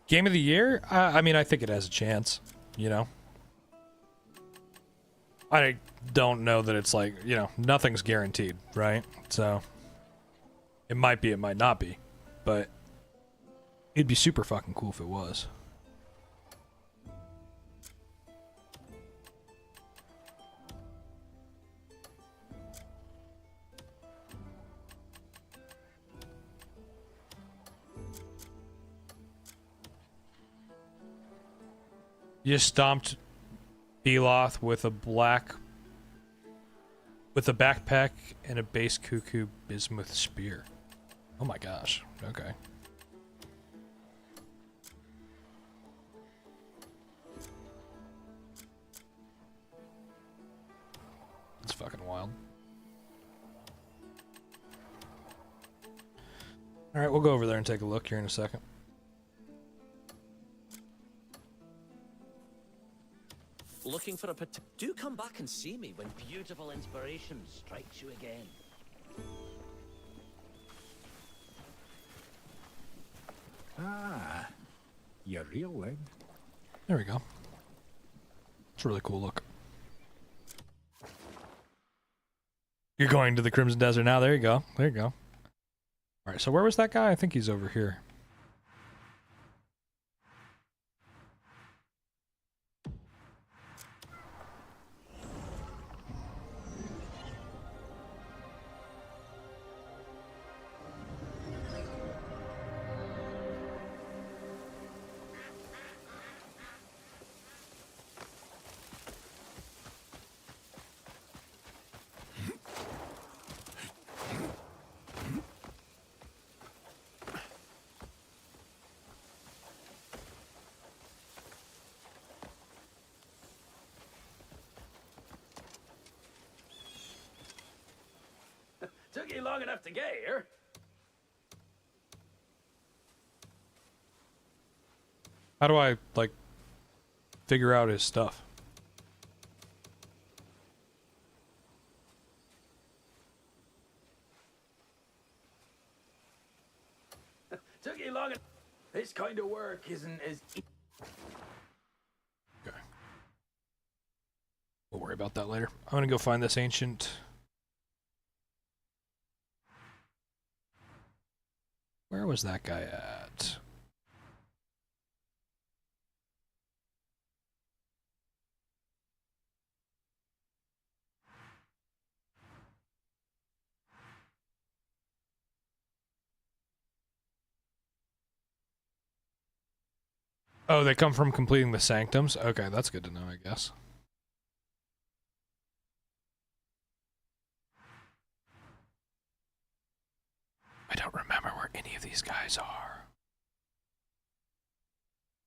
Game of the year? I mean, I think it has a chance, you know? I don't know that it's like, you know, nothing's guaranteed, right? So, it might be, it might not be, but it'd be super fucking cool if it was. You stomped Beloth with a backpack and a base cuckoo bismuth spear. Oh my gosh. Okay. It's fucking wild. Alright, we'll go over there and take a look here in a second. Looking for a do come back and see me when beautiful inspiration strikes you again. Ah, your real leg. There we go. It's a really cool look. You're going to the Crimson Desert now. There you go. There you go. All right, so where was that guy? I think he's over here. Took you long enough to get here. How do I, like, figure out his stuff? Took you long enough. This kind of work isn't as... Okay. We'll worry about that later. I'm gonna go find this ancient... Where was that guy at? Oh, they come from completing the sanctums? Okay, that's good to know, I guess. I don't remember where any of these guys are.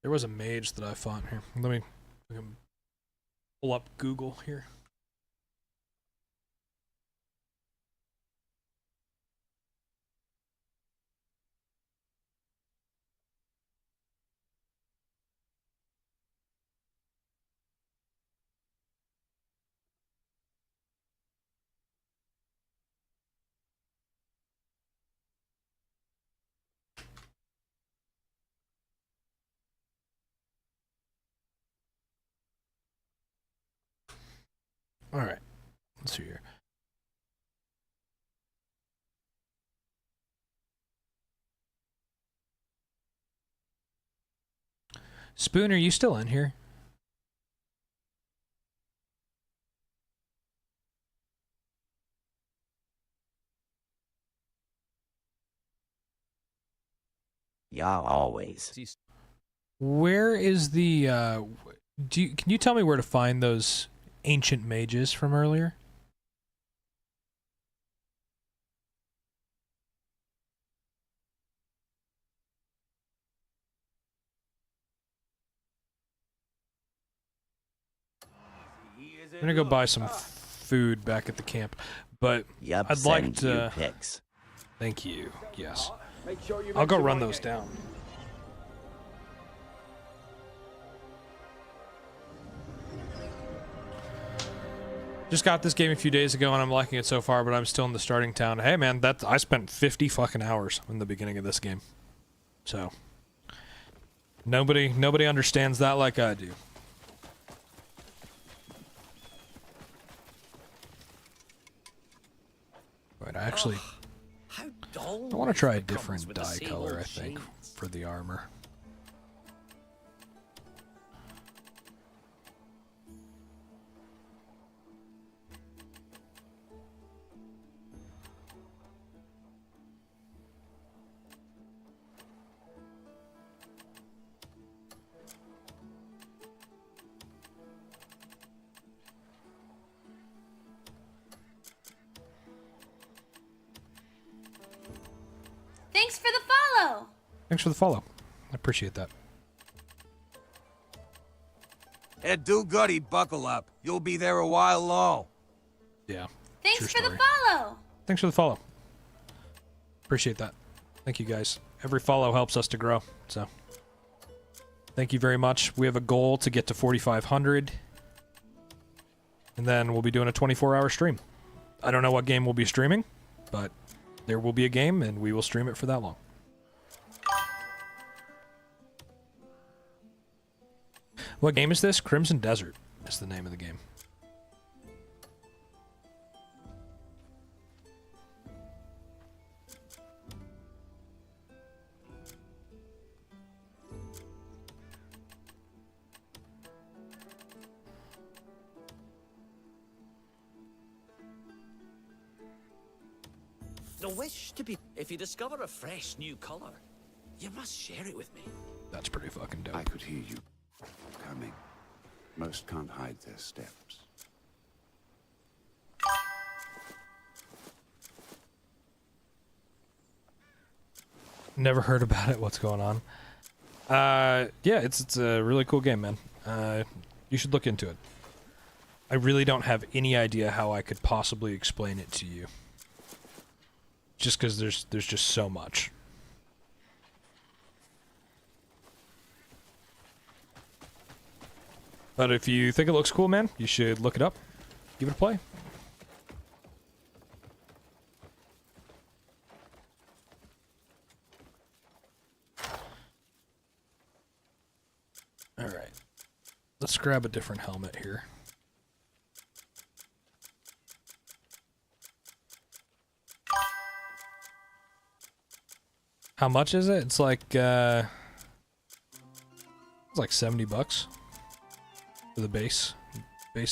There was a mage that I fought here. Let me pull up Google here. All right, let's see here. Spoon, are you still in here? Yeah, always. Where is the can you tell me where to find those ancient mages from earlier? I'm gonna go buy some food back at the camp, but Yep, I'd like send to. you pics. Thank you. Yes, I'll go run those down. Just got this game a few days ago and I'm liking it so far, but I'm still in the starting town. Hey man, I spent 50 fucking hours in the beginning of this game. So nobody understands that like I do. Wait, I actually I want to try a different dye color, I think, for the armor. Thanks for the follow. Thanks for the follow. I appreciate that. Ed do-goody, buckle up. You'll be there a while low. Yeah. Thanks True for story. the follow. Thanks for the follow. Appreciate that. Thank you guys. Every follow helps us to grow, so thank you very much. We have a goal to get to 4,500, and then we'll be doing a 24-hour stream. I don't know what game we'll be streaming, but there will be a game, and we will stream it for that long. What game is this? Crimson Desert is the name of the game. The wish to be... If you discover a fresh new color, you must share it with me. That's pretty fucking dope. I could hear you coming. Most can't hide their steps. Never heard about it. What's going on? Yeah, it's a really cool game, man. You should look into it. I really don't have any idea how I could possibly explain it to you. Just because there's just so much. But if you think it looks cool, man, you should look it up. Give it a play. Alright. Let's grab a different helmet here. How much is it? It's like 70 bucks for the base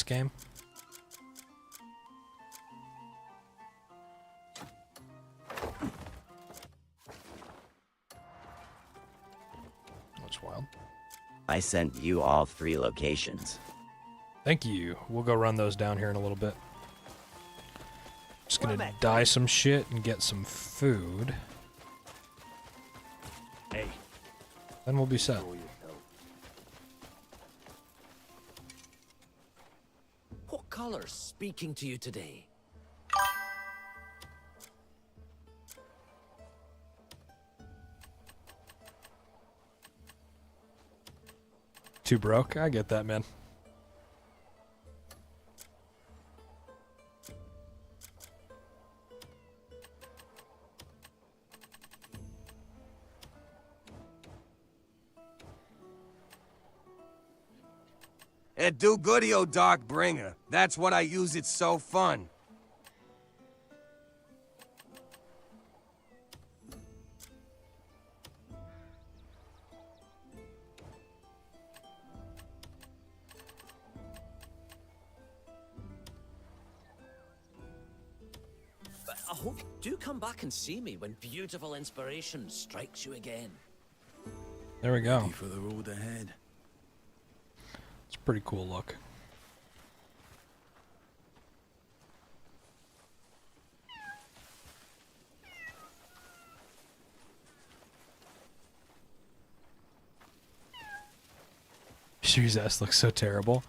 game. That's wild. I sent you all 3 locations. Thank you. We'll go run those down here in a little bit. Just gonna dye some shit and get some food. Hey. Then we'll be set. What color's speaking to you today? Too broke? I get that, man. Ed do-goody, oh Dark Bringer. That's what I use, it's so fun. I hope you do come back and see me when beautiful inspiration strikes you again. There we go. Ready for the road ahead. It's a pretty cool look. Series S looks so terrible.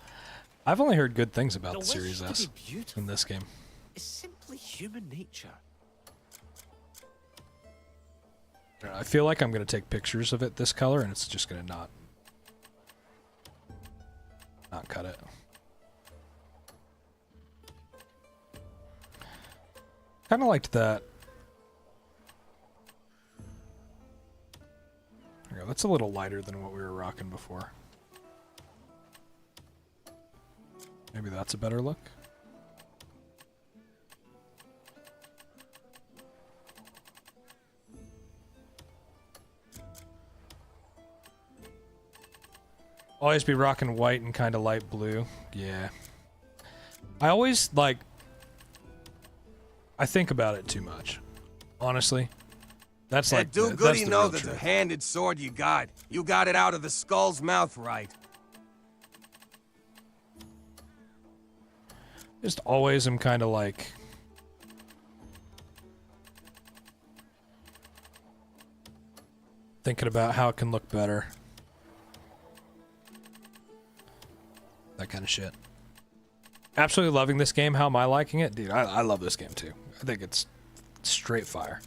I've only heard good things about the Series S in this game. It's simply human nature. I feel like I'm going to take pictures of it this color, and it's just going to not cut it. Kind of liked that. There we go. That's a little lighter than what we were rocking before. Maybe that's a better look. Always be rocking white and kind of light blue. Yeah. I always, like... I think about it too much. Honestly. That's like... Do goody know that the handed sword you got it out of the skull's mouth right. Just always am kind of like... thinking about how it can look better. That kind of shit. Absolutely loving this game. How am I liking it? Dude, I love this game too. I think it's straight fire.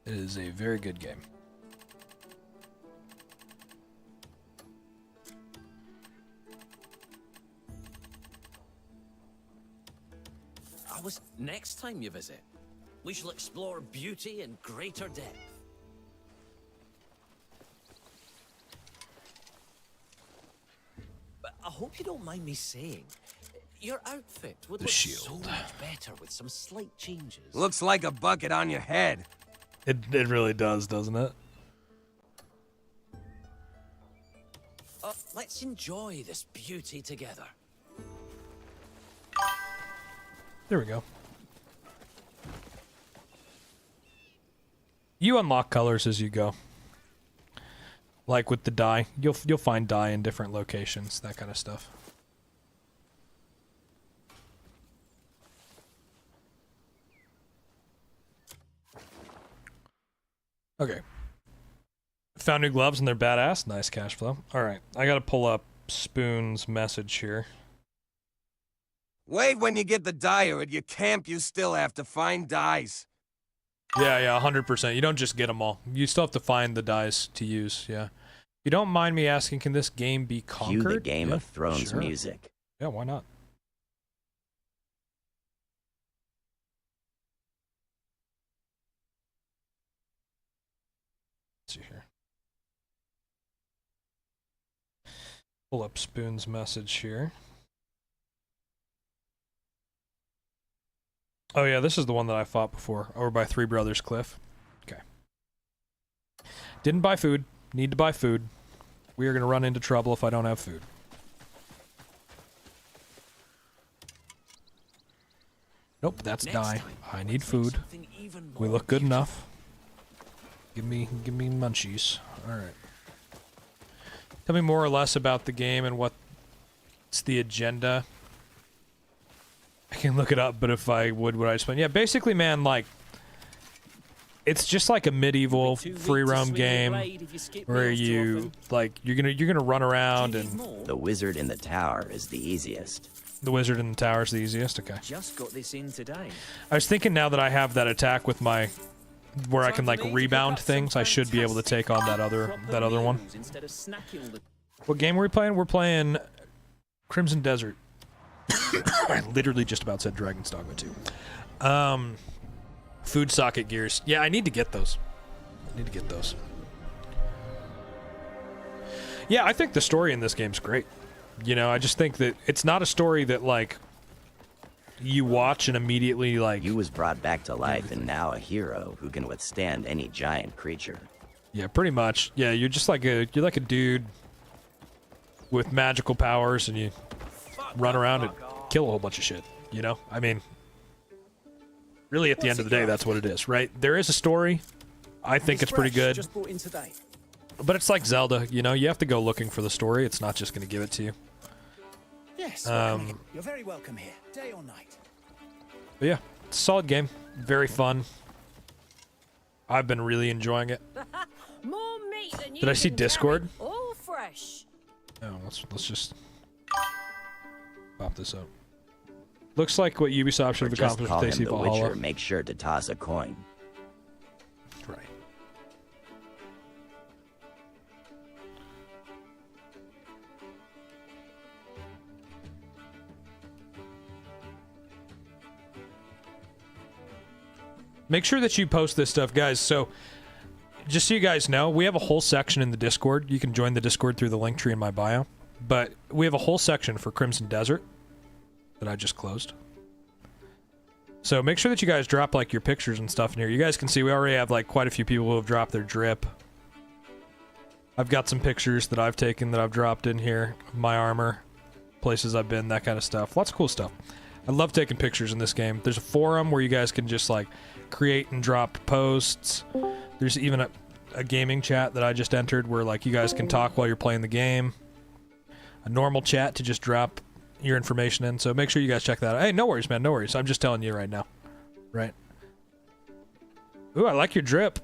It is a very good game. Next time you visit, we shall explore beauty in greater depth. But I hope you don't mind me saying, your outfit would look so much better with some slight changes. Looks like a bucket on your head. It really does, doesn't it? Let's enjoy this beauty together. There we go. You unlock colors as you go. Like with the dye, you'll find dye in different locations, that kind of stuff. Okay. Found new gloves and they're badass. Nice cash flow. All right, I gotta pull up Spoon's message here. Wait, when you get the dyer at your camp, you still have to find dyes. Yeah, 100%. You don't just get them all. You still have to find the dyes to use, yeah. You don't mind me asking, can this game be conquered? Cue the Game of Thrones sure. music. Yeah, why not? Let's see here. Pull up Spoon's message here. Oh yeah, this is the one that I fought before, over by Three Brothers Cliff. Okay. Didn't buy food. Need to buy food. We are going to run into trouble if I don't have food. Nope, that's dye. I need food. We look good enough. Give me munchies. Alright. Tell me more or less about the game and what's the agenda. I can look it up, but if I would I explain? Yeah, basically, man, like, it's just like a medieval free roam game where you, like, you're gonna run around and... The wizard in the tower is the easiest. The wizard in the tower is the easiest? Okay. Just got this in today. I was thinking now that I have that attack with my... where I can, like, rebound things, I should be able to take on that other one. What game were we playing? We're playing Crimson Desert. I literally just about said Dragon's Dogma 2. Food socket gears. Yeah, I need to get those. Yeah, I think the story in this game's great. You know, I just think that it's not a story that, like, you watch and immediately, like... You was brought back to life and now a hero who can withstand any giant creature. Yeah, pretty much. Yeah, you're just like you're like a dude with magical powers and you run around and kill a whole bunch of shit, you know? I mean, Really, at the end of the day, that's what it is, right? There is a story. I think it's pretty good. Just brought in today. But it's like Zelda, you know? You have to go looking for the story. It's not just going to give it to you. Yes, welcome in. You're very welcome here, day or night. But yeah, it's a solid game. Very fun. I've been really enjoying it. More meat than you Did I see can Discord? carry, all fresh. Oh, let's just pop this up. Looks like what Ubisoft should have Just accomplished call with him AC the Valhalla. Witcher. Make sure to toss a coin. Right. Make sure that you post this stuff, guys. So, just so you guys know, we have a whole section in the Discord. You can join the Discord through the link tree in my bio. But we have a whole section for Crimson Desert that I just closed. So make sure that you guys drop like your pictures and stuff in here. You guys can see we already have like quite a few people who have dropped their drip. I've got some pictures that I've taken that I've dropped in here. My armor, places I've been, that kind of stuff. Lots of cool stuff. I love taking pictures in this game. There's a forum where you guys can just like create and drop posts. There's even a gaming chat that I just entered where like you guys can talk while you're playing the game. A normal chat to just drop your information in. So make sure you guys check that out. Hey, no worries, man. No worries. I'm just telling you right now. Right. Ooh, I like your drip.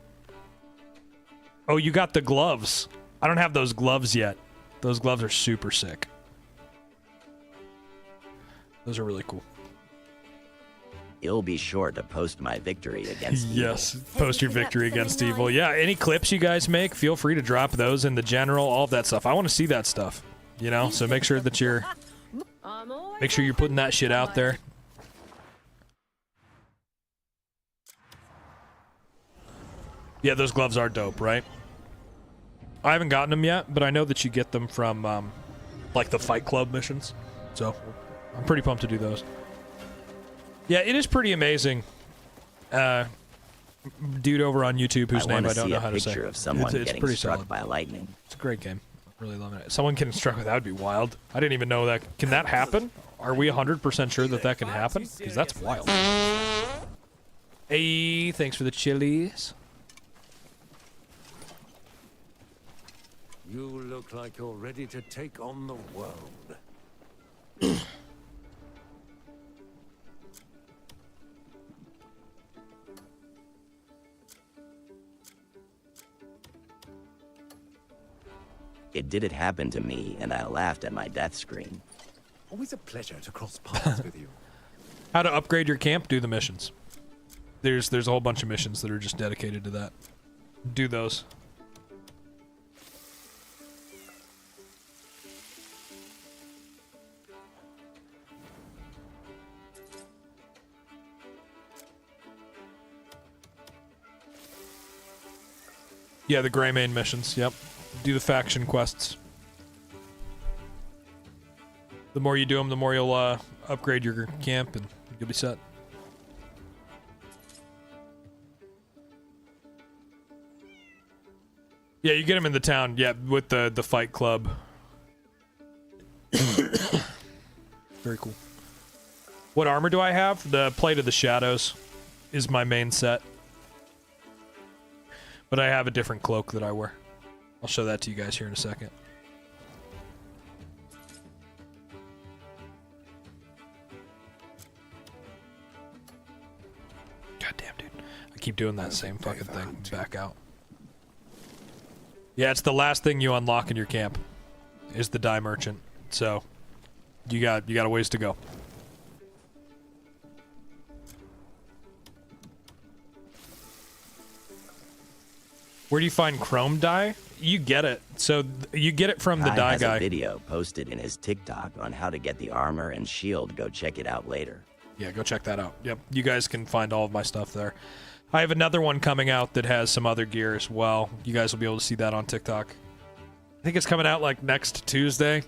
Oh, you got the gloves. I don't have those gloves yet. Those gloves are super sick. Those are really cool. You'll be sure to post my victory against Yes, evil. post your victory against evil. Yeah, any clips you guys make, feel free to drop those in the general, all of that stuff. I want to see that stuff, you know? So make sure that you're putting that shit out there. Yeah, those gloves are dope, right? I haven't gotten them yet, but I know that you get them from like the Fight Club missions. So I'm pretty pumped to do those. Yeah, it is pretty amazing. Dude over on YouTube whose name I don't know how to say. I want to see a picture of someone it's getting pretty struck solid. by lightning. It's a great game. Really loving it. Someone getting struck with that would be wild. I didn't even know that. Can that happen? Are we 100% sure that that can happen? Because that's wild. Hey, thanks for the chilies. You look like you're ready to take on the world. It didn't happen to me, and I laughed at my death screen. Always a pleasure to cross paths with you. How to upgrade your camp? Do the missions. There's a whole bunch of missions that are just dedicated to that. Do those. Yeah, the Greymane missions. Yep. Do the faction quests. The more you do them, the more you'll upgrade your camp, and you'll be set. Yeah, you get them in the town. Yeah, with the Fight Club. Very cool. What armor do I have? The Plate of the Shadows is my main set. But I have a different cloak that I wear. I'll show that to you guys here in a second. God damn, dude. I keep doing that same fucking thing. Back out. Yeah, it's the last thing you unlock in your camp is the Die Merchant. So you got a ways to go. Where do you find chrome dye? You get it. So you get it from the Kai dye has guy. a video posted in his TikTok on how to get the armor and shield. Go check it out later. Yeah, go check that out. Yep, you guys can find all of my stuff there. I have another one coming out that has some other gear as well. You guys will be able to see that on TikTok. I think it's coming out like next Tuesday.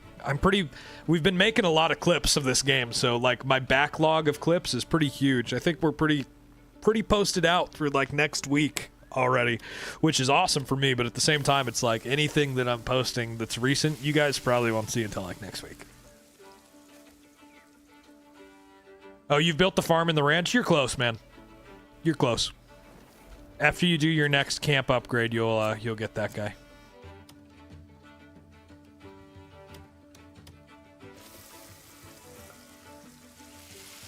We've been making a lot of clips of this game, so like my backlog of clips is pretty huge. I think we're pretty posted out through like next week already, which is awesome for me, but at the same time it's like anything that I'm posting that's recent, you guys probably won't see until like next week. Oh, you've built the farm and the ranch? You're close, man. You're close. After you do your next camp upgrade, you'll get that guy.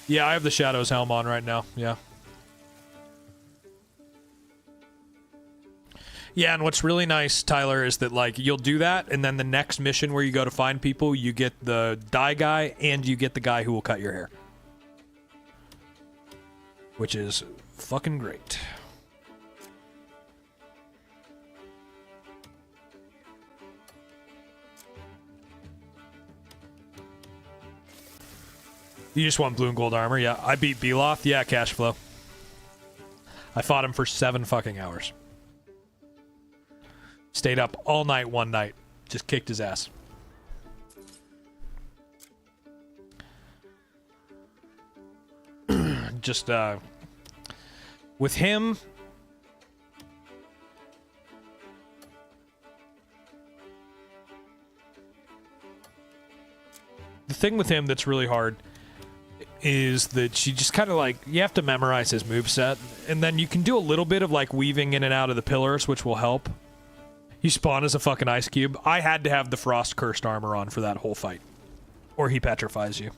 Yeah, I have the Shadows helm on right now. Yeah. Yeah, and what's really nice, Tyler, is that like you'll do that, and then the next mission where you go to find people, you get the dye guy, and you get the guy who will cut your hair, which is fucking great. You just want blue and gold armor? Yeah, I beat Beloth. Yeah, cash flow. I fought him for 7 fucking hours. Stayed up all night one night. Just kicked his ass. Just, with him... The thing with him that's really hard is that you just kind of like, you have to memorize his moveset, and then you can do a little bit of like weaving in and out of the pillars, which will help. You spawn as a fucking ice cube. I had to have the frost cursed armor on for that whole fight, or he petrifies you.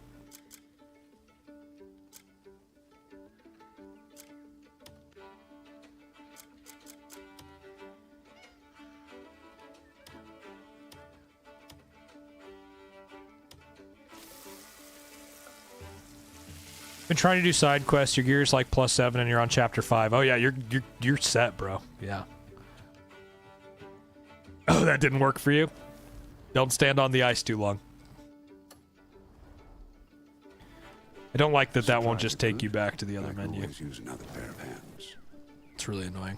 Been trying to do side quests. Your gear's like +7 and you're on chapter 5. Oh yeah, you're set, bro. Yeah. Oh, that didn't work for you? Don't stand on the ice too long. I don't like that that won't just take you back to the other menu. Use another pair of hands. It's really annoying.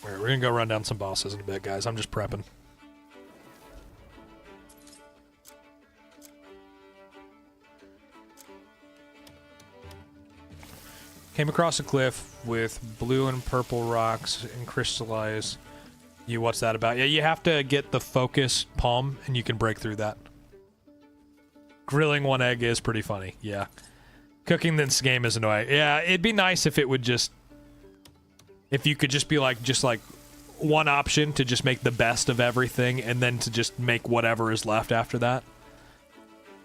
Alright, we're gonna go run down some bosses in a bit, guys. I'm just prepping. Came across a cliff with blue and purple rocks and crystallize. What's that about? Yeah, you have to get the focus palm and you can break through that. Grilling one egg is pretty funny, yeah. Cooking this game is annoying. Yeah, it'd be nice if it would just... If you could just be like, one option to just make the best of everything and then to just make whatever is left after that.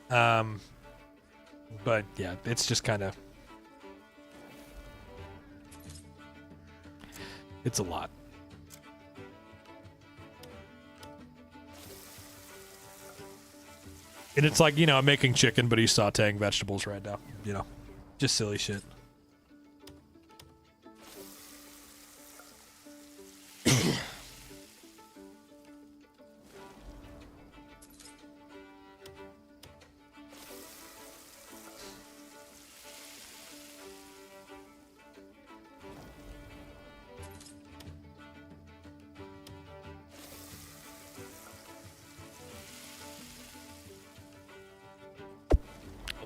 But yeah, it's just kind of... It's a lot. And it's like, I'm making chicken, but he's sauteing vegetables right now. Just silly shit.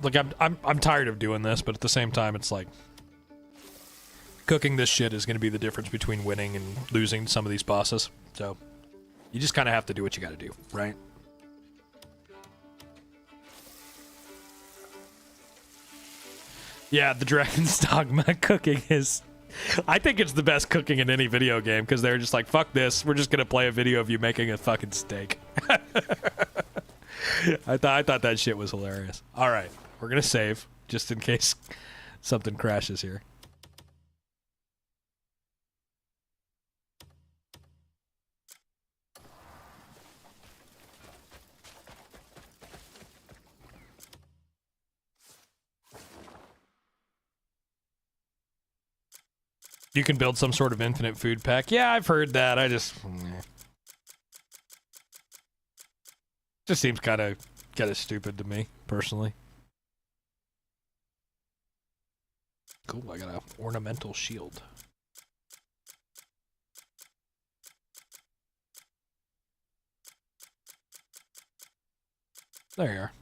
Like I'm tired of doing this, but at the same time, it's like cooking this shit is going to be the difference between winning and losing some of these bosses. So you just kind of have to do what you got to do, right? Yeah, the Dragon's Dogma cooking is... I think it's the best cooking in any video game, because they're just like, fuck this, we're just going to play a video of you making a fucking steak. I thought that shit was hilarious. Alright, we're going to save, just in case something crashes here. You can build some sort of infinite food pack. Yeah, I've heard that. I just... Just seems kind of stupid to me, personally. Cool, I got an ornamental shield. There you are.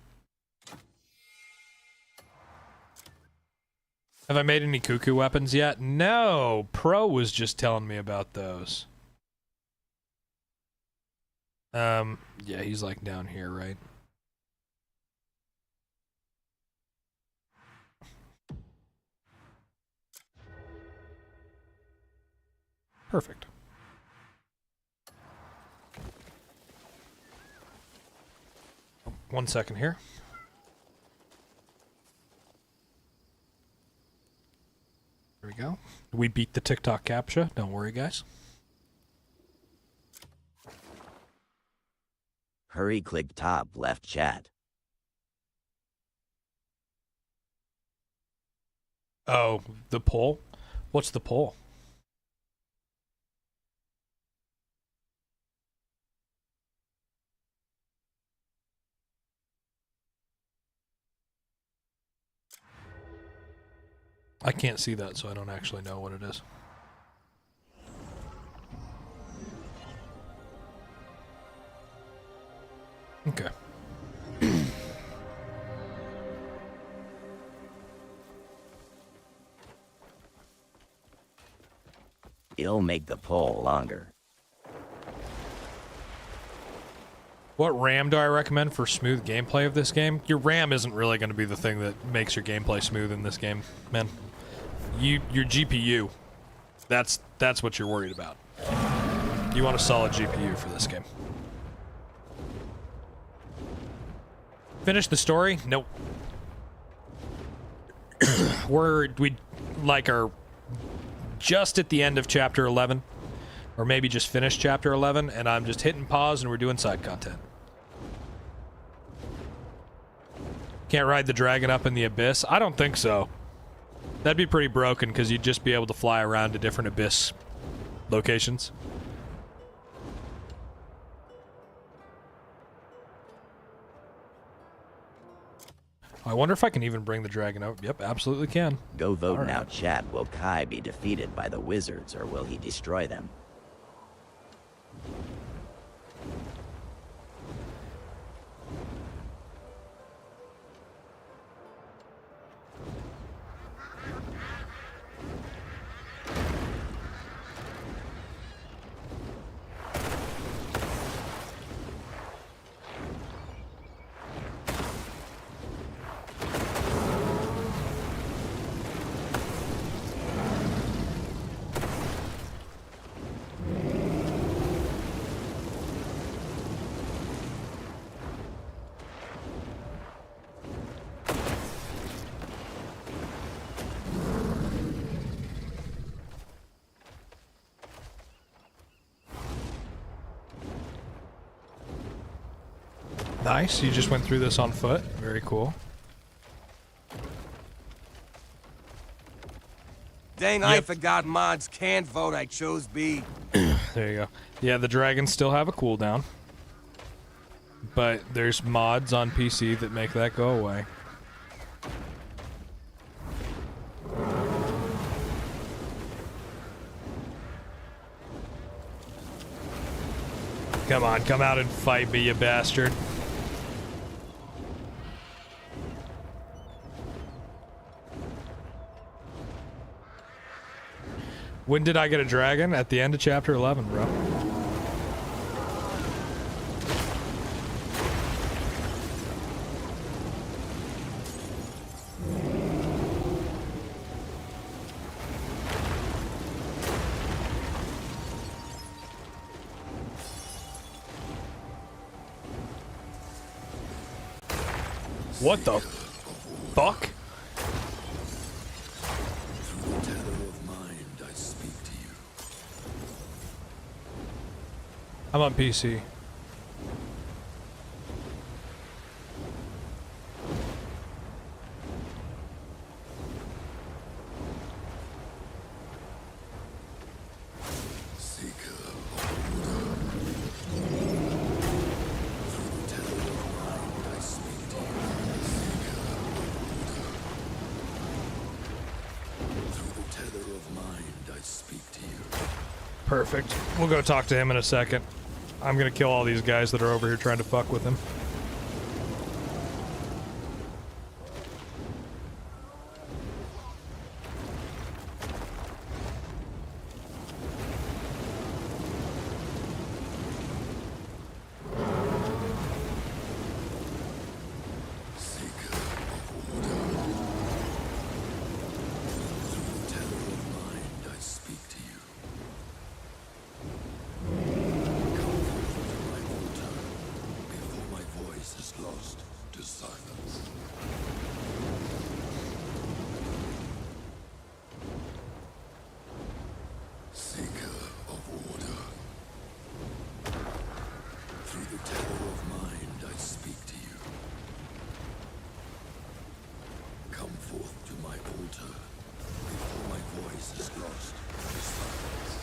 Have I made any cuckoo weapons yet? No! Pro was just telling me about those. Yeah, he's like down here, right? Perfect. Oh, 1 second here. There we go. We beat the TikTok CAPTCHA. Don't worry, guys. Hurry, click top left chat. Oh, the poll? What's the poll? I can't see that, so I don't actually know what it is. Okay. It'll make the poll longer. What RAM do I recommend for smooth gameplay of this game? Your RAM isn't really going to be the thing that makes your gameplay smooth in this game, man. Your GPU. That's what you're worried about. You want a solid GPU for this game. Finish the story? Nope. we are just at the end of chapter 11, or maybe just finished chapter 11, and I'm just hitting pause and we're doing side content. Can't ride the dragon up in the abyss? I don't think so. That'd be pretty broken because you'd just be able to fly around to different abyss locations. I wonder if I can even bring the dragon out. Yep, absolutely can. Go vote All now, right. chat. Will Kai be defeated by the wizards, or will he destroy them? Nice, you just went through this on foot. Very cool. Dang, I forgot mods can't vote. I chose B. There you go. Yeah, the dragons still have a cooldown. But there's mods on PC that make that go away. Come on, come out and fight me, you bastard. When did I get a dragon? At the end of chapter 11, bro. What the fuck? Through the tether of mind, I speak to you. I'm on PC. Perfect. We'll go talk to him in a second. I'm gonna kill all these guys that are over here trying to fuck with him. the terror of mind, I speak to you. Come forth to my altar before my voice is lost in the silence.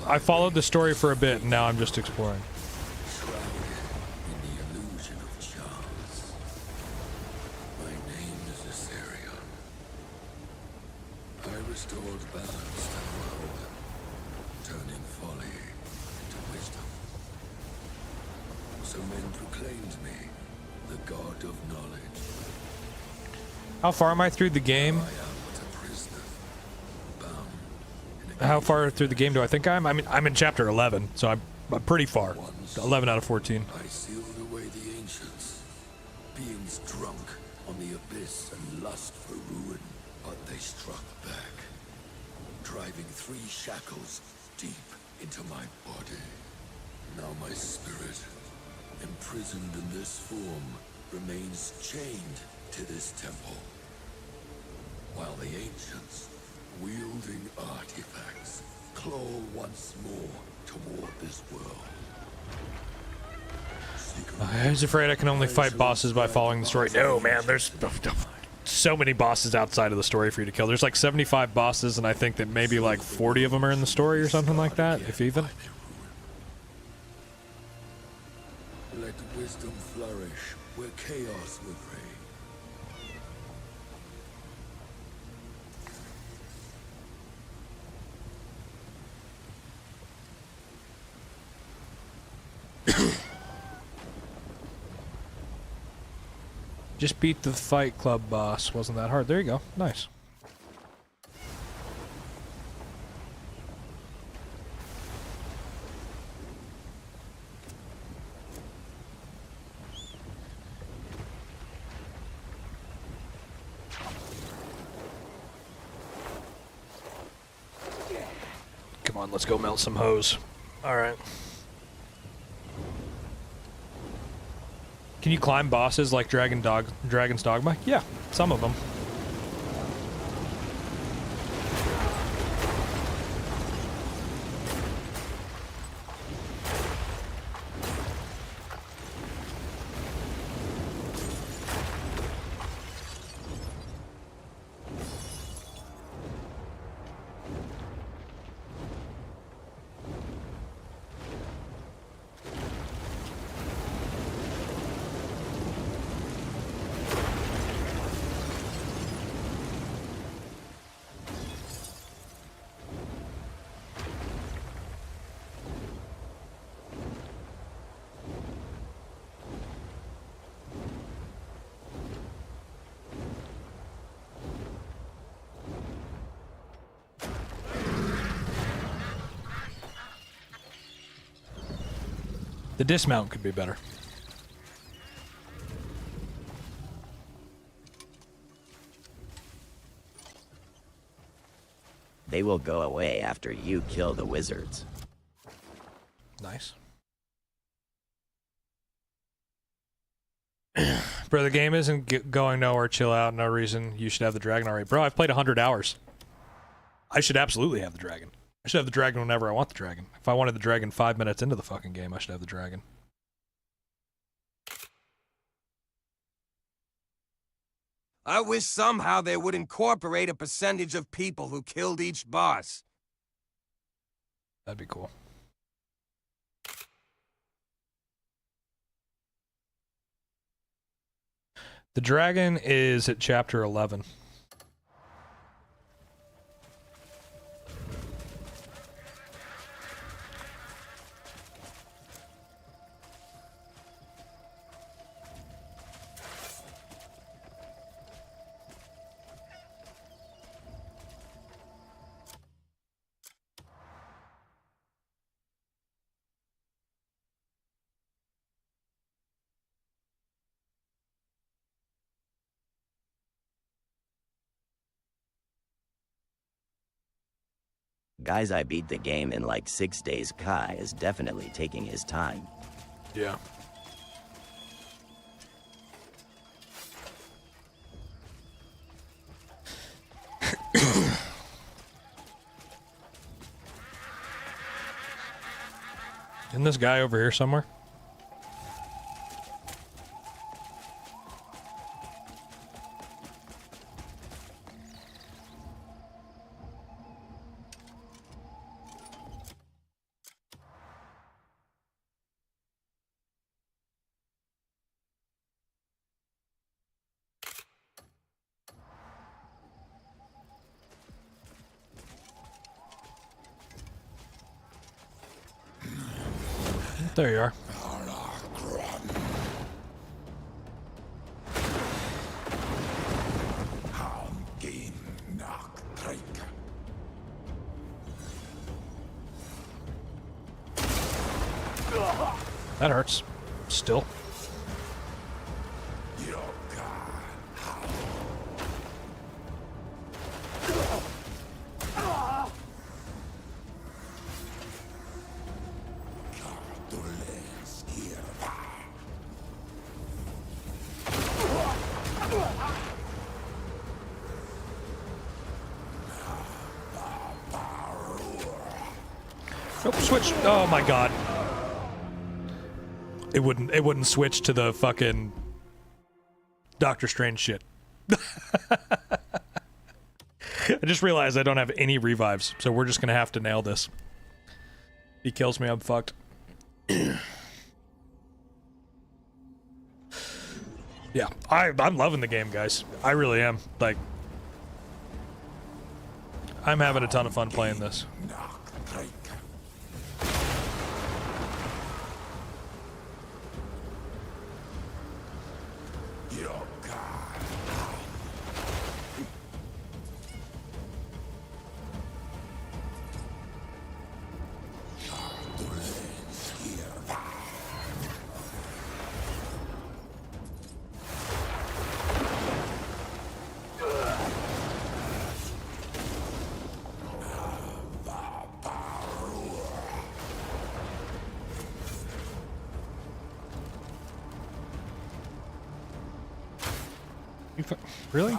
I followed the story for a bit, and now I'm just exploring. Shrouded in the illusion of chance. My name is Asarion. I restored balance to the world, turning folly into wisdom. So men proclaimed me the god of knowledge. How far am I through the game? How far through the game do I think I mean, I'm in chapter 11, so I'm pretty far. 11 out of 14. I sealed away the ancients, beings drunk on the abyss and lust for ruin, but they struck back, driving 3 shackles deep into my body. Now my spirit, imprisoned in this form, remains chained to this temple, while the ancients, wielding artifacts, claw once more toward this world. I was afraid I can only fight bosses by following the story. No, man, there's so many bosses outside of the story for you to kill. There's like 75 bosses, and I think that maybe like 40 of them are in the story or something like that, if even. Let wisdom flourish where chaos will reign. Just beat the Fight Club boss. Wasn't that hard. There you go. Nice. Come on, let's go melt some hose. Alright. Can you climb bosses like Dragon's Dogma? Yeah, some of them. The dismount could be better. They will go away after you kill the wizards. Nice. Bro, the game isn't going nowhere. Chill out. No reason you should have the dragon already. Bro, I've played 100 hours. I should absolutely have the dragon. I should have the dragon whenever I want the dragon. If I wanted the dragon 5 minutes into the fucking game, I should have the dragon. I wish somehow they would incorporate a percentage of people who killed each boss. That'd be cool. The dragon is at chapter 11. Guys, I beat the game in like 6 days. Kai is definitely taking his time. Yeah. Isn't this guy over here somewhere? There you are. That hurts. Still. Nope, switch. Oh my god. It wouldn't switch to the fucking Doctor Strange shit. I just realized I don't have any revives, so we're just gonna have to nail this. He kills me, I'm fucked. Yeah, I'm loving the game, guys. I really am. Like, I'm having a ton of fun playing this. Really?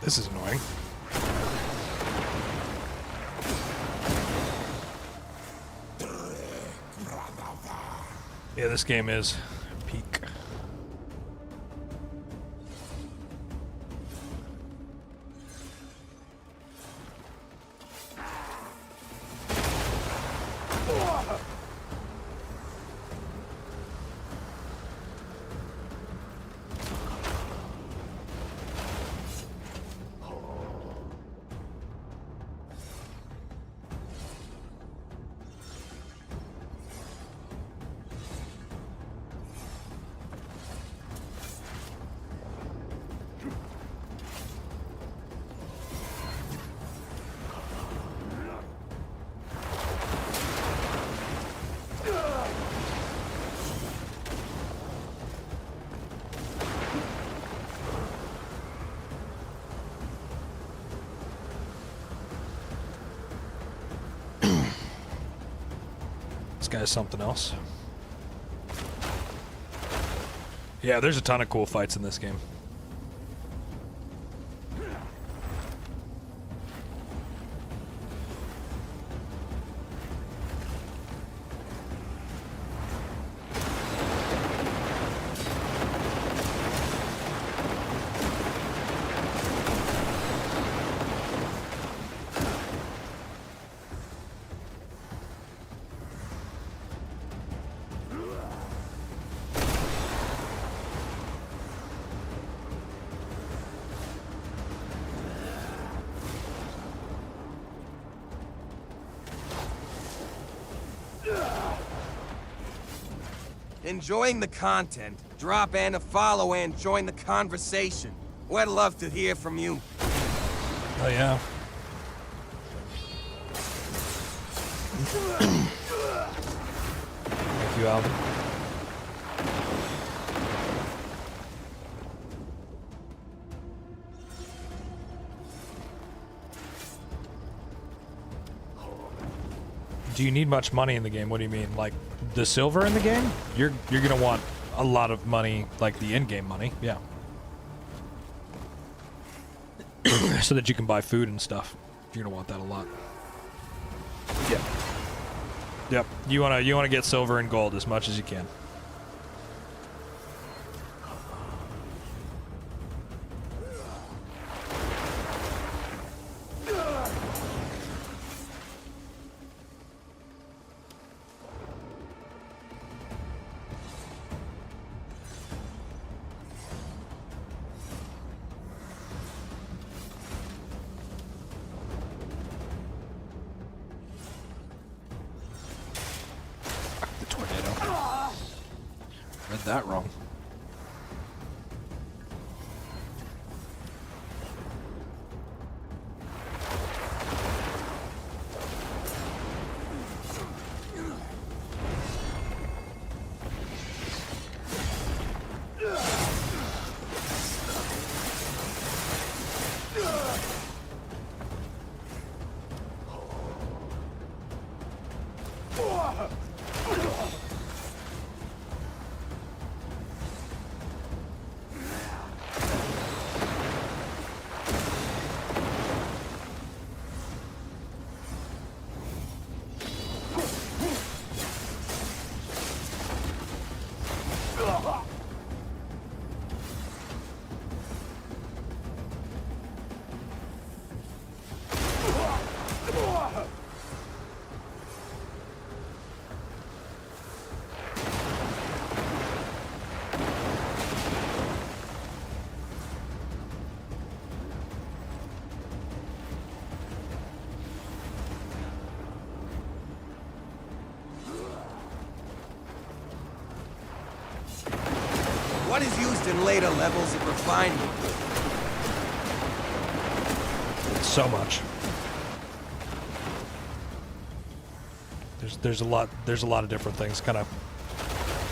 This is annoying. Yeah, this game is peak. Guy's something else. Yeah, there's a ton of cool fights in this game. Enjoying the content? Drop and a follow and join the conversation. We'd love to hear from you. Oh yeah. Thank you, Alvin. Do you need much money in the game? What do you mean? Like the silver in the game? You're gonna want a lot of money, like the in-game money, yeah. So that you can buy food and stuff. You're gonna want that a lot. Yeah. Yep. You wanna get silver and gold as much as you can. That wrong. What is used in later levels of refinement? So much. There's a lot of different things. Kind of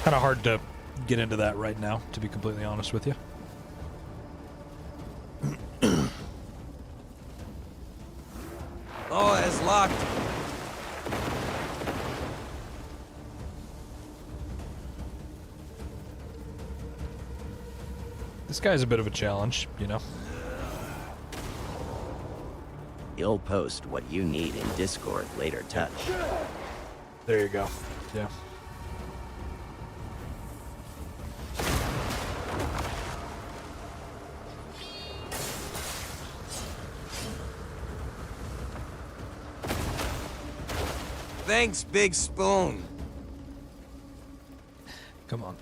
hard to get into that right now, to be completely honest with you. Oh, it's locked. This guy's a bit of a challenge, you know. You'll post what you need in Discord later, Touch. There you go. Yeah. Thanks, Big Spoon. Come on.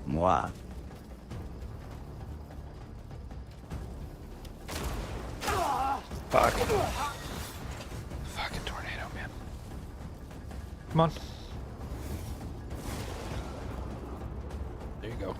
Moi. Fuck. Fucking tornado, man. Come on. There you go.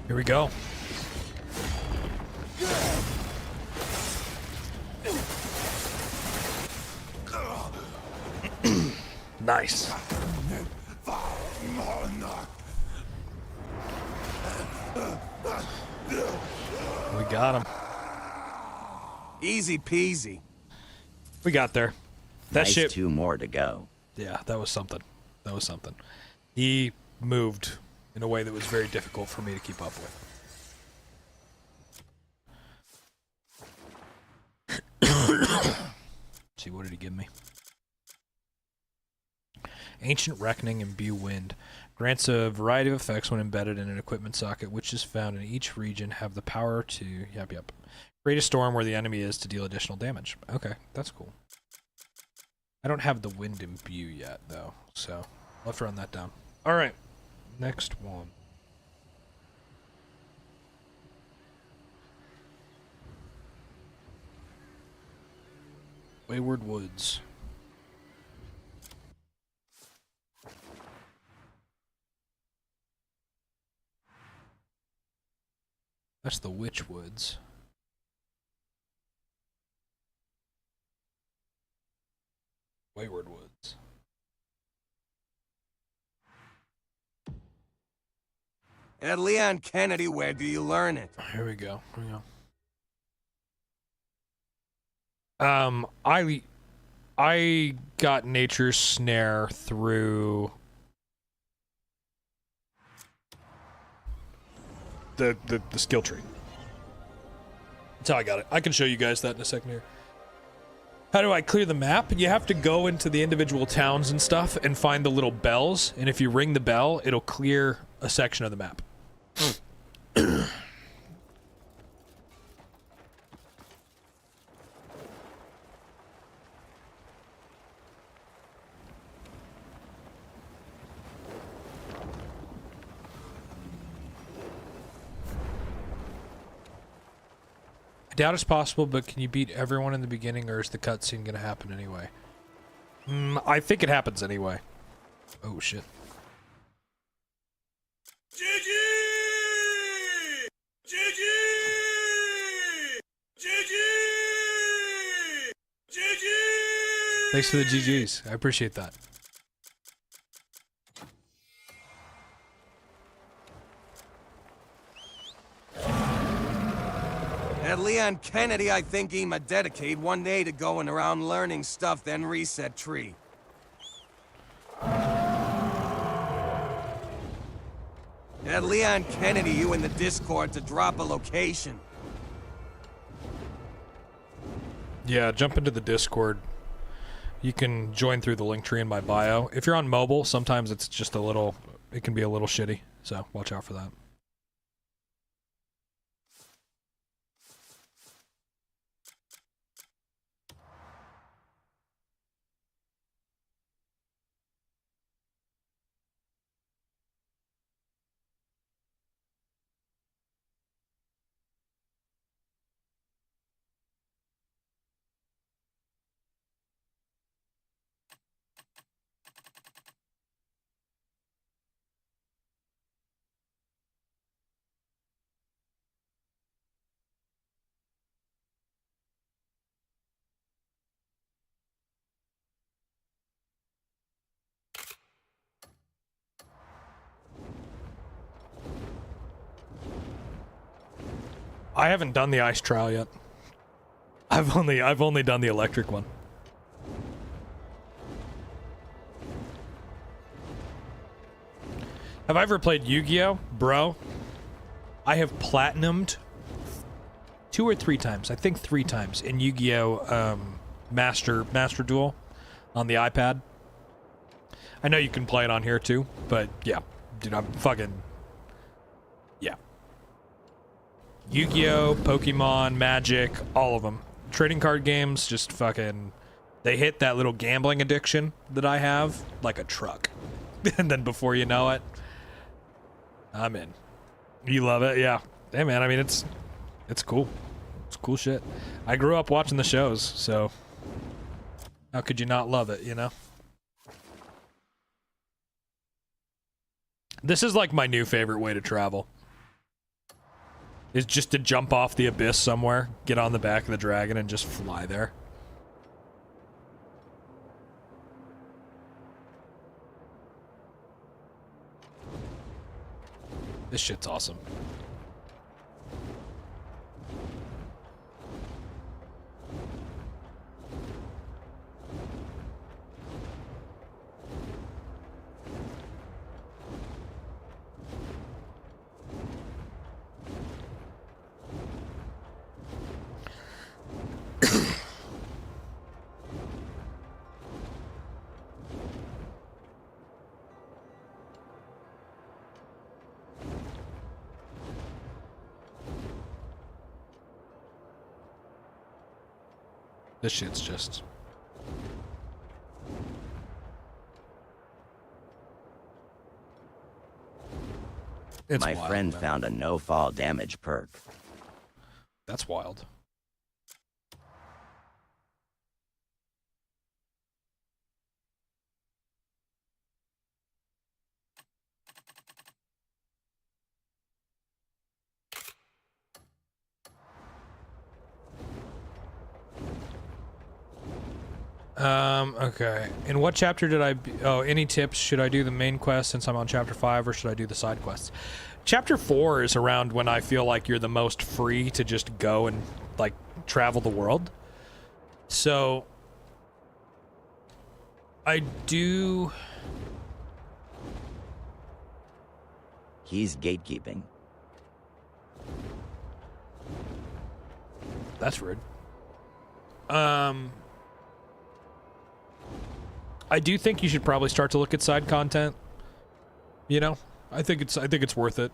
Here we go. Nice. We got him. Easy peasy. We got there. That Nice, shit. 2 more to go. Yeah, that was something. That was something. He moved in a way that was very difficult for me to keep up with. give me. Ancient Reckoning Imbue Wind. Grants a variety of effects when embedded in an equipment socket, which is found in each region, have the power to... Yep. Create a storm where the enemy is to deal additional damage. Okay, that's cool. I don't have the Wind Imbue yet, though, so I'll have to run that down. Alright, next one. Wayward Woods. That's the Witch Woods. Wayward Woods. At Leon Kennedy, where do you learn it? Here we go. I got Nature's Snare through the skill tree. That's how I got it. I can show you guys that in a second here. How do I clear the map? You have to go into the individual towns and stuff and find the little bells, and if you ring the bell, it'll clear a section of the map. I doubt it's possible, but can you beat everyone in the beginning, or is the cutscene gonna happen anyway? I think it happens anyway. Oh shit. GG! GG! GG! GG! Thanks for the GGs. I appreciate that. At Leon Kennedy, I think he'ma dedicate one day to going around learning stuff, then reset tree. At Leon Kennedy, you in the Discord to drop a location. Yeah, jump into the Discord. You can join through the link tree in my bio. If you're on mobile, sometimes it's just a little, it can be a little shitty, so watch out for that. I haven't done the ice trial yet. I've only done the electric one. Have I ever played Yu-Gi-Oh? Bro, I have platinumed 2 or 3 times. I think 3 times in Yu-Gi-Oh! Master Duel on the iPad. I know you can play it on here too, but yeah, dude, I'm fucking... Yeah. Yu-Gi-Oh!, Pokemon, Magic, all of them. Trading card games, just fucking... They hit that little gambling addiction that I have like a truck. And then before you know it, I'm in. You love it? Yeah. Hey man, I mean, it's cool. It's cool shit. I grew up watching the shows, so... How could you not love it, you know? This is like my new favorite way to travel. Is just to jump off the abyss somewhere, get on the back of the dragon, and just fly there. This shit's awesome. This shit's just... It's My wild, friend man. found a no-fall damage perk. That's wild. Okay. In what chapter did I... Oh, any tips? Should I do the main quest since I'm on chapter 5, or should I do the side quests? Chapter 4 is around when I feel like you're the most free to just go and, like, travel the world. So... I do... He's gatekeeping. That's rude. I do think you should probably start to look at side content. You know, I think it's worth it.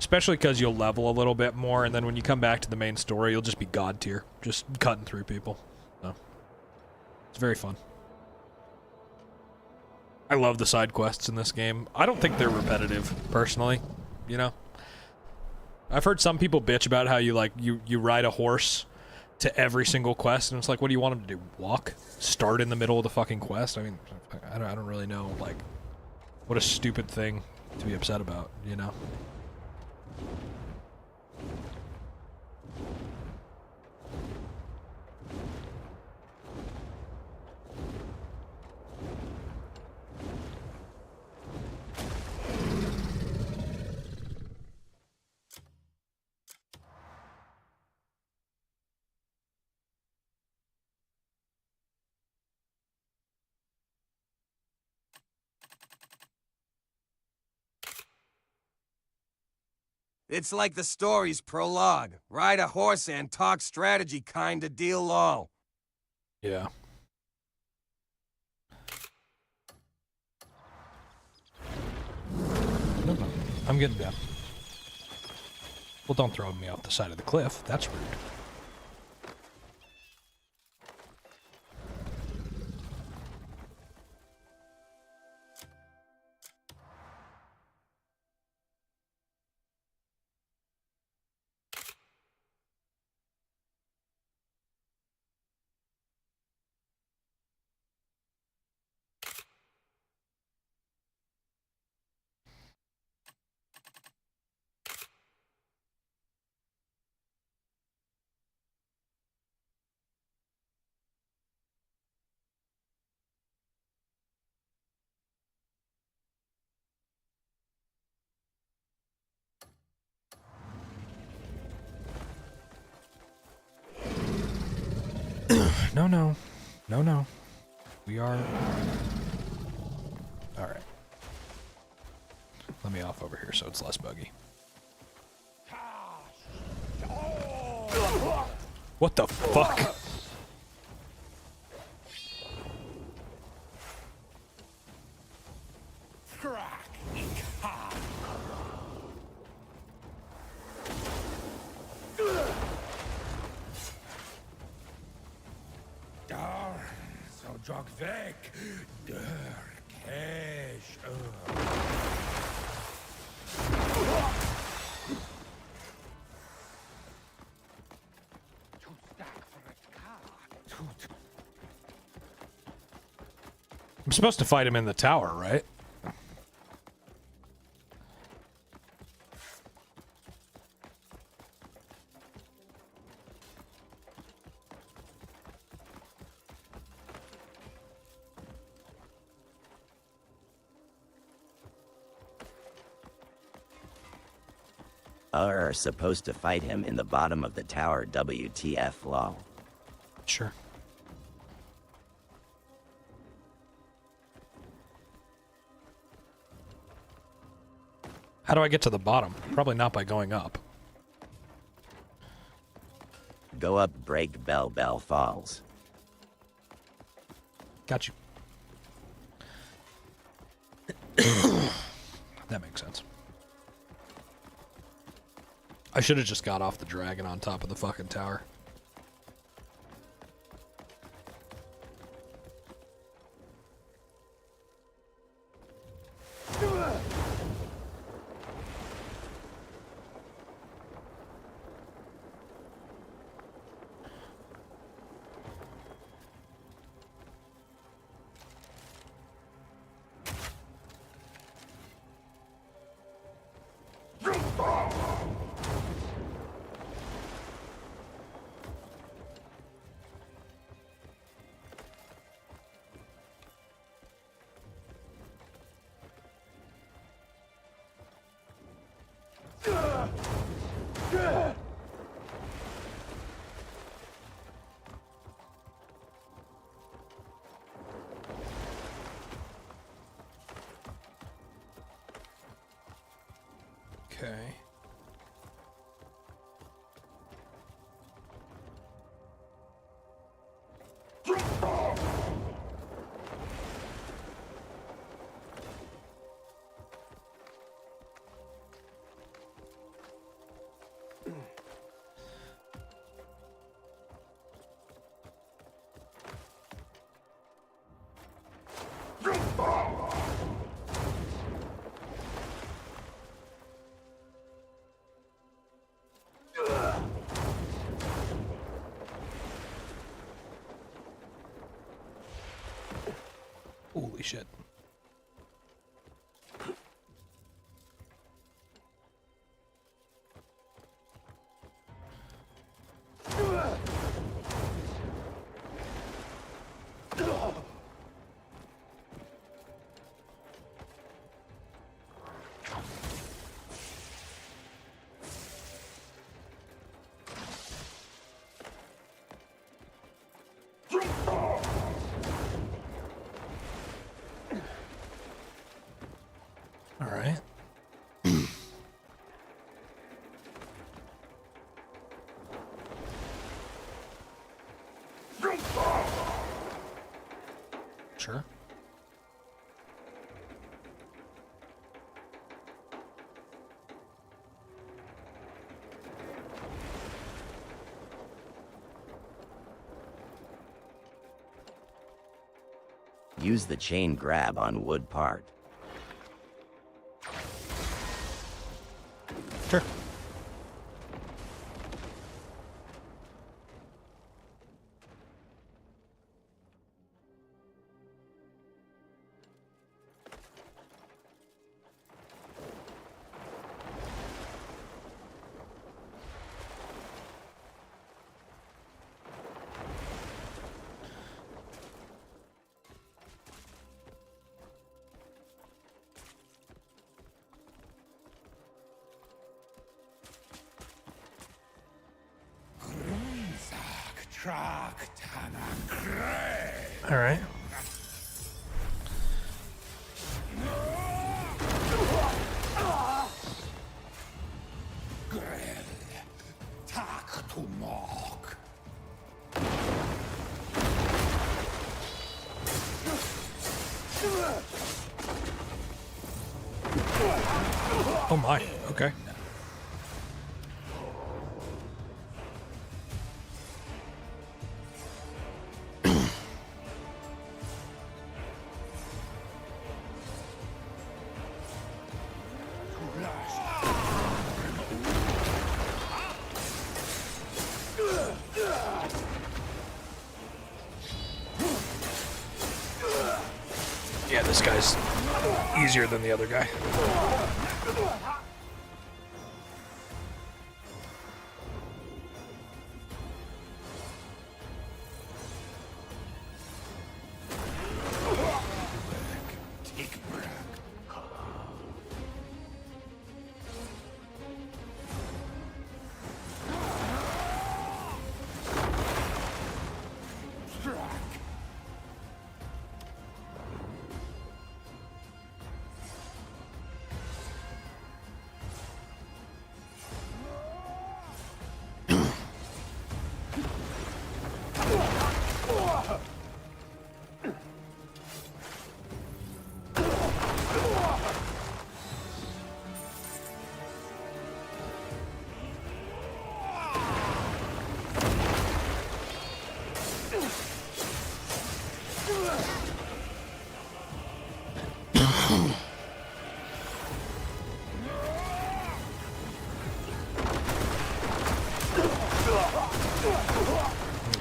Especially because you'll level a little bit more, and then when you come back to the main story, you'll just be god tier, just cutting through people. So it's very fun. I love the side quests in this game. I don't think they're repetitive, personally. You know, I've heard some people bitch about how you ride a horse to every single quest, and it's like, what do you want them to do? Walk? Start in the middle of the fucking quest? I mean, I don't really know, like, what a stupid thing to be upset about, you know? It's like the story's prologue. Ride a horse and talk strategy kinda deal lol. Yeah. No, I'm getting down. Well, don't throw me off the side of the cliff. That's rude. No. We are... Alright. Let me off over here so it's less buggy. What the fuck? Drog weg, der Cash. I'm supposed to fight him in the tower, right? Are supposed to fight him in the bottom of the tower, WTF lol. Sure. How do I get to the bottom? Probably not by going up. Go up Break Bell Falls. Got you. That makes sense. I should have just got off the dragon on top of the fucking tower. Okay. Holy shit. All right. Sure. Use the chain grab on wood part. Sure. All right. Oh my, okay. Yeah, this guy's easier than the other guy.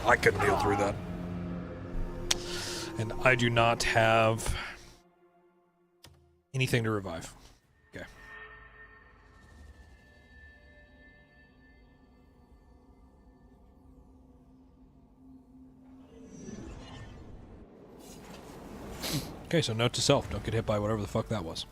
I couldn't deal through that. And I do not have anything to revive. Okay. Okay, so note to self, don't get hit by whatever the fuck that was.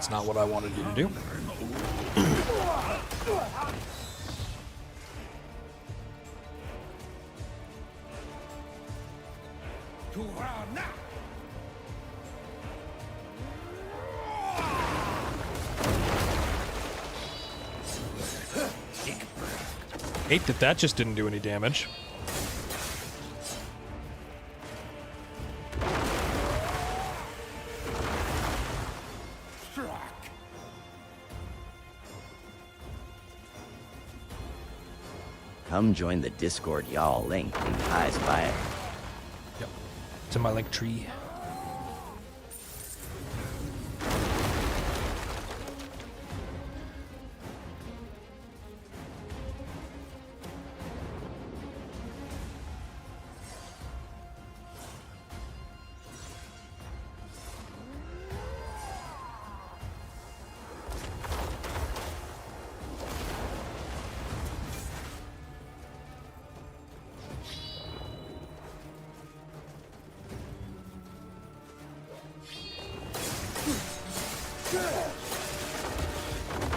That's not what I wanted you to do. Hate that that just didn't do any damage. Come join the Discord, y'all. Link in Kai's bio. Yep. It's in my link tree.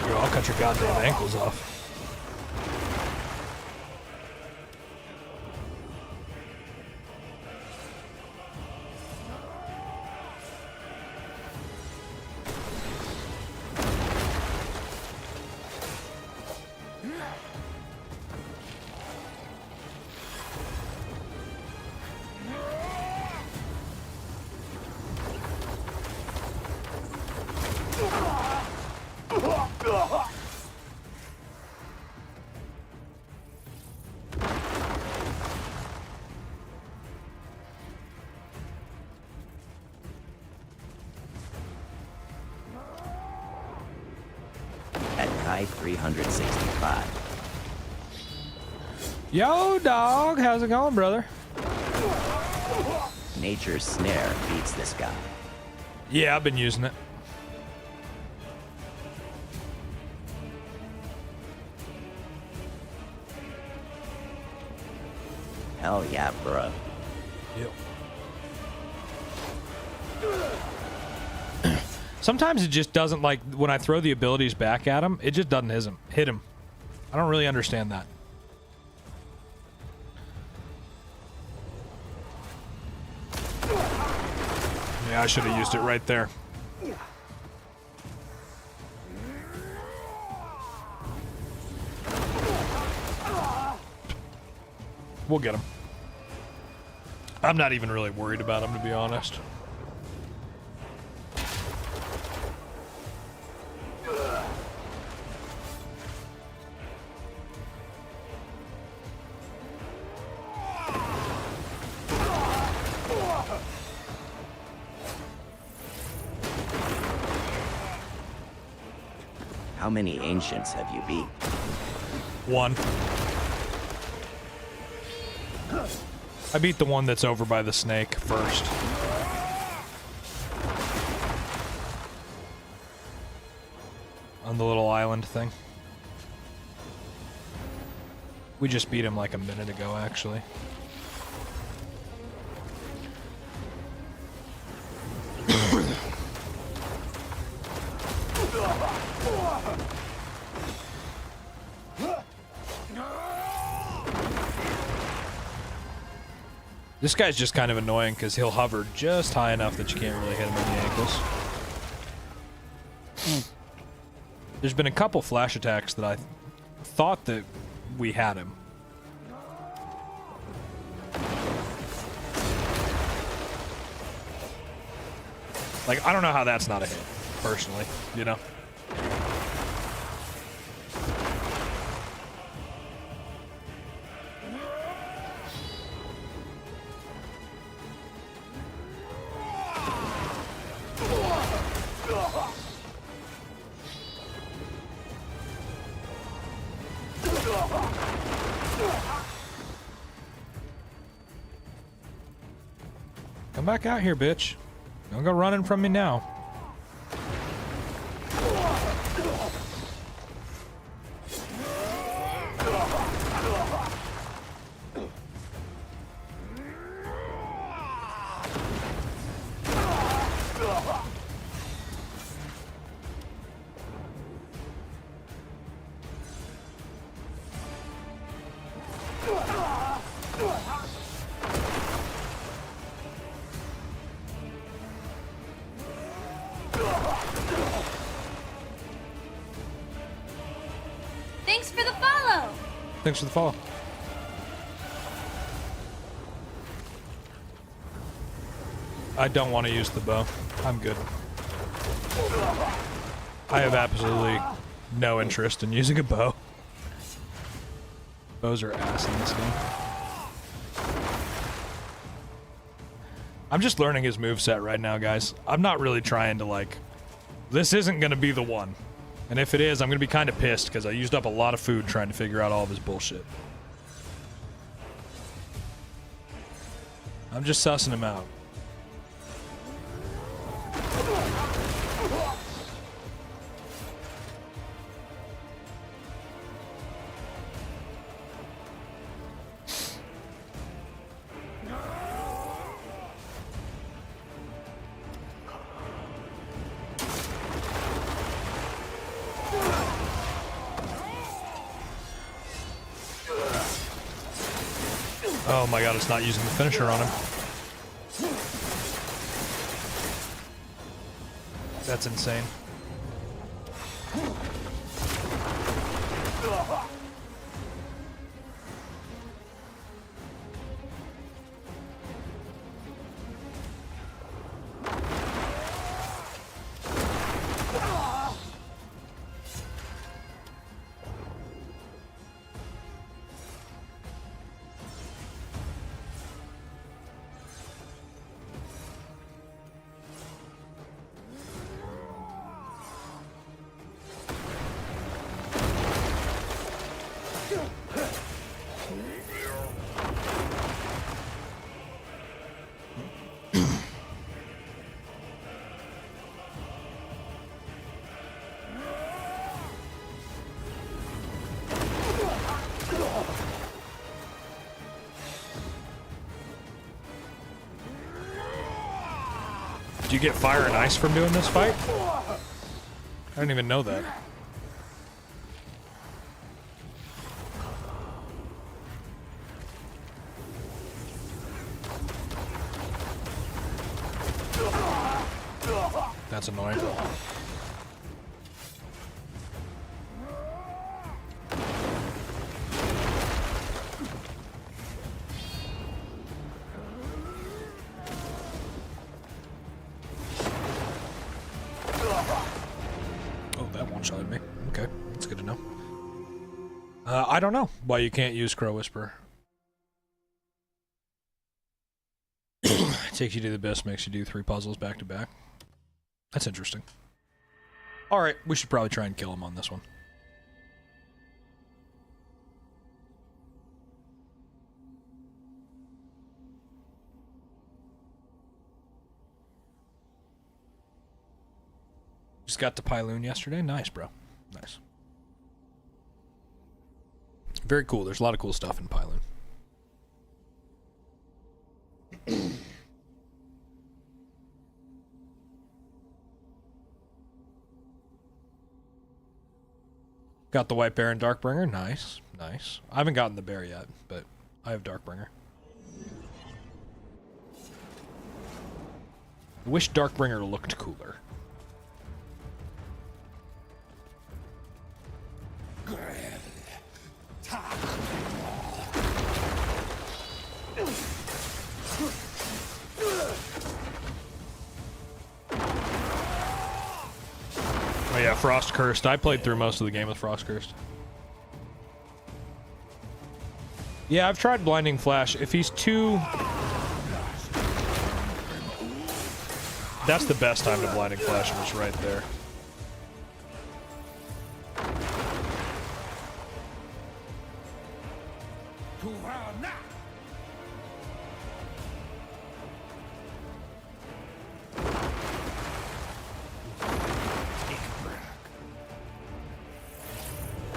Yo, I'll cut your goddamn ankles off. At Kai 365. Yo, dog, how's it going, brother? Nature's Snare beats this guy. Yeah, I've been using it. Hell yeah, bro. Yep. Sometimes it just doesn't, like, when I throw the abilities back at him, it just doesn't hit him. I don't really understand that. Yeah, I should have used it right there. We'll get him. I'm not even really worried about him, to be honest. How many ancients have you beat? One. I beat the one that's over by the snake first. On the little island thing. We just beat him like a minute ago, actually. This guy's just kind of annoying because he'll hover just high enough that you can't really hit him in the ankles. There's been a couple flash attacks that I thought that we had him. Like, I don't know how that's not a hit, personally, you know? Come back out here, bitch. Don't go running from me now. Thanks for the follow. Thanks for the follow. I don't want to use the bow. I'm good. I have absolutely no interest in using a bow. Bows are ass in this game. I'm just learning his moveset right now, guys. I'm not really trying to, like... This isn't going to be the one. And if it is, I'm going to be kind of pissed because I used up a lot of food trying to figure out all of his bullshit. I'm just sussing him out. Oh my god, it's not using the finisher on him. That's insane. Did you get fire and ice from doing this fight? I didn't even know that. That's annoying. Oh, that one-shotted me. Okay, that's good to know. I don't know why you can't use Crow Whisperer. Takes you to the abyss, makes you do 3 puzzles back to back. That's interesting. Alright, we should probably try and kill him on this one. Just got to Pyloon yesterday. Nice, bro. Nice. Very cool. There's a lot of cool stuff in Pyloon. Got the White Bear and Darkbringer. Nice. Nice. I haven't gotten the bear yet, but I have Darkbringer. I wish Darkbringer looked cooler. Oh yeah, Frost Cursed. I played through most of the game with Frost Cursed. Yeah, I've tried Blinding Flash. If he's too... That's the best time to Blinding Flash him, is right there.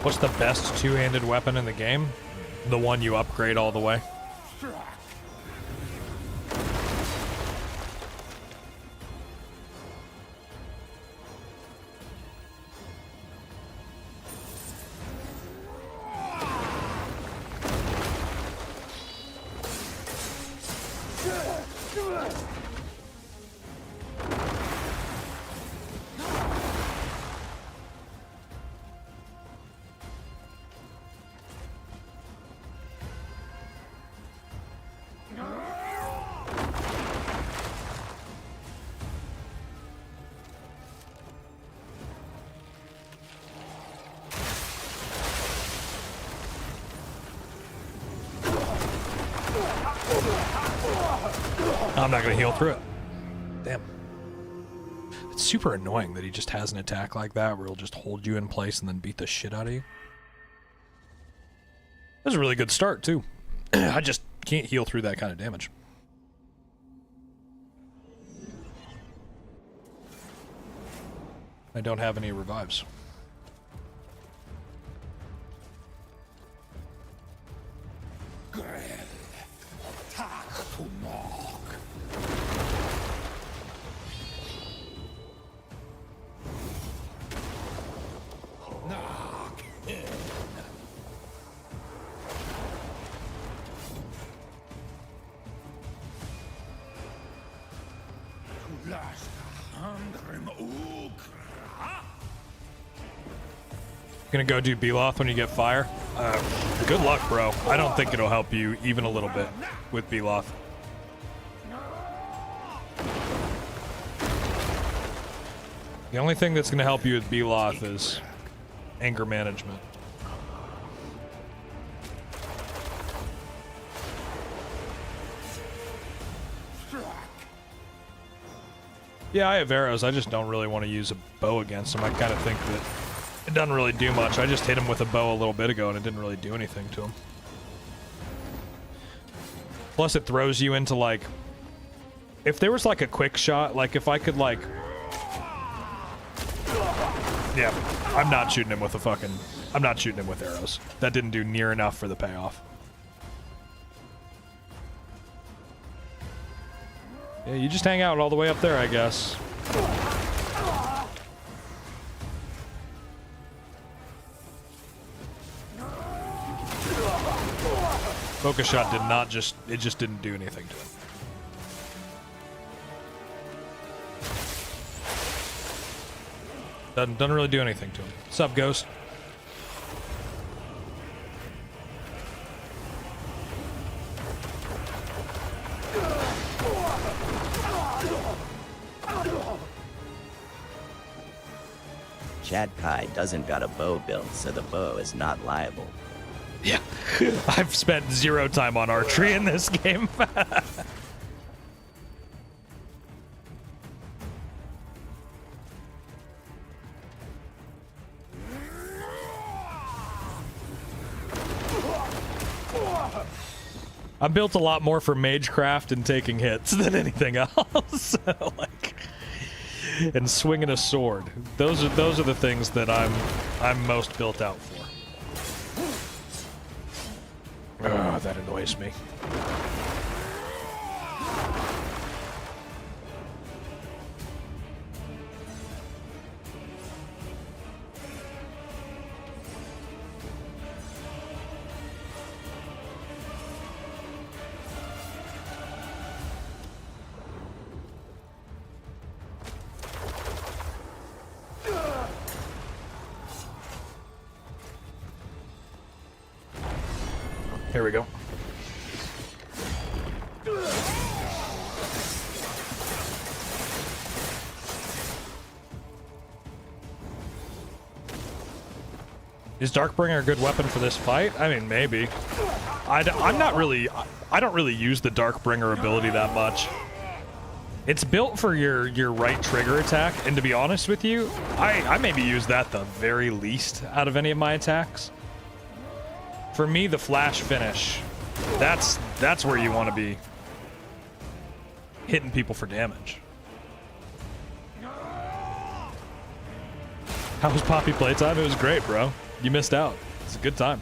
What's the best two-handed weapon in the game? The one you upgrade all the way. I'm not gonna heal through it. Damn. It's super annoying that he just has an attack like that where he'll just hold you in place and then beat the shit out of you. That was a really good start, too. I just can't heal through that kind of damage. I don't have any revives. Gonna go do Beloth when you get fire? Good luck, bro. I don't think it'll help you even a little bit with Beloth. The only thing that's gonna help you with Beloth is anger management. Yeah, I have arrows. I just don't really want to use a bow against him. I kind of think that it doesn't really do much. I just hit him with a bow a little bit ago and it didn't really do anything to him. Plus it throws you into like... If there was like a quick shot, like if I could like... Yeah, I'm not shooting him with a fucking... I'm not shooting him with arrows. That didn't do near enough for the payoff. Yeah, you just hang out all the way up there, I guess. Focus shot did not just... It just didn't do anything to him. Doesn't really do anything to him. What's up, Ghost? Chad Kai doesn't got a bow built, so the bow is not liable. Yeah. I've spent 0 time on archery in this game. I'm built a lot more for magecraft and taking hits than anything else. So, like, and swinging a sword. Those are the things that I'm most built out for. Oh, that annoys me. Here we go. Is Darkbringer a good weapon for this fight? I mean, maybe. I don't really use the Darkbringer ability that much. It's built for your right trigger attack, and to be honest with you, I maybe use that the very least out of any of my attacks. For me, the flash finish, that's where you want to be hitting people for damage. How was Poppy playtime? It was great, bro. You missed out. It's a good time.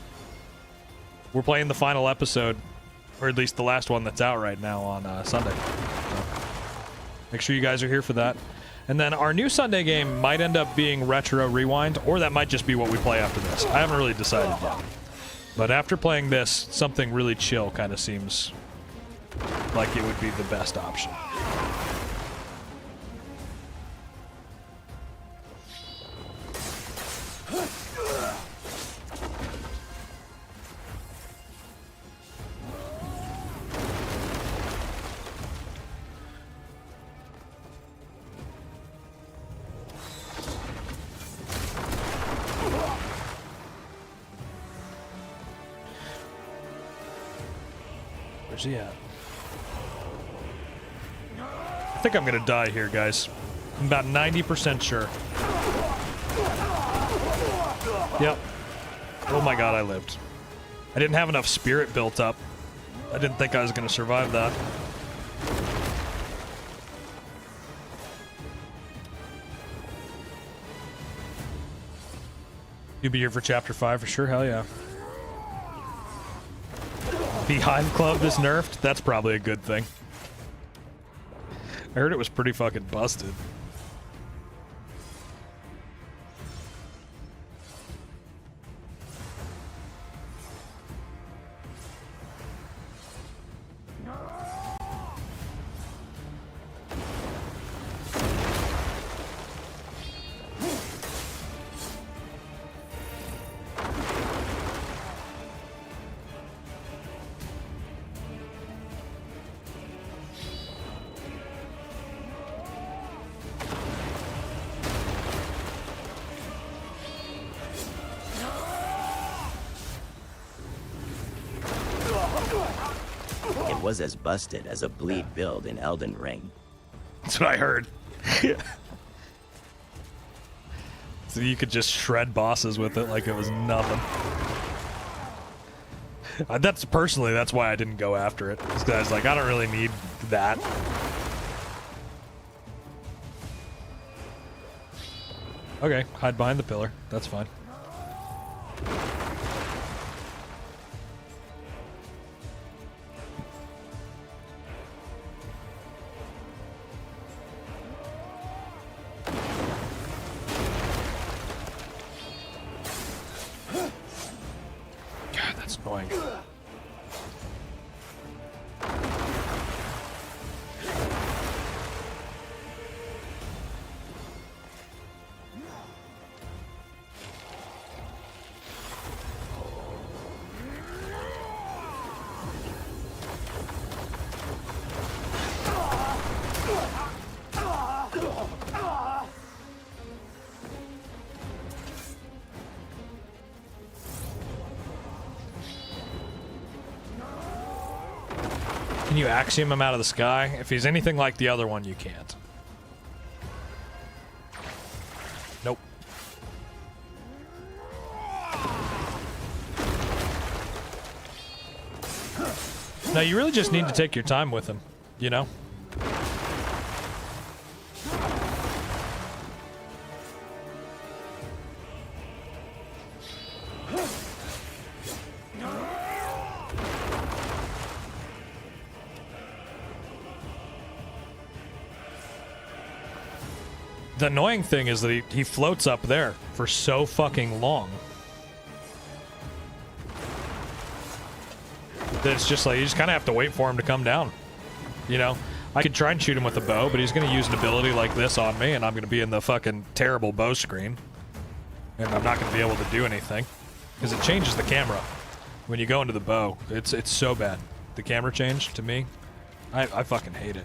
We're playing the final episode, or at least the last one that's out right now on Sunday. So make sure you guys are here for that. And then our new Sunday game might end up being Retro Rewind, or that might just be what we play after this. I haven't really decided yet. But after playing this, something really chill kind of seems like it would be the best option. Where's he at? think I'm gonna die here, guys. I'm about 90% sure. Yep. Oh my god, I lived. I didn't have enough spirit built up. I didn't think I was gonna survive that. You'll be here for chapter 5 for sure, hell yeah. Beehive Club is nerfed? That's probably a good thing. I heard it was pretty fucking busted. It was as busted as a bleed build in Elden Ring. That's what I heard. So you could just shred bosses with it like it was nothing. That's why I didn't go after it. This guy's like, I don't really need that. Okay, hide behind the pillar. That's fine. God, that's annoying. Can you axiom him out of the sky? If he's anything like the other one, you can't. Nope. No, you really just need to take your time with him, you know? The annoying thing is that he floats up there for so fucking long. That it's just like, you just kind of have to wait for him to come down. You know? I could try and shoot him with a bow, but he's going to use an ability like this on me, and I'm going to be in the fucking terrible bow screen. And I'm not going to be able to do anything. Because it changes the camera. When you go into the bow, it's so bad. The camera change, to me, I fucking hate it.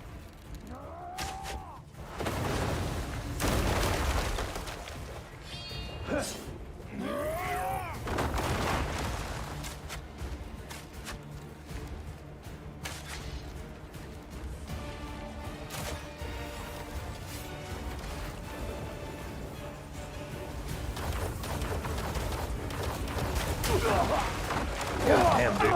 God damn, dude.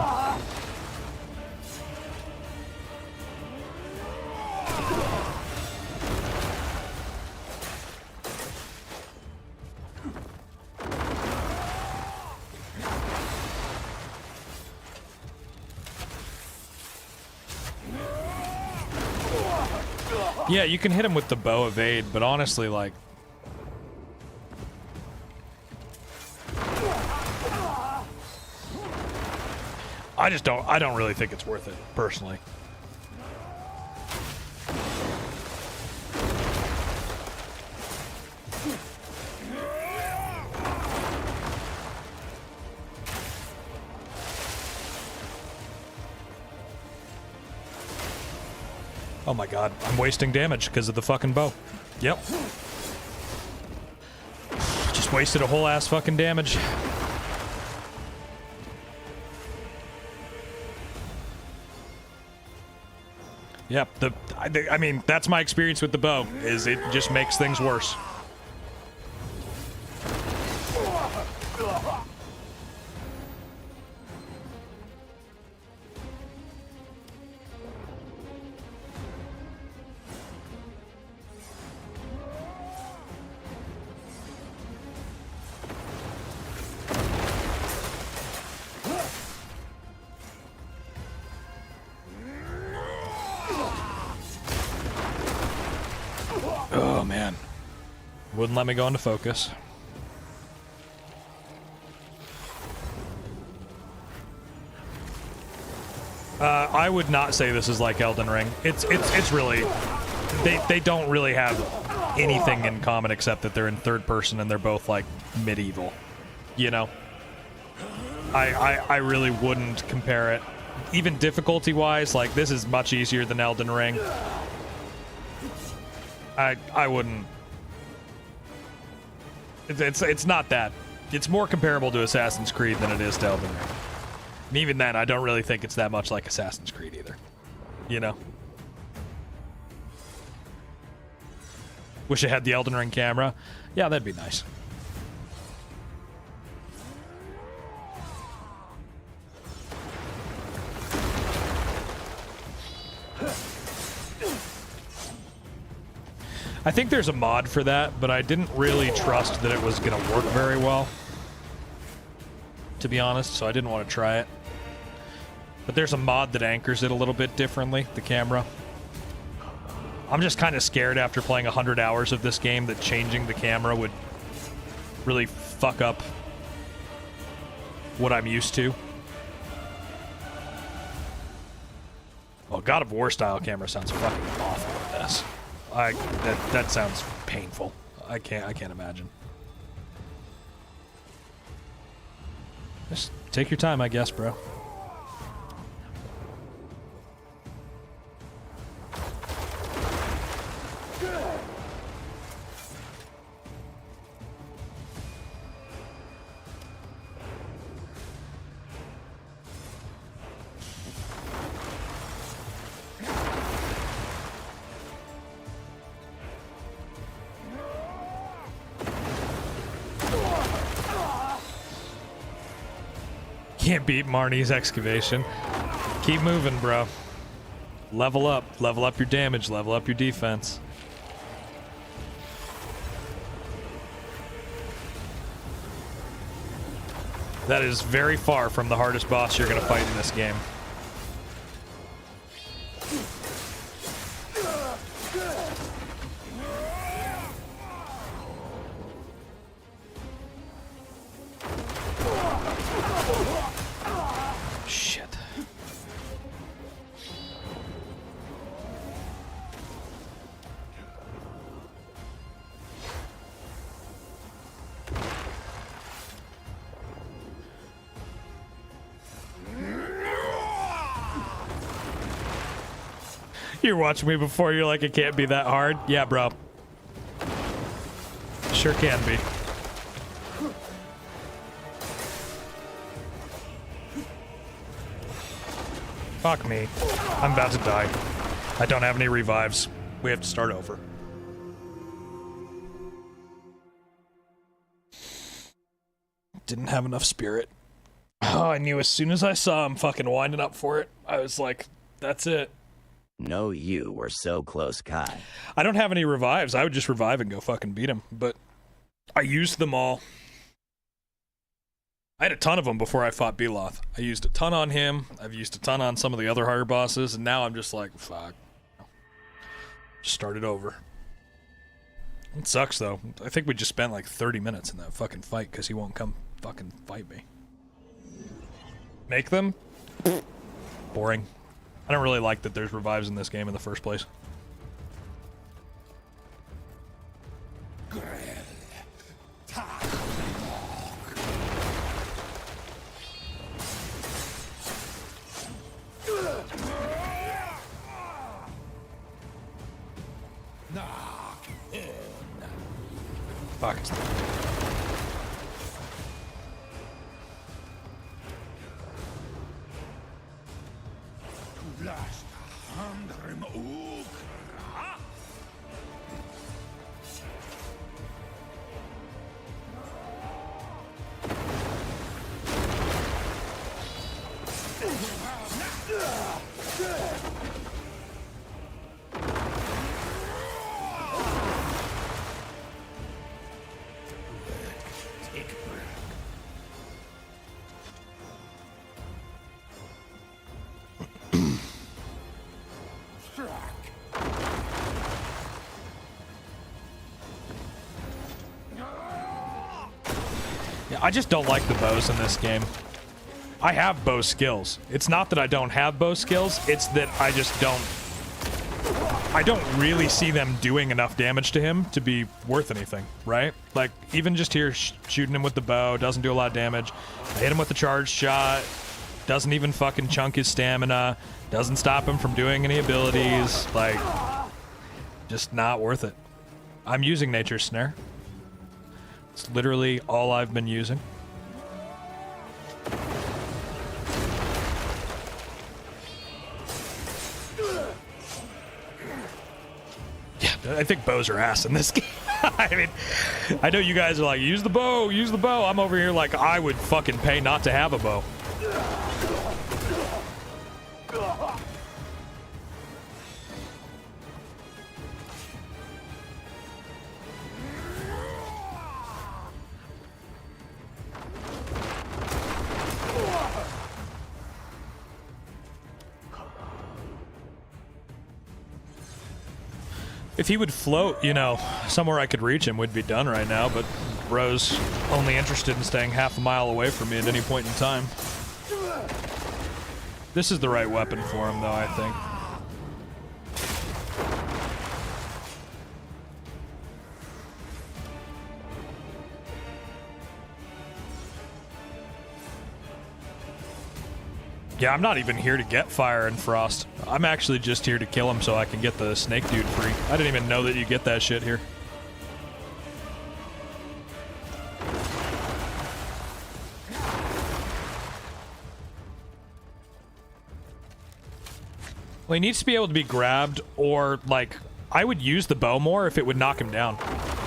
Yeah, you can hit him with the bow evade, but honestly, like, I don't really think it's worth it, personally. Oh my god, I'm wasting damage because of the fucking bow. Yep. Just wasted a whole ass fucking damage. Yep. I mean, that's my experience with the bow. Is it just makes things worse. Oh man, wouldn't let me go into focus. I would not say this is like Elden Ring. It's really, they don't really have anything in common except that they're in third person and they're both like medieval, you know. I really wouldn't compare it. Even difficulty wise, like this is much easier than Elden Ring. I wouldn't. It's not that. It's more comparable to Assassin's Creed than it is to Elden Ring. And even then, I don't really think it's that much like Assassin's Creed either. You know? Wish I had the Elden Ring camera. Yeah, that'd be nice. I think there's a mod for that, but I didn't really trust that it was going to work very well, to be honest, so I didn't want to try it. But there's a mod that anchors it a little bit differently, the camera. I'm just kind of scared after playing 100 hours of this game that changing the camera would really fuck up what I'm used to. Well, God of War style camera sounds fucking awful with this. That sounds painful. I can't imagine. Just take your time, I guess, bro. Can't beat Marnie's excavation. Keep moving, bro. Level up your damage, level up your defense. That is very far from the hardest boss you're gonna fight in this game. You're watching me before, you're like, it can't be that hard. Yeah, bro. Sure can be. Fuck me. I'm about to die. I don't have any revives. We have to start over. Didn't have enough spirit. Oh, I knew as soon as I saw him fucking winding up for it, I was like, that's it. No, you were so close, Kai. I don't have any revives. I would just revive and go fucking beat him, but I used them all. I had a ton of them before I fought Beloth. I used a ton on him. I've used a ton on some of the other harder bosses, and now I'm just like, fuck. Just start it over. It sucks, though. I think we just spent like 30 minutes in that fucking fight because he won't come fucking fight me. Make them? Boring. I don't really like that there's revives in this game in the first place. Fuck. Yeah, I just don't like the bows in this game. I have bow skills. It's not that I don't have bow skills, it's that I just don't... I don't really see them doing enough damage to him to be worth anything, right? Like, even just here shooting him with the bow doesn't do a lot of damage. I hit him with the charge shot, doesn't even fucking chunk his stamina, doesn't stop him from doing any abilities, like, just not worth it. I'm using Nature's Snare. It's literally all I've been using. Yeah, I think bows are ass in this game. I mean, I know you guys are like, use the bow, use the bow. I'm over here like, I would fucking pay not to have a bow. If he would float, you know, somewhere I could reach him, we'd be done right now, but bro's only interested in staying half a mile away from me at any point in time. This is the right weapon for him, though, I think. Yeah, I'm not even here to get Fire and Frost. I'm actually just here to kill him so I can get the snake dude free. I didn't even know that you get that shit here. Well, he needs to be able to be grabbed, or, like, I would use the bow more if it would knock him down.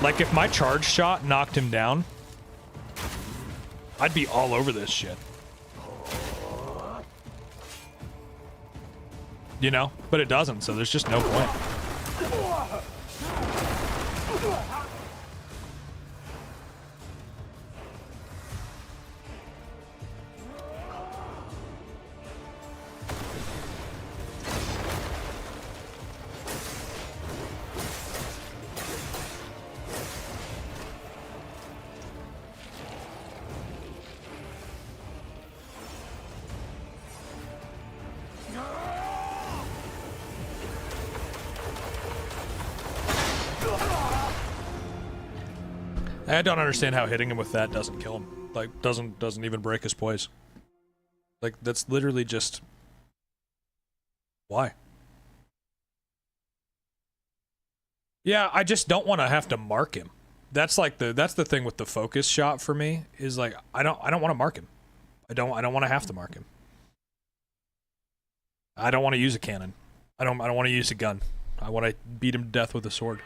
Like, if my charge shot knocked him down, I'd be all over this shit. You know? But it doesn't, so there's just no point. I don't understand how hitting him with that doesn't kill him. Like, doesn't even break his poise. Like, that's literally just... Why? Yeah, I just don't want to have to mark him. That's like that's the thing with the focus shot for me, is like, I don't want to mark him. I don't want to have to mark him. I don't want to use a cannon. I don't want to use a gun. I want to beat him to death with a sword.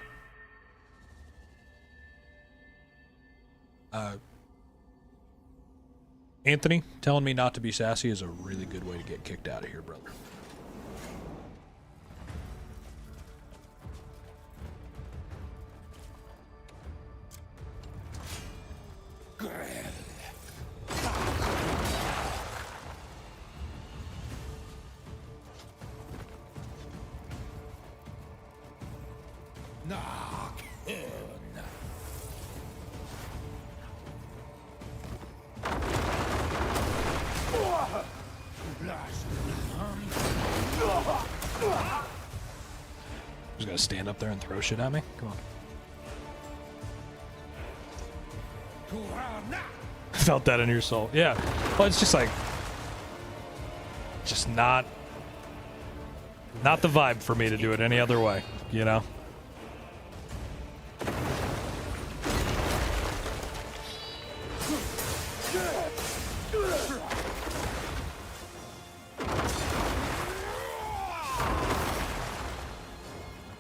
Anthony, telling me not to be sassy is a really good way to get kicked out of here, brother. Just gonna stand up there and throw shit at me? Come on. Felt that in your soul. Yeah. Well, it's just like... just not the vibe for me to do it any other way, you know?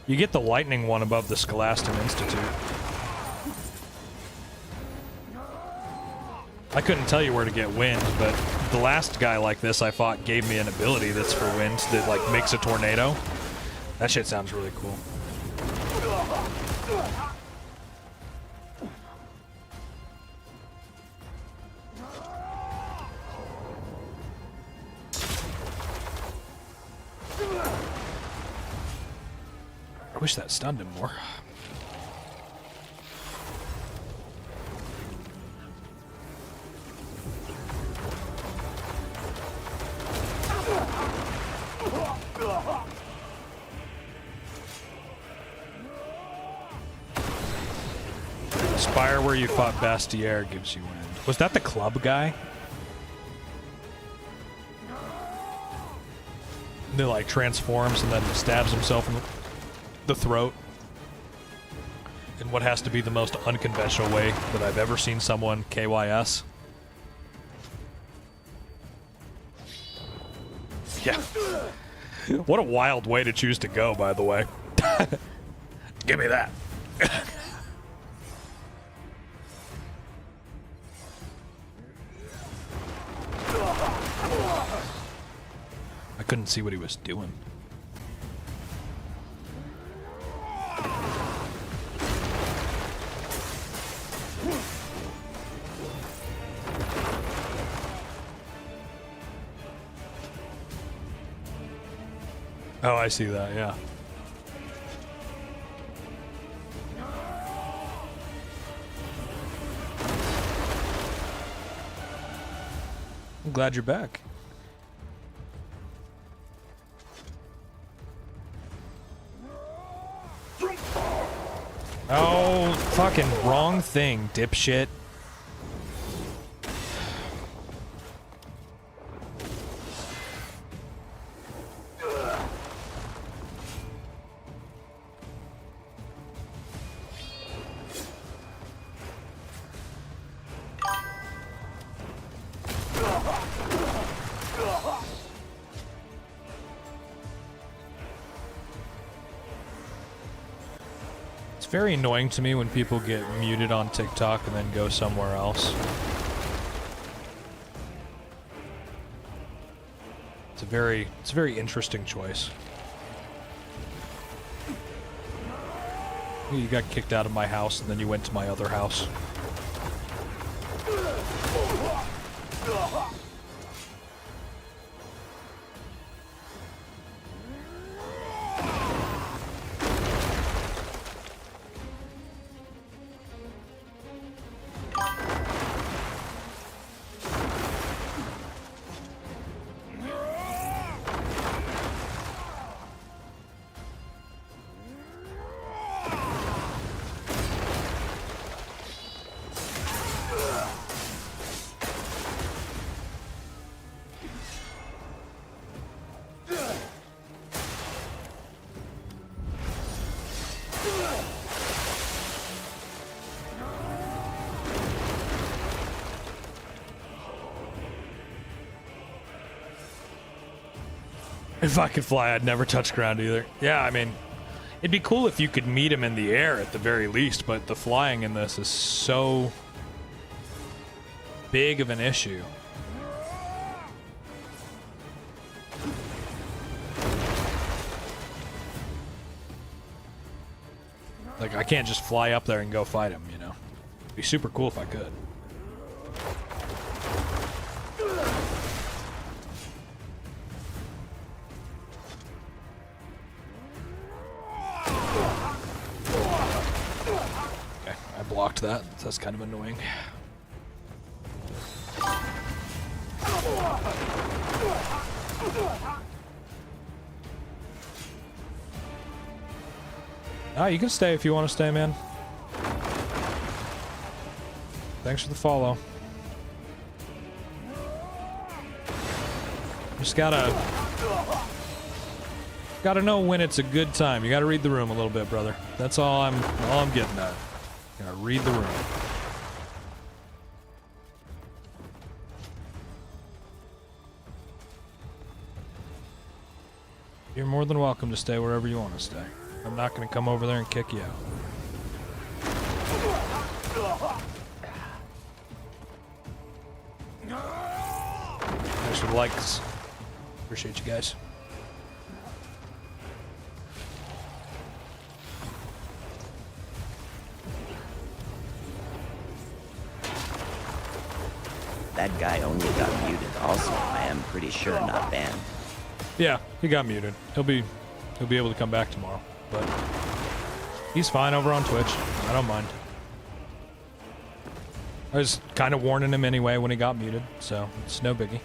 You get the lightning one above the Scholastum Institute. I couldn't tell you where to get wind, but the last guy like this I fought gave me an ability that's for wind that like makes a tornado. That shit sounds really cool. I wish that stunned him more. Spire where you fought Bastiere gives you wind. Was that the club guy? He like transforms and then stabs himself in the throat. In what has to be the most unconventional way that I've ever seen someone KYS. Yeah. What a wild way to choose to go, by the way. Give me that. I couldn't see what he was doing. Oh, I see that, yeah. I'm glad you're back. Oh, fucking wrong thing, dipshit. Very annoying to me when people get muted on TikTok and then go somewhere else. It's a very interesting choice. You got kicked out of my house and then you went to my other house. If I could fly, I'd never touch ground either. Yeah, I mean, it'd be cool if you could meet him in the air at the very least, but the flying in this is so big of an issue. Like, I can't just fly up there and go fight him, you know? It'd be super cool if I could. Blocked that. That's kind of annoying. Ah, you can stay if you want to stay, man. Thanks for the follow. Just gotta know when it's a good time. You gotta read the room a little bit, brother. That's all I'm getting at. Gotta read the room. You're more than welcome to stay wherever you want to stay. I'm not gonna come over there and kick you out. Thanks for the likes. Appreciate you guys. That guy only got muted also, I am pretty sure not banned. Yeah, he got muted. He'll be able to come back tomorrow, but he's fine over on Twitch. I don't mind. I was kind of warning him anyway when he got muted, so it's no biggie.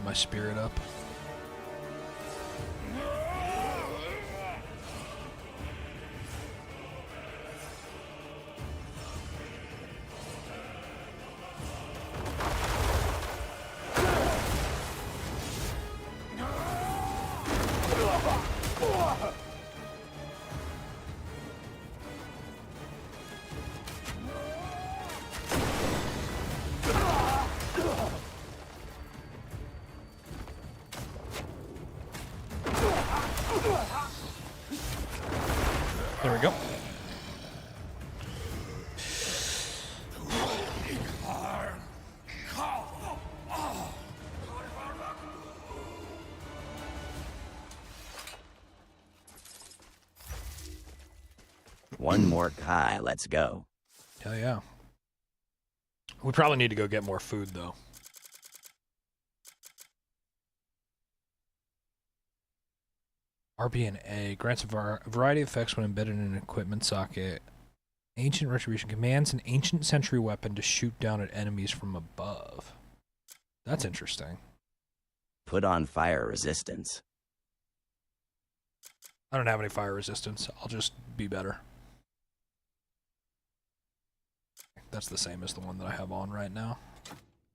my spirit up. There we go. One more Kai, let's go. Hell yeah. We probably need to go get more food, though. RB and A grants a variety of effects when embedded in an equipment socket. Ancient Retribution commands an ancient century weapon to shoot down at enemies from above. That's interesting. Put on fire resistance. I don't have any fire resistance. I'll just be better. That's the same as the one that I have on right now.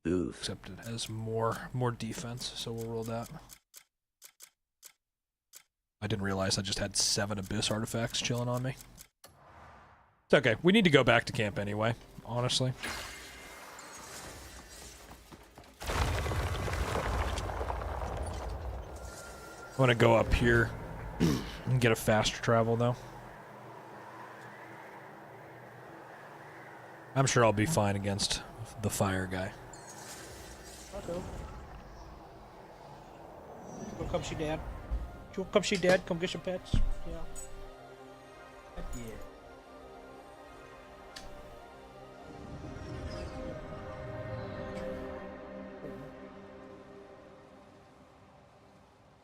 Oof. Except it has more defense, so we'll roll that. I didn't realize I just had 7 Abyss artifacts chilling on me. It's okay. We need to go back to camp anyway, honestly. I want to go up here and get a faster travel, though. I'm sure I'll be fine against the fire guy. Okay. Go come see Dad. You come see Dad? Come get some pets? Yeah. Yeah.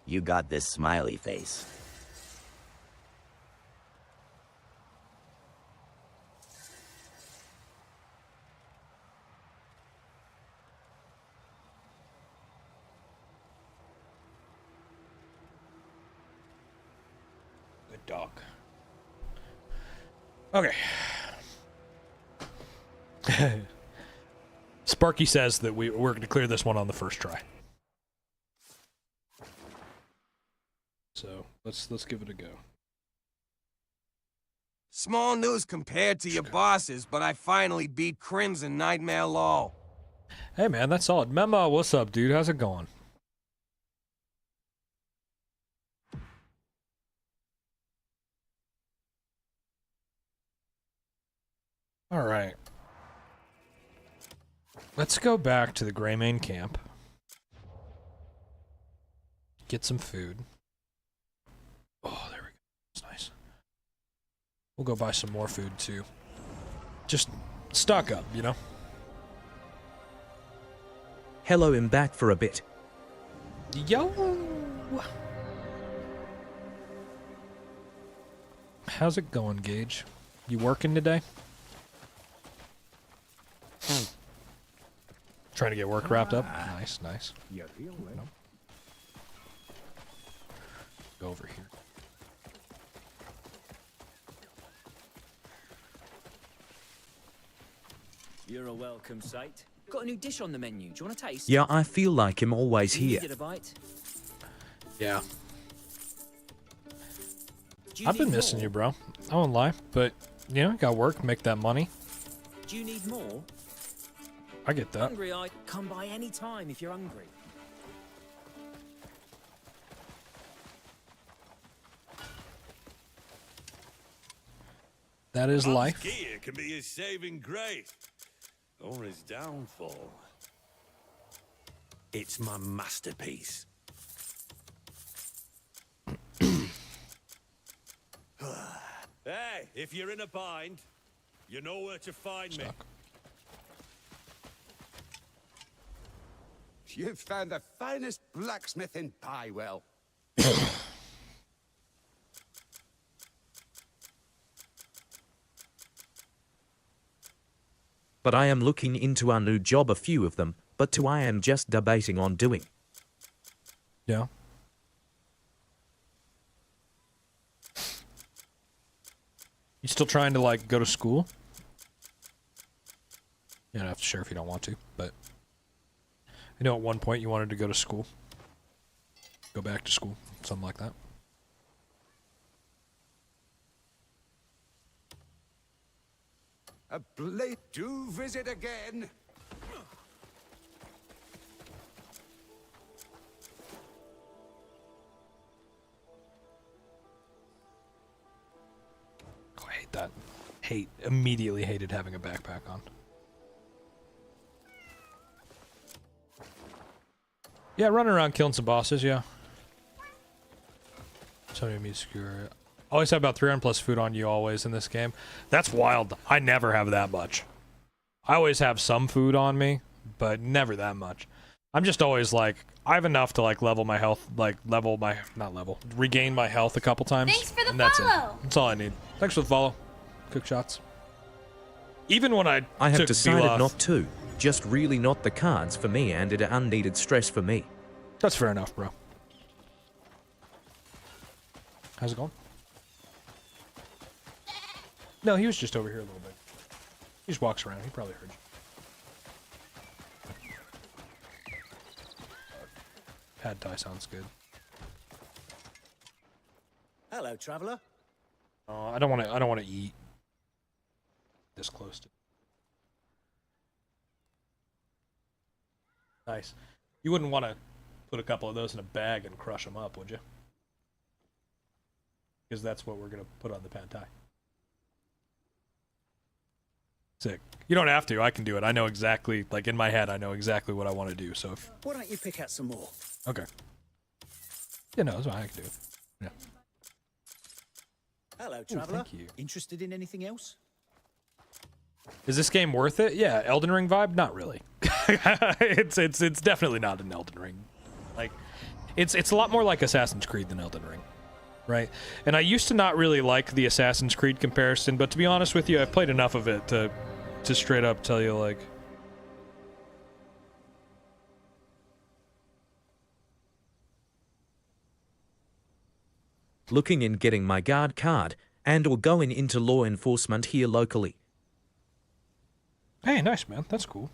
You got this smiley face. Good dog. Okay. Sparky says that we're going to clear this one on the first try. So let's give it a go. Small news compared to your bosses, but I finally beat Crimson Nightmare Law. Hey man, that's solid. Mema, what's up, dude? How's it going? All right. Let's go back to the Greymane camp. Get some food. Oh, there we go. That's nice. We'll go buy some more food, too. Just stock up, you know? Hello, I'm back for a bit. Yo! How's it going, Gage? You working today? Trying to get work wrapped up? Nice, nice. You feel it? Go over here. You're a welcome sight. Got a new dish on the menu. Do you want a taste? Yeah, I feel like I'm always here. Get a bite? Yeah. Do you I've been need missing more? you, bro. I won't lie, but, you know, got work, make that money. Do you need more? I get that. Hungry, I come by any time if you're hungry. That is Bob's life. gear can be his saving grace, or his downfall. It's my masterpiece. Hey, if you're in a bind, you know where to find me. You've found the finest blacksmith in Piewell. But I am looking into our new job, a few of them, but two I am just debating on doing. Yeah. You still trying to like go to school? You don't have to share if you don't want to, but I know at one point you wanted to go to school. Go back to school, something like that. A blade do visit again. Oh, I hate that. Immediately hated having a backpack on. Yeah, running around killing some bosses, yeah. Somebody meets secure. Always have about 300 plus food on you always in this game. That's wild. I never have that much. I always have some food on me, but never that much. I'm just always like, I have enough to like level my health, regain my health a couple times. Thanks for the and that's follow. it. That's all I need. Thanks for the follow. Cook shots. Even when I have took decided Bilaf- not to. Just really not the cards for me and it unneeded stress for me. That's fair enough, bro. How's it going? No, he was just over here a little bit. He just walks around. He probably heard you. Pad Thai sounds good. Hello, traveler. I don't want to eat this close to. Nice. You wouldn't want to put a couple of those in a bag and crush them up, would you? Because that's what we're gonna put on the pad thai. Sick. You don't have to. I can do it. I know exactly, like in my head, I know exactly what I want to do. So if Why don't you pick out some more? okay. Yeah, no, that's fine. I can do it. Yeah. Hello, traveler. thank you. Interested in anything else? Is this game worth it? Yeah, Elden Ring vibe? Not really. it's definitely not an Elden Ring. Like, it's a lot more like Assassin's Creed than Elden Ring, right? And I used to not really like the Assassin's Creed comparison, but to be honest with you, I've played enough of it to straight up tell you like. Looking in getting my guard card and or going into law enforcement here locally. Hey, nice, man. That's cool.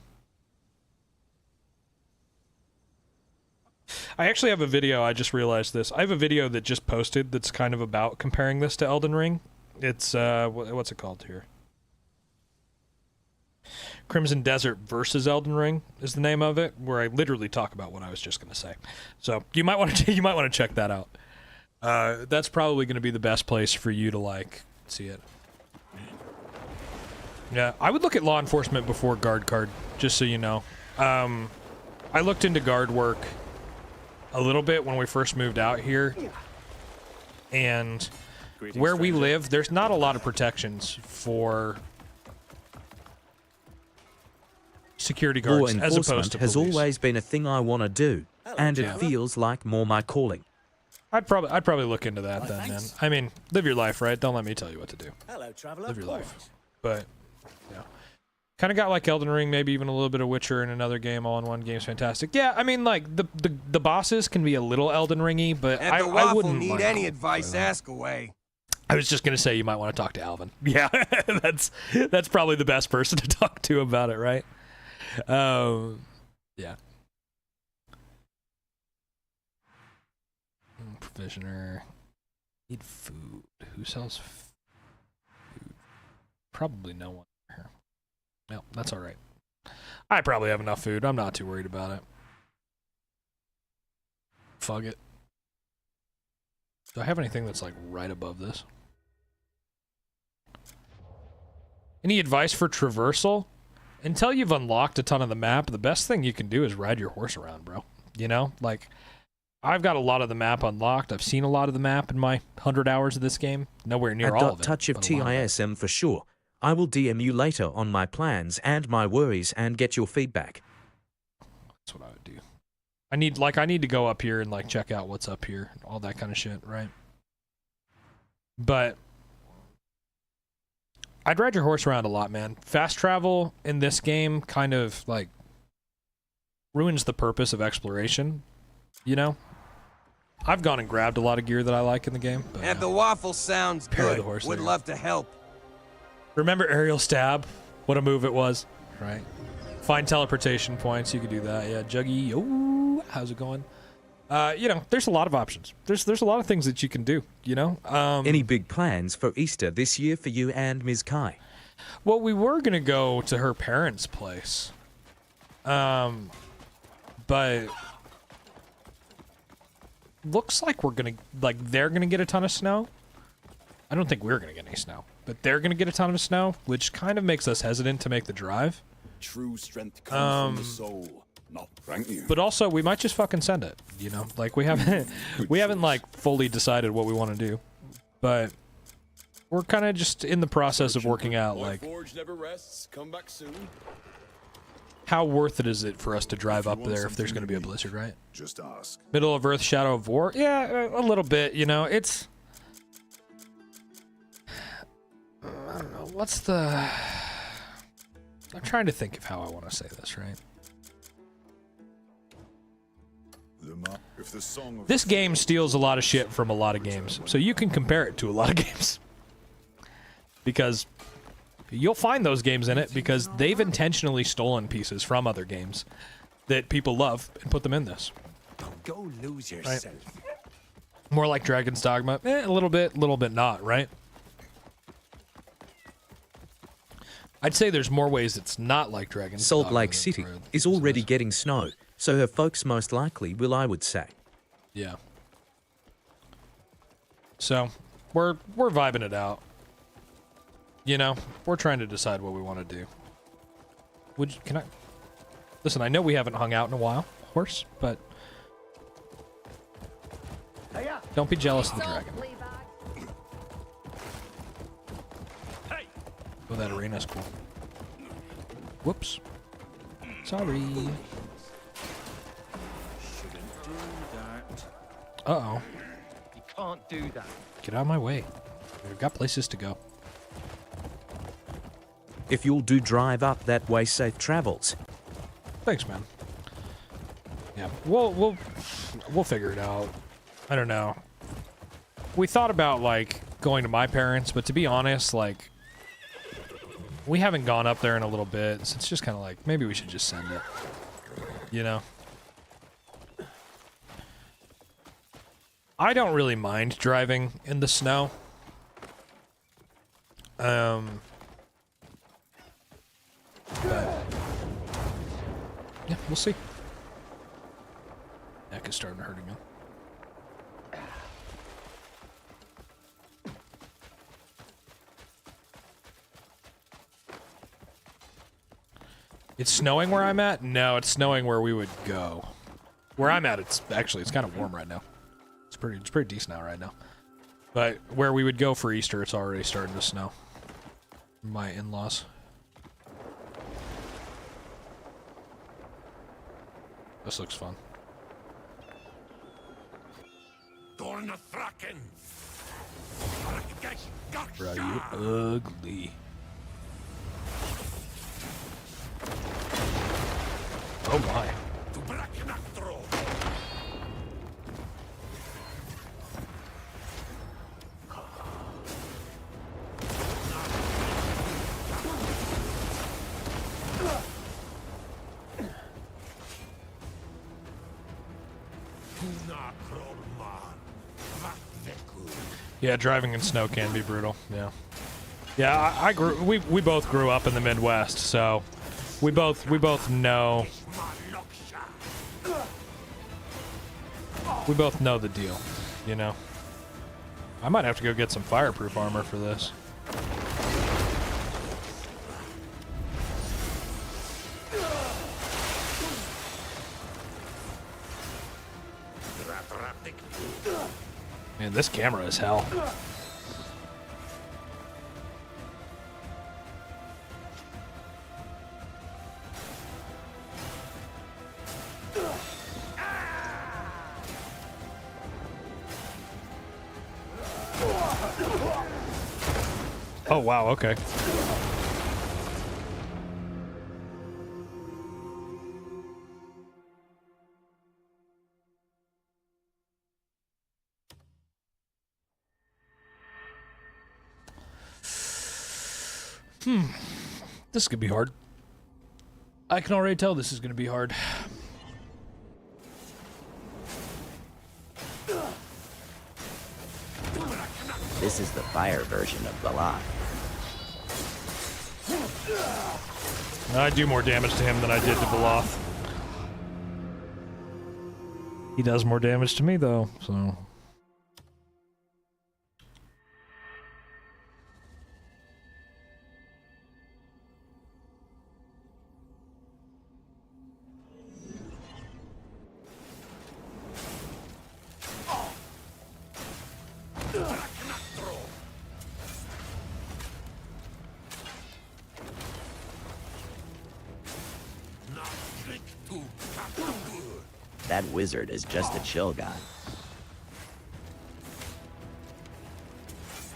I actually have a video, I just realized this. I have a video that just posted that's kind of about comparing this to Elden Ring. It's, what's it called here? Crimson Desert versus Elden Ring is the name of it, where I literally talk about what I was just going to say. So you might want to check that out. That's probably going to be the best place for you to, like, see it. Yeah, I would look at law enforcement before guard card, just so you know. I looked into guard work a little bit when we first moved out here, and where we live, there's not a lot of protections for security Law guards as opposed enforcement to has police. always been a thing I want to do, and it feels like more my calling. I'd probably look into that then, man. I mean, live your life, right? Don't let me tell you what to do. Hello, traveler. Live your life. But yeah, kind of got like Elden Ring, maybe even a little bit of Witcher in another game all in one. Game's fantastic. Yeah, I mean, like the bosses can be a little Elden Ringy, but If the I waffle wouldn't need mind any advice, ask away. I was just gonna say you might want to talk to Alvin. Yeah, that's probably the best person to talk to about it, right? Yeah. Provisioner. Need food. Who sells food? Probably no one here. No, that's all right. I probably have enough food. I'm not too worried about it. Fuck it. Do I have anything that's like right above this? Any advice for traversal? Until you've unlocked a ton of the map, the best thing you can do is ride your horse around, bro. You know? Like, I've got a lot of the map unlocked. I've seen a lot of the map in my 100 hours of this game. Nowhere near all of it. Touch of but a lot of it. TISM for sure. I will DM you later on my plans and my worries and get your feedback. That's what I would do. I need to go up here and like check out what's up here, all that kind of shit, right? But I'd ride your horse around a lot, man. Fast travel in this game kind of like ruins the purpose of exploration, you know? I've gone and grabbed a lot of gear that I like in the game. But, And the waffle sounds Pair of good. the horse Would there. love to help. Remember aerial stab? What a move it was. Right. Find teleportation points. You could do that. Yeah, Juggy. Oh, how's it going? You know, there's a lot of options. There's a lot of things that you can do. You know. Any big plans for Easter this year for you and Ms. Kai? Well, we were gonna go to her parents' place, but looks like they're gonna get a ton of snow. I don't think we're gonna get any snow, but they're gonna get a ton of snow, which kind of makes us hesitant to make the drive. True strength comes from the soul, not Thank you. But also, we might just fucking send it. You know, like we haven't like fully decided what we want to do, but we're kind of just in the process of working out like Forge never rests. Come back soon. how worth it is it for us to drive up there if there's going to be a blizzard, right? Just ask. Middle of Earth, Shadow of War, yeah, a little bit. You know, it's I don't know. What's the? I'm trying to think of how I want to say this, right? If the song of This game steals a lot of shit from a lot of games, so you can compare it to a lot of games. Because you'll find those games in it because they've intentionally stolen pieces from other games that people love and put them in this. Go lose yourself. More like Dragon's Dogma, a little bit not, right? I'd say there's more ways it's not like Dragon's Salt Dogma Lake than City for- is already getting snow, so her folks most likely will, I would say. Yeah. So, we're vibing it out. You know, we're trying to decide what we want to do. Can I? Listen, I know we haven't hung out in a while, horse, but don't be jealous of the dragon. Oh, that arena's cool. Whoops. Sorry. Uh-oh. You can't do that. Get out of my way. We've got places to go. If you'll do drive up that way, safe travels. Thanks, man. Yeah, we'll figure it out. I don't know. We thought about like going to my parents, but to be honest, like we haven't gone up there in a little bit, so it's just kind of like maybe we should just send it. You know. I don't really mind driving in the snow. But yeah, we'll see. Neck is starting to hurt again. It's snowing where I'm at? No, it's snowing where we would go. Where I'm at, it's kind of warm right now. It's pretty decent out right now. But where we would go for Easter, it's already starting to snow. My in-laws. This looks fun. Bro, you ugly. Oh my. Yeah, driving in snow can be brutal. Yeah, yeah. I grew. We both grew up in the Midwest, so we both know. We both know the deal, you know. I might have to go get some fireproof armor for this. Man, this camera is hell. Oh, wow, okay. This could be hard. I can already tell this is going to be hard. This is the fire version of Baloth. I do more damage to him than I did to Baloth. He does more damage to me, though, so... That wizard is just a chill guy.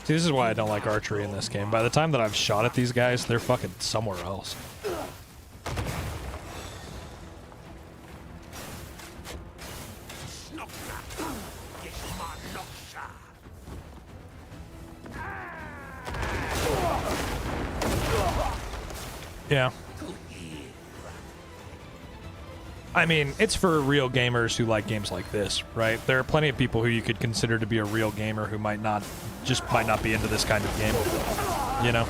See, this is why I don't like archery in this game. By the time that I've shot at these guys, they're fucking somewhere else. Yeah. I mean, it's for real gamers who like games like this, right? There are plenty of people who you could consider to be a real gamer who might not be into this kind of game, you know?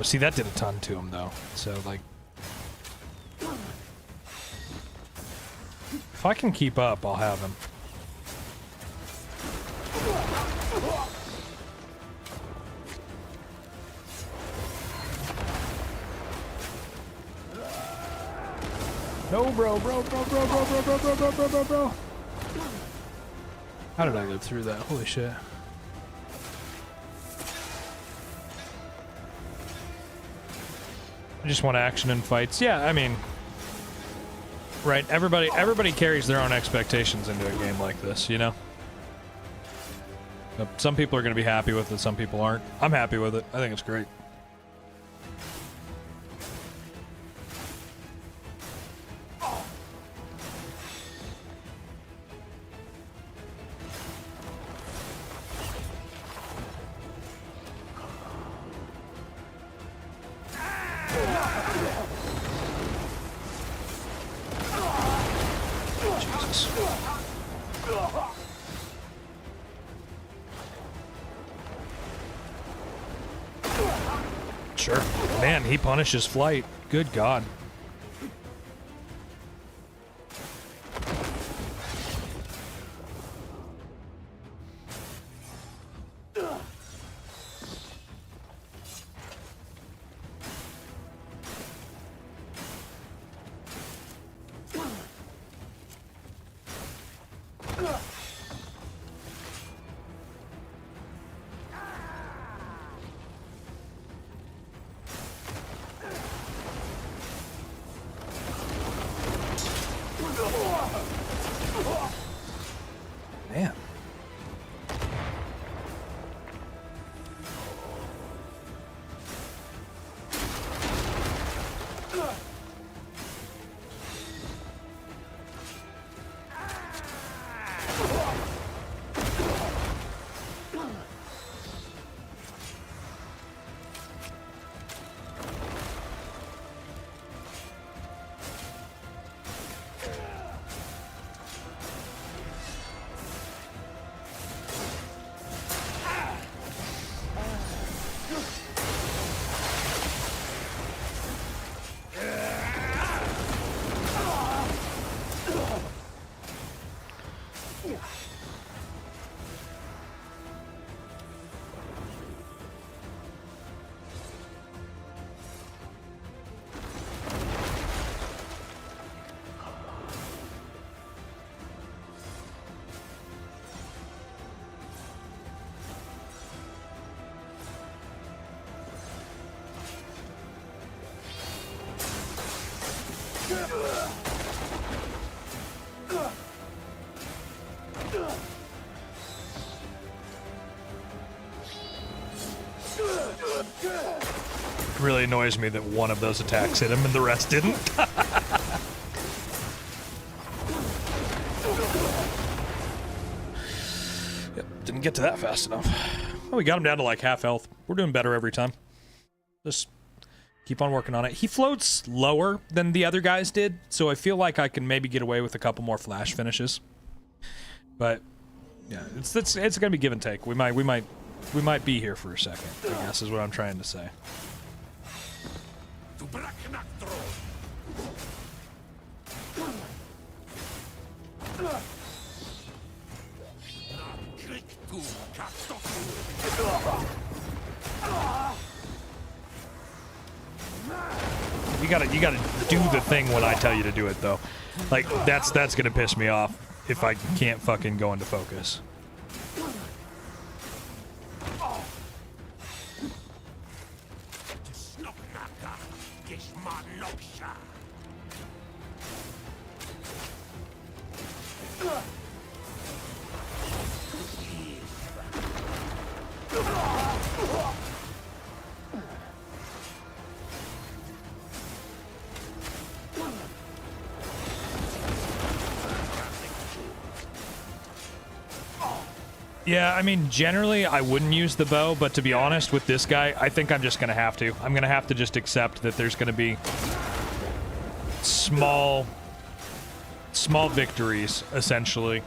See, that did a ton to him, though. So, like... If I can keep up, I'll have him. No, bro. How did I live through that? Holy shit. I just want action and fights. Yeah, I mean, right? Everybody carries their own expectations into a game like this, you know? Some people are going to be happy with it, some people aren't. I'm happy with it. I think it's great. Sure. Man, he punishes flight. Good God. Man. It really annoys me that one of those attacks hit him and the rest didn't. Yep, didn't get to that fast enough. Well, we got him down to like half health. We're doing better every time. Just keep on working on it. He floats lower than the other guys did, so I feel like I can maybe get away with a couple more flash finishes. But yeah, it's gonna be give and take. We might be here for a second, I guess is what I'm trying to say. You gotta do the thing when I tell you to do it, though. Like, that's gonna piss me off if I can't fucking go into focus. Yeah, I mean, generally I wouldn't use the bow, but to be honest with this guy, I think I'm just gonna have to. I'm gonna have to just accept that there's gonna be small victories, essentially.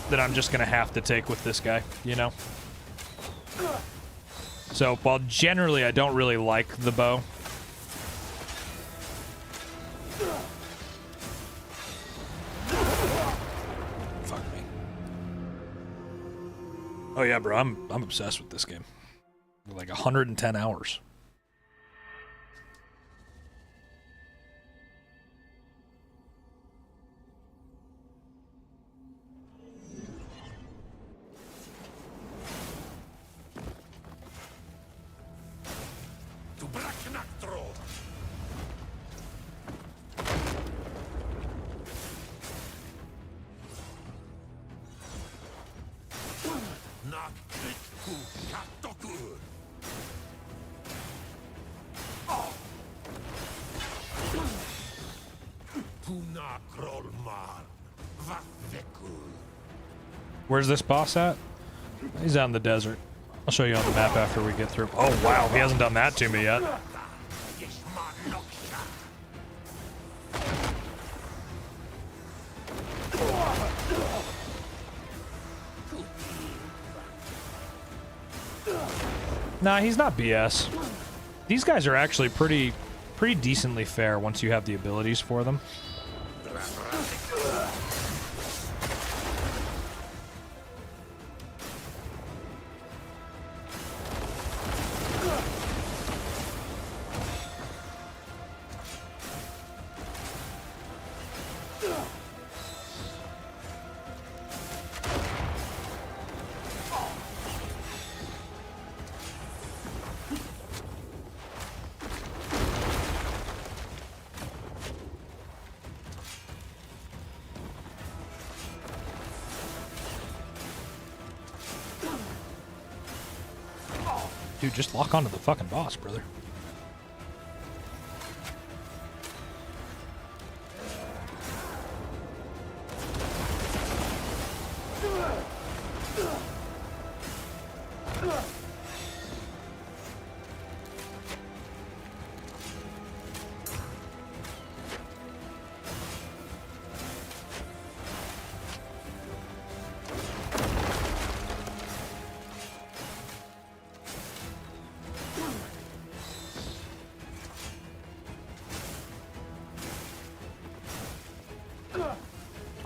That I'm just gonna have to take with this guy, you know? So, while generally I don't really like the bow, oh yeah, bro, I'm obsessed with this game. Like 110 hours. Where's this boss at? He's out in the desert. I'll show you on the map after we get through. Oh wow, he hasn't done that to me yet. Nah, he's not BS. These guys are actually pretty decently fair once you have the abilities for them. Dude, just lock onto the fucking boss, brother.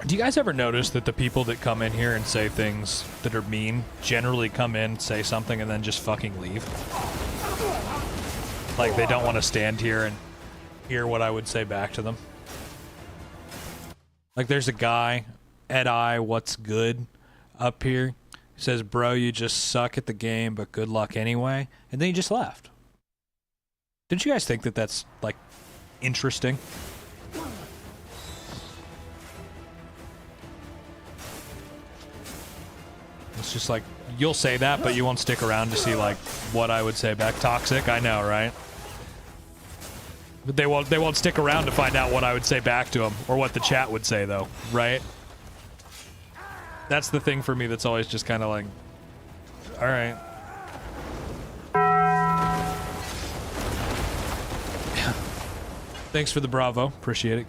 Do you guys ever notice that the people that come in here and say things that are mean generally come in, say something, and then just fucking leave? Like they don't want to stand here and hear what I would say back to them. Like there's a guy, Ed I, what's good, up here. He says, bro, you just suck at the game, but good luck anyway. And then he just left. Didn't you guys think that that's, like, interesting. It's just like, you'll say that, but you won't stick around to see, like, what I would say back. Toxic, I know, right? But they won't stick around to find out what I would say back to them, or what the chat would say, though, right? That's the thing for me that's always just kind of like, all right. Thanks for the bravo. Appreciate it.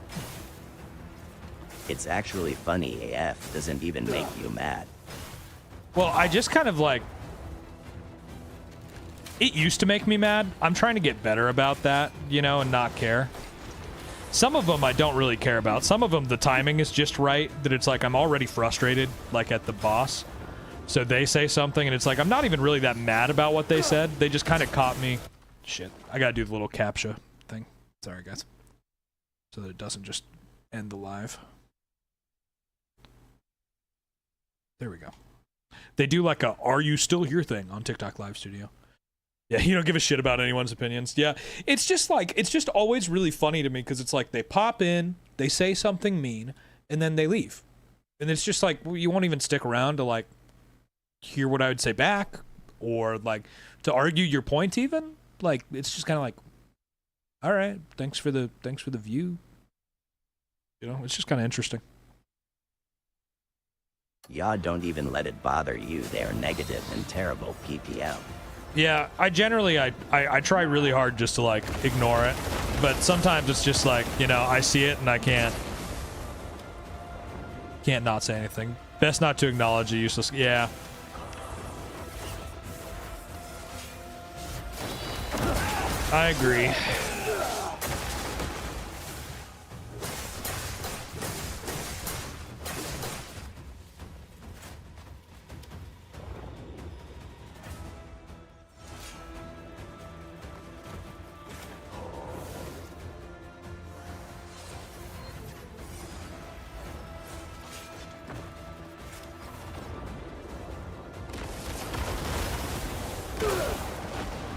It's actually funny AF doesn't even make you mad. Well, I just kind of like... It used to make me mad. I'm trying to get better about that, you know, and not care. Some of them I don't really care about. Some of them, the timing is just right, that it's like I'm already frustrated, like at the boss. So they say something, and it's like I'm not even really that mad about what they said. They just kind of caught me. Shit. I gotta do the little CAPTCHA thing. Sorry, guys. So that it doesn't just end the live. There we go. They do like a "Are you still here?" thing on TikTok Live Studio. Yeah, you don't give a shit about anyone's opinions. Yeah, it's just like, it's just always really funny to me because it's like they pop in, they say something mean, and then they leave. And it's just like, well, you won't even stick around to like hear what I would say back or like to argue your point even. Like, it's just kind of like, all right, thanks for the view. You know, it's just kind of interesting. Y'all don't even let it bother you. They're negative and terrible PPL. Yeah, I generally, I try really hard just to, like, ignore it. But sometimes it's just like, you know, I see it and I can't not say anything. Best not to acknowledge a useless... Yeah. I agree.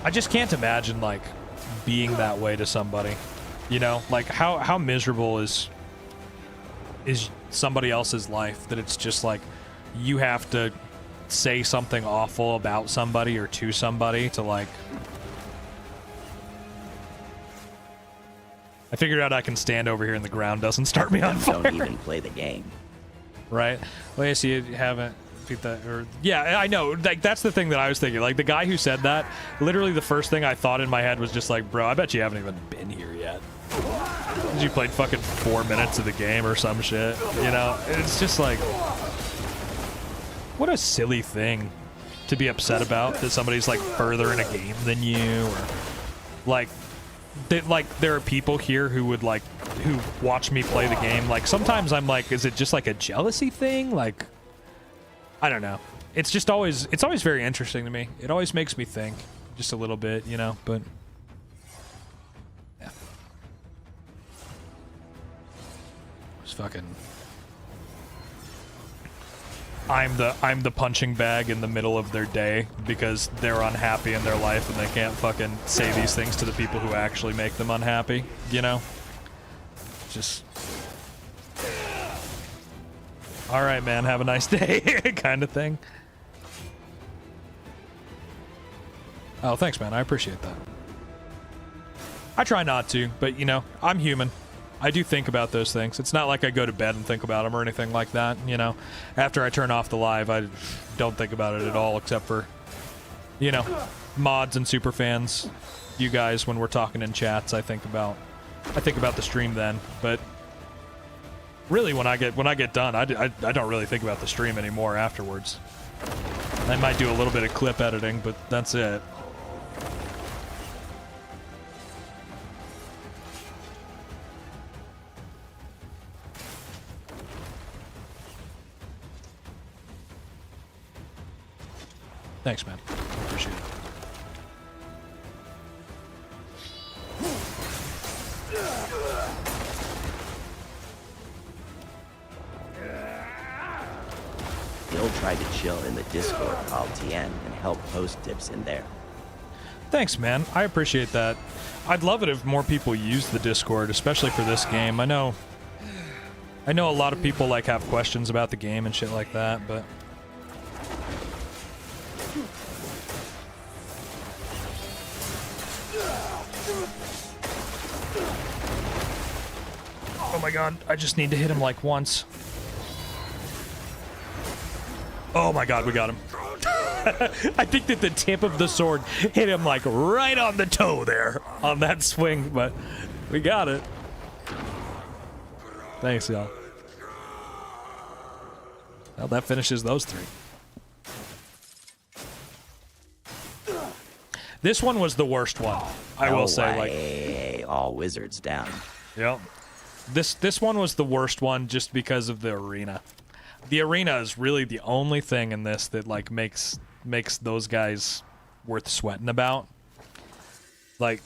I just can't imagine, like, being that way to somebody. You know? Like, how miserable is somebody else's life that it's just like you have to say something awful about somebody or to somebody to, like... I figured out I can stand over here and the ground doesn't start me on fire. Don't even play the game. Right? Well, I see you haven't... That, or yeah, I know, like that's the thing that I was thinking. Like the guy who said that, literally the first thing I thought in my head was just like, bro, I bet you haven't even been here yet. You played fucking 4 minutes of the game or some shit, you know? It's just like, what a silly thing to be upset about, that somebody's like further in a game than you, or like there are people here who would like, who watch me play the game. Like sometimes I'm like, is it just like a jealousy thing? Like, I don't know. It's just always, it's always very interesting to me. It always makes me think just a little bit, you know, but yeah. It's fucking, I'm the punching bag in the middle of their day because they're unhappy in their life and they can't fucking say these things to the people who actually make them unhappy, you know? Just... all right, man, have a nice day, kind of thing. Oh, thanks, man. I appreciate that. I try not to, but, you know, I'm human. I do think about those things. It's not like I go to bed and think about them or anything like that, you know. After I turn off the live, I don't think about it at all, except for, you know, mods and super fans. You guys, when we're talking in chats, I think about the stream then, but... really, when I get done, I don't really think about the stream anymore afterwards. I might do a little bit of clip editing, but that's it. Thanks, man. Appreciate it. He'll try to chill in the Discord called TN and help post tips in there. Thanks, man. I appreciate that. I'd love it if more people used the Discord, especially for this game. I know a lot of people like have questions about the game and shit like that, but oh my god, I just need to hit him like once. Oh my god, we got him. I think that the tip of the sword hit him like right on the toe there on that swing, but we got it. Thanks, y'all. Well, that finishes those three. This one was the worst one, I will say. Like all wizards down. Yep. This one was the worst one just because of the arena. The arena is really the only thing in this that like makes those guys worth sweating about. Like,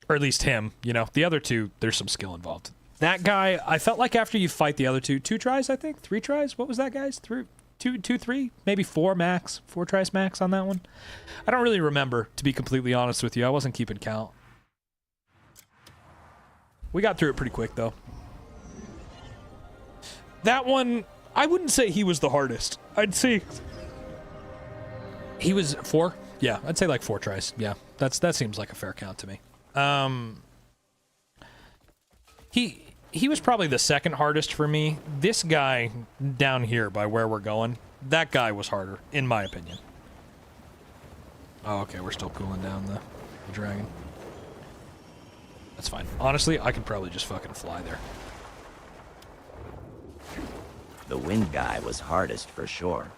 or at least him, you know. The other two, there's some skill involved. That guy, I felt like after you fight the other two tries, I think? 3 tries? What was that, guys? 3, maybe 4 max? 4 tries max on that one? I don't really remember, to be completely honest with you. I wasn't keeping count. We got through it pretty quick, though. That one, I wouldn't say he was the hardest. I'd say he was 4? Yeah, I'd say like 4 tries. Yeah, that seems like a fair count to me. He was probably the second hardest for me. This guy down here by where we're going, that guy was harder, in my opinion. Oh, okay, we're still cooling down the dragon. That's fine. Honestly, I could probably just fucking fly there. The wind guy was hardest for sure.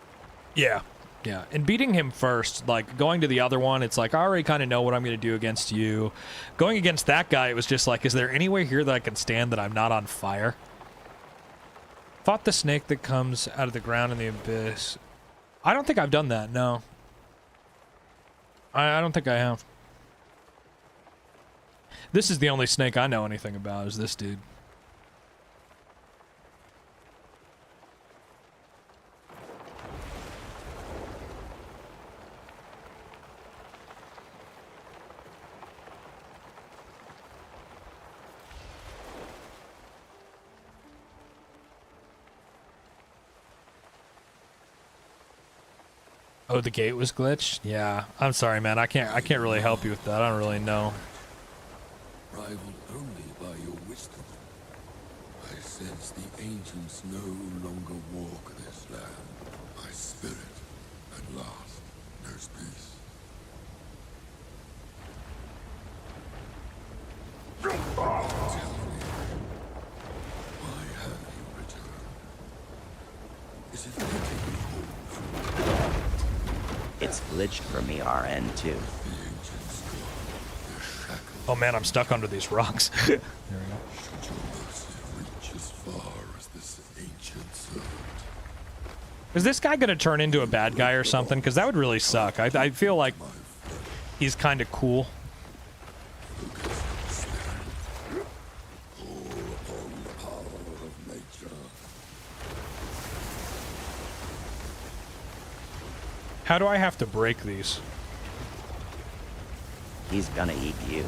Yeah. Yeah, and beating him first, like, going to the other one, it's like, I already kind of know what I'm going to do against you. Going against that guy, it was just like, is there anywhere here that I can stand that I'm not on fire? Fought the snake that comes out of the ground in the abyss. I don't think I've done that, no. I don't think I have. This is the only snake I know anything about, is this dude. Oh, the gate was glitched? Yeah. I'm sorry, man. I can't really help you with that. I don't really know. Rivaled only by your wisdom. I sense the ancients no longer walk this land. My spirit, at last, knows peace. Tell me, why have you returned? Is it taking you home from me? It's glitched for me, RN2. Oh man, I'm stuck under these rocks. There we go. Should your mercy reach as far as this ancient servant? Is this guy gonna turn into a bad guy or something? Because that would really suck. I feel like he's kind of cool. How do I have to break these? He's gonna eat you.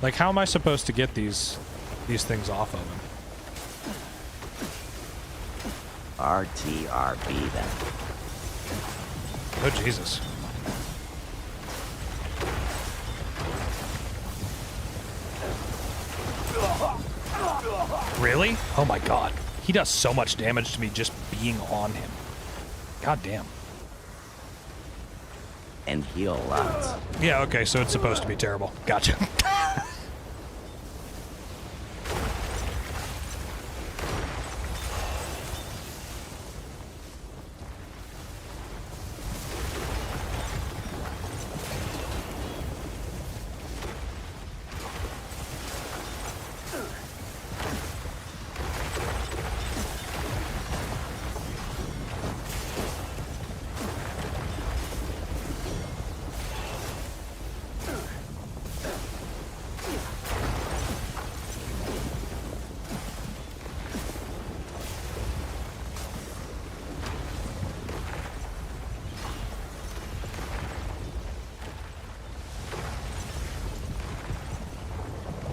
Like, how am I supposed to get these things off of him? RTRB them. Oh, Jesus. Really? Oh my god. He does so much damage to me just being on him. God damn. And heal lots. Yeah, okay, so it's supposed to be terrible. Gotcha.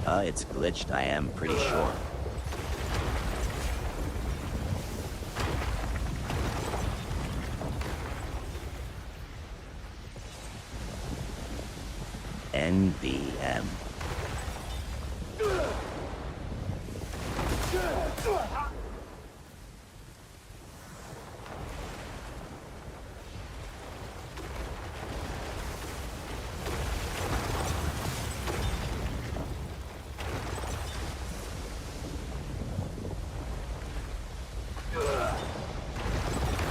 It's glitched, I am pretty sure. NBM.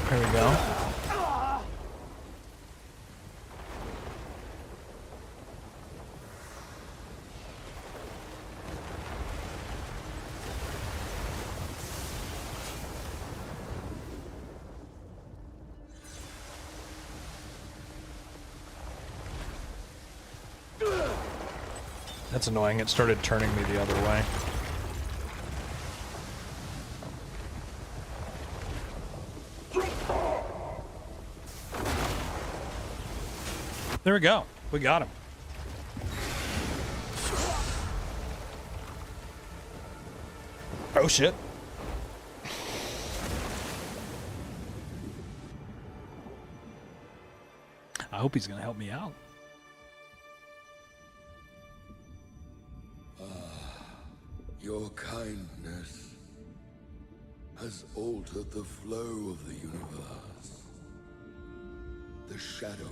There we go. That's annoying. It started turning me the other way. There we go. We got him. Oh shit. I hope he's gonna help me out. Your kindness has altered the flow of the universe. The shadow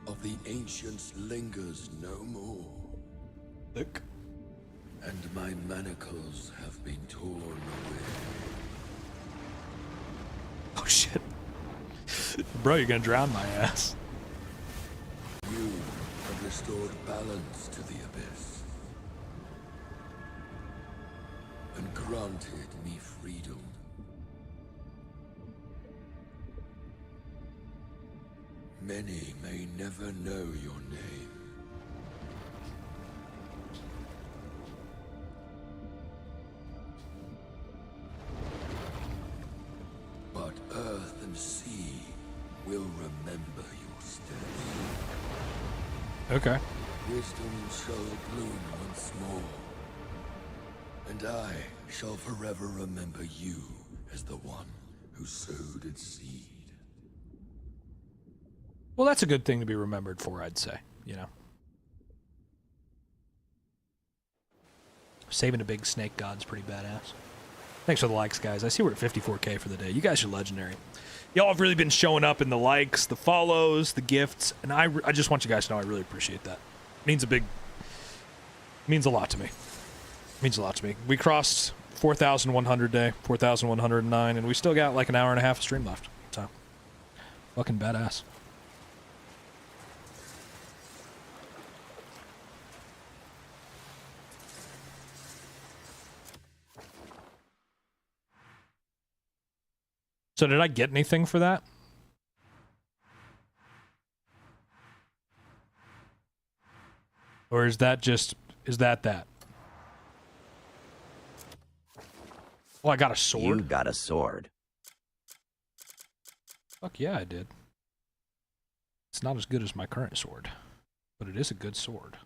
of the ancients lingers no more. Look. And my manacles have been torn away. Oh shit. Bro, you're gonna drown my ass. You have restored balance to the abyss. And granted me freedom. Many may never know your name. But earth and sea will remember your steps. Okay. Wisdom shall bloom once more. And I shall forever remember you as the one who sowed its seed. Well, that's a good thing to be remembered for, I'd say, you know. Saving a big snake god's pretty badass. Thanks for the likes, guys. I see we're at 54K for the day. You guys are legendary. Y'all have really been showing up in the likes, the follows, the gifts, and I just want you guys to know I really appreciate that. Means a lot to me. Means a lot to me. We crossed 4,100 day, 4,109, and we still got like an hour and a half of stream left. So, fucking badass. So did I get anything for that? Or is that just, is that? Well, I got a sword. You got a sword. Fuck yeah, I did. It's not as good as my current sword, but it is a good sword.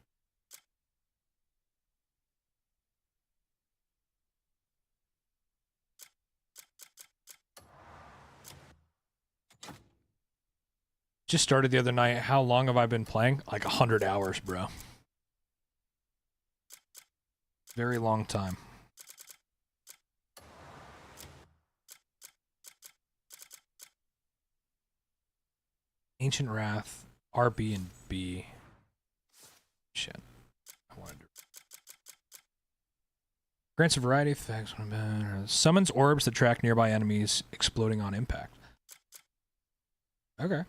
Just started the other night. How long have I been playing? Like 100 hours, bro. Very long time. Ancient Wrath, RB and B. Shit. I wanted to. Grants a variety of effects. Summons orbs that track nearby enemies, exploding on impact. Okay.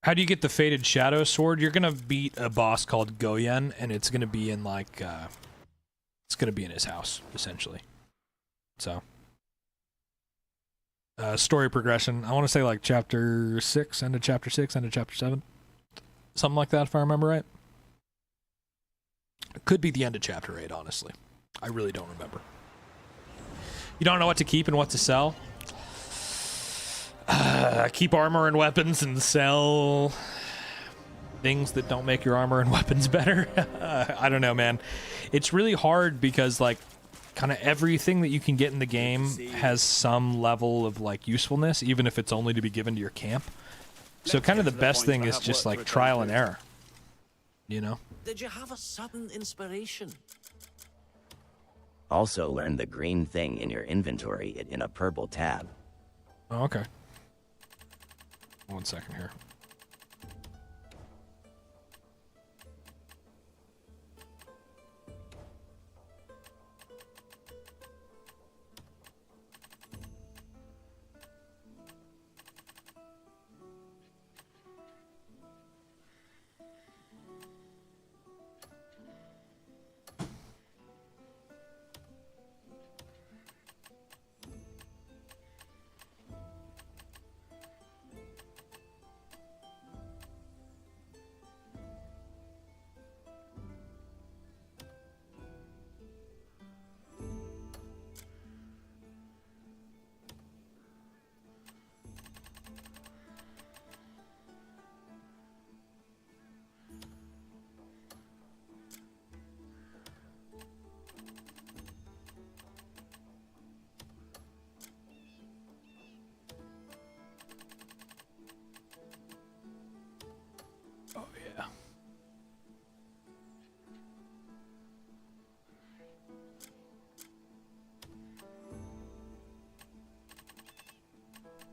How do you get the Faded Shadow Sword? You're gonna beat a boss called Goyen, and it's gonna be in like, it's gonna be in his house, essentially. So, story progression. I want to say like chapter 6, end of chapter 6, end of chapter 7. Something like that, if I remember right. It could be the end of chapter 8, honestly. I really don't remember. You don't know what to keep and what to sell? Keep armor and weapons and sell things that don't make your armor and weapons better. I don't know, man. It's really hard because, like, kind of everything that you can get in the game has some level of, like, usefulness, even if it's only to be given to your camp. So kind of the best thing is just, like, trial and error. You know? Did you have a sudden inspiration? Also learn the green thing in your inventory in a purple tab. Oh, okay. 1 second here.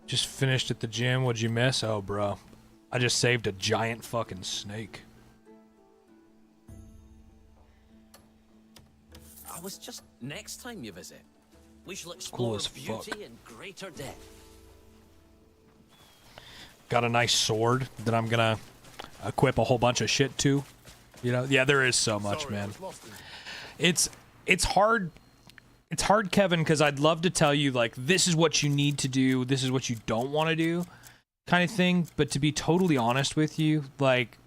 Just finished at the gym. What'd you miss? Oh, bro. I just saved a giant fucking snake. I was just next time you visit. We shall Cool explore as fuck. beauty in greater depth. Got a nice sword that I'm gonna equip a whole bunch of shit to. You know? Yeah, there is so much, man. It's hard. It's hard, Kevin, because I'd love to tell you, like, this is what you need to do, this is what you don't want to do, kind of thing. But to be totally honest with you, like,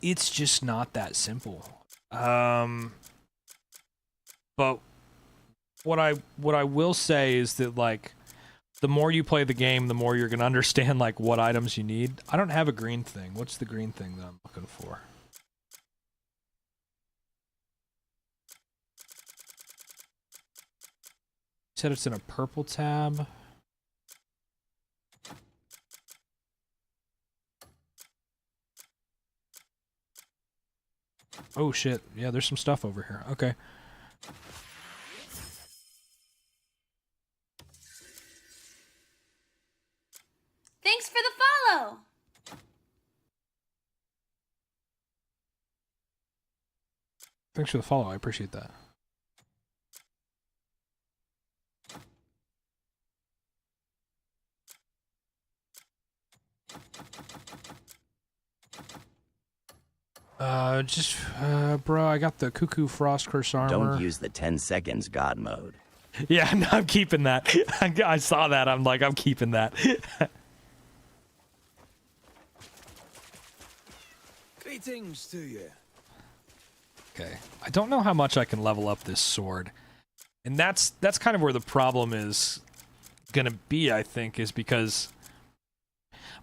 it's just not that simple. But what I will say is that, like, the more you play the game, the more you're gonna understand, like, what items you need. I don't have a green thing. What's the green thing that I'm looking for? Said it's in a purple tab. Oh shit. Yeah, there's some stuff over here. Okay. Thanks for the follow. Thanks for the follow. I appreciate that. Bro, I got the Cuckoo Frost Curse armor. Don't use the 10 seconds God mode. Yeah, no, I'm keeping that. I saw that. I'm like, I'm keeping that. Greetings to you. Okay. I don't know how much I can level up this sword. And that's kind of where the problem is gonna be, I think, is because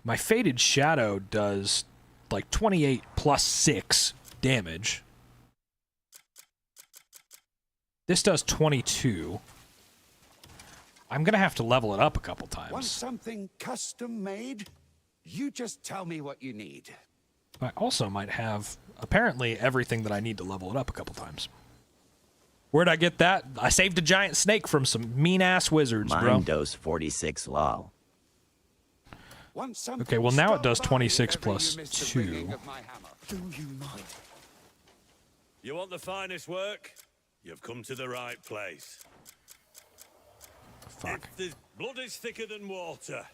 my Faded Shadow does like 28 plus 6 damage. This does 22. I'm gonna have to level it up a couple times. Want something custom made? You just tell me what you need. I also might have, apparently, everything that I need to level it up a couple times. Where'd I get that? I saved a giant snake from some mean-ass wizards, bro. Mine does 46 lol. Okay, well now it does 26 plus 2. Do you mind? You want the finest work? You've come to the right place. Fuck. Blood is thicker than water,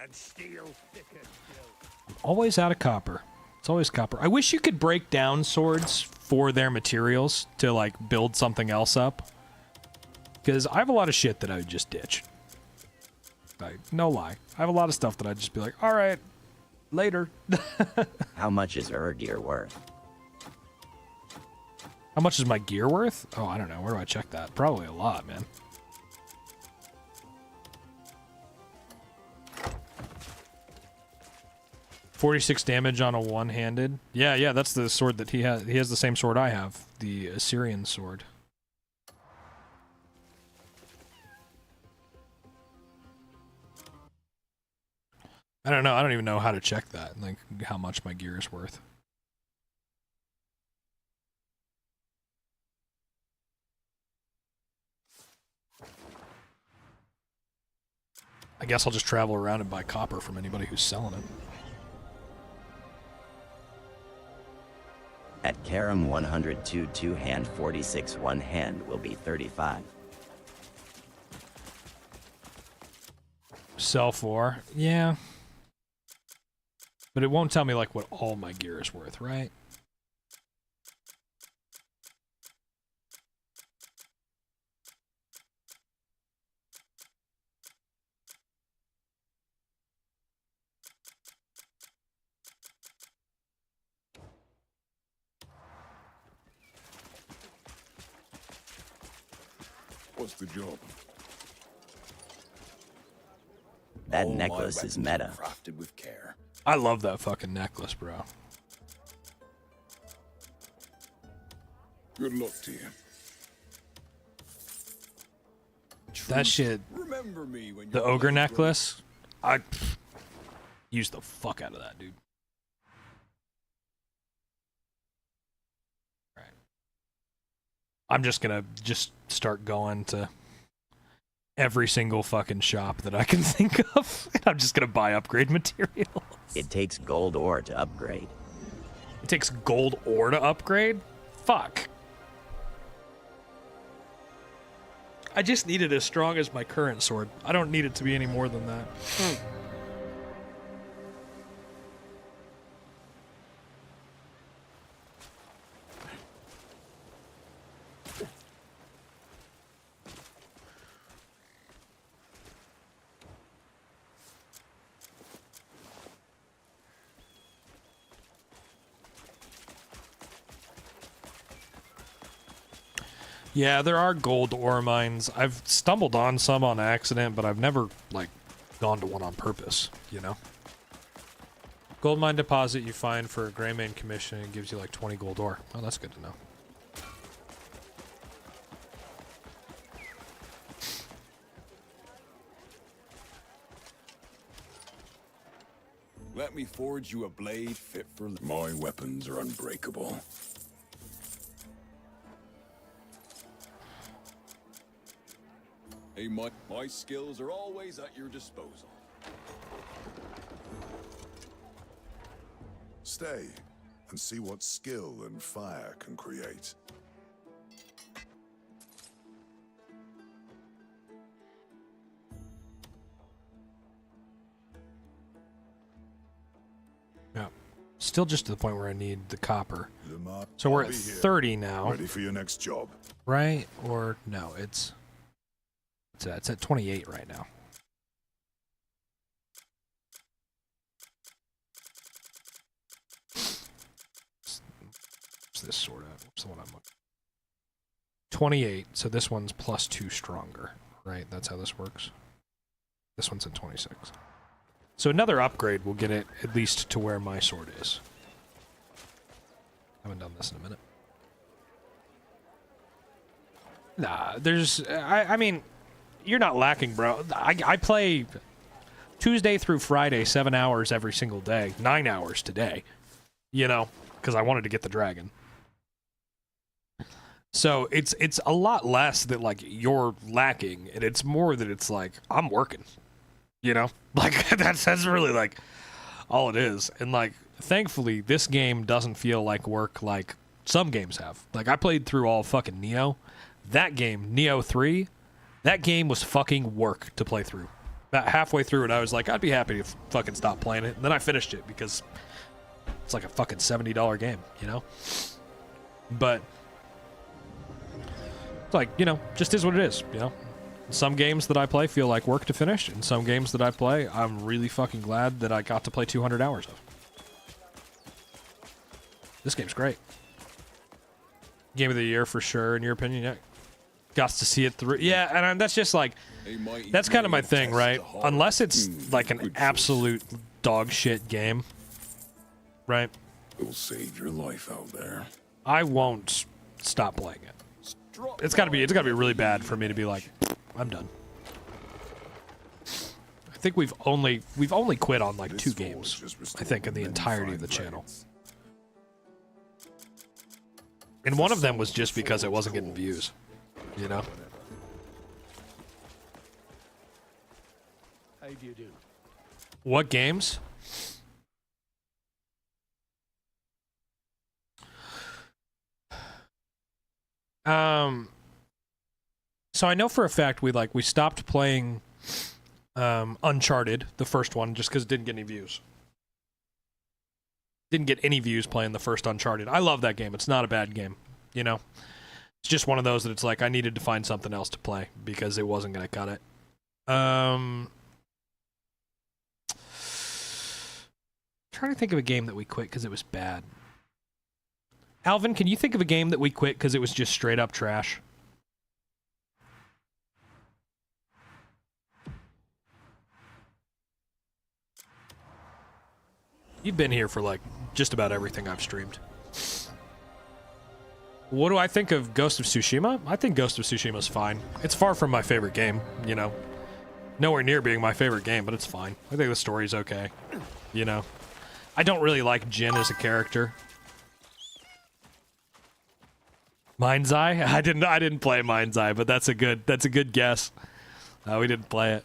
and steel thicker still. I'm always out of copper. It's always copper. I wish you could break down swords for their materials to, like, build something else up. Because I have a lot of shit that I would just ditch. Like, no lie. I have a lot of stuff that I'd just be like, alright, Later. How much is her gear worth? How much is my gear worth? Oh, I don't know. Where do I check that? Probably a lot, man. $46 damage on a one-handed. Yeah, that's the sword that he has. He has the same sword I have, the Assyrian sword. I don't know. I don't even know how to check that, like how much my gear is worth. I guess I'll just travel around and buy copper from anybody who's selling it. At Karam 102 two-hand, 46 one-hand will be 35. Sell for, yeah. But it won't tell me like what all my gear is worth, right? What's the job? That All my necklace is weapons meta. are crafted with care. I love that fucking necklace, bro. Good luck to you. That shit. Remember me when The you ogre play necklace, I use the fuck out of that, dude. Right. I'm just gonna start going to every single fucking shop that I can think of, and I'm just gonna buy upgrade material. It takes gold ore to upgrade. It takes gold ore to upgrade? Fuck. I just need it as strong as my current sword. I don't need it to be any more than that. Yeah, there are gold ore mines. I've stumbled on some on accident, but I've never, like, gone to one on purpose, you know? Gold mine deposit you find for a Greymane commission and gives you, like, 20 gold ore. Oh, that's good to know. Let me forge you a blade fit for... My weapons are unbreakable. Hey, my skills are always at your disposal. Stay and see what skill and fire can create. Yeah. Still just to the point where I need the copper. Lamar, So we're I'll at be here, 30 now. Ready for your next job. Right? Or, no, it's at 28 right now. What's this sword at? What's the one I'm looking? 28, so this one's +2 stronger, right? That's how this works. This one's at 26. So another upgrade will get it at least to where my sword is. I haven't done this in a minute. Nah, there's... I mean, you're not lacking, bro. I play Tuesday through Friday, 7 hours every single day. 9 hours today. You know, because I wanted to get the dragon. So it's a lot less that, like, you're lacking, and it's more that it's like, I'm working. You know? Like, that's really, like, all it is. And, like, thankfully, this game doesn't feel like work like some games have. Like, I played through all fucking Nioh. That game, Nioh 3, that game was fucking work to play through. About halfway through it, I was like, I'd be happy to fucking stop playing it. And then I finished it because it's like a fucking $70 game, you know? But it's like, you know, just is what it is, you know? Some games that I play feel like work to finish, and some games that I play, I'm really fucking glad that I got to play 200 hours of. This game's great. Game of the year for sure, in your opinion, yeah. Got to see it through. Yeah, and that's just like, that's kind of my thing, right? Unless it's like an absolute dog shit game, right? It'll save your life out there. I won't stop playing it. It's gotta be really bad for me to be like, I'm done. I think we've only quit on like 2 games, I think, in the entirety of the channel. And one of them was just because it wasn't getting views, you know? How do you do? What games? So I know for a fact we stopped playing Uncharted, the first one, just because it didn't get any views. Didn't get any views playing the first Uncharted. I love that game. It's not a bad game, you know? It's just one of those that it's like I needed to find something else to play because it wasn't going to cut it. Trying to think of a game that we quit because it was bad. Alvin, can you think of a game that we quit because it was just straight up trash? You've been here for like just about everything I've streamed. What do I think of Ghost of Tsushima? I think Ghost of Tsushima's fine. It's far from my favorite game, you know. Nowhere near being my favorite game, but it's fine. I think the story's okay, you know. I don't really like Jin as a character. Mind's Eye? I didn't play Mind's Eye, but that's a good guess. We didn't play it.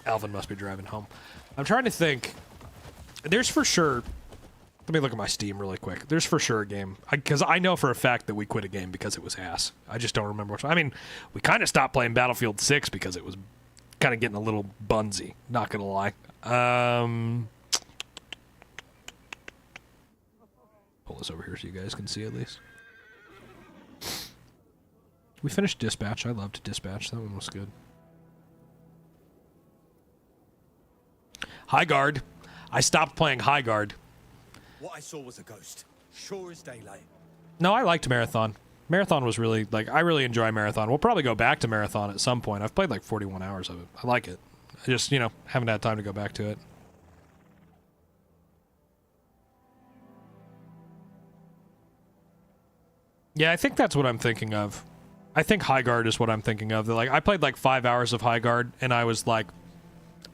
Alvin must be driving home. I'm trying to think. There's for sure. Let me look at my Steam really quick. There's for sure a game. Because I know for a fact that we quit a game because it was ass. I just don't remember which one. I mean, we kind of stopped playing Battlefield 6 because it was kind of getting a little bunsy. Not going to lie. Pull this over here so you guys can see at least. We finished Dispatch. I loved Dispatch. That one was good. High Guard. I stopped playing High Guard. What I saw was a ghost. Sure as daylight. No, I liked Marathon. Marathon was really, like, I really enjoy Marathon. We'll probably go back to Marathon at some point. I've played like 41 hours of it. I like it. I just, you know, haven't had time to go back to it. Yeah, I think that's what I'm thinking of. I think High Guard is what I'm thinking of. Like, I played like 5 hours of High Guard, and I was like,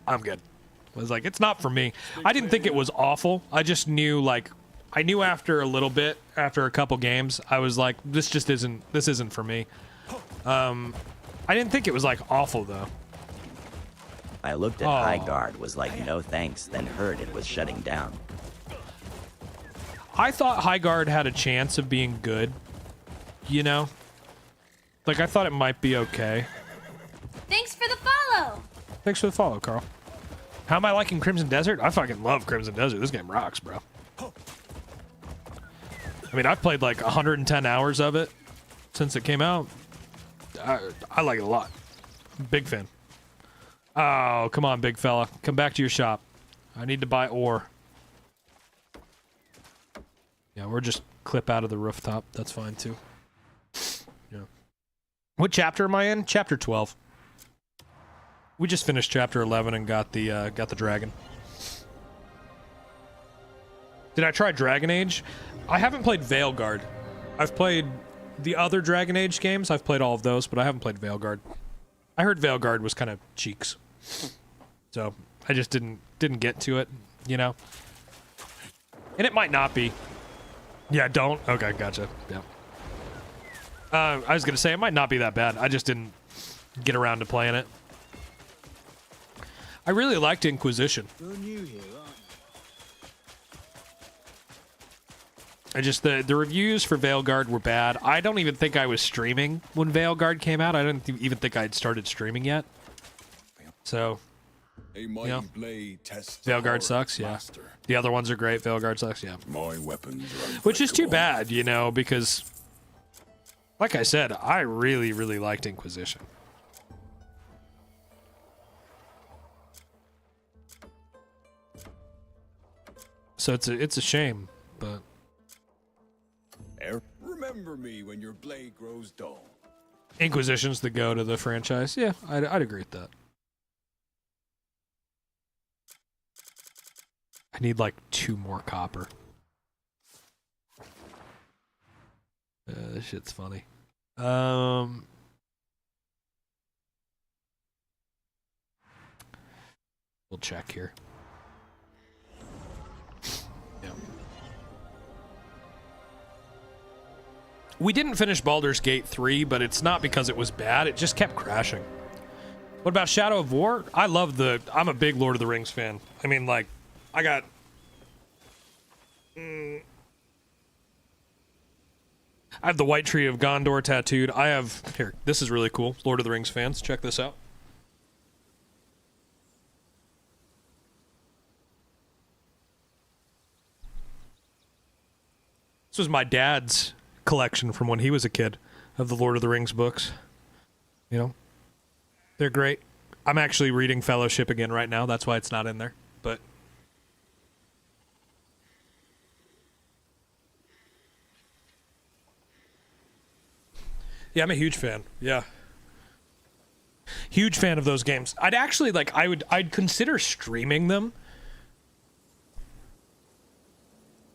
I'm good. I was like, it's not for me. I didn't think it was awful. I just knew, like, I knew after a little bit, after a couple games, I was like, this isn't for me. I didn't think it was, like, awful, though. I looked at High Guard, was like, no thanks, then heard it was shutting down. I thought High Guard had a chance of being good, you know? Like, I thought it might be okay. Thanks for the follow. Thanks for the follow, Carl. How am I liking Crimson Desert? I fucking love Crimson Desert. This game rocks, bro. I mean, I've played like 110 hours of it since it came out. I like it a lot. Big fan. Oh, come on, big fella. Come back to your shop. I need to buy ore. Yeah, we're just clip out of the rooftop. That's fine, too. Yeah. What chapter am I in? Chapter 12. We just finished chapter 11 and got the dragon. Did I try Dragon Age? I haven't played Veilguard. I've played the other Dragon Age games. I've played all of those, but I haven't played Veilguard. I heard Veilguard was kind of cheeks. So, I just didn't get to it, you know? And it might not be. Yeah, don't? Okay, gotcha. Yeah. I was gonna say, it might not be that bad. I just didn't get around to playing it. I really liked Inquisition. You're new here, aren't I just, the reviews for Veilguard were bad. I don't even think I was streaming when Veilguard came out. I didn't even think I had started streaming yet. So, A mighty Yeah. blade tests Veilguard our sucks, yeah. master. The other ones are great. Veilguard sucks, yeah. My weapons are Which is too unbreakable. bad, you know, because, like I said, I really, really liked Inquisition. So it's a shame, but Remember me when your blade grows dull. Inquisition's the go to the franchise. Yeah, I'd agree with that. I need like 2 more copper. This shit's funny. We'll check here. Yeah. We didn't finish Baldur's Gate 3, but it's not because it was bad. It just kept crashing. What about Shadow of War? I'm a big Lord of the Rings fan. I mean, like, I got... I have the White Tree of Gondor tattooed. I have... Here, this is really cool. Lord of the Rings fans, check this out. This was my dad's collection from when he was a kid of the Lord of the Rings books. You know? They're great. I'm actually reading Fellowship again right now. That's why it's not in there. But... yeah, I'm a huge fan. Yeah. Huge fan of those games. I'd actually, like, I'd consider streaming them.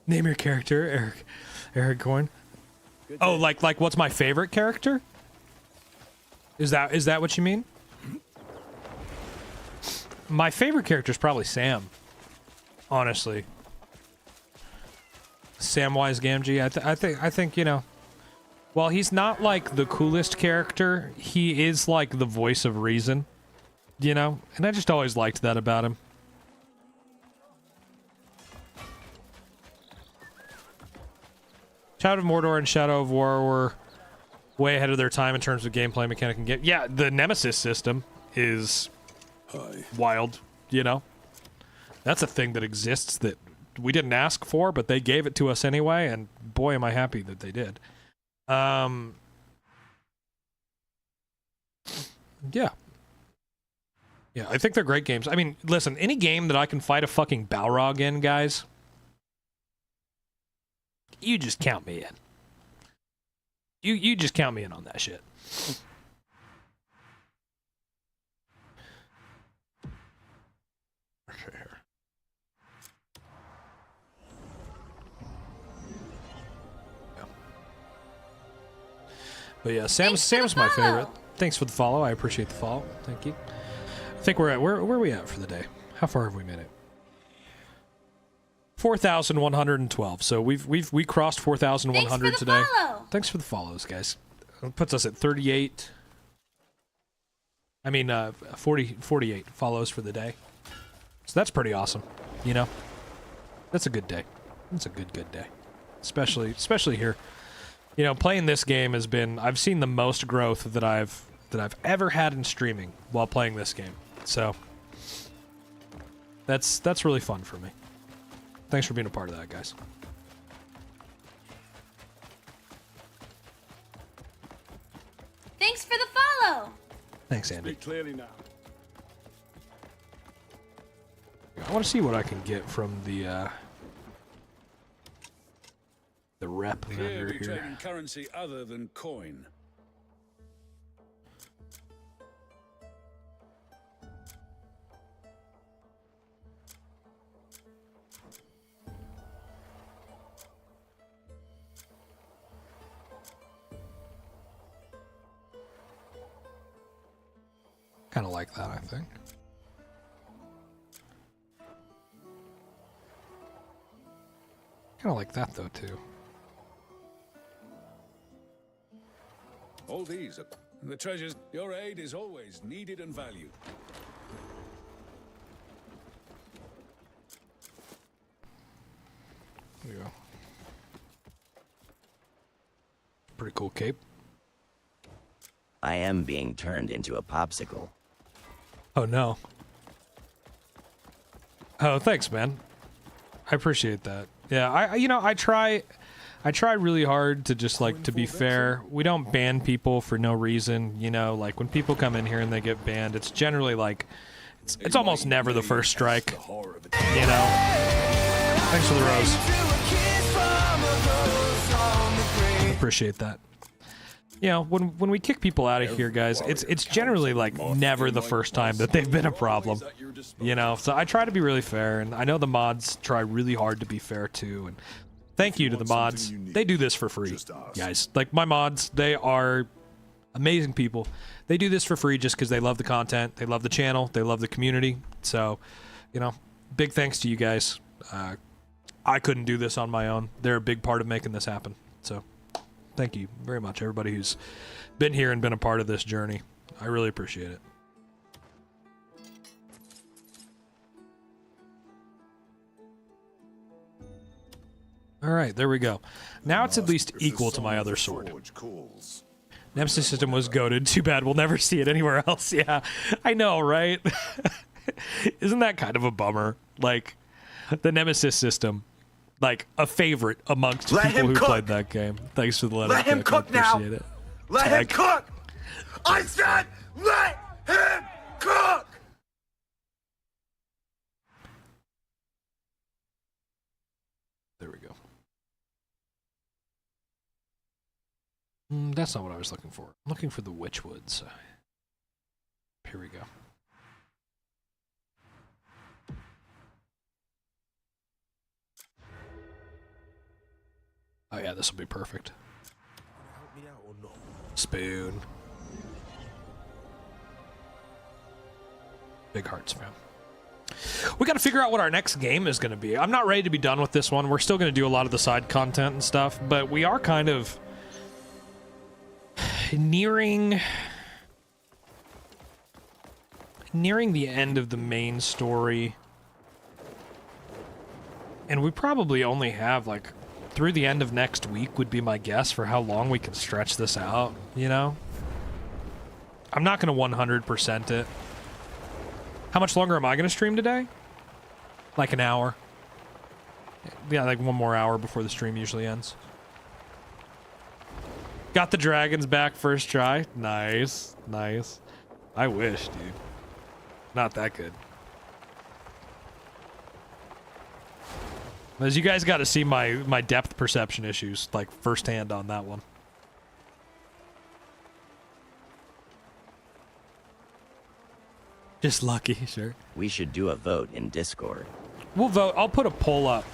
Name your character, Eric Coyne. Oh, like what's my favorite character? Is that what you mean? My favorite character is probably Sam. Honestly. Samwise Gamgee. I think, you know, while he's not like the coolest character, he is like the voice of reason. You know? And I just always liked that about him. Shadow of Mordor and Shadow of War were way ahead of their time in terms of gameplay mechanic and game. Yeah, the Nemesis system is wild, you know? That's a thing that exists that we didn't ask for, but they gave it to us anyway, and boy, am I happy that they did. Yeah. Yeah, I think they're great games. I mean, listen, any game that I can fight a fucking Balrog in, guys, you just count me in. You just count me in on that shit. Okay, here. Yeah. But yeah, Sam's my favorite. Thanks for the follow. I appreciate the follow. Thank you. I think we're at where are we at for the day? How far have we made it? 4,112. So we crossed 4,100 today. Follow. Thanks for the follows, guys. It puts us at 38. I mean, 48 follows for the day. So that's pretty awesome. You know, that's a good day. That's a good day. Especially here. You know, playing this game has been. I've seen the most growth that I've ever had in streaming while playing this game. So that's really fun for me. Thanks for being a part of that, guys. Thanks for the follow. Thanks, Andy. Speak clearly now. I want to see what I can get from the rep Here vendor we here. trade in currency other than coin. Kind of like that, I think. Kind of like that, though, too. All these are the treasures. Your aid is always needed and valued. There you go. Pretty cool cape. I am being turned into a popsicle. Oh no. Oh, thanks, man. I appreciate that. Yeah, I try really hard to just like to be fair. We don't ban people for no reason, you know, like when people come in here and they get banned, it's generally like it's almost never the first strike. You know. Thanks for the rose. Appreciate that. You know, when we kick people out of here, guys, it's generally like never the first time that they've been a problem. You know, so I try to be really fair, and I know the mods try really hard to be fair too. And thank you to the mods. They do this for free, guys. Like my mods, they are amazing people. They do this for free just because they love the content, they love the channel, they love the community. So, you know, big thanks to you guys. I couldn't do this on my own. They're a big part of making this happen. So. Thank you very much, everybody who's been here and been a part of this journey. I really appreciate it. All right, there we go. Now it's at least equal to my other sword. Nemesis system was goated. Too bad we'll never see it anywhere else. Yeah, I know, right? Isn't that kind of a bummer? Like, the Nemesis system. Like a favorite amongst people who played that game. Thanks for the letter. Let him cook now. It. Let him cook. I said, let him cook. There we go. That's not what I was looking for. I'm looking for the Witchwoods. Here we go. Oh yeah, this will be perfect. Spoon. Big hearts, fam. We got to figure out what our next game is going to be. I'm not ready to be done with this one. We're still going to do a lot of the side content and stuff, but we are kind of nearing the end of the main story. And we probably only have like through the end of next week would be my guess for how long we can stretch this out, you know? I'm not going to 100% it. How much longer am I going to stream today? Like an hour. Yeah, like one more hour before the stream usually ends. Got the dragons back first try. Nice, nice. I wish, dude. Not that good. As you guys got to see my depth perception issues, like, firsthand on that one. Just lucky, sure. We should do a vote in Discord. We'll vote. I'll put a poll up.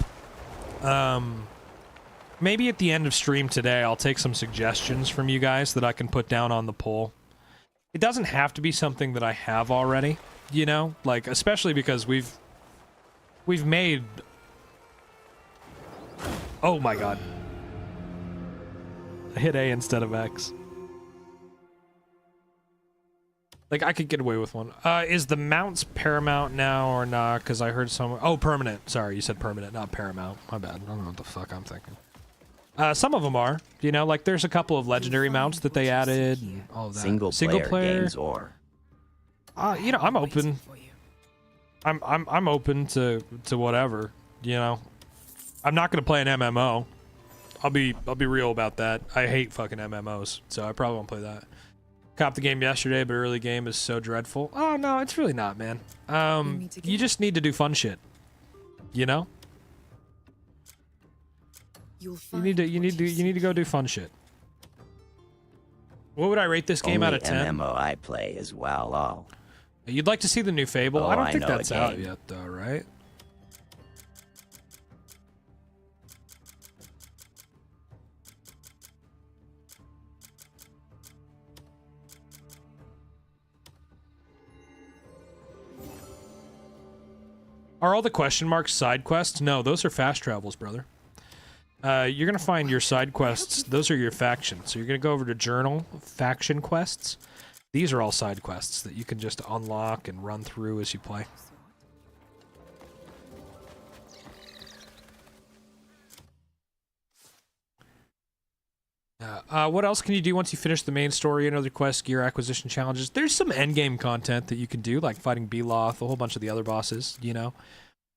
Maybe at the end of stream today, I'll take some suggestions from you guys that I can put down on the poll. It doesn't have to be something that I have already, you know? Like, especially because we've made... Oh my god. I hit A instead of X. Like, I could get away with one. Is the mounts paramount now or not? Because I heard someone... Oh, permanent. Sorry, you said permanent, not paramount. My bad. I don't know what the fuck I'm thinking. Some of them are. You know, like, there's a couple of legendary mounts that they added and all of that. Single player games or... You know, I'm open. I'm open to whatever, you know. I'm not gonna play an MMO. I'll be real about that. I hate fucking MMOs, so I probably won't play that. Copped the game yesterday, but early game is so dreadful. Oh no, it's really not, man. You just need to do fun shit. You know? You need to go do fun shit. What would I rate this game out of 10? MMO I play is WoW LOL. You'd like to see the new Fable? Oh, I don't think know that's out yet, though, right? Are all the question marks side quests? No, those are fast travels, brother. You're going to find your side quests. Those are your factions. So you're going to go over to Journal, Faction Quests. These are all side quests that you can just unlock and run through as you play. What else can you do once you finish the main story and other quests, gear acquisition challenges? There's some endgame content that you can do, like fighting Beloth, a whole bunch of the other bosses, you know?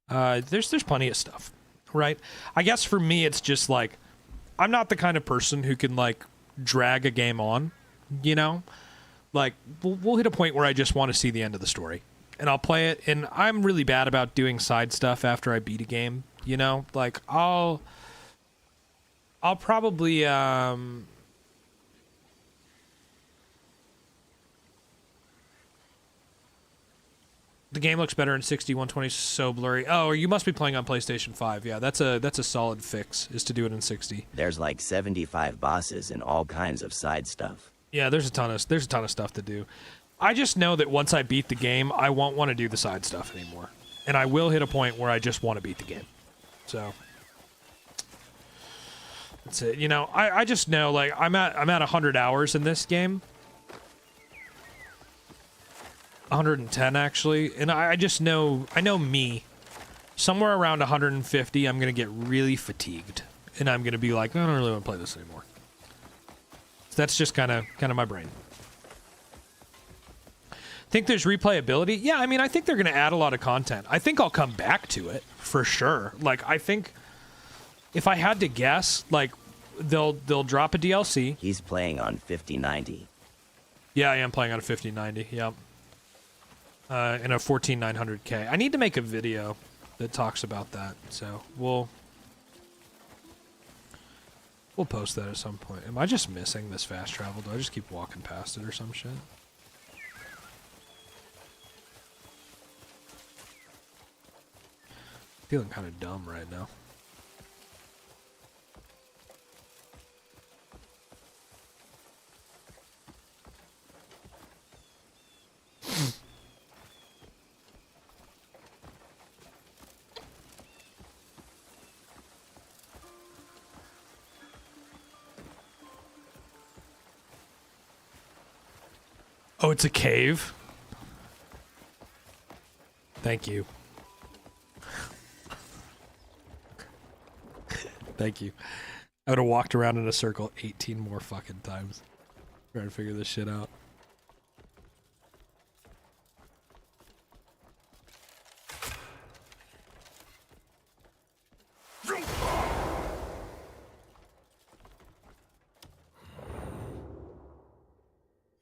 There's plenty of stuff, right? I guess for me, it's just like, I'm not the kind of person who can like drag a game on, you know? Like, we'll hit a point where I just want to see the end of the story. And I'll play it, and I'm really bad about doing side stuff after I beat a game, you know? Like, I'll probably, the game looks better in 60, 120 so blurry. Oh, you must be playing on PlayStation 5. Yeah, that's a solid fix, is to do it in 60. There's like 75 bosses and all kinds of side stuff. Yeah, there's a ton of stuff to do. I just know that once I beat the game, I won't want to do the side stuff anymore. And I will hit a point where I just want to beat the game. So that's it. You know, I just know, like, I'm at 100 hours in this game. 110 actually, and I just know, I know me, somewhere around 150 I'm gonna get really fatigued, and I'm gonna be like, I don't really want to play this anymore. So that's just kind of my brain. Think there's replayability? Yeah, I mean, I think they're gonna add a lot of content. I think I'll come back to it for sure. Like, I think if I had to guess, like, they'll drop a DLC. He's playing on 5090. Yeah, I am playing on a 5090. Yep. In a 14900K. I need to make a video that talks about that, so we'll post that at some point. Am I just missing this fast travel? Do I just keep walking past it or some shit? Feeling kind of dumb right now. Oh, it's a cave? Thank you. Thank you. I would have walked around in a circle 18 more fucking times trying to figure this shit out.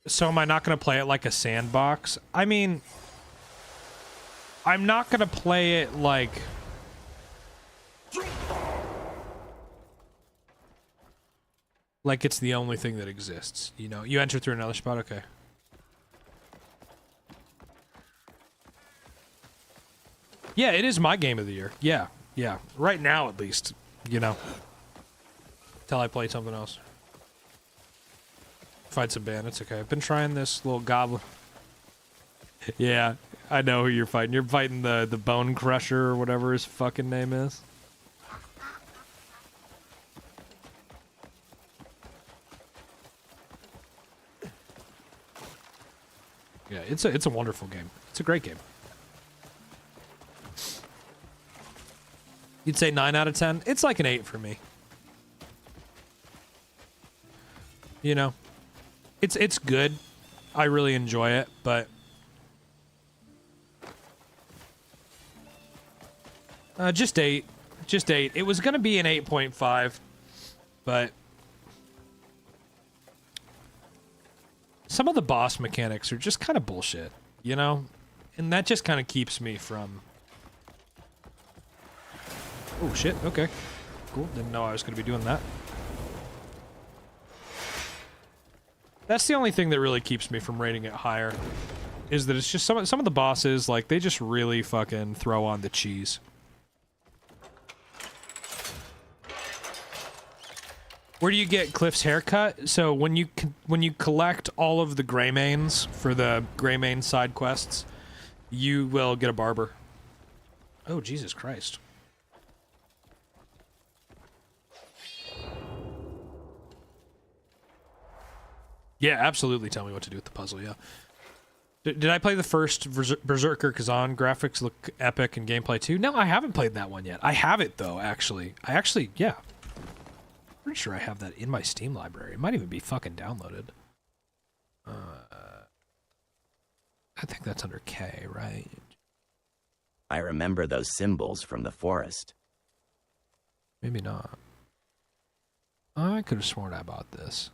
So am I not going to play it like a sandbox? I mean, I'm not going to play it like... like it's the only thing that exists, you know? You enter through another spot? Okay. Yeah, it is my game of the year. Yeah, yeah. Right now, at least, you know. Till I play something else. Fight some bandits, okay. I've been trying this little goblin. Yeah, I know who you're fighting. You're fighting the Bone Crusher or whatever his fucking name is. Yeah, it's a wonderful game. It's a great game. You'd say 9 out of 10? It's like an 8 for me. You know? It's good. I really enjoy it, but just 8. Just 8. It was gonna be an 8.5, but some of the boss mechanics are just kind of bullshit, you know? And that just kind of keeps me from... Oh shit, okay. Cool, didn't know I was gonna be doing that. That's the only thing that really keeps me from rating it higher, is that it's just some of the bosses, like, they just really fucking throw on the cheese. Where do you get Cliff's haircut? So when you collect all of the Greymanes for the Greymane side quests, you will get a barber. Oh, Jesus Christ. Yeah, absolutely tell me what to do with the puzzle, yeah. Did I play the first Berserker Kazan? Graphics look epic and gameplay too? No, I haven't played that one yet. I have it, though, actually. Yeah. Pretty sure I have that in my Steam library. It might even be fucking downloaded. I think that's under K, right? I remember those symbols from the forest. Maybe not. I could have sworn I bought this.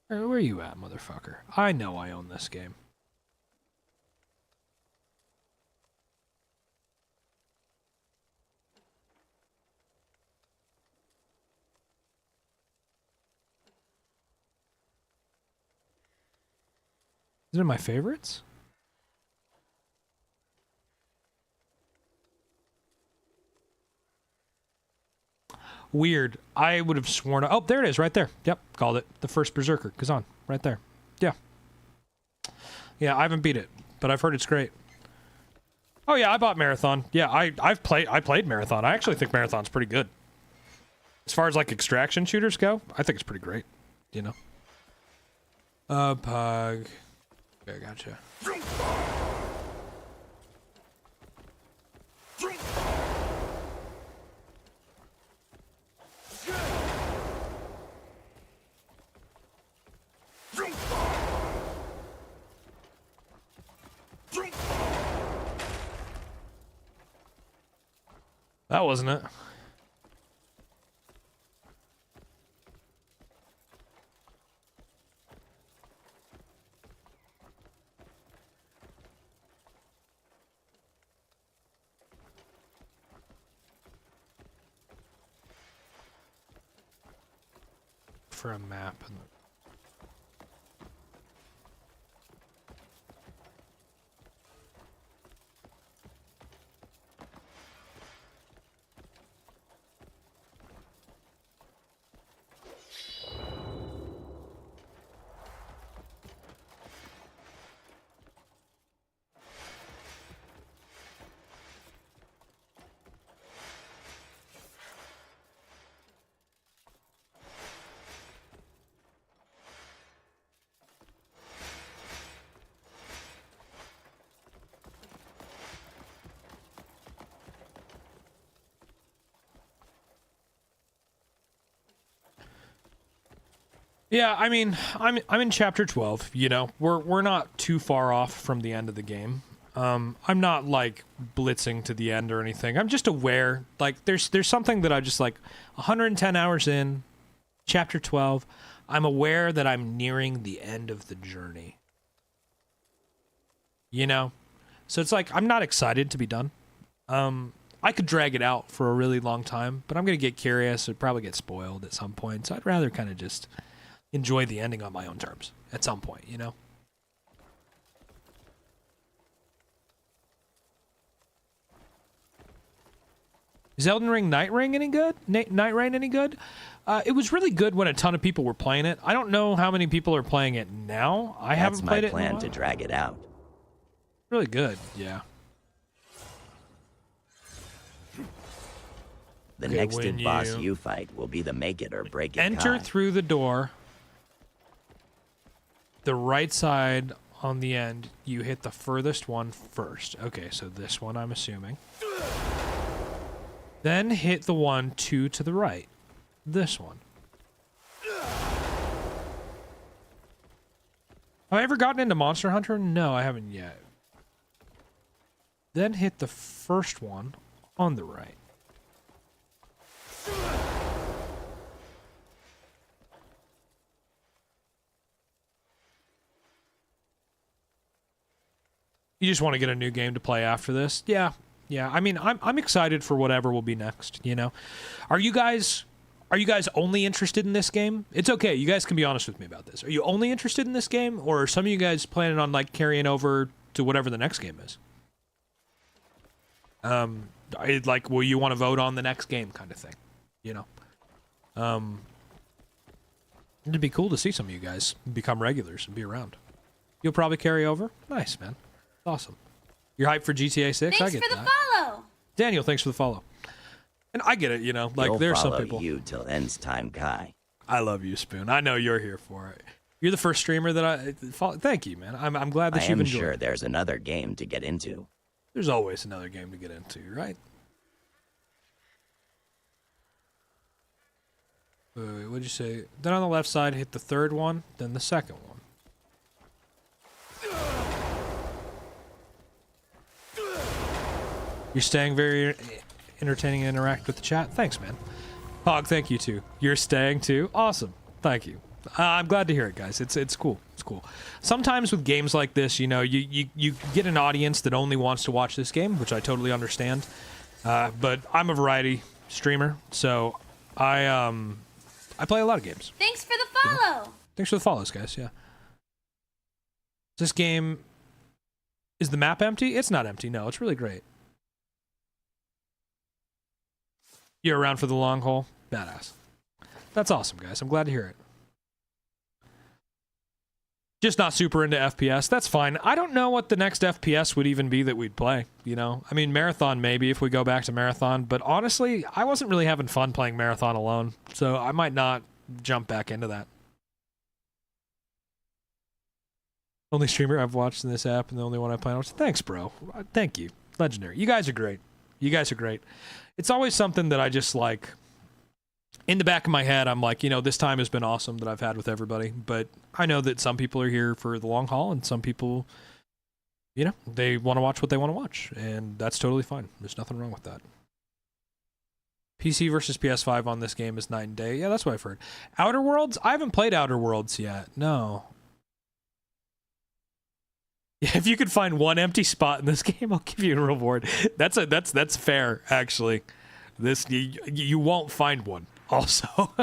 Hey, where are you at, motherfucker? I know I own this game. Is it in my favorites? Weird. I would have sworn... Oh, there it is, right there. Yep, called it. The first Berserker. Kazan, right there. Yeah. Yeah, I haven't beat it, but I've heard it's great. Oh yeah, I bought Marathon. Yeah, I played Marathon. I actually think Marathon's pretty good. As far as like extraction shooters go, I think it's pretty great. You know. Pug. Okay, gotcha. That wasn't it. For a map. Yeah, I mean, I'm in chapter 12, you know. We're not too far off from the end of the game. I'm not like blitzing to the end or anything. I'm just aware, like there's something that I just like 110 hours in, chapter 12, I'm aware that I'm nearing the end of the journey. You know? So it's like I'm not excited to be done. I could drag it out for a really long time, but I'm going to get curious. I'd probably get spoiled at some point. So I'd rather kind of just enjoy the ending on my own terms at some point, you know? Is Elden Ring Night Ring any good? Night Rain any good? It was really good when a ton of people were playing it. I don't know how many people are playing it now. I haven't played it in a while. That's my plan to drag it out. Really good, yeah. The next boss you fight will be the make it or break it Enter kind. through the door. The right side on the end, you hit the furthest one first. Okay, so this one I'm assuming. Then hit the one two to the right. This one. Have I ever gotten into Monster Hunter? No, I haven't yet. Then hit the first one on the right. You just want to get a new game to play after this? Yeah. Yeah. I mean, I'm excited for whatever will be next, you know. Are you guys only interested in this game? It's okay. You guys can be honest with me about this. Are you only interested in this game, or are some of you guys planning on like carrying over to whatever the next game is? Like, will you want to vote on the next game kind of thing, you know? It'd be cool to see some of you guys become regulars and be around. You'll probably carry over? Nice, man. Awesome. You're hyped for GTA 6? Thanks I get for the that. follow. Daniel, thanks for the follow. And I get it, you know, like there's some people. You till ends time, Kai. I love you, Spoon. I know you're here for it. You're the first streamer that I follow. Thank you, man. I'm glad that you've enjoyed. I am sure there's another game to get into. There's always another game to get into, right? Wait, what'd you say? Then on the left side, hit the third one, then the second one. You're staying very entertaining and interact with the chat. Thanks, man. Hog, thank you too. You're staying too. Awesome. Thank you. I'm glad to hear it, guys. It's cool. It's cool. Sometimes with games like this, you know, you get an audience that only wants to watch this game, which I totally understand. But I'm a variety streamer, so I play a lot of games. Thanks for the follow. Thanks for the follows, guys. Yeah. This game, is the map empty? It's not empty. No, it's really great. You're around for the long haul? Badass. That's awesome, guys. I'm glad to hear it. Just not super into FPS. That's fine. I don't know what the next FPS would even be that we'd play, you know? I mean, Marathon maybe if we go back to Marathon, but honestly, I wasn't really having fun playing Marathon alone, so I might not jump back into that. Only streamer I've watched in this app and the only one I plan on. Thanks, bro. Thank you. Legendary. You guys are great. You guys are great. It's always something that I just like, in the back of my head, I'm like, you know, this time has been awesome that I've had with everybody, but I know that some people are here for the long haul and some people, you know, they want to watch what they want to watch, and that's totally fine. There's nothing wrong with that. PC versus PS5 on this game is night and day. Yeah, that's what I've heard. Outer Worlds? I haven't played Outer Worlds yet. No. Yeah, if you could find one empty spot in this game, I'll give you a reward. That's fair, actually. This you won't find one. Also,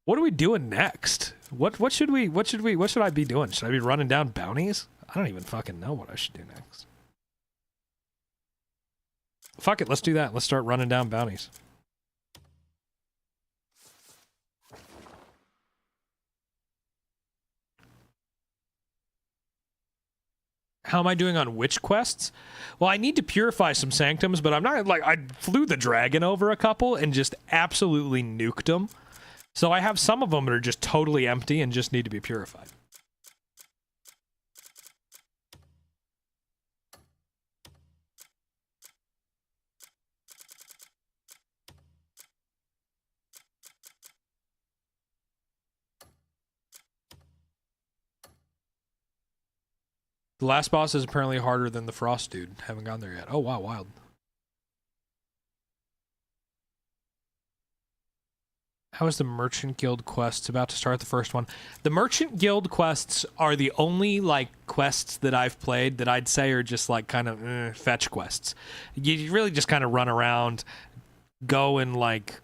what are we doing next? What should I be doing? Should I be running down bounties? I don't even fucking know what I should do next. Fuck it, let's do that. Let's start running down bounties. How am I doing on witch quests? Well, I need to purify some sanctums, but I'm not, like, I flew the dragon over a couple and just absolutely nuked them. So I have some of them that are just totally empty and just need to be purified. The last boss is apparently harder than the Frost dude. Haven't gone there yet. Oh, wow, wild. How is the Merchant Guild quests about to start the first one? The Merchant Guild quests are the only, like, quests that I've played that I'd say are just, like, kind of fetch quests. You really just kind of run around, go and, like,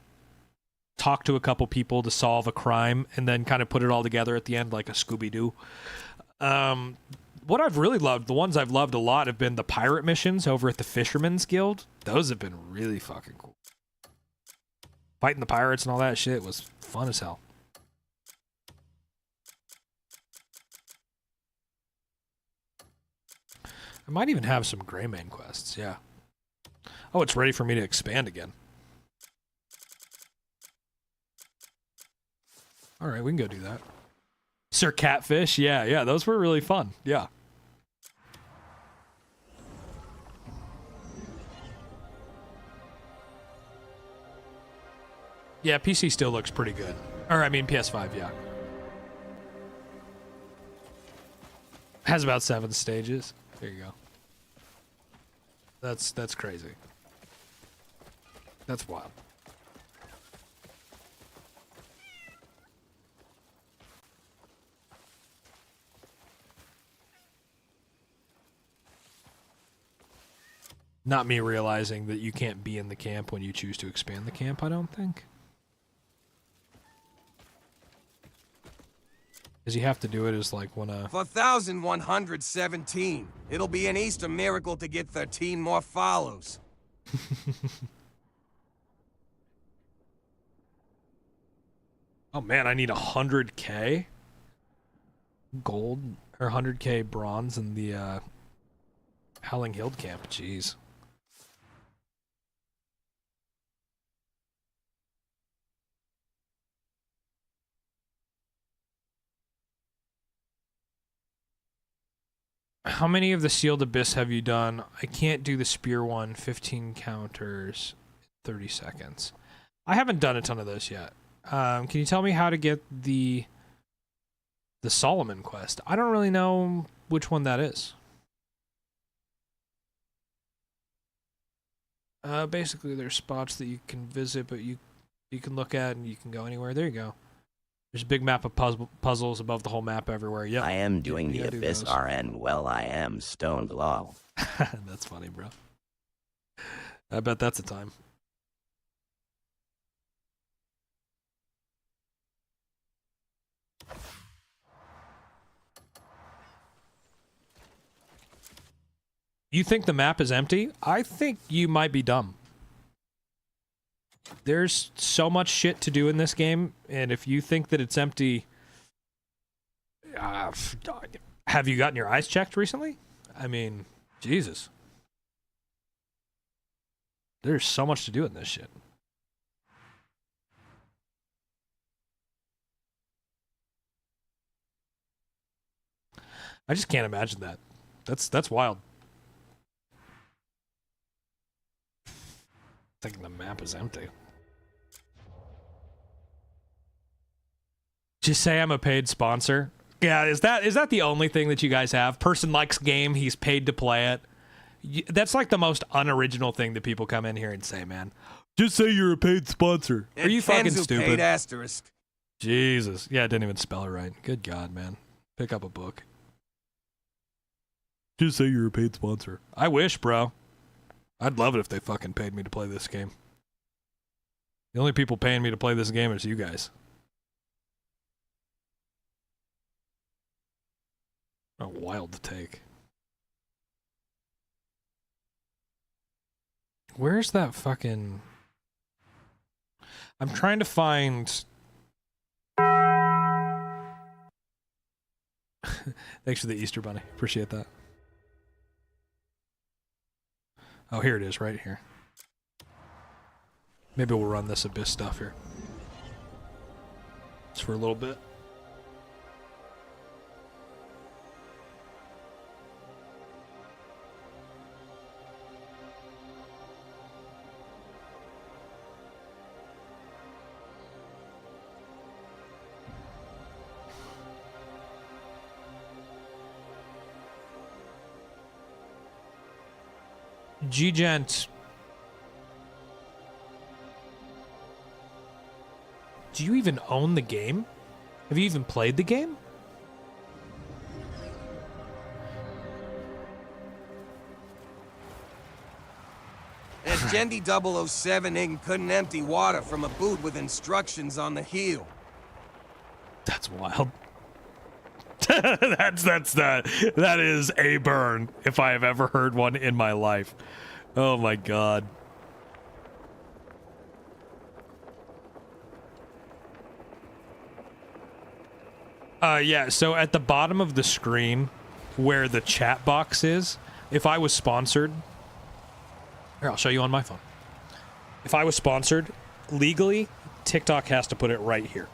talk to a couple people to solve a crime, and then kind of put it all together at the end like a Scooby-Doo. What I've really loved, the ones I've loved a lot, have been the pirate missions over at the Fisherman's Guild. Those have been really fucking cool. Fighting the pirates and all that shit was fun as hell. I might even have some Greymane quests, yeah. Oh, it's ready for me to expand again. Alright, we can go do that. Sir Catfish, yeah, those were really fun, yeah. Yeah, PC still looks pretty good. Or, I mean, PS5, yeah. Has about 7 stages. There you go. That's crazy. That's wild. Not me realizing that you can't be in the camp when you choose to expand the camp, I don't think. Because you have to do it as like when a... 4,117. It'll be an Easter miracle to get 13 more follows. Oh man, I need 100k gold or 100k bronze in the Howling Hill camp. Jeez. How many of the Sealed Abyss have you done? I can't do the spear one. 15 counters, 30 seconds. I haven't done a ton of those yet. Can you tell me how to get the Solomon quest? I don't really know which one that is. Basically, there's spots that you can visit, but you can look at and you can go anywhere. There you go. There's a big map of puzzles above the whole map everywhere. Yeah. I am doing the Abyss those. RN. Well, I am stoned lol. That's funny, bro. I bet that's a time. You think the map is empty? I think you might be dumb. There's so much shit to do in this game, and if you think that it's empty... have you gotten your eyes checked recently? I mean, Jesus. There's so much to do in this shit. I just can't imagine that. That's wild. Thinking the map is empty. Just say I'm a paid sponsor. Yeah, is that the only thing that you guys have? Person likes game, he's paid to play it. That's like the most unoriginal thing that people come in here and say, man. Just say you're a paid sponsor. Are you fucking stupid? Paid asterisk. Jesus. Yeah, I didn't even spell it right. Good God, man. Pick up a book. Just say you're a paid sponsor. I wish, bro. I'd love it if they fucking paid me to play this game. The only people paying me to play this game is you guys. Oh, wild to take. Where's that fucking... I'm trying to find... Thanks for the Easter Bunny. Appreciate that. Oh, here it is, right here. Maybe we'll run this Abyss stuff here. Just for a little bit. G-Gent. Do you even own the game? Have you even played the game? That Jendi 007 ing couldn't empty water from a boot with instructions on the heel. That's wild. That is a burn if I have ever heard one in my life. Oh my God. Yeah, so at the bottom of the screen where the chat box is, if I was sponsored, here, I'll show you on my phone. If I was sponsored, legally, TikTok has to put it right here.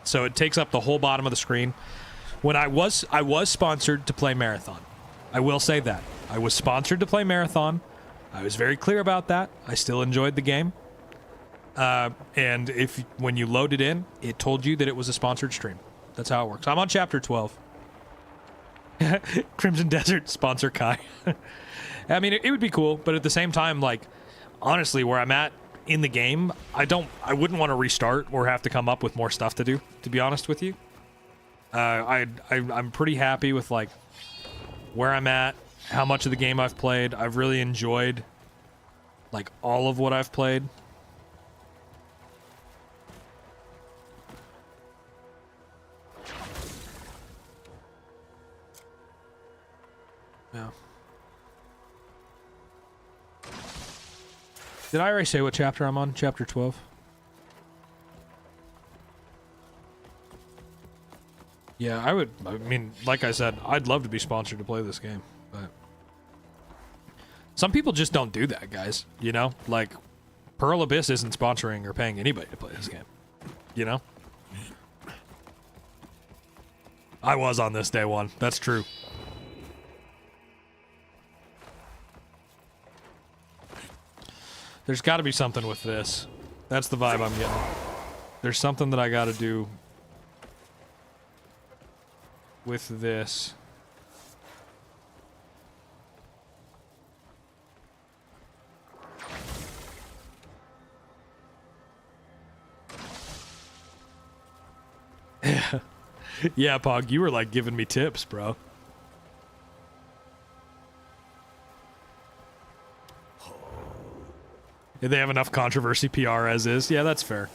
So it takes up the whole bottom of the screen. When I was sponsored to play Marathon. I will say that. I was sponsored to play Marathon. I was very clear about that. I still enjoyed the game. And when you load it in, it told you that it was a sponsored stream. That's how it works. I'm on chapter 12. Crimson Desert sponsor Kai. I mean, it would be cool, but at the same time, like, honestly, where I'm at in the game, I wouldn't want to restart or have to come up with more stuff to do, to be honest with you. I'm pretty happy with, like, where I'm at, how much of the game I've played. I've really enjoyed, like, all of what I've played. Yeah. Did I already say what chapter I'm on? Chapter 12? Yeah, I mean, like I said, I'd love to be sponsored to play this game, but some people just don't do that, guys. You know, like Pearl Abyss isn't sponsoring or paying anybody to play this game. You know? I was on this day one. That's true. There's got to be something with this. That's the vibe I'm getting. There's something that I gotta do with this. Yeah, Pog, you were like giving me tips, bro. They have enough controversy PR as is. Yeah, that's fair.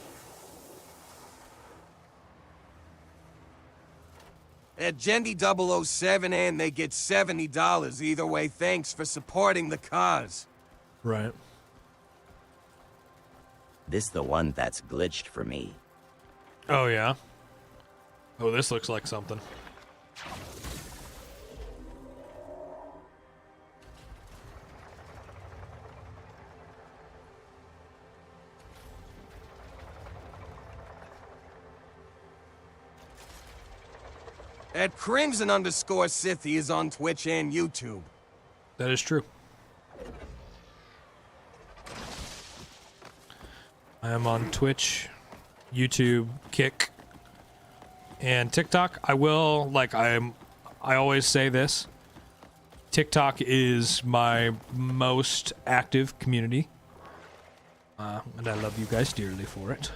At Gendy 007 and they get $70 either way. Thanks for supporting the cause. Right. This the one that's glitched for me. Oh, yeah? Oh, this looks like something. At Crimson_Sith he is on Twitch and YouTube. That is true. I am on Twitch, YouTube, Kick, and TikTok. I always say this. TikTok is my most active community. And I love you guys dearly for it.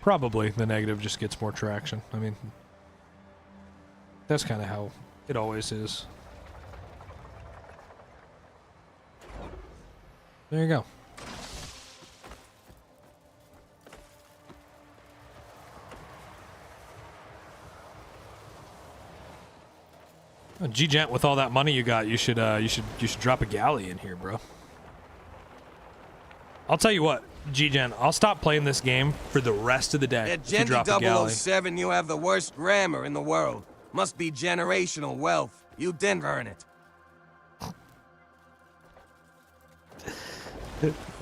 Probably the negative just gets more traction. I mean, that's kind of how it always is. There you go. G-Gent, with all that money you got, you should drop a galley in here, bro. I'll tell you what, G-Gen, I'll stop playing this game for the rest of the day. At If you drop a Gendy galley. 007 you have the worst grammar in the world. Must be generational wealth. You didn't earn it.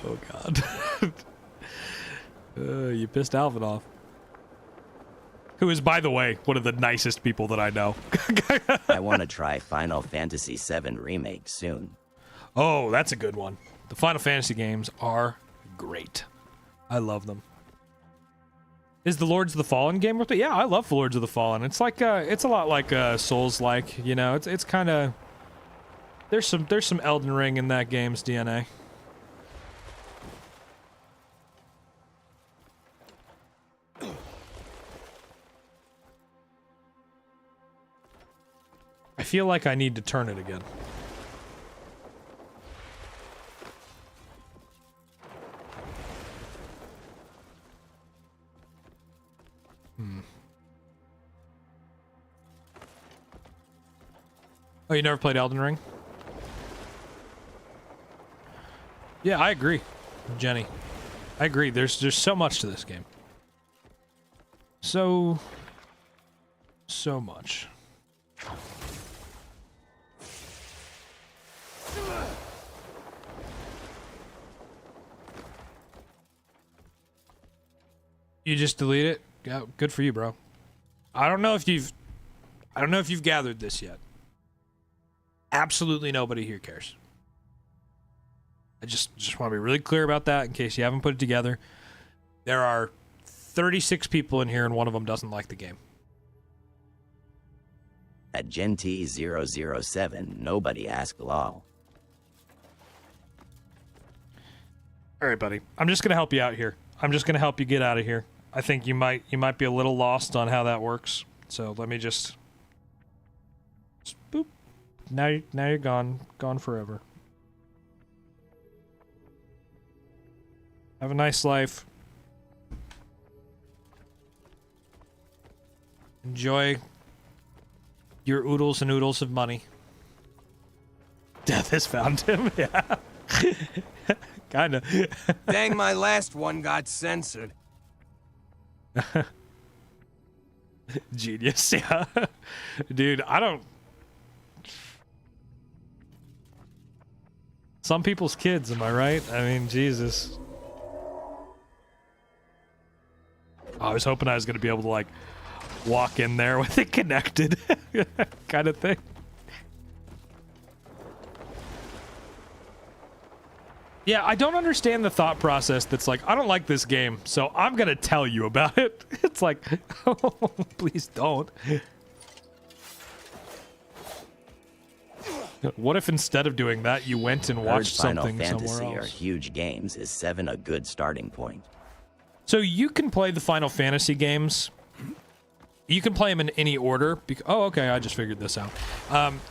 Oh God. You pissed Alvin off. Who is, by the way, one of the nicest people that I know. I want to try Final Fantasy VII Remake soon. Oh, that's a good one. The Final Fantasy games are great. I love them. Is the Lords of the Fallen game worth it? Yeah, I love Lords of the Fallen. It's like it's a lot like Souls-like, you know. It's kind of there's some Elden Ring in that game's DNA. I feel like I need to turn it again. Oh, you never played Elden Ring? Yeah, I agree, Jenny. I agree. There's so much to this game. So much. You just delete it? Yeah, good for you, bro. I don't know if you've gathered this yet. Absolutely nobody here cares. I just want to be really clear about that in case you haven't put it together. There are 36 people in here and one of them doesn't like the game. At GenT007, nobody asked lol. All right, buddy. I'm just going to help you out here. I'm just going to help you get out of here. I think you might be a little lost on how that works. So let me just boop. Now you're gone forever. Have a nice life. Enjoy your oodles and oodles of money. Death has found him. Yeah. Kinda. Dang, my last one got censored. Genius, yeah. Dude, I don't... Some people's kids, am I right? I mean, Jesus. I was hoping I was going to be able to, like, walk in there with it connected kind of thing. Yeah, I don't understand the thought process that's like, I don't like this game, so I'm going to tell you about it. It's like, oh, please don't. What if instead of doing that, you went and watched something somewhere else? Final Fantasy are huge games. Is 7 a good starting point? So you can play the Final Fantasy games. You can play them in any order. Oh, okay, I just figured this out.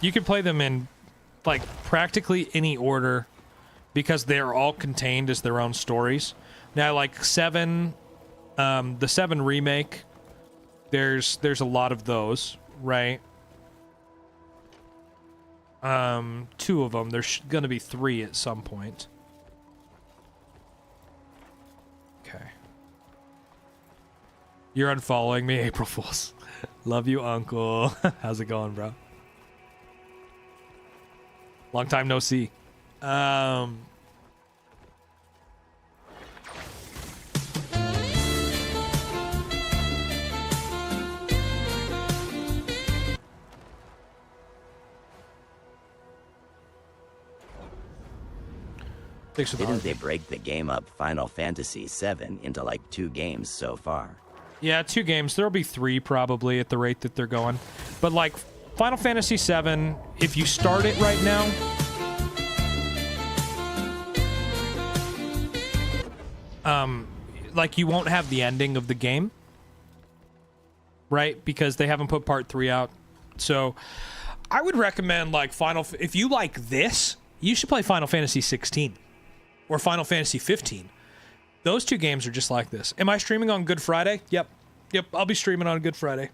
You can play them in, like, practically any order because they're all contained as their own stories. Now, like 7, the 7 remake, there's a lot of those, right? 2 of them. There's gonna be 3 at some point. Okay. You're unfollowing me, April Fools. Love you, Uncle. How's it going, bro? Long time no see. Didn't they break the game up Final Fantasy VII into like 2 games so far? Yeah, 2 games. There'll be 3 probably at the rate that they're going. But like Final Fantasy VII, if you start it right now, like you won't have the ending of the game, right? Because they haven't put part 3 out. So I would recommend like if you like this, you should play Final Fantasy 16 or Final Fantasy 15. Those 2 games are just like this. Am I streaming on Good Friday? Yep, I'll be streaming on Good Friday.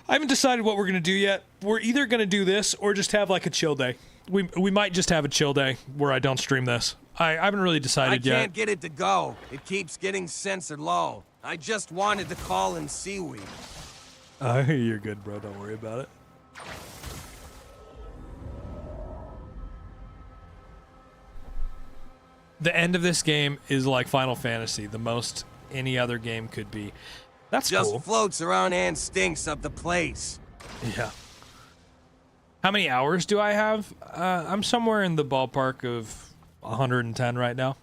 I haven't decided what we're going to do yet. We're either going to do this or just have like a chill day. We might just have a chill day where I don't stream this. I haven't really decided yet. I can't get it to go. It keeps getting censored low. I just wanted to call him Seaweed. You're good, bro. Don't worry about it. The end of this game is like Final Fantasy, the most any other game could be. That's just cool. Floats around and stinks up the place. Yeah. How many hours do I have? I'm somewhere in the ballpark of 110 right now.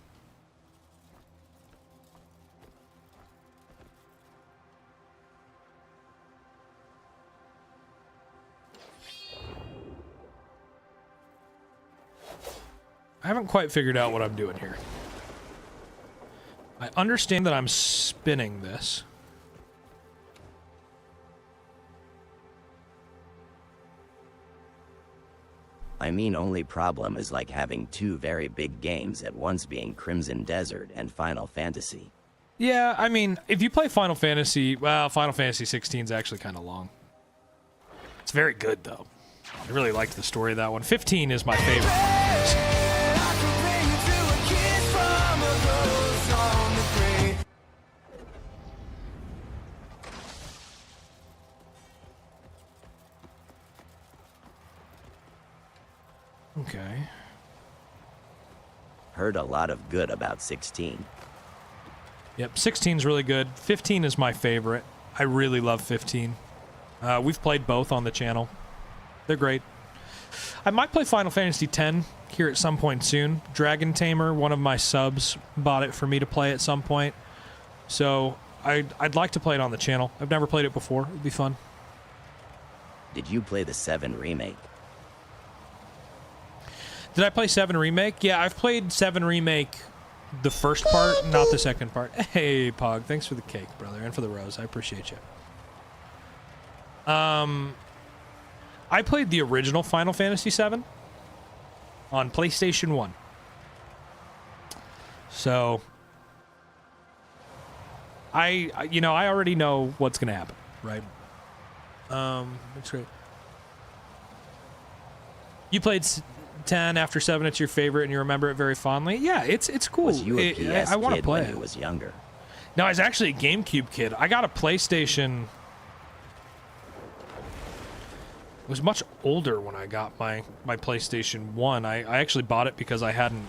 I haven't quite figured out what I'm doing here. I understand that I'm spinning this. I mean, only problem is like having 2 very big games at once being Crimson Desert and Final Fantasy. Yeah, I mean, if you play Final Fantasy, well, Final Fantasy 16 is actually kind of long. It's very good, though. I really liked the story of that one. 15 is my favorite Final Fantasy. Okay. Heard a lot of good about 16. Yep, 16's really good. 15 is my favorite. I really love 15. We've played both on the channel. They're great. I might play Final Fantasy X here at some point soon. Dragon Tamer, one of my subs, bought it for me to play at some point. So I'd like to play it on the channel. I've never played it before. It'd be fun. Did you play the 7 remake? Did I play 7 Remake? Yeah, I've played 7 Remake, the first part, not the second part. Hey, Pog, thanks for the cake, brother, and for the rose. I appreciate you. I played the original Final Fantasy 7 on PlayStation 1. So, I already know what's going to happen, right? That's great. You played 10 after 7, it's your favorite and you remember it very fondly. Yeah, it's cool. Was you a PS I want to kid play when it. you was younger? No, I was actually a GameCube kid. I got a PlayStation. I was much older when I got my PlayStation 1. I actually bought it because I hadn't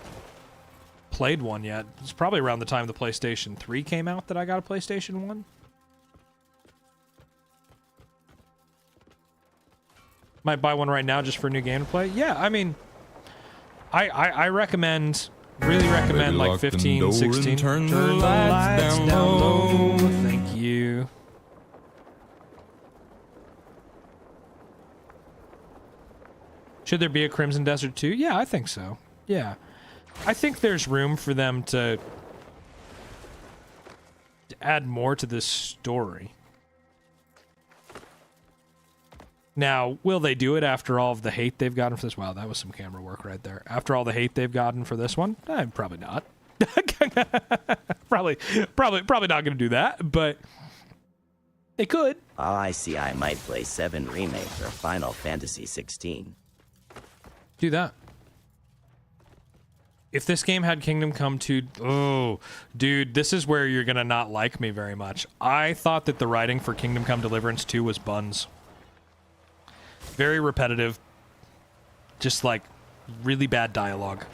played one yet. It's probably around the time the PlayStation 3 came out that I got a PlayStation 1. Might buy one right now just for a new game to play. Yeah, I mean, I recommend, really recommend Maybe like lock the 15, door 16. and turn the lights down low. Thank you. Should there be a Crimson Desert 2? Yeah, I think so. Yeah. I think there's room for them to add more to this story. Now, will they do it after all of the hate they've gotten for this? Wow, that was some camera work right there. After all the hate they've gotten for this one? Probably not. probably not going to do that, but they could. All I see, I might play 7 Remake or Final Fantasy 16. Do that. If this game had Kingdom Come 2... Oh, dude, this is where you're going to not like me very much. I thought that the writing for Kingdom Come Deliverance 2 was buns. Very repetitive. Just, like, really bad dialogue.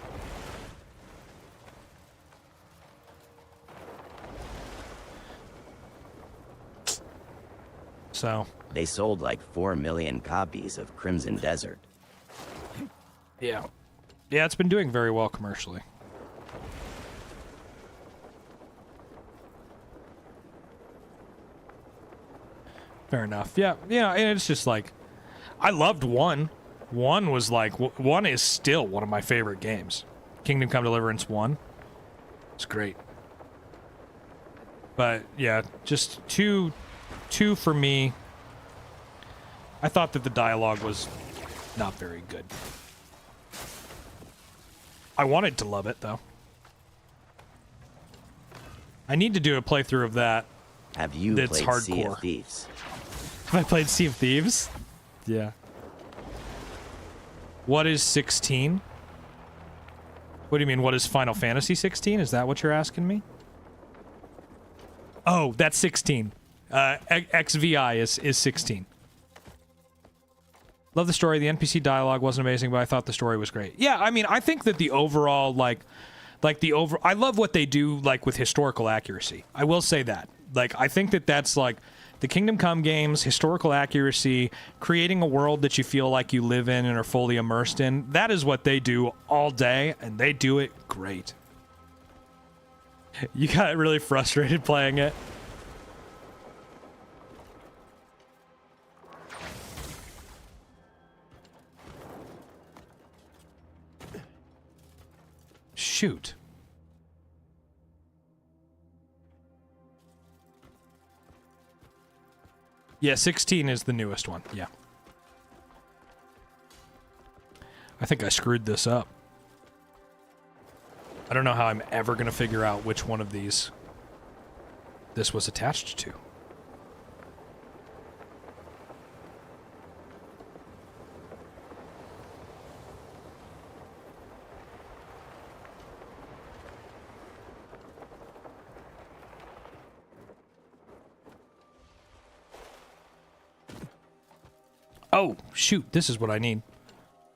So... They sold like 4 million copies of Crimson Desert. Yeah. Yeah, it's been doing very well commercially. Fair enough. Yeah, yeah, and it's just like, I loved 1. 1 was like, 1 is still one of my favorite games. Kingdom Come Deliverance 1. It's great. But yeah, just 2 for me. I thought that the dialogue was not very good. I wanted to love it, though. I need to do a playthrough of that. Have you that's played hardcore. Sea of Thieves? Have I played Sea of Thieves? Yeah. What is 16? What do you mean, what is Final Fantasy 16? Is that what you're asking me? Oh, that's 16. XVI is 16. Love the story. The NPC dialogue wasn't amazing, but I thought the story was great. Yeah, I mean, I think that the overall, I love what they do, like, with historical accuracy. I will say that. Like, I think that that's, like, the Kingdom Come games, historical accuracy, creating a world that you feel like you live in and are fully immersed in. That is what they do all day, and they do it great. You got really frustrated playing it. Shoot. Yeah, 16 is the newest one. Yeah. I think I screwed this up. I don't know how I'm ever going to figure out which one of these this was attached to. Oh, shoot, this is what I need.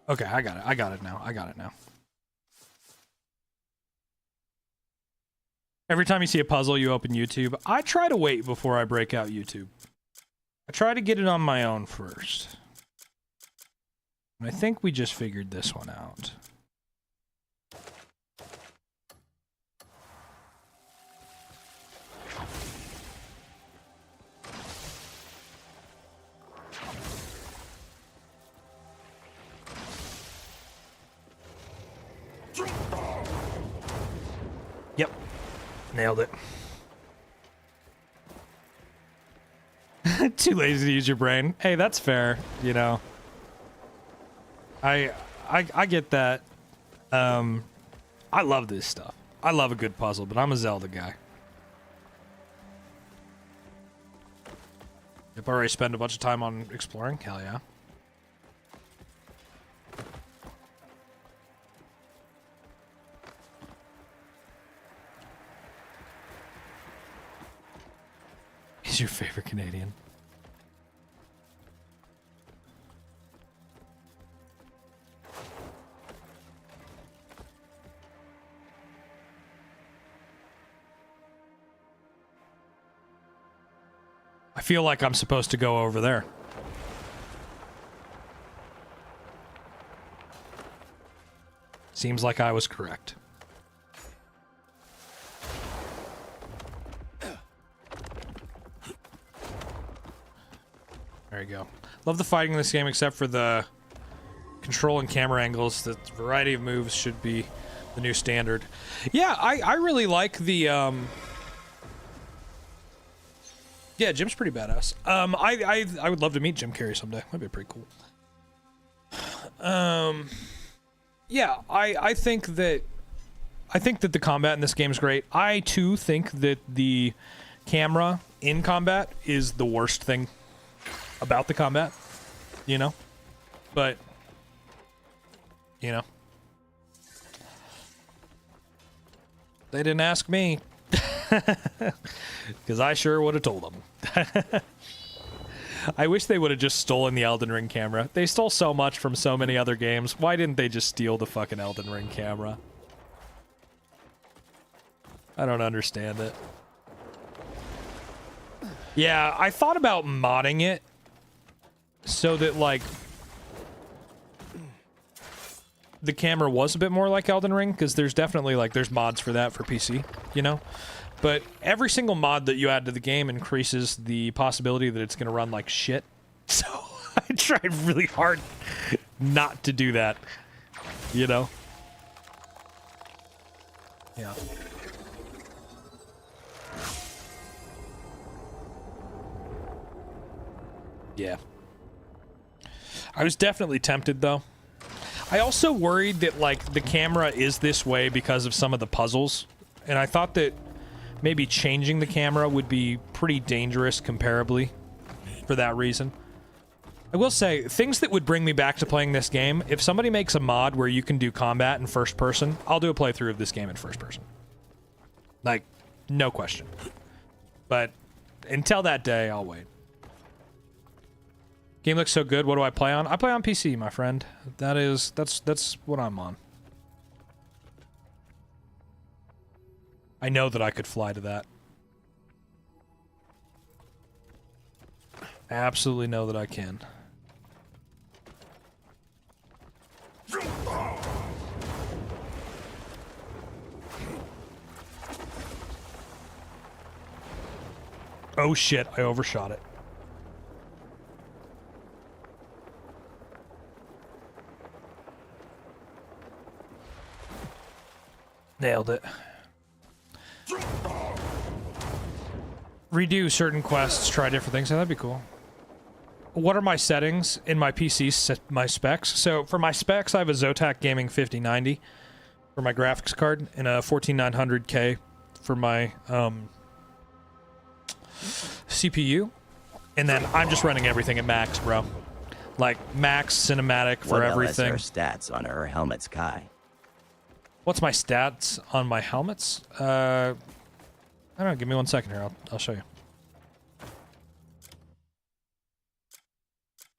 Okay, I got it. I got it now. Every time you see a puzzle, you open YouTube. I try to wait before I break out YouTube. I try to get it on my own first. And I think we just figured this one out. Yep. Nailed it. Too lazy to use your brain. Hey, that's fair, you know. I get that. I love this stuff. I love a good puzzle, but I'm a Zelda guy. If I already spend a bunch of time on exploring, hell yeah. He's your favorite Canadian. feel like I'm supposed to go over there. Seems like I was correct. There you go. Love the fighting in this game, except for the control and camera angles. The variety of moves should be the new standard. Yeah, I really like the yeah, Jim's pretty badass. I would love to meet Jim Carrey someday. That'd be pretty cool. Yeah, I think that the combat in this game is great. I too think that the camera in combat is the worst thing about the combat, you know? But you know, they didn't ask me. Because I sure would have told them. I wish they would have just stolen the Elden Ring camera. They stole so much from so many other games. Why didn't they just steal the fucking Elden Ring camera? I don't understand it. Yeah, I thought about modding it so that, like, the camera was a bit more like Elden Ring, because there's definitely, like, there's mods for that for PC, you know? But every single mod that you add to the game increases the possibility that it's going to run like shit. So I tried really hard not to do that, you know? Yeah. Yeah. I was definitely tempted, though. I also worried that, like, the camera is this way because of some of the puzzles. And I thought that maybe changing the camera would be pretty dangerous comparably for that reason. I will say, things that would bring me back to playing this game, if somebody makes a mod where you can do combat in first person, I'll do a playthrough of this game in first person. Like, no question. But until that day, I'll wait. Game looks so good, what do I play on? I play on PC, my friend. That's what I'm on. I know that I could fly to that. I absolutely know that I can. Oh shit, I overshot it. Nailed it. Redo certain quests, try different things. Yeah, that'd be cool. What are my settings in my PC, my specs? So for my specs, I have a Zotac Gaming 5090 for my graphics card and a 14900K for my CPU. And then I'm just running everything at max, bro. Like max cinematic for everything. What are stats on her helmet's Kai? What's my stats on my helmets? I don't know, give me 1 second here, I'll show you.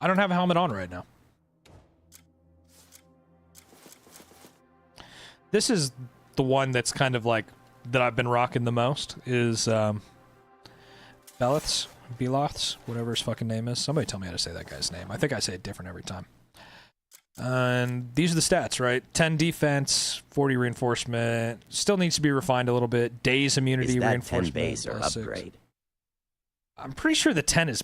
I don't have a helmet on right now. This is the one that's kind of like, that I've been rocking the most, is Beloth's, whatever his fucking name is. Somebody tell me how to say that guy's name. I think I say it different every time. And these are the stats, right? 10 defense, 40 reinforcement. Still needs to be refined a little bit. Days immunity, is that reinforcement. 10 base or upgrade? I'm pretty sure the 10 is...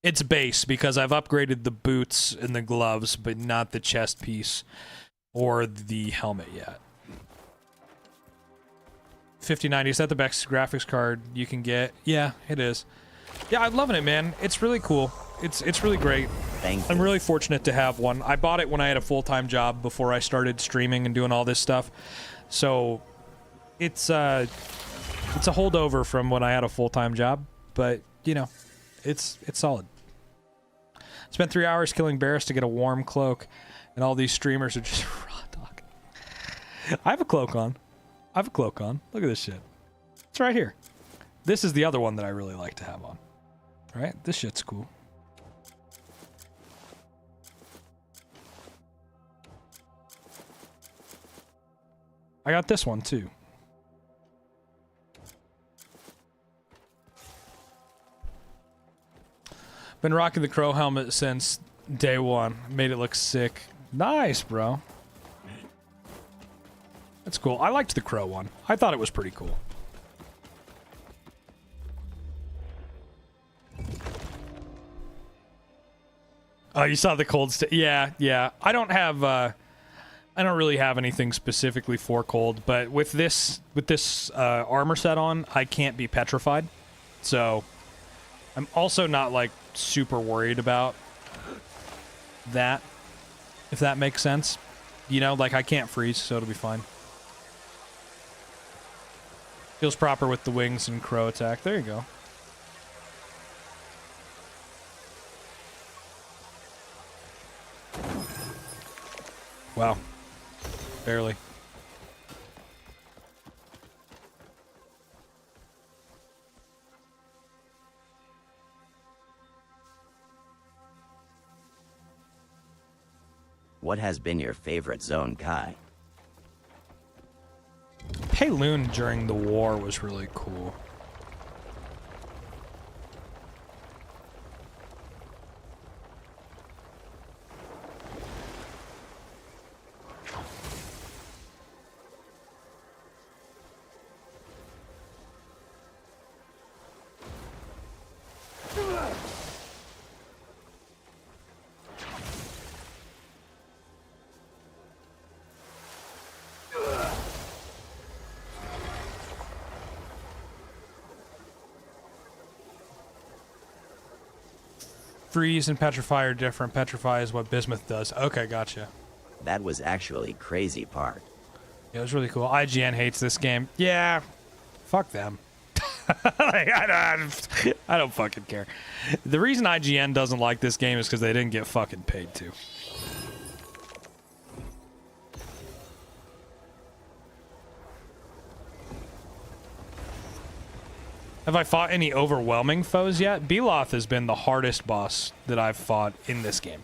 It's base, because I've upgraded the boots and the gloves, but not the chest piece or the helmet yet. 5090, is that the best graphics card you can get? Yeah, it is. Yeah, I'm loving it, man. It's really cool. It's really great. I'm really fortunate to have one. I bought it when I had a full-time job before I started streaming and doing all this stuff. So it's a holdover from when I had a full-time job, but you know, it's solid. Spent 3 hours killing bears to get a warm cloak, and all these streamers are just raw dog. I have a cloak on. Look at this shit. It's right here. This is the other one that I really like to have on. All right, this shit's cool. I got this one too. Been rocking the crow helmet since day one. Made it look sick. Nice, bro. That's cool. I liked the crow one. I thought it was pretty cool. Oh, you saw the cold yeah, yeah. I don't have I don't really have anything specifically for cold, but with this armor set on, I can't be petrified. So I'm also not like super worried about that, if that makes sense. You know, like I can't freeze, so it'll be fine. Feels proper with the wings and crow attack. There you go. Wow. Barely. What has been your favorite zone, Kai? Payloon during the war was really cool. Freeze and Petrify are different. Petrify is what Bismuth does. Okay, gotcha. That was actually crazy part. Yeah, it was really cool. IGN hates this game. Yeah, fuck them. Like, I don't fucking care. The reason IGN doesn't like this game is because they didn't get fucking paid to. Have I fought any overwhelming foes yet? Beloth has been the hardest boss that I've fought in this game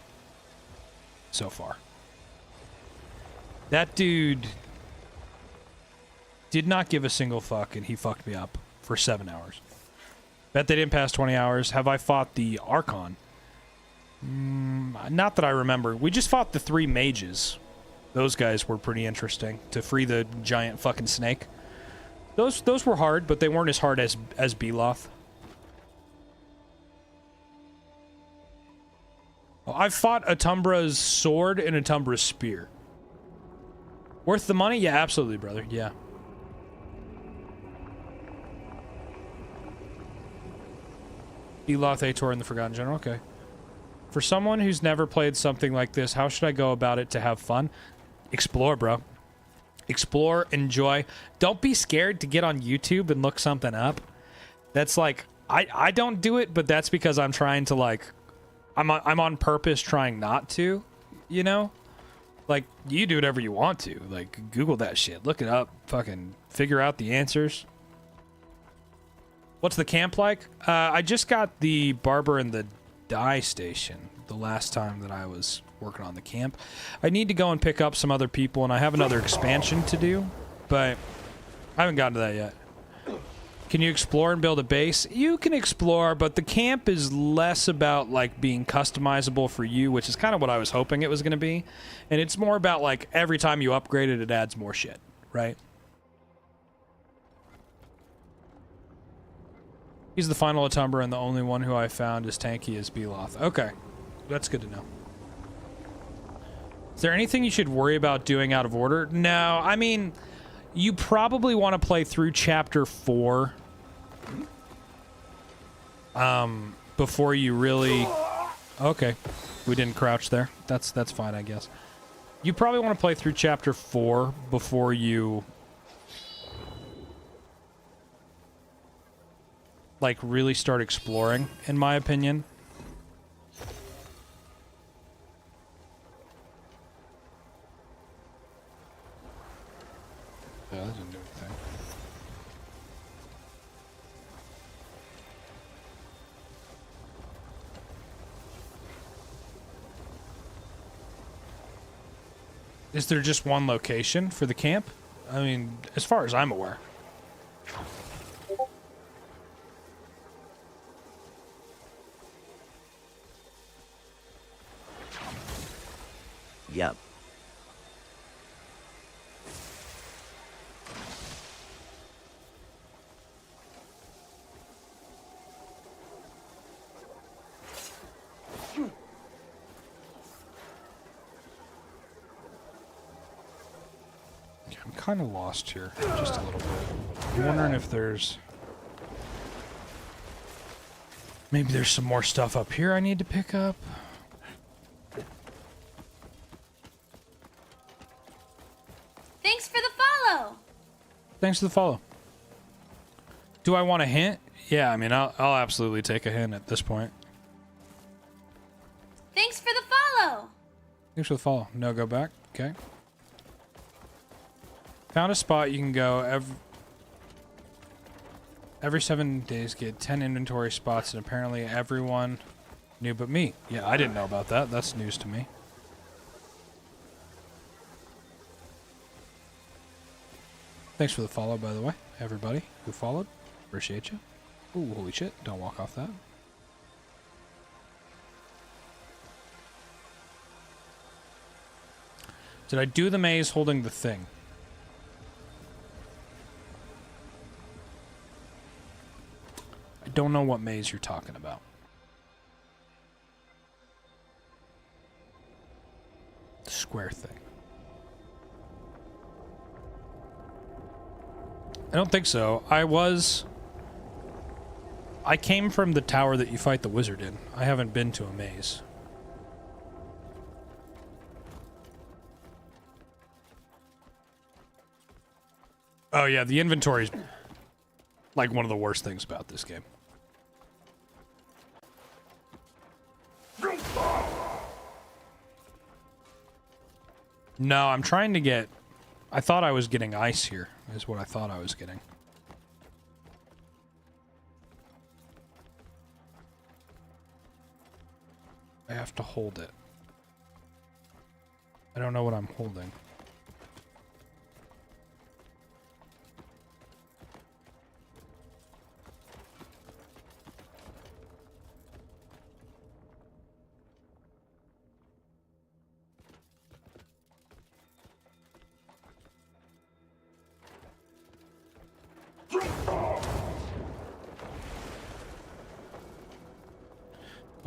so far. That dude did not give a single fuck, and he fucked me up for 7 hours. Bet they didn't pass 20 hours. Have I fought the Archon? Not that I remember. We just fought the 3 mages. Those guys were pretty interesting to free the giant fucking snake. Those were hard, but they weren't as hard as Beloth. Oh, I've fought Atumbra's sword and Atumbra's spear. Worth the money? Yeah, absolutely, brother. Yeah. Beloth, Ator, and the Forgotten General. Okay. For someone who's never played something like this, how should I go about it to have fun? Explore, bro. Explore, enjoy. Don't be scared to get on YouTube and look something up. That's like, I don't do it, but that's because I'm trying to like, I'm on purpose trying not to, you know? Like, you do whatever you want to. Like, Google that shit. Look it up. Fucking figure out the answers. What's the camp like? I just got the Barber and the Dye station the last time that I was working on the camp. I need to go and pick up some other people, and I have another expansion to do, but I haven't gotten to that yet. Can you explore and build a base? You can explore, but the camp is less about like being customizable for you, which is kind of what I was hoping it was going to be. And it's more about like every time you upgrade it, it adds more shit, right? He's the final Atumbra, and the only one who I found is tanky as Beloth. Okay, that's good to know. Is there anything you should worry about doing out of order? No, I mean, you probably want to play through Chapter 4 before you really... Okay, we didn't crouch there. That's fine, I guess. You probably want to play through Chapter 4 before you... like, really start exploring, in my opinion. Yeah, that didn't do anything. Is there just one location for the camp? I mean, as far as I'm aware. Yup. I'm kind of lost here, just a little bit. I'm wondering if there's... Maybe there's some more stuff up here I need to pick up. Thanks for the follow. Thanks for the follow. Do I want a hint? Yeah, I mean, I'll absolutely take a hint at this point. Thanks for the follow. Thanks for the follow. No, go back. Okay. Found a spot you can go every 7 days, get 10 inventory spots, and apparently everyone knew but me. Yeah, I didn't know about that. That's news to me. Thanks for the follow, by the way, everybody who followed. Appreciate you. Ooh, holy shit. Don't walk off that. Did I do the maze holding the thing? I don't know what maze you're talking about. The square thing. I don't think so. I came from the tower that you fight the wizard in. I haven't been to a maze. Oh yeah, the inventory's like one of the worst things about this game. No, I'm trying to get... I thought I was getting ice here, is what I thought I was getting. I have to hold it. I don't know what I'm holding.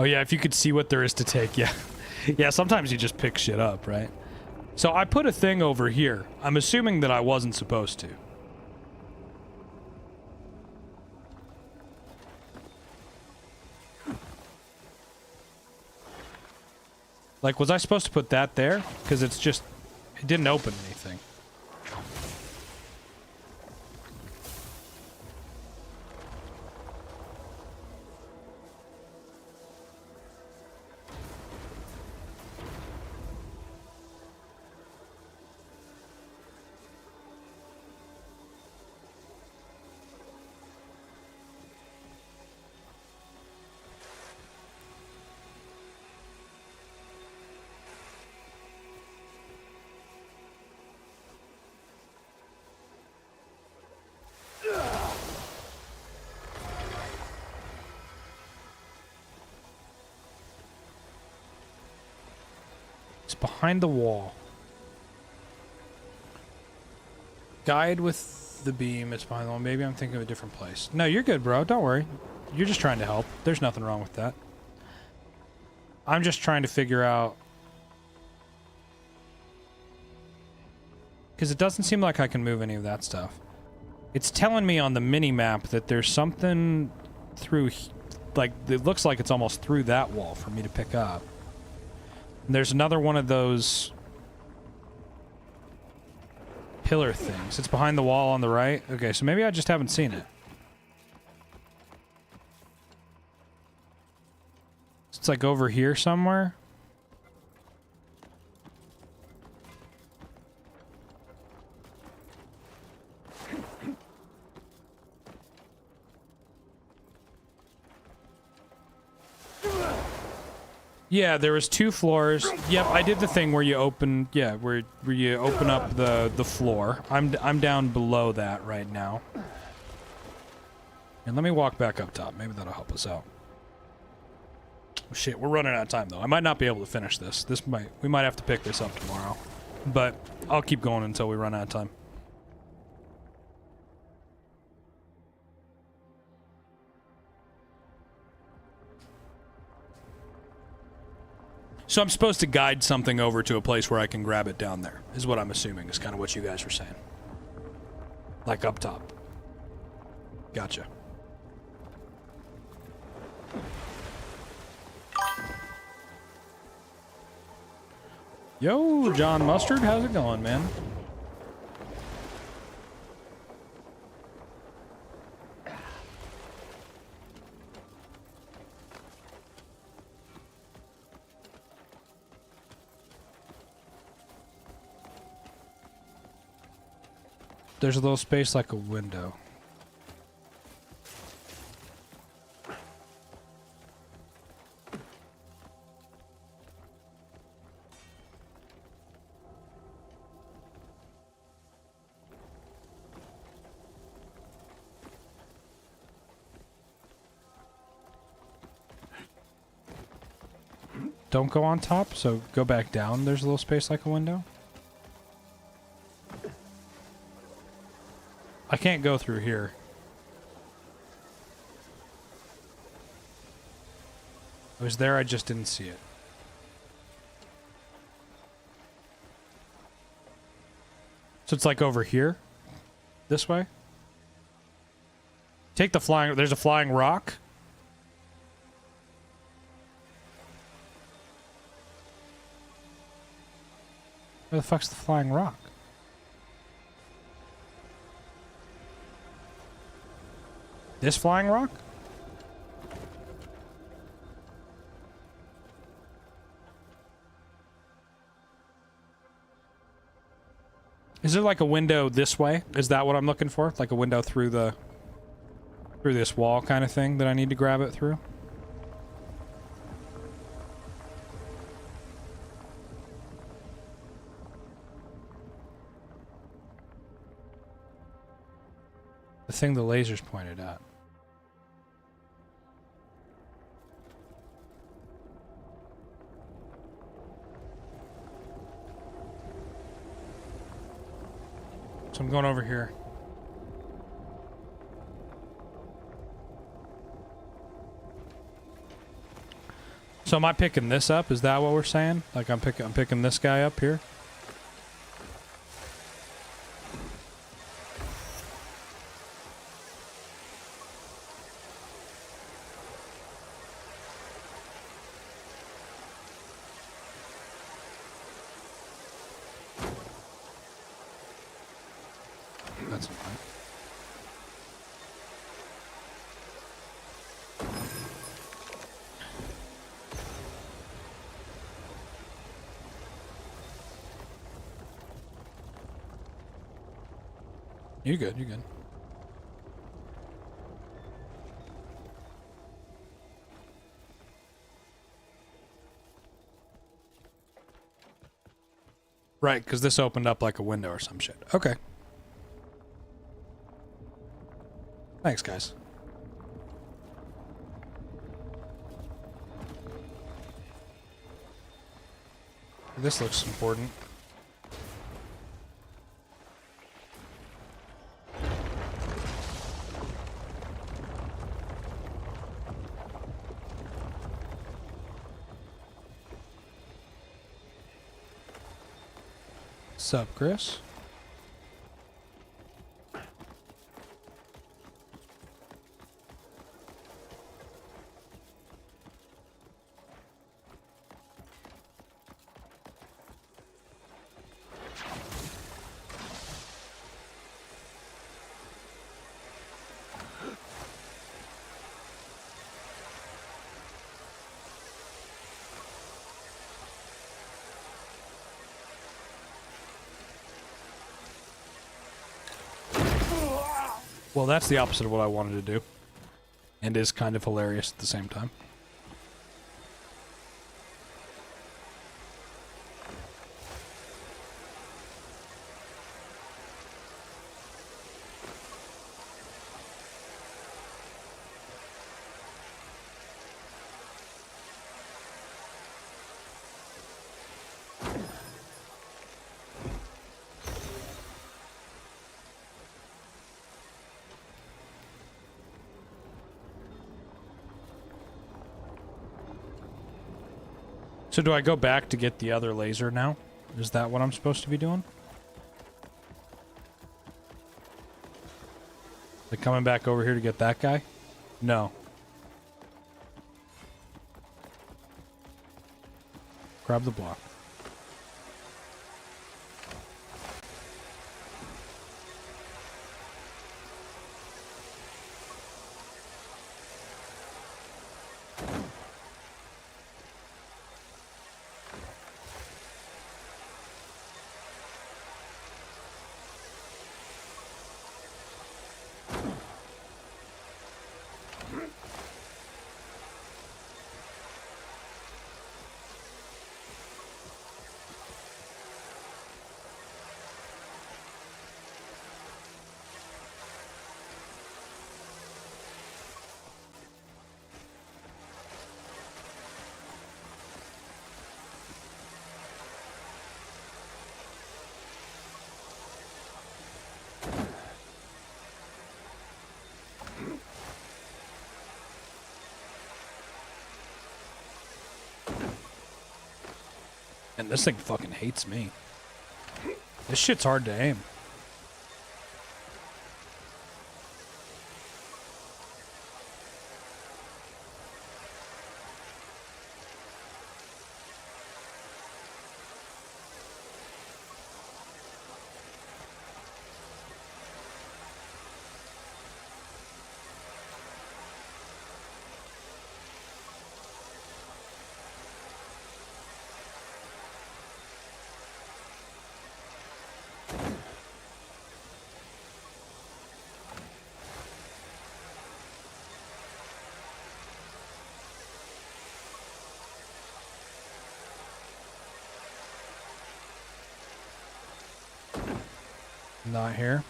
Oh yeah, if you could see what there is to take, yeah. Yeah, sometimes you just pick shit up, right? So I put a thing over here. I'm assuming that I wasn't supposed to. Like, was I supposed to put that there? Because it's just... It didn't open anything. It's behind the wall. Guide with the beam. It's behind the wall. Maybe I'm thinking of a different place. No, you're good, bro. Don't worry. You're just trying to help. There's nothing wrong with that. I'm just trying to figure out... Because it doesn't seem like I can move any of that stuff. It's telling me on the mini-map that there's something through... Like, it looks like it's almost through that wall for me to pick up. And there's another one of those... pillar things. It's behind the wall on the right. Okay, so maybe I just haven't seen it. It's like over here somewhere. Yeah, there was 2 floors. Yep, I did the thing where you open, yeah, where you open up the floor. I'm down below that right now. And let me walk back up top. Maybe that'll help us out. Shit, we're running out of time though. I might not be able to finish this. We might have to pick this up tomorrow. But I'll keep going until we run out of time. So I'm supposed to guide something over to a place where I can grab it down there, is what I'm assuming, is kind of what you guys were saying. Like up top. Gotcha. Yo, John Mustard, how's it going, man? There's a little space like a window. Don't go on top, so go back down. There's a little space like a window. I can't go through here. It was there, I just didn't see it. So it's like over here? This way? Take the flying... There's a flying rock? Where the fuck's the flying rock? This flying rock? Is there like a window this way? Is that what I'm looking for? Like a window through this wall kind of thing that I need to grab it through? The thing the laser's pointed at. So I'm going over here. So am I picking this up? Is that what we're saying? Like I'm picking this guy up here? That's fine. You're good, you're good. Right, because this opened up like a window or some shit. Okay. Thanks, guys. This looks important. Sup, Chris? Well, that's the opposite of what I wanted to do. And is kind of hilarious at the same time. So do I go back to get the other laser now? Is that what I'm supposed to be doing? Like coming back over here to get that guy? No. Grab the block. And this thing fucking hates me. This shit's hard to aim. Not here.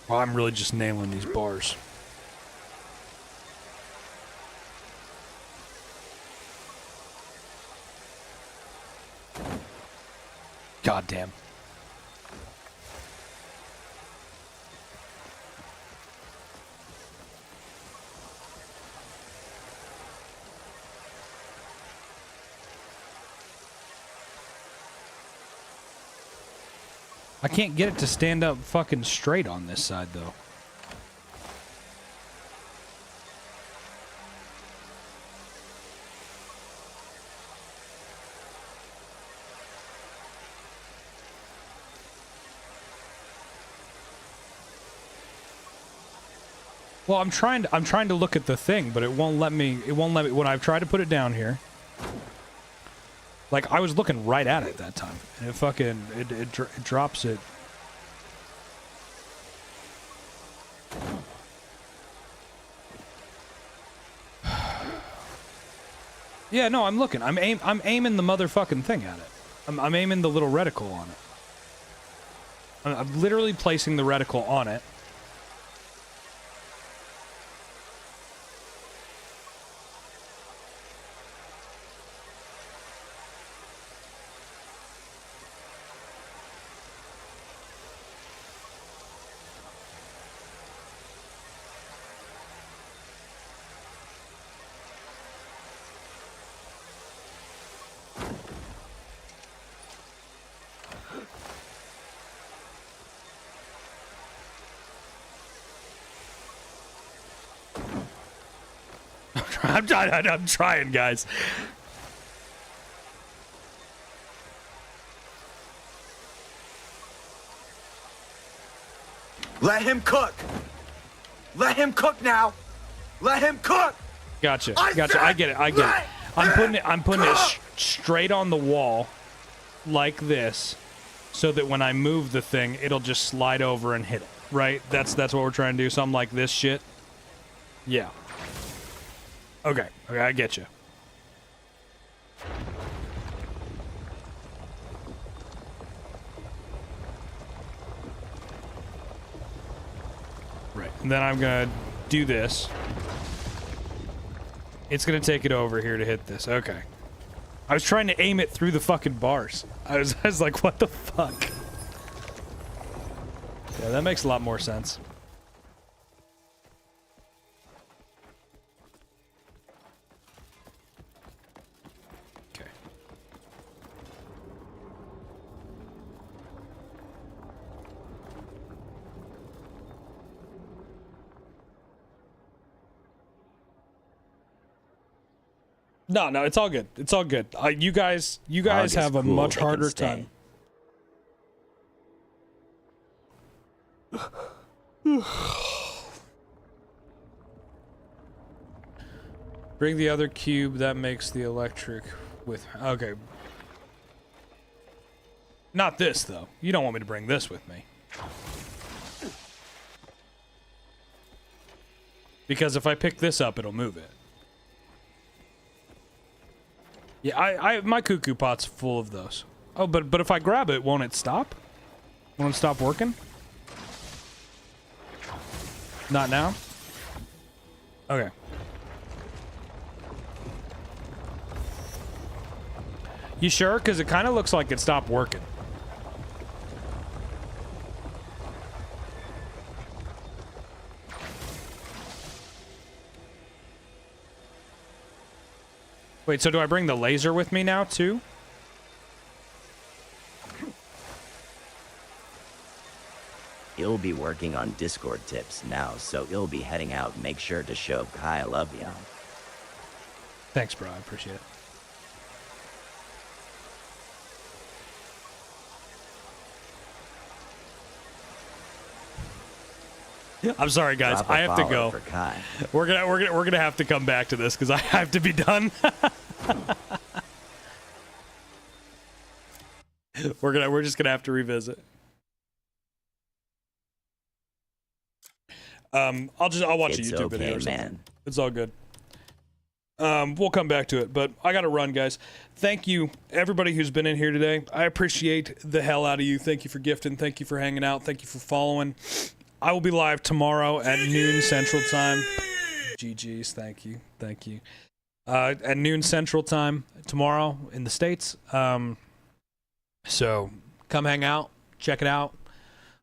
Well, I'm really just nailing these bars. God damn. I can't get it to stand up fucking straight on this side, though. Well, I'm trying to look at the thing, but it won't let me when I've tried to put it down here. Like, I was looking right at it that time, and it fucking, it drops it. Yeah, no, I'm looking. I'm aiming the motherfucking thing at it. I'm aiming the little reticle on it. I'm literally placing the reticle on it. I'm trying, guys. Let him cook. Let him cook now. Let him cook. Gotcha. Gotcha. I get it. I get it. I'm putting it straight on the wall, like this, so that when I move the thing, it'll just slide over and hit it. Right? That's what we're trying to do. Something like this shit. Yeah. Okay. Okay, I get you. right, and then I'm gonna do this. It's gonna take it over here to hit this. Okay. I was trying to aim it through the fucking bars. I was like, what the fuck? Yeah, that makes a lot more sense. Okay. No, it's all good. It's all good. You guys Hog is have a cool, much they can harder stay. time. Bring the other cube that makes the electric with. Okay. Not this though. You don't want me to bring this with me. Because if I pick this up, it'll move it. Yeah, my cuckoo pot's full of those. Oh, but if I grab it, won't it stop? Won't it stop working? Not now? Okay. You sure? Because it kind of looks like it stopped working. Wait, so do I bring the laser with me now, too? He'll be working on Discord tips now, so he'll be heading out. Make sure to show Kai I love you. Thanks, bro. I appreciate it. I'm sorry, guys. Drop a I have to follow go. for Kai. We're gonna have to come back to this because I have to be done. We're just gonna have to revisit. I'll watch It's a YouTube okay, video or something. man. It's all good. We'll come back to it, but I gotta run, guys. Thank you, everybody who's been in here today. I appreciate the hell out of you. Thank you for gifting. Thank you for hanging out. Thank you for following. I will be live tomorrow at noon Central Time. GG's, thank you. At noon Central Time tomorrow in the States. So come hang out, check it out.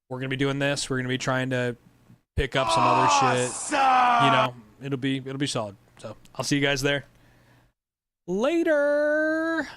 We're gonna be doing this. We're gonna be trying to pick up some other shit. You know, it'll be solid. So I'll see you guys there. Later.